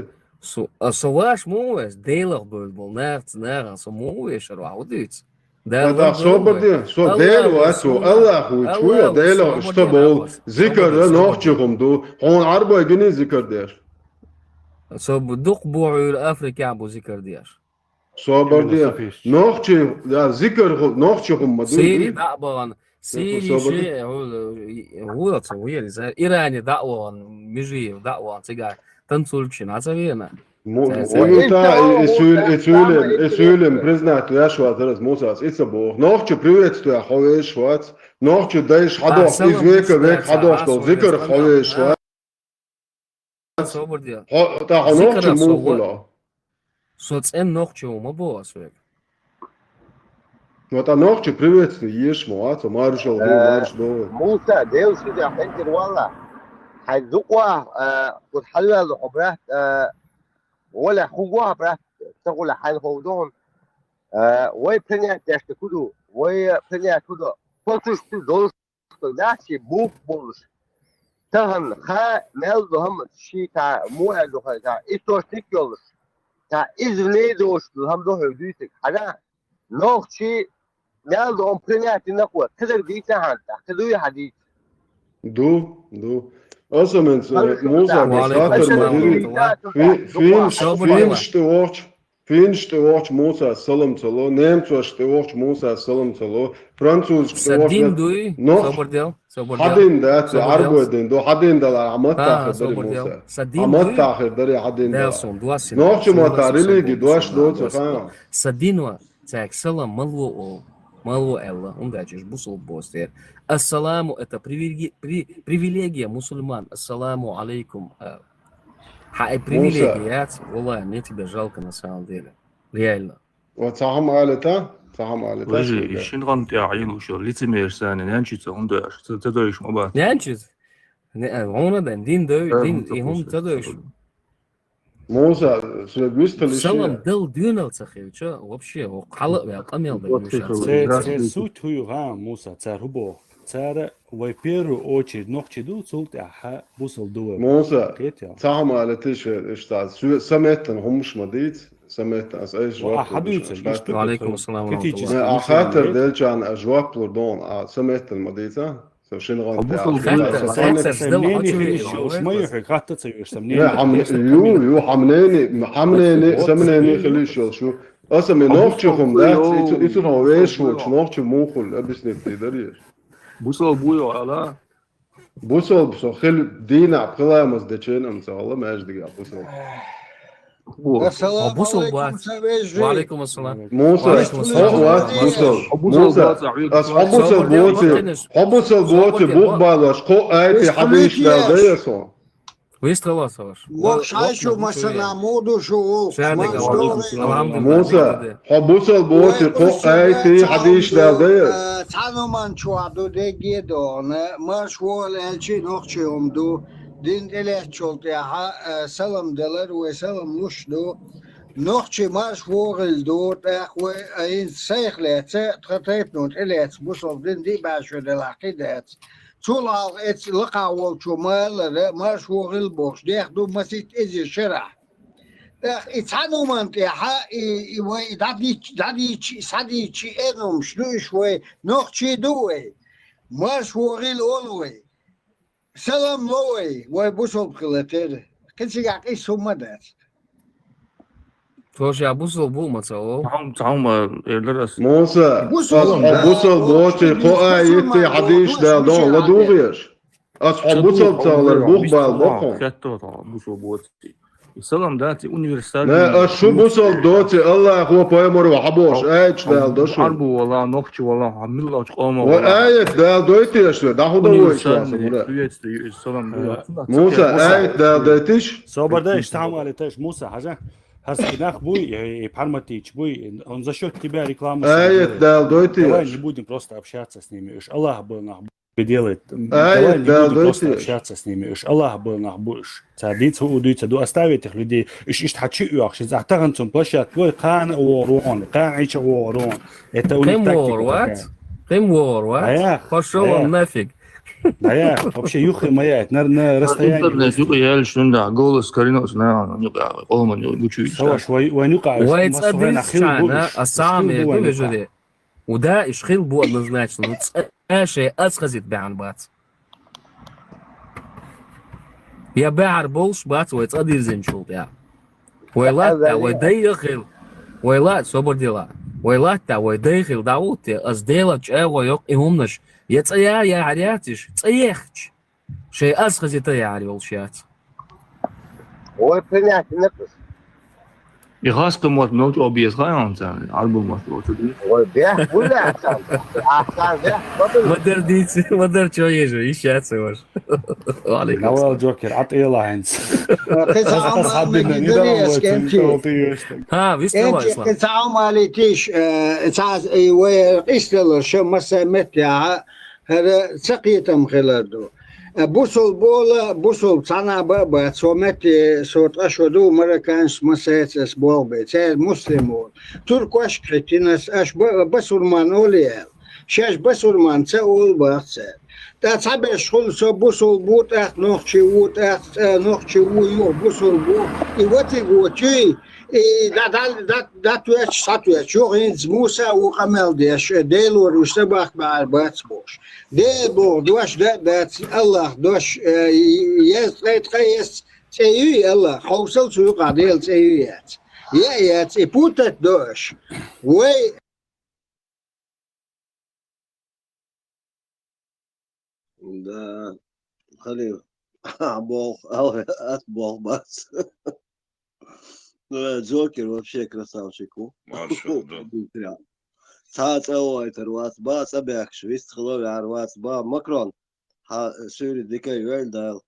Соваш муэс, дейлах был, нэр, со муэш, раудыц. Да, соборди, со дейлу асу, Аллаху чуя дейлу, что был зикр nohçu kumdu. Он арба günü zikr der. Дух бу'ül Afrika bu zikr diyor. Соборди, nohçu, ya zikr nohçu kumdu. Siri da'ban, Siri şey, hulat uyeli, İrani da'van, Müjiyev da'van, sigar, tansulçin, azavena. Esülüm признать яшват раз Мусас ица бог. Нохчу приветствую хаве шват. Нохчу дайш хадох из века век хадох что зикр хаве шват. Та нохчу мухула. Соцен нохчу ма бос век. Вот ногче приветствую, ешь, а маршал, марш, موسى ديوش كده حنجر والله حيزقوا وتحلل حبرات ولا خوجوها برات تقول حال هودون وي بنيا تشتكدو وي بنيا كدو فوتوش تدوس ناسي بوف بولش تهن خا نلدو هم شي تا مو ادو تا ايتوش نيكيولش تا ازليدوش هم دو هديتك حدا نوخشي نلدو ام بنيا تنقوى كدر ديتا هانتا كدوي حديث دو أصلاً موسى فينش تورش موسى سلام تلو نيمتوش تورش موسى سلام تلو فرانسوز تورش حدين ده عربو دين دو حدين ده عمت تاخر دري موسى عمت تاخر دري حدين ده نوش ما تعريلي دوش دو تفهم سدينوا تاك سلام Малу Элла, он дальше бусул бостер. Ассаламу это привилегия мусульман. Ассаламу алейкум. Привилегия, Wallah, мне тебя жалко на самом деле. Реально. Вот сахам алета, сахам алета. Подожди, Шинган Тяин ушел, лицемер сани, нянчится, он дашь. Ты даешь моба. Нянчится? Он один, дин, и он даешь. موسى سلبيستل سلام دل دينال تخيل вообще وقلق يا قميل суть хуйга Муса царубо цара в первую очередь нохчиду цултаха бусал дуа موسى تعم على تيش اشتاع سمعت همش مديت سمعت اس ايش وعليكم السلام ورحمه الله خاطر دلج عن اجواء بلوردون سمعت المديته شنو غنت يو حمليني سمنيني خليش شو اصلا من نوختكم ده يتو هويش نوخت موخل ابسني تقدريش بوصل بويو على بوصل خل دينا بقلامز دچين ام والله ما اجدق بوصل السلام عليكم وعليكم السلام موسى حبوصل بوتي بوغبالش قو ايتي حبيش دايسون ويستلا صار وخشايشو مثلا مودو شو موسى حبوصل بوتي قو ايتي حبيش دايس تانو من چوادو دگی دون ماش وول الچي نوخچوم دو دين إليه شلطيها سلام دلر وسلام لشدو نوخشي ماش وغل دو تاخوي اين سيخلات تخطيت نوت إليه بوصل دين دي باشو دلاقيدات تولال ات لقاول شو مال ماش وغل بوش ديخدو مسيت ازي شرح اخ اتحانو منطيحا اي دادي چي انم شنو شوي نوخشي دوي ماش وغل اولوي سلام لوي واي بوصل بخلاتير كنت يعقي سوما دات توش يا بوصل بو متصو تعم موسى بوصل بوتي قو ايتي حديش دا دون لا دوغيش اصحاب بوصل تاولر بوغبال بوخون كاتو بوصل بوتي السلام داتي универсال لا شو بوصل دوتي الله هو بايمر وحبوش ايش دا دوشو حرب والله نوخشي والله عمل قومه وايت دا دويتي اشو دا هو دويش موسى ايت دا دويتيش صبر да штаму алетеш Муса хажа Хаскинах буй, Парматич буй, он за счет тебя рекламу. Давай не будем просто общаться с ними. Уж Аллах был нах делает. Давай не будем просто общаться с ними. Уж Аллах был нах будешь. Садиться, удуться, оставить этих людей. Уж ишь хочу их, захтаган цум площадь, твой кан ворон, канич ворон. Это у них тактика. Кем ворват? Пошел он нафиг. Да я вообще юхай маяет на расстоянии. Интернет юхай что да голос Каринос на юга олма учует. Саваш ванюка. Вайцадисчана асами вижу. وده اشخيل بو однозначно. اشي اسخزت بعن بات. يا باعر بولش بات ويتصدر زنشول يا. ويلا ويديخل. ويلا صبر ديلا. ويلا ويديخل داوت ازديلك ويق يهمنش. يتصيا يا عرياتش تصيخش شيء اسخز يطيع علي والشيات هو بنيات نقص Ich hasse mal noch obvious rein Album was du. وبيح ولا أحسن ما درت شويه ايش يا وعليكم نوال جوكر عطيلا هينس قطعة ما قدريش كمتي ها انت قطعة ما ليتيش ويقيسل شو مسامت يا هذا سقيتم خلاله بوصل بولا بوصل صنع بابا صومت صوت أشودو مركانش مساعد بول بيت مسلمون تركواش كريتينس أش بسورمان أوليال شاش بسورمان تقول بحث تعب شغل سو بوصل بوت أخ نخشي ووت أخ نخشي ويو بوصل بوت يوتي بوتي دا توش ساتوش شو هنز موسى وقمل ديش ديلور وشتبخ مع باتسبوش ديبو دوش دات الله دوش يس قيس تيجي الله خوصل سوق عديل تيجيات يا تبوتت دوش وي ده خلي بوخ أو أتبوخ بس جوكر вообще красавчику. ساعات أوي تروات با سبيك شويست خلوي عروات با ماكرون سوري ديكا يولد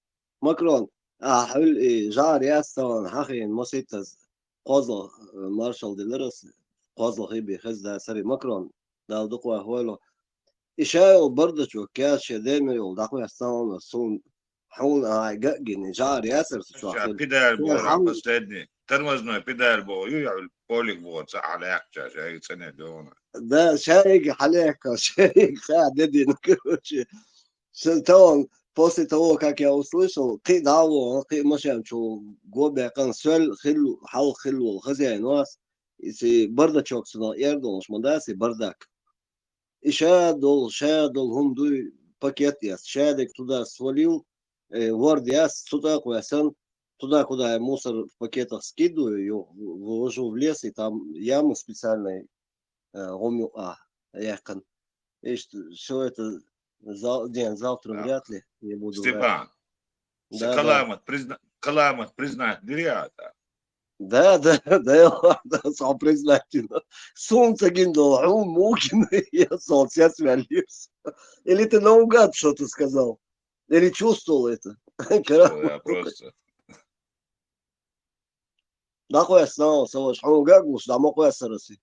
ماكرون حل جار ياستون حقين موسيتز قوزل مارشال ديلرس قوزل خيبي خزدا سري ماكرون دال دقوا هولو إشاو برضه شو كاش دايما يقول دقوا ياستون صون حول جاجن جار ياسر شو بيدال بورا قصدني ترمزنا بيدال بو يعمل بوليك بو على يحكي شيء سنة دون ده شايق عليك شايق قاعد كروشي سلطان после того как я услышал ты дал ты машин что гобе кан сөл хил хал хил хозяин вас если бардачок сюда ярдолш мандаси бардак и шадол هم дуй пакет я шадик туда свалил ворд я туда куда-то туда, куда я мусор в пакетах скидываю, ее вывожу в лес, и там яму специальной яхан. И все это завтра вряд ли я буду. Степан, Каламат признать дырята. Да, сам признательно. Солнце гиндало, мукин, я солнце свалился. Или ты наугад что-то сказал? Или чувствовал это? Я просто... Да хуясно, саваш хаугаг уж да мо хуясарasi.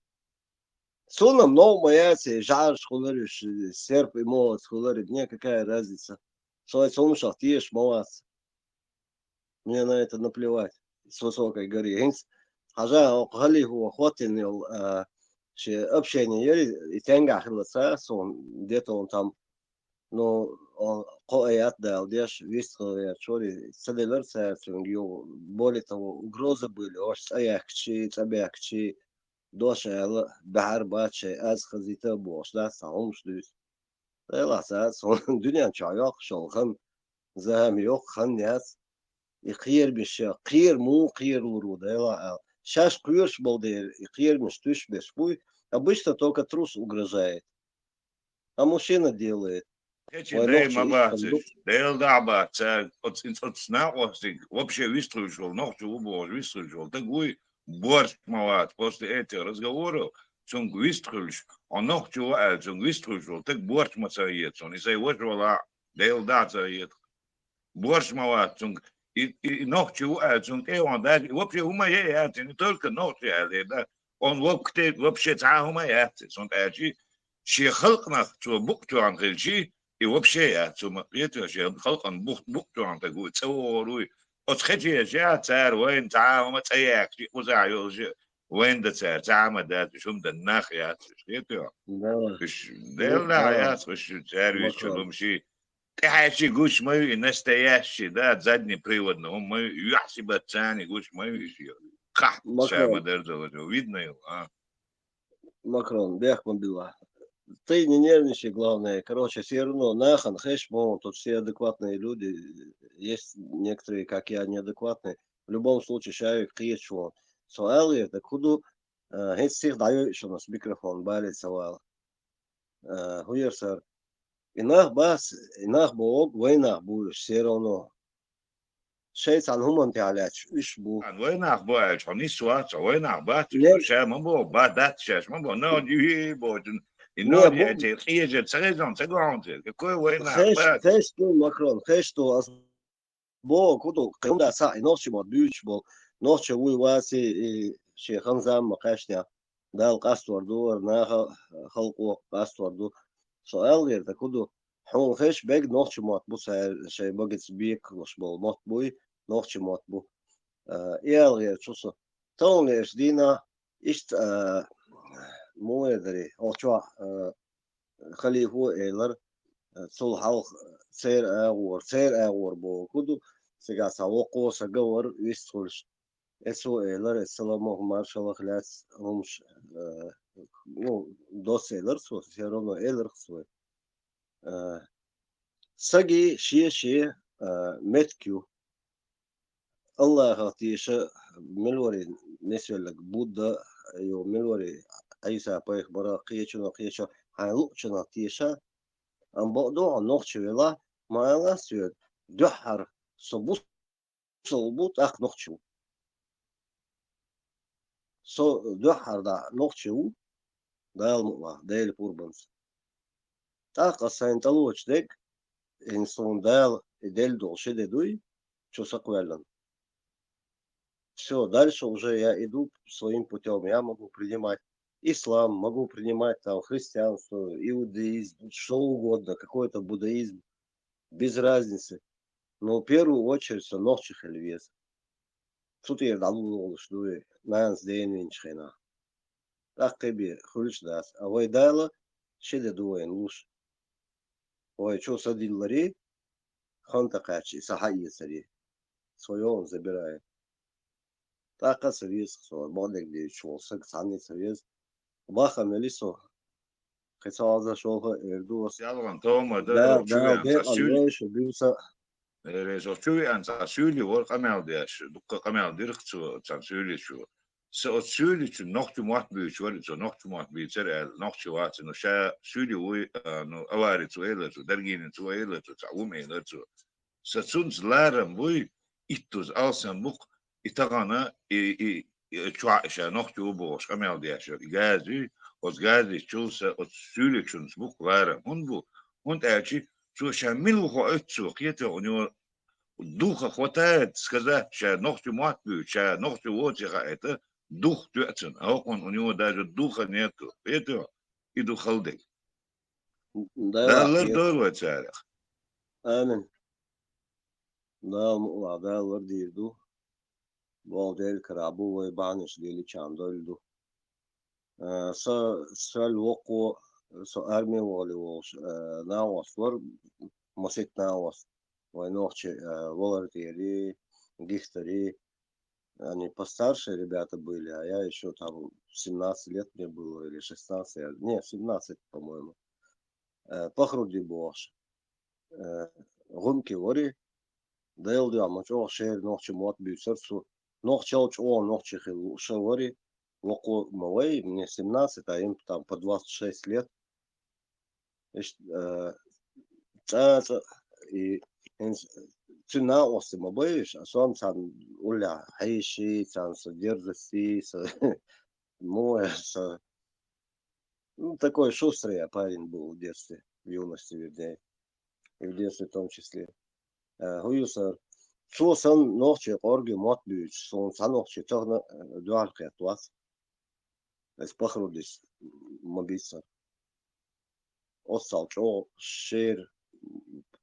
Сунам но маяцы, жар школариш, серп и молот школарит, мне какая разница. Что это он шахтиешь, молодцы. Мне на это наплевать. С высокой горы. Хинц, хажа, хали хуа хватил, общение и тенга хиласа, сон, где-то он там, ну, он коэят дал, деш, висхал, чори, целый более того, угрозы были, ош, аякчи, табякчи, доша, бахар бачи, аз хазита бош, да, саум шлюс. Эла, сон, дюнян чаяк, шалхан, зам йок, хан яс, и қиер беше, қиер му, қиер уруда, эла, шаш қиерш балдер, и қиер миштуш бешпуй, обычно только трус угрожает, а мужчина делает. Дейл дабат, вообще выстроил, ногти убор, выстроил, такой борщ малат, после этих разговоров, он выстроил, он ногти он выстроил, так борщ мацает, он из-за его жила, дейл дацает, борщ малат, и ногти он даже, вообще умеет, не только ногти, он вообще умеет, он даже, شي خلقنا تو بوقتو عن خلشي и вообще я цума это же халкан бухту ан такой цоруй от хети я цар вен таама цаяк узаю же вен да цар таама да шум да нах я это да я слышу цар еще думши тахи гуш мой настоящий да задний привод но мы ясиба цани гуш мой как сама держала видно его Макрон бяхман била. Ты не нервничай, главное. Короче, все равно нахан, хэшмон, тут все адекватные люди. Есть некоторые, как я, неадекватные. В любом случае, шайк киечвон. Суалы, так худу, хейт всех даю еще нас микрофон, балит савал. Хуерсар. Инах бас, инах бог, войнах будешь, все равно. شيء عن هم أنت على إيش بو وين أخبار شوني سوات وين أخبار شيء ما بو بعد شيء ما بو نادي بودن النادي أتي يجت سجون سجون كوي وين أخبار خيش تو ماكرون خيش تو أص بو كودو كوندا ساعة نوش ما بيوش بو نوش وي واسي شيء خمسة ما قاشنا ده القاستور دور ناها خلقوا قاستور دو سؤال غير تكودو حون خيش بيج نوش ما تبص شيء بقت بيك وش بو مات بوي نوش ما تبو إيه غير شو تون ليش دينا إشت مو يدري أو شو خليه هو إيلر صل حال سير أغور بو كودو سجا سوقو سجور يستولش اسو إيلر السلام هم شاء خلاص همش نو دوس إيلر سو سيرونو إيلر سو سجي شيء متكيو الله خاطيش ملوري نسولك بودا يو ملوري عيسى بايخ برا قيشو هايلوشنا تيشا أم بقدو عن نوخش ولا ما أنا سيد دحر صبوت أخ نوخشو دحر دا نوخشو دا المقلا دا البوربنس تاقا ساينتالوش ديك إنسان دا ديل долше дедуй что саквеллен. Все, дальше уже я иду своим путем. Я могу принимать ислам, могу принимать там христианство, иудаизм, что угодно, какой-то буддаизм, без разницы. Но в первую очередь со ногчи хельвес. Тут я дал что нанс день винчхена. Так тебе хулич даст. А вы дала, шеде дуэн луш. Ой, что садил лари, ханта качи, сахайи сари. Свое он забирает. Так сервис, что бодек дичь, сак сани сервис. Баха мелисо. Хотел зашел эрдус. Ялган тома Да, да, алвеш бюса. Резошчуй анца сюли вор камел деш, дукка камел дирхцу цансюли чу. Со сюли чу нохчу мат бюч вор чу нохчу мат бюцер нохчу ват но ша сюли уй но авари цу эле цу дергин цу эле цу цаум эле цу. Со цунц ларам буй иттуз алсан бук итагана чуаша нохчу бош камел деш. Гази os гази чулса от сюли чунс бук ларам бу он элчи شو شامل وقعدت سوقيته ونو دوخ خطات كذا شا نقطة معتبو شا نقطة واتي قاعدة دوخ تأتن أوقن ونو داج دوخ نيتو بيتو يدو خلدك ده اللي دور وتسارخ آمن ده مقلع ده ورد يردو والدير كرابو ويبانش ديلي شام دولدو سا الوقو سو أرمي والي وش ناوس ور مسيت ناوس وينوخче волонтеры, гихтари. Они постарше ребята были, а я еще там 17 лет мне было, или 16, не, 17, по-моему. Пахруди бош. Гумки вори, дел дя, мачо шер нохче мот бюсерсу. Нохче о нохче хил шавори. Локо мавей, мне 17, а им там по 26 лет. И цена осыма боишь, а сон сам уля хайши, сам содержи, моя, ну такой шустрый парень был в детстве, в юности, вернее, и в детстве в том числе. Хуюсар, что сон ночи орги мот бьют, сон сан ночи тогда дуарка от вас, с похрудись, мобиться. Остал что шер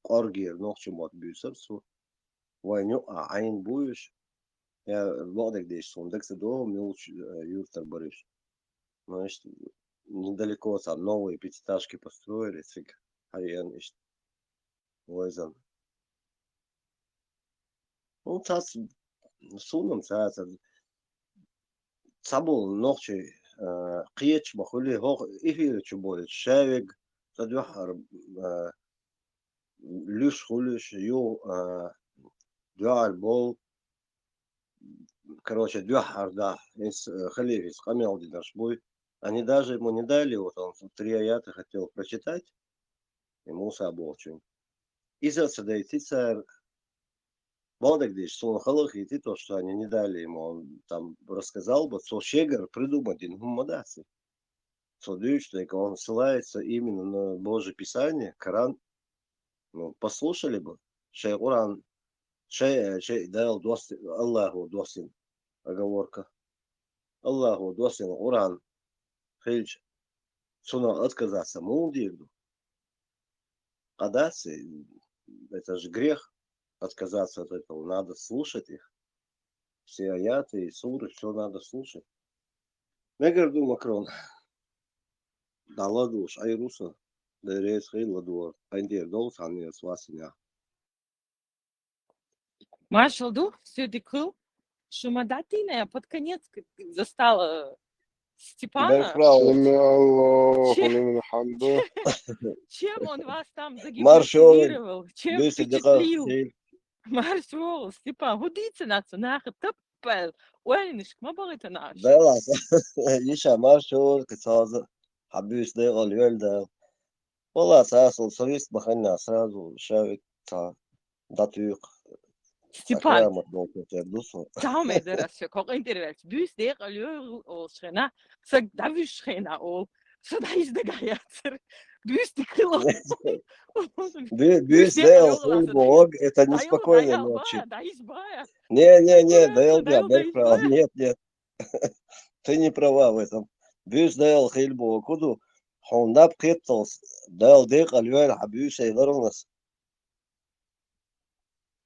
оргир ночи мот бьют, су وينو عين بوش يا بعدك ديش صندوق سدو милуч юртер бориш. Знаешь, недалеко там новые пятиэтажки построили, цик, хайен ишь, войзан. Ну, цац, сунам цац, цабул ночи, قيتش بخلي هو إيه تشبول شاوق تدوحر لوش خلوش يو دعاء البول короче дюхар да халифис камел динашбуй они даже ему не дали вот он 3 аята хотел прочитать ему сабочим из-за садайтица Балдек дишь, сон халах, и ты то, что они не дали ему, он там рассказал бы, что Шегар придуман, мадасы. Что он ссылается именно на Божье Писание, Коран. Ну, послушали бы. Шей Уран, шей дал Аллаху досин, оговорка. Аллаху досин Уран. Хильч, суна отказаться мудирду. Адасы, это же грех. Отказаться от этого. Надо слушать их. Все аяты и суры, все надо слушать. Я говорю, Макрон. Да ладуш, айруса. Да рейс хей ладуар. Айндер долс, а не свасиня. Маршал Дух все-таки Шумадатина под конец застала Степана. Чем он вас там загипнотизировал? Чем впечатлил? Маршал, Степан, гудится нахер, топпел. Ой, нишкма барыта наш. Да ладно. Иша маршал, кацаза. Хабюс да галюэльда. Вала сасл, совесть маханна сразу шавик та датюк. Степан, там это раз все, как интервет. Бюс да галюэл ол шхена, сак давиш шхена ол. Что да из догаяцер. Бюс да крыло. Бюс да галюэл, это неспокойная ночь. Не, да нет. Ты не права в этом. Бюс да галюэл, куду. Хондап кеттос, да галюэл, хабюс айдарнас.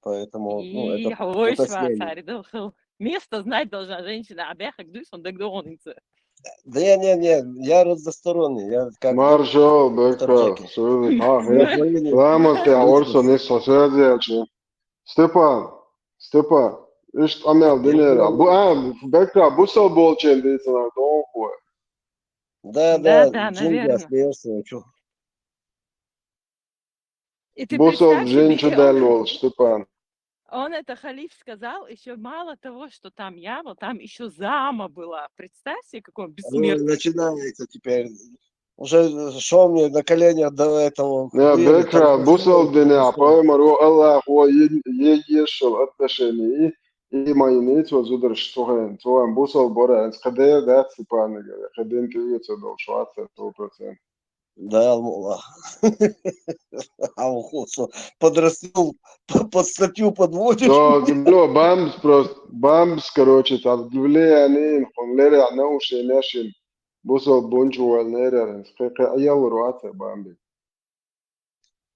Поэтому, ну, это место знать должна женщина, а бяхак дюс, он дагдоронится. Да не, я разносторонний, я как... Маршал, Бекра, Ламас, я Орсон, не сосредоточен. Степан, ишт амел денера. Бекра, бусал болчен, дейся на донхуэ. Да, наверное. Бусал женщина дальвол, Степан. Он это халиф сказал, еще мало того, что там яма, там еще зама была. Представь себе, какой он бессмертный. Начинается теперь. Уже шел мне на коленях до этого. Я Бекра, бусал деня, поэмару Аллах, ешел отношения и майонез возудер штуген. Твоем бусал бора, скадея, да, Степан, хаден кивица дол, шваться 100%. Да, Аллах. Подрастил, под статью подводишь. Да, бамс, короче, там влияние, он леря науши нашим, бусал бончу валнеря, сколько аял руата бамби.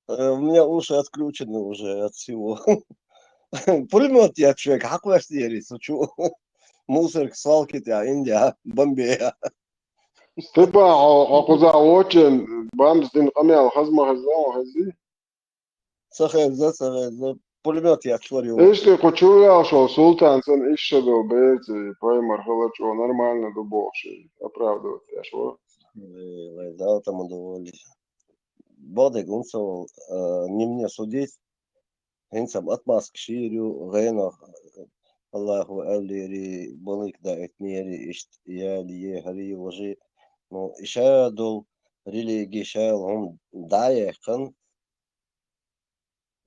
У меня уши отключены уже от всего. Пулемет я человек, как вы стерись, учу. Мусор к свалке тебя, Индия, Бомбея. Степан, акуза очень, бамс дин камел, хазма хази. Сахар, пулемет я отворил. Если кучуя, что султан сын еще до бейти, поймар халачо, нормально до боши, оправдывать, я шо? Да, там удовольствие. Бодек, он сказал, не мне судить, инсам отмазк ширю, гейно, Аллаху аллири, балык да этнери, я ли хари ложи. Ну, еще дол религии, еще он даехан,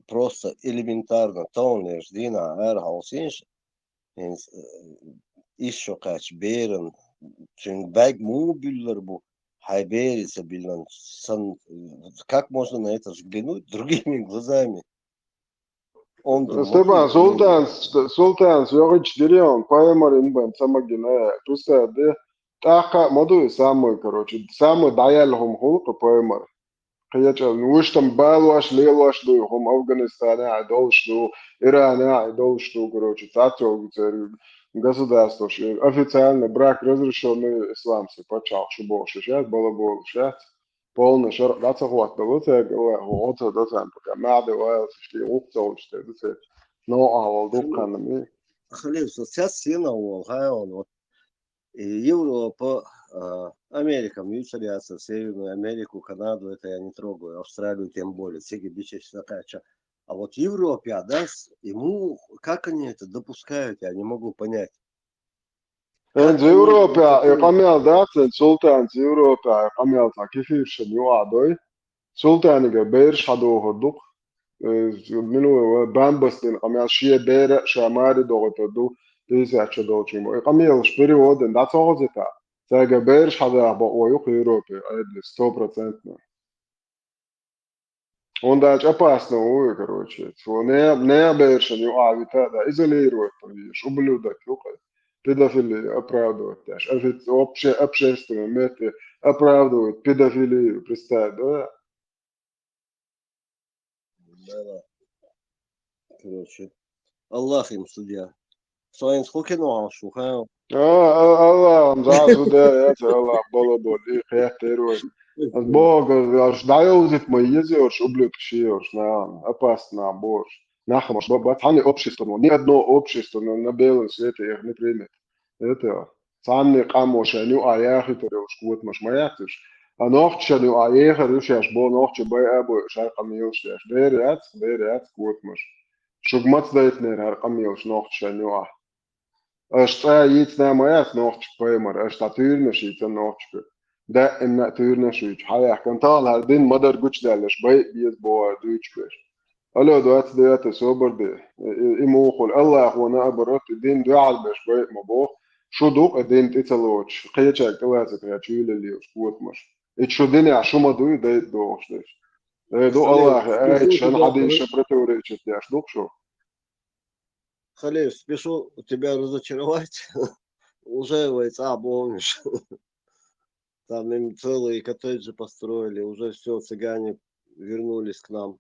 просто элементарно, тон ждина, хаусинш, еще кач берен, чен бэг мубиллер бу, хайберица билан, как можно на это взглянуть другими глазами? Степан, султан, сёгыч деревом, поймарин бен, самагина, туса, де, таха, моду самый, короче, самый даялхом хулка поймар. Каяча, уж там балваш, лелваш, ду, хом Афганистане, айдолш, ду, Иране, айдолш, ду, короче, цатёг, государство, официально брак разрешенный исламцы, почал, больше, сейчас было больше, сейчас полный шар, да, цахват, да, вот я говорю, да, там, пока надо, что укцол, что это, но, вот, духанами. Халиф, сейчас все на он, вот, Европа, Америка, мьючеряться, Северную Америку, Канаду, это я не трогаю, Австралию тем более, все гибичешь такача. А вот Европе, да, ему, как они это допускают, я не могу понять. Европа, камел, да, султан, Европа, камел, так, кефир, что не вадой, султан, говоришь, хадо, дух, منو بامبستين قام شيء بير شاماري دوغتو تيسع شدوچيمو قاميلش периоден да цогозета сега берш хада бо оюк Европе это 100%. Он даже опасно, ой, короче. Не берешь, не авита, да, изолирует, видишь, ублюдок, педофилию оправдывать даже. Общественные меты оправдывают педофилию, представь, да? Да. Короче, Аллах им судья. Своим сколько ну шухаю. Allah, да, это Allah, балабол, и хехтерует. Бог, аж даёзит мои езёшь, ублюдок шьёшь, на опасно, боже. Нахамаш, бабатхани общество, ни одно общество на белом свете их не примет. Это цанни камоша, ню аяхи терёшь, кут маш маятыш. А нохча ню аяха рюшаш, бо нохча бай або шаркам ёшляш. Берят, кут маш. Шугмац дает нер, харкам ёш, нохча ню ах. اشتا يت نمایت نوچ پیمر اشتا تیر نشید نوچ به ده ان تیر نشید حالا كان طال هالدين مدر گوش دلش بای بیز با دوچ بش الله دوات صبر ده ایمو خل الله وانا ابرت الدين دو على بش بای مبو شو دوق الدين تتلوش قيتشك توازك يا تشيل اللي وسكوت مش اتشو دنيا شو ما دوي ده دوش دو الله عشان حد يشبرته وريتش يا دوق شو Халев, спешу тебя разочаровать. Уже войца помнишь. Там им целые коттеджи построили, уже все, цыгане вернулись к нам.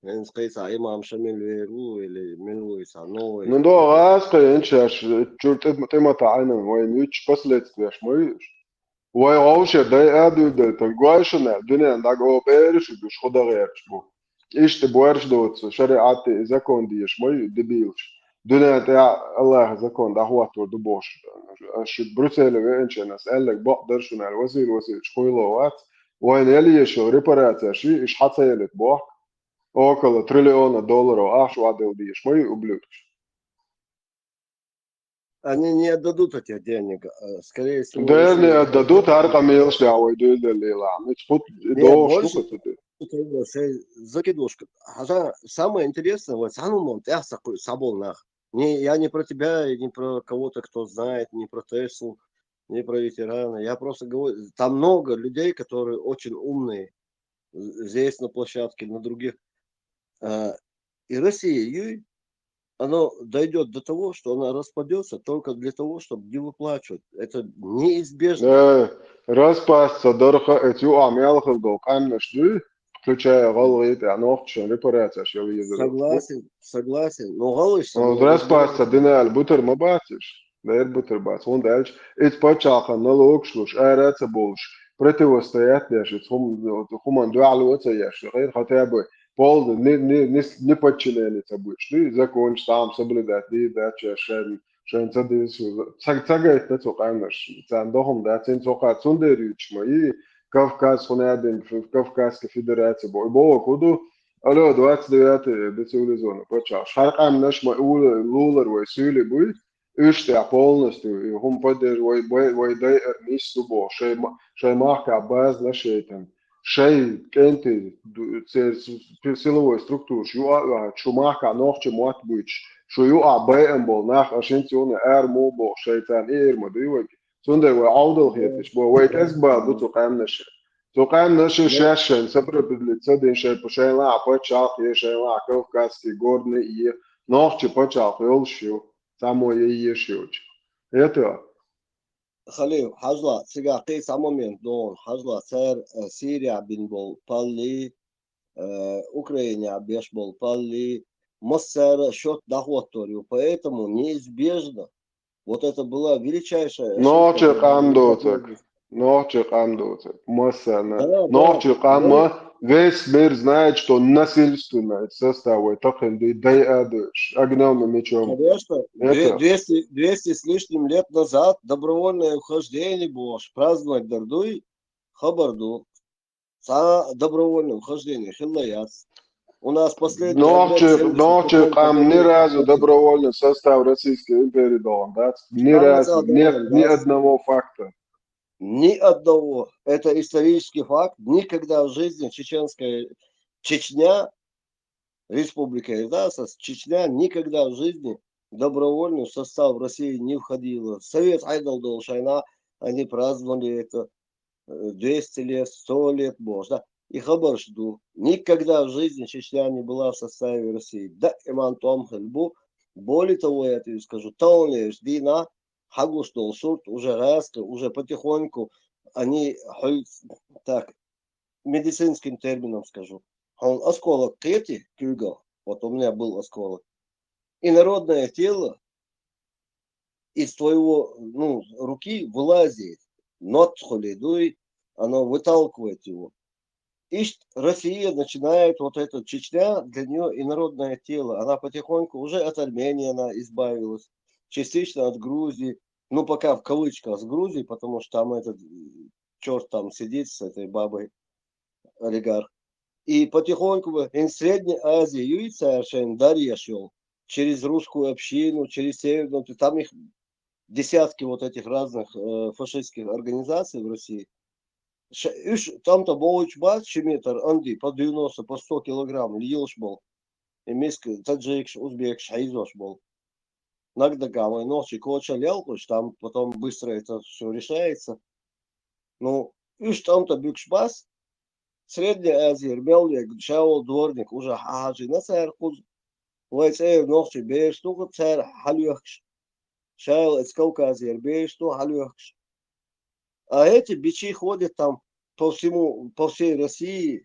Имам Шамиль Веру или Милуиса новый. Ну да, раска, инчаш, чур ты матайна, ой, нич последствия шмоиш. Ой, ауше, дай аду, дай тангуашна, дуня, да го береш, душ ходареш бу. Иште буарш доцу, шариаты, закон диеш, мой дебилш. Дуня, та Allah закон, да хуату дубош. Аш Брюссель, инча, нас элек бaqدرش на الوزير شخويلوات. وين يلي شو ريباراتيا شي إيش حتى بوك. Около триллиона долларов, аж вадил диешь, мой ублюдок. Они не отдадут эти денег, скорее всего. Да не отдадут, аркам елшли, а уйду или лила. Закидушка. Самое интересное, вот я не про тебя, не про кого-то, кто знает, не про Теслу, не про ветерана. Я просто говорю, там много людей, которые очень умные здесь на площадке, на других. И Россия, оно дойдет до того, что она распадется только для того, чтобы не выплачивать. Это неизбежно. Распасться, дорога, эти амелах долг, включая головы, ногчи, репарация, что вы Согласен. Но галыш. Распасться, динал, бутер мабатиш, дэр бутер бац, он дальше. Эти почаха, налог шлуш, айраться больше. Противостоять даже, хуман дуалуется яши, хотя бы пол не подчинение будешь, ты закончишь сам соблюдать, ты дальше шен цадис, цагает на цоканаш, цандохом да цен цокат сундерич мои Кавказ хунадин Кавказской Федерации бо куду алло 29 децилизона почал шаркам наш маул лулер вой сюли буй Иште полностью, хум поддерж вой дай мисту бо, шей махка баз на шейтан. Шей кенти силовой структур, шу махка нохче мот буч, шу ю бэм бол нах ашентионе мо бо шейтан мо дивой. Сунде вой аудал хетиш бо вой тесба буту камнаш. Тукам наши шашен, сопроводили день шей пошейла, почал ешейла, Кавказский горный и нохче почал елшил. Самое ешьюч. Это. Халил, хазла, сега ты сам момент, но хазла, цар Сирия бин бол палли, Украина беш бол палли, Моссер счет дохваторию, поэтому неизбежно. Вот это была величайшая. Ночи камдоцек. Моссер. Ночи камма. Весь мир знает, что насильственное составы тохенды дайадыш. Огнем мечом. Конечно. 200 с лишним лет назад добровольное вхождение было. Праздновать Дардуй, Хабарду. За добровольное вхождение. Хиллаяц. У нас последний... Ночи там ни разу добровольный состав Российской империи дал. Ни разу. Нет ни одного факта. Ни одного. Это исторический факт. Никогда в жизни Чечня Республика Ирдаса, Чечня никогда в жизни добровольно в состав России не входила. Совет Айдалдол Шайна, они праздновали это 200 лет, 100 лет, можно. И хабар жду. Никогда в жизни Чечня не была в составе России. Да, иман том хельбу. Более того, я тебе скажу, таунли ждина, хагуштол шурт, уже раска, уже потихоньку, они, так, медицинским термином скажу. Он осколок трети, кюгал, вот у меня был осколок. И народное тело из твоего, ну, руки вылазит. Нотхолидуй, оно выталкивает его. И Россия начинает, вот эта Чечня, для нее инородное тело. Она потихоньку, уже от Армении она избавилась, частично от Грузии. Ну, пока в кавычках с Грузией, потому что там этот черт там сидит с этой бабой, олигарх. И потихоньку в Средней Азии юйцаршен Дарья шел через русскую общину, через северную, там их десятки вот этих разных фашистских организаций в России. Там-то болуч бац, чиметр, анди, по 90, по 100 килограмм, льёш был. И миск, таджикш, узбек, шайзош был. Нагда гамай, ночи, коча лялкуш, там потом быстро это все решается. Ну, иш там-то бюкшбас, Средняя Азия, Армения, шаол дворник, уже хажи, на царь хуз. Вайцеев ночи, беешь, только царь халюхш. Шаол из Кавказа, беешь, то халюхш. А эти бичи ходят там по всей России,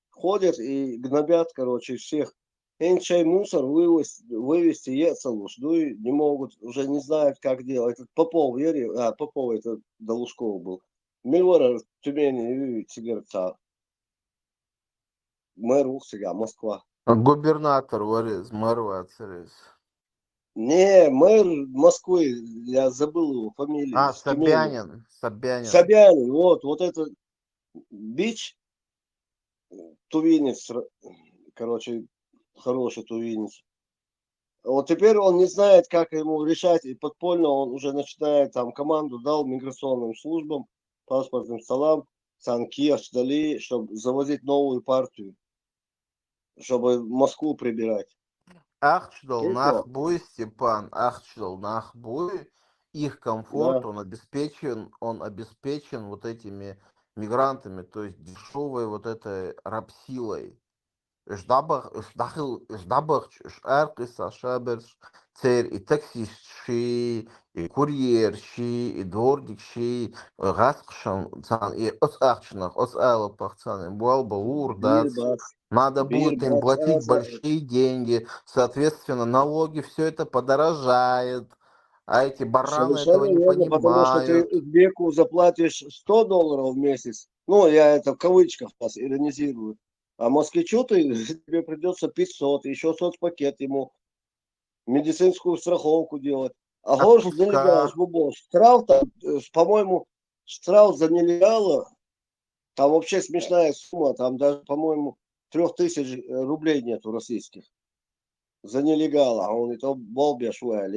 ходят и гнобят, короче, всех. Энчай мусор вывести ецалуш, ну и не могут, уже не знают, как делать. Этот Попов, Попов это Долушков был. Милвара, Тюмени, Тигерца. Мэр Ухсига, Москва. Губернатор Варез, мэр Вацерез. Не, мэр Москвы, я забыл его фамилию. Собянин. Собянин, вот это бич, тувинец, короче, хороший тувинец. Вот теперь он не знает, как ему решать, и подпольно он уже начинает, там, команду дал миграционным службам, паспортным столам, Санкиаш дали, чтобы завозить новую партию, чтобы Москву прибирать. Ахчдал нахбуй, Степан, Ахчдал нахбуй, их комфорт, Да. он обеспечен вот этими мигрантами, то есть дешевой вот этой рабсилой. Ждабах, Аркиса, Шаберш, Цер, и таксистши, и курьерши, и дворникши, Гаскшан, и Осахчнах, Осалопах, Буалбаур, надо будет им платить большие деньги, соответственно, налоги, все это подорожает, а эти бараны этого не понимают. Потому что ты узбеку заплатишь $100 в месяц, ну, я это в кавычках сейчас иронизирую, а москвичу тебе придется 500, еще соцпакет ему, медицинскую страховку делать. А горш нелегал, штраф там, по-моему, штраф за нелегала, там вообще смешная сумма, там даже, по-моему, 3000 рублей нету российских за нелегала, а он это болбя шуэль.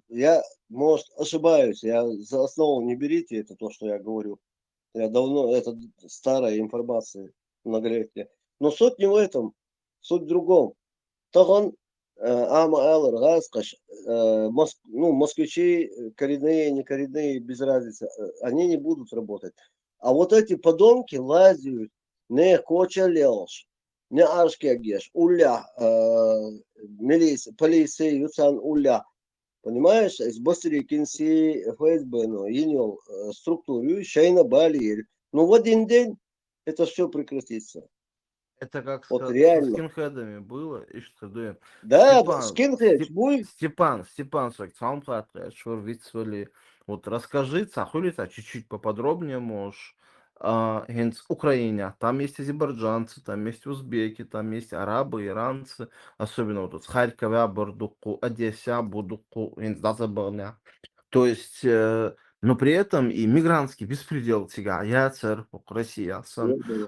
Я, может, ошибаюсь, я за основу не берите, это то, что я говорю. Я давно, это старая информация, многолетняя. Но суть не в этом, суть в другом. Тогон москвичи, коренные, не коренные, без разницы, они не будут работать. А вот эти подонки лазят, не коча лелш, не ашкегеш, уля, полиция, юцан уля. Понимаешь, из Бостри, Кинси, ФСБ, инял структуру, шейна балиер. Ну, в один день это все прекратится. Это как вот со скинхедами было, и что да. Да, скинхед, Степан, вот расскажи, цахулица, чуть-чуть поподробнее можешь. Украине, там есть азербайджанцы, там есть узбеки, там есть арабы, иранцы, особенно вот с Харькова, Бордуку, Одесса, Будуку, то есть, но при этом и мигрантский беспредел тяга, Яцер, Россия,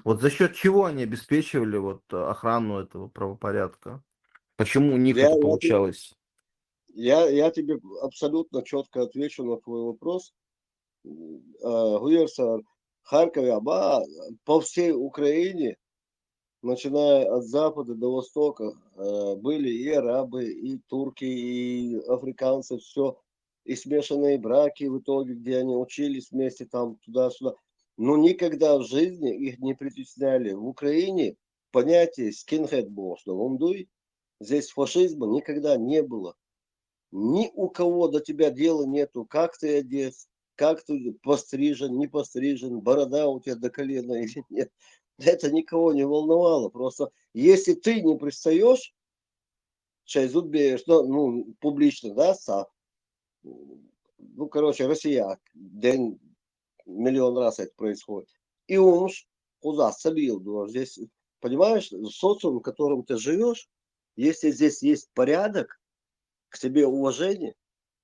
вот за счет чего они обеспечивали вот охрану этого правопорядка? Почему у них это получалось? Я тебе абсолютно четко отвечу на твой вопрос. Гуерсар, Харькове, по всей Украине начиная от запада до востока, были и арабы, и турки, и африканцы, все, и смешанные браки в итоге, где они учились вместе там туда-сюда. Но никогда в жизни их не притесняли. В Украине понятие скинхед было, что в Умдуй здесь фашизма никогда не было. Ни у кого до тебя дела нету, как ты одет, как ты пострижен, не пострижен, борода у тебя до колена или нет. Это никого не волновало. Просто если ты не пристаешь, ну, публично, да, ну, короче, Россия, день миллион раз это происходит. И он уж куда собил, здесь, понимаешь, социум, в котором ты живешь, если здесь есть порядок, к тебе уважение,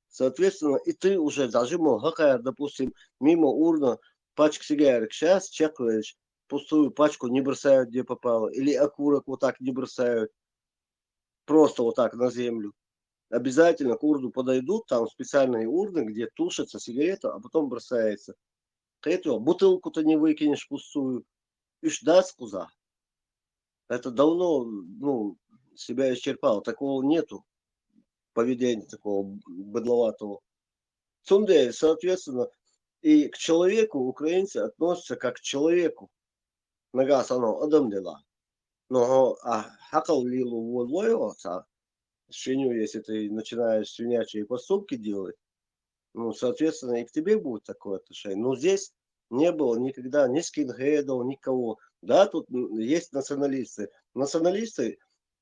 соответственно, и ты уже даже мол, какая, допустим, мимо урна пачка сигарет, сейчас чекаешь, пустую пачку не бросают, где попало, или окурок вот так не бросают, просто вот так на землю. Обязательно к урну подойдут, там специальные урны, где тушится сигарета, а потом бросается. Этого бутылку-то не выкинешь пустую, и даст куда. Это давно, ну, себя исчерпало, такого нету поведения такого быдловатого. Цунде, соответственно, и к человеку украинцы относятся как к человеку. Нагас оно адам дела. Но хакал лилу волвоева, свинью, если ты начинаешь свинячие поступки делать, ну, соответственно, и к тебе будет такое отношение. Но здесь не было никогда ни скинхедов, никого. Да, тут есть националисты. Националисты,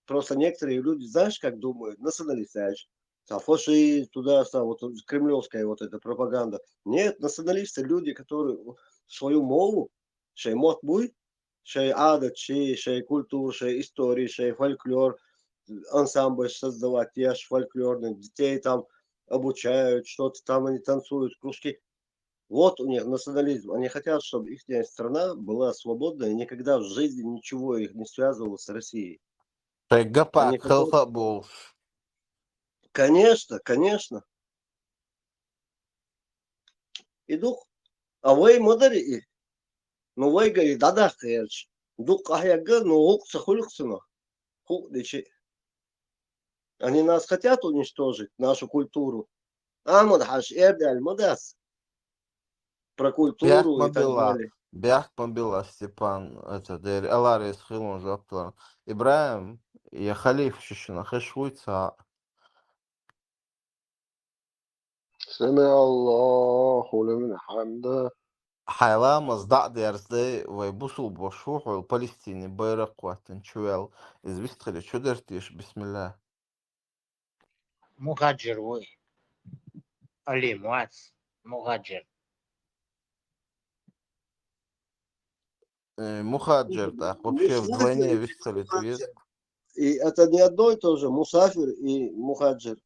просто некоторые люди, знаешь, как думают, националисты, фашист, туда, вот кремлевская вот эта пропаганда. Нет, националисты, люди, которые свою мову, шей мот буй, шей адат, шей культур, шей истории, шей фольклор, ансамбль создавать, я ж фольклорный, детей там обучают, что-то там они танцуют, кружки. Вот у них национализм. Они хотят, чтобы их страна была свободной, и никогда в жизни ничего их не связывало с Россией. Они хотят... Конечно, конечно. И дух. А вы модери. Ну вы говорите, да, херч. Дух ахяга, ну хук сахулюксуна. Хук дичи. Они нас хотят уничтожить, нашу культуру. Мадхаш, эрдаль, мадас. Про культуру и так далее. Бях мобила, Степан, это, Аларис, Хилон, Жоптан. Ибраим, я халиф, Шишина, Хэшвуйца. سمع الله لمن حمده. Хайла маздак дерзде, вайбусул бошух, в Палестине, байрак ватен, чуэл, известили, что дертиш, бисмилля. مهاجر وي علي معاذ مهاجر Мухаджир, так, вообще вдвойне выстрелит вес. И это не одно и то же, мусафир и мухаджир.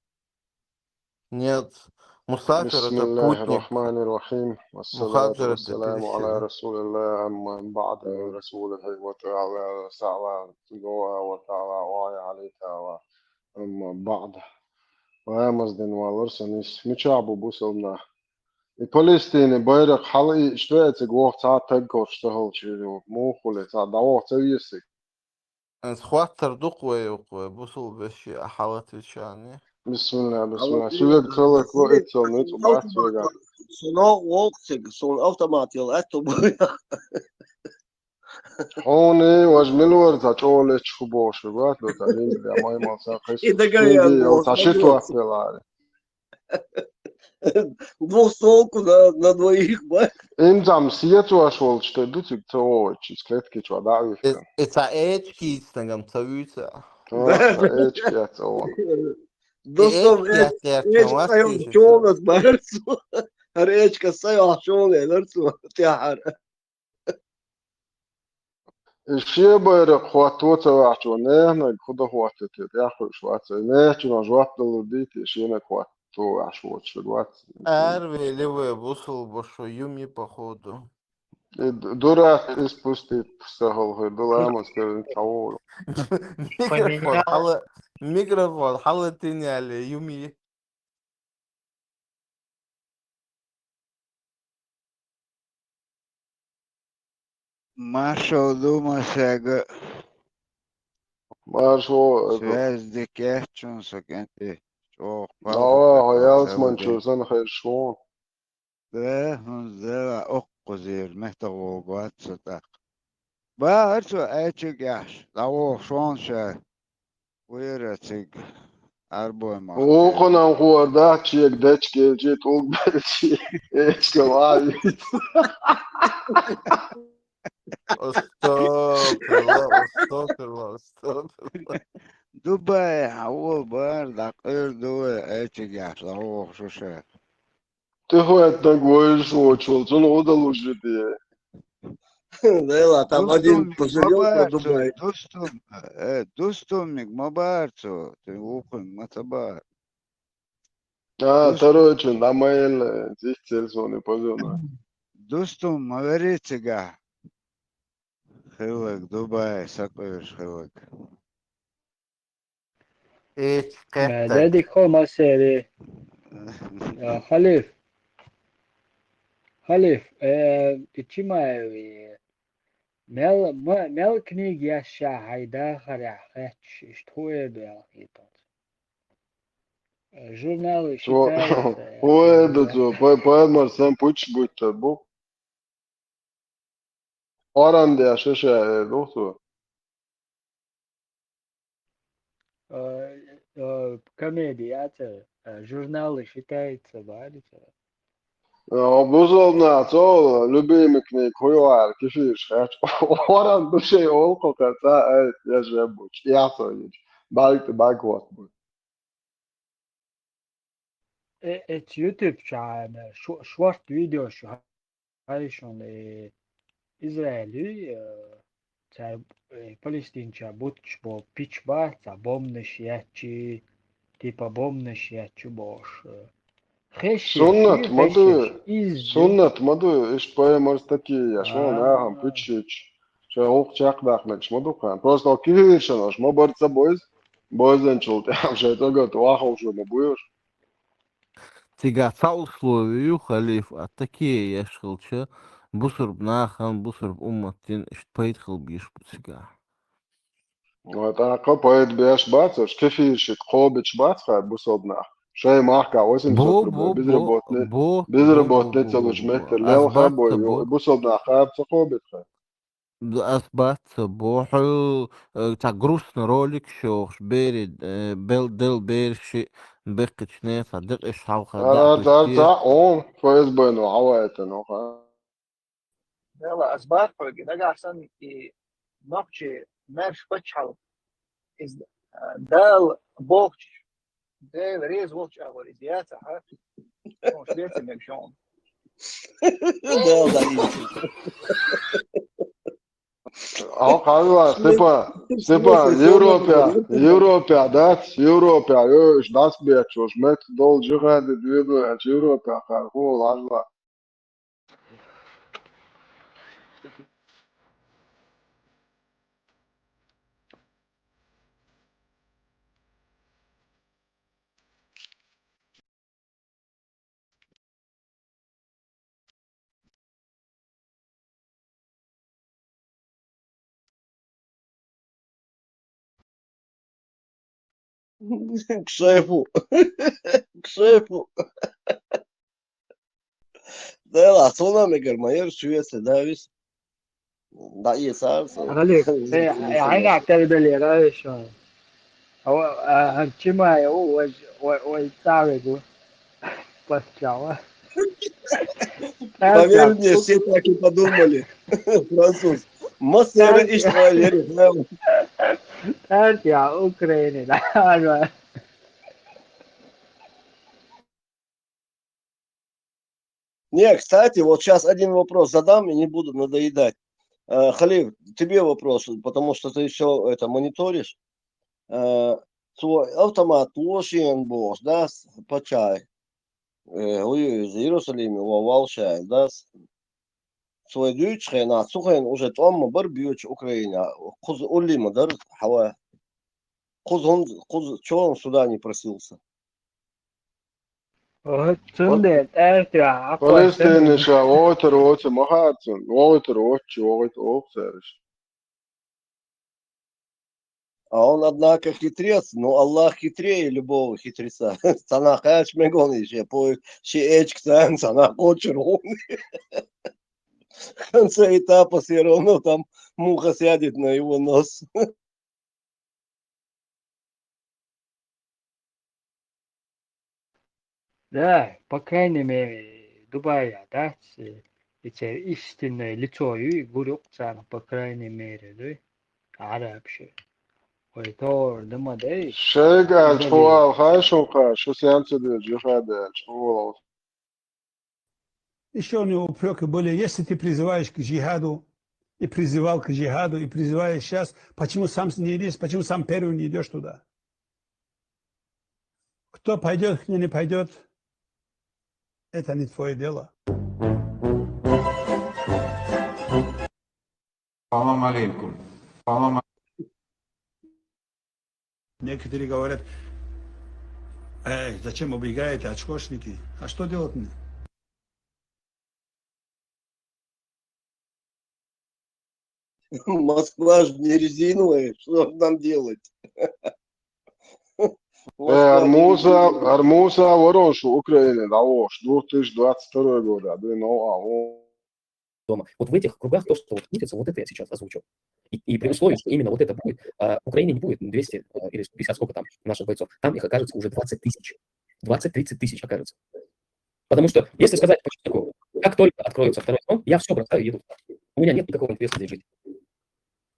Нет, мусафир بسم это الله путник, الرحمن الرحيم والصلاة мухаджир это والسلام على переселенец. رسول الله أما بعد رسوله وتعالى سعلا تقوى وتعالى وعي عليك أما بعد وامزدن والرسنس مشابو بوسلنا الفلسطيني بيرق حلقي اشتويت جوه ساعة تنكر اشتغل شنو مو خلي ساعة دعوة تيسي Схватер духве укве, бусул беши ахалат вичани. بسم الله سويق تلك وقت نيت وبعد سويق Sono walksig, son automatil, eto boja. هوني وجمل ورد تقول شو بوش بقات له تاني اللي ما يمسا قيس И догонял سويدي أو его, تشتوا في العالم двухстолку на двоих, бать. إن جمسيته أشول شتدوتك توش سكلتك شو دعوي فين Это эчки, стангам цавюца. إيش كيات أول Dostum, eç sayol çoğunuz barsu. Reçka sayol çoğunuz tihar. الشيء بيرق خواتوتا وعشو نهنا خدا خواتت ياخو شوات نهنا جوات دلديتي شينا خواتو وعشو شوات Эрве, леве, бусул, бошо, юми, походу. دورات испустит سهل هدول أمس كده تعور Микрофон, хала тыняли, юми. Marshall Luma Saga Marşo, Svezdik Echonsok enti. Çok hayals man çözsen herşon. ده زرع أقزير محتوى ستاق بارسو أيتشك ياش لو شون شا ويرتك أربو O مختير konan huarda çiğek deç gelecek ol belki. Eşke var. استغفر الله استغفر الله. دبي هو بار دقير دوي أيتشك ياش لو شو شا Тихо говоришь, он удал diye. Да, там один Достумник пожалел про мабарцу, Дубай. достумник мабарцу, ты ухун матабар. Ha, короче, на mail здесь телефоны позвонил. Достум маверицега. Хилак Дубай, сакоюш хилак. ايش قتك Dedik olma seri. Halif. İçime mel knig yaşa hayda hareket iştuğu da hitat. Jurnal şikayet. Поедмар сам пуч будь bu. Aran diye şaşa doktor. Комедия, журналы считается, валится. Buzulna çoğu любимый knig huyar kişiş. Aran bir şey ol kokarsa evet yaşa bu. Ya söyleyeyim. Belki var bu. YouTube şahane. Short video şu hayşon İsrail'i Palestinca butç bo piç bahsa bomneş yaçı tipa bomneş yaçı boş. Суннат маду иш поемарс такие я шо нахам пичич. Че ох чакдах меч маду хан. Просто киришнаш мо борца бойзен чулт. Я же того туахал же мабуеш. تيجا صوصلو خليف أتكي يشغل بصر بناخن بصر بأمتين اشتبيت بيش بسجا Вот а поет беш бацаш кефишит хобич бацха бусобнах. Шей махка 800 рублей безработный целый метр лел хабой бусобнах хаб хобит ха. أثبت بوحو تاع جروسن روليك شوخ بيرد بيل ديل بيرشي بقتش ناس دق إيش حوخة تا on فايز بينو عوايتن ها. يلا أثبات حقي ده أحسن نقشة مارش بتشحل إز دال بوكش دال ريز ووكش أول إزياته ها مش بيتم يكشون Да, да, Алла, Степан, Европа, да, Европа, ёж, нас бечош, мет дол джихады двиду, Европа, харху, лажла. к шефу. К шефу. Да, لا صونا ميجر ماير شوية سداويس دا يسار Halif, aynı aktarda lera şu an. O çima o tabe bu. Pascal. Поверь мне, все так и подумали. Француз. Мастера и швалеры. Tercia Украины, да. Не, кстати, вот сейчас один вопрос задам и не буду надоедать. Халиф, тебе вопрос, потому что ты все это мониторишь. Свой автомат лошен бос, да, по чай. Из Иерусалима валшай, да. Свой дючхен, а сухен уже там бар бьюч Украина. Куз улима, да, хава. Куз, чего он сюда не просился? Palestina şa otur mahatsın, otur, serиш. А он, однако, хитрец, но Аллах хитрее любого хитреца. Танах эч мегониш, я по эч ксан, танах очерон. В конце этапа все равно там муха сядет на его нос. Да, по крайней мере, Дубая, да, эти истинное лицо и гурюкцан, по крайней мере, да, арабши. Ой, то, да, да, شيقة Италия. شوال خاي شو سيانتي دي جيخادة شوال. Еще у него упреки были, если ты призываешь к джихаду, и призывал к джихаду, и призываешь сейчас, почему сам не идешь, почему сам первый не идешь туда? Кто пойдет, кто не пойдет, это не твое дело. Салам алейкум. Салам Некоторые говорят, зачем убегаете, очкошники? А что делать мне? Москва же не резиновая, что нам делать? Москва не резиновая. Армуза ворошу Украины, да, 2022 года, да, ну, дома. Вот в этих кругах то, что вот крутится, вот это я сейчас озвучил. И при условии, что именно вот это будет, Украине не будет 200 или 50, сколько там наших бойцов, там их окажется уже 20 тысяч. 20-30 тысяч окажется. Потому что, если сказать по человеку, как только откроется второй фронт, я все бросаю и еду. У меня нет никакого интереса здесь жить.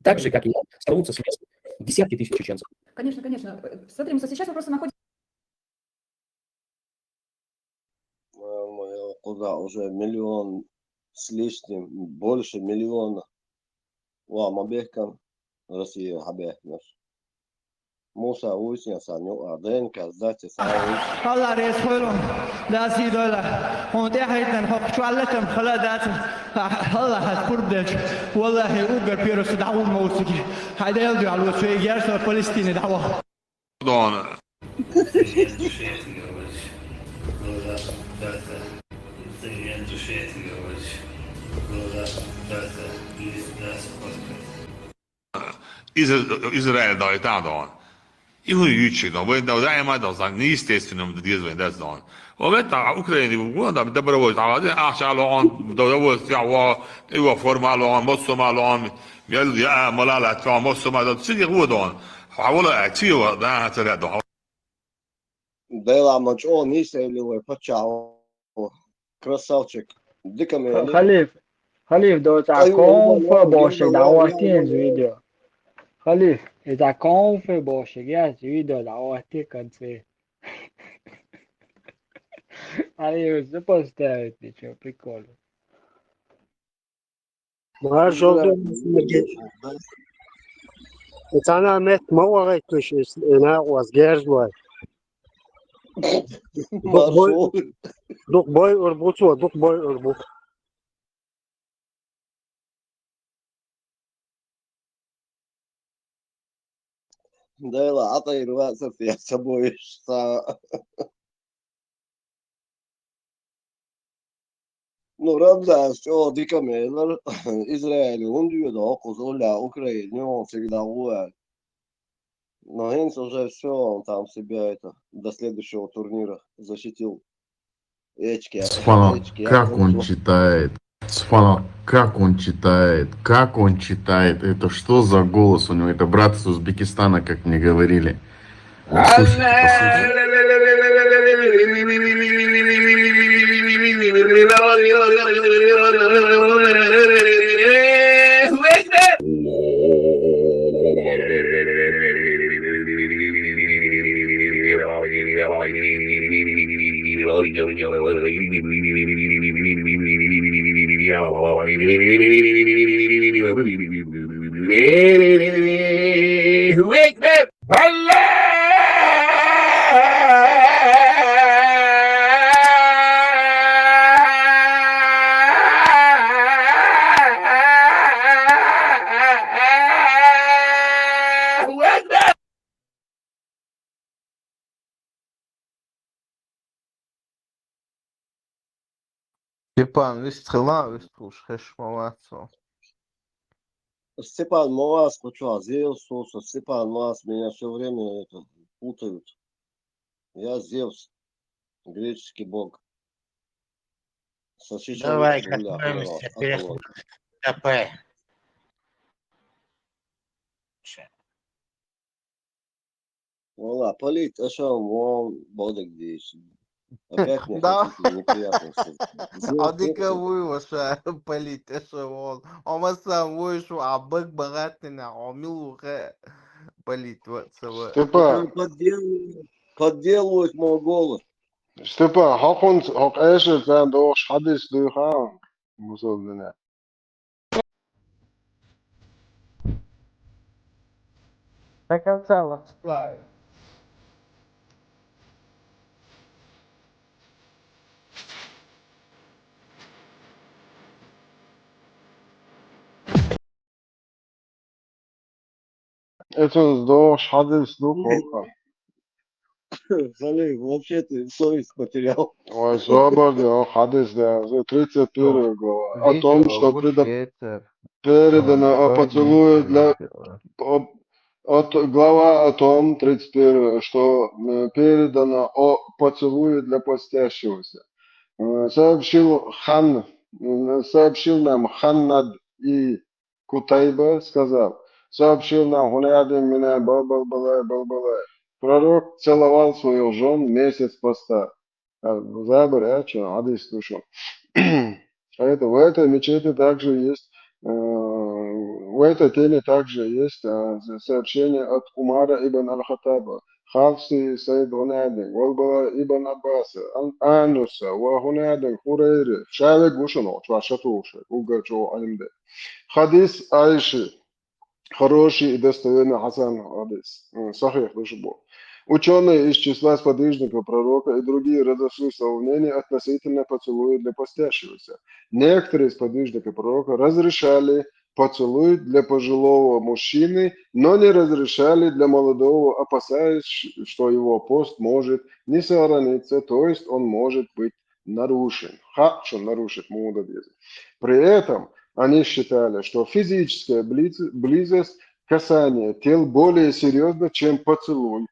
Так же, как и я, сорвутся с места десятки тысяч чеченцев. Конечно, конечно. Смотри, Муса, сейчас мы просто находимся... Куда уже миллион с лишним, больше миллиона. Мабехкам Россия хабехнаш. Муса уйсня саню аденка сдачи сауч. الله رسولهم لا سيدولا ومتاحيتنا نحق شو علتهم خلادات الله هتقردش والله اوغر بيروس دعوه موسيقى هذا يلدو على الوسوي جالسة فلسطين دعوه Dona. Израиль да и там да. И вы ючи, да, вы да дайма да за неестественным действием да да. وبيت اوكراني ودا بدبروا تعالى عشان دو يوا يوا فورمالون مصومالون يل يا ملالا تاع مصوما تسيغ ودون حاول اتيوا دا ترى Дела мачо не сейливай почао. Красавчик. Дика мели. Халиф, ده کنف باشه دعواتی از ویدیو. Халиф, это конфе باشه я видео дعواتی конце. Халиф, что поставить ничего, прикольно. ما جلد أنا مت ما وقت مش أنا وازجرز واي دوك باي أربوط دوك باي أربوط Дела عطي راسه في حسابوش Ну, правда, что Дика Мейлер, Израиль, он дает кузоля Украине, он всегда уверен. Но Хинц уже все, он там себя это до следующего турнира защитил. Сфана, как он читает? Сфана, как он читает? Как он читает? Это что за голос у него? Это брат из Узбекистана, как мне говорили. Степан, вистрела, виструшхеш, молодцо. Степан Маас, что, Зевс, Степан Маас, меня все время это путают. Я Зевс, греческий бог. Давай готовимся, переходим к ТП. Вала, полит, а что, он бодок здесь. Опять мне Да. хотите неприятности. Одиковую вообще полить эшелон. Он сам вышел, а бык богатый, умел полить вот целое. Степан, Подделывают мой голос. Степан, hak eşit sen doğuş hadis duyhan. Musul До конца летсплея. Это doğuş hadis duyhan. Салих, вообще ты совесть потерял. Ой, свободно, hadis да, 31 глава. О том, что передано о поцелуе для... Глава о том, 31, что передано о поцелуе для постящегося. Сообщил нам Ханнад и Кутайба, сказал, сообщил нам Гунядин меня Балбалай. Пророк целовал своих жен месяц поста. Забор, адис душу. Это в этой мечети также есть, в этой теме также есть сообщение от Умара ибн Аль-Хаттаба. حفصي سيد هنادق والبراء ابن عباس آنوس وهنادق هريرة شارك وشنو شواشتوش وقرشو علم ده حديث عائشة хороший и достоверный Хасан Адис. Сахих Душбо. Ученые из числа сподвижников пророка и другие разошлись во мнении относительно поцелуя для постящегося. Некоторые сподвижники пророка разрешали поцелуй для пожилого мужчины, но не разрешали для молодого, опасаясь, что его пост может не сохраниться, то есть он может быть нарушен. Что нарушит мудрость. При этом они считали, что физическая близость, касание тел более серьезно, чем поцелуй.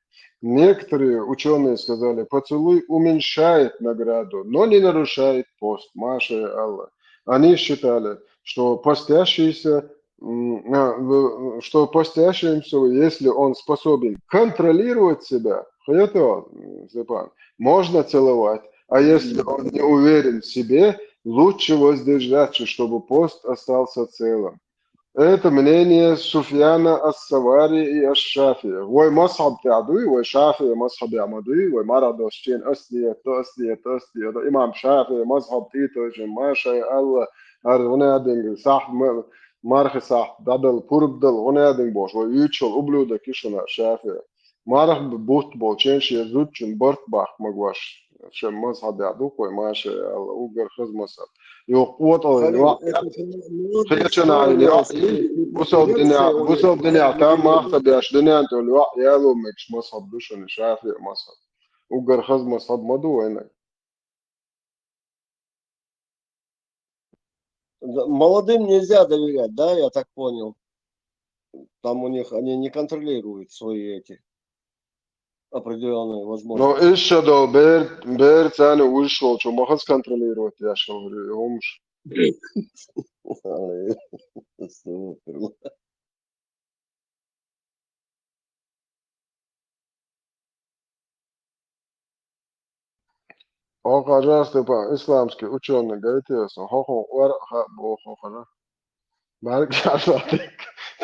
Некоторые ученые сказали, поцелуй уменьшает награду, но не нарушает пост. Маша Аллах. Они считали, что постящийся, если он способен контролировать себя, это, Степан, можно целовать. А если он не уверен в себе, лучше воздержаться, чтобы пост остался целым. Это мнение Суфьяна Ас-Савари и Аш-Шафия. Вой масхаб тядуи, вой Шафия масхаб ямадуи, вой марадошчен аслия. Имам Шафия масхаб титожен, маша Аллах, аргунадин, сах мархи сах, дадал пурбдал, гунадин бош, вой ючел, ублюда кишуна Шафия. Марх бухт бол, ченши зутчун, бортбах магваш. Чем масхаб ядук, вой маша Аллах, угар хазмасаб. يقوت فيشنا بوصل الدنيا تام ما أخذ بيش دنيا أنت الوقت يالو مش مصحب دوشن شافي مصحب وقر خز مصحب مدو هناك. Молодым нельзя доверять, да, я так понял. Там у них они не контролируют свои эти определенные возможности. Но еще до бер цены вышел, что могут контролировать, я что говорю, умш. О, пожалуйста, исламский ученый, говорите, что хохо вар ха бо хохана. Барк шатик.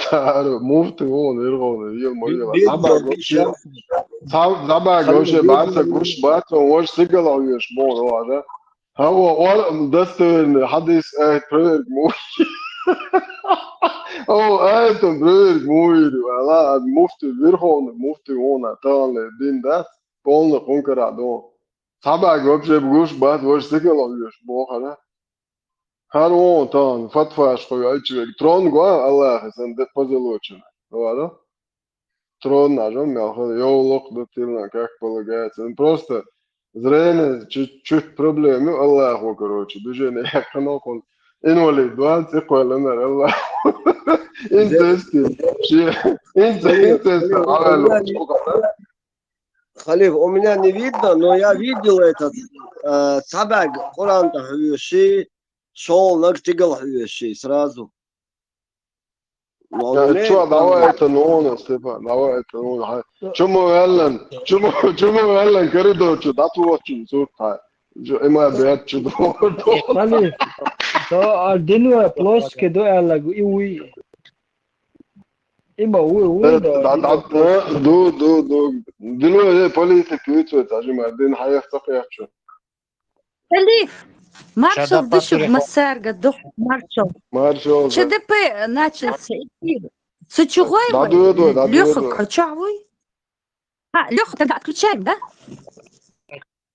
Тар муфты он иргон, ел моел. Забаг вообще барса куш бат, он ваш сигал уешь мон вада. هو ورق دستور حدث برير موي هو قاعد برير موي ولا مفتي بيرخون مفتي هون طال دين ده полно конкурадо сабаг вообще бгуш бат ваш сикал уешь бохана харон тан фатфаш что альчик трон го Аллах сан де позолочено ладно трон нажом мяхо ёлок дотилна как полагается просто зрение чуть-чуть проблемы, Аллаху, короче, движение, как оно, انولد وانت اقوى لنا والله. انت استي انت Халиф, у меня не видно, но я видел этот собак, Коран-то хвющий, шел на ктигал хвющий сразу. شو давай это нона, Степан, давай это нона. Чему Эллен коридор, что да tu очень сухо. Има бед что. Халиф, то динуя плоский до Эллагу и уи. Има уи دو دلوقتي بوليتيك يوتيوب عشان بعدين هيفتقي شو Халиф, маршал дышит Масарга, маршал. ЧДП начался эфир. Сучугой, Леха Качавый. Леха, тогда отключаем, да?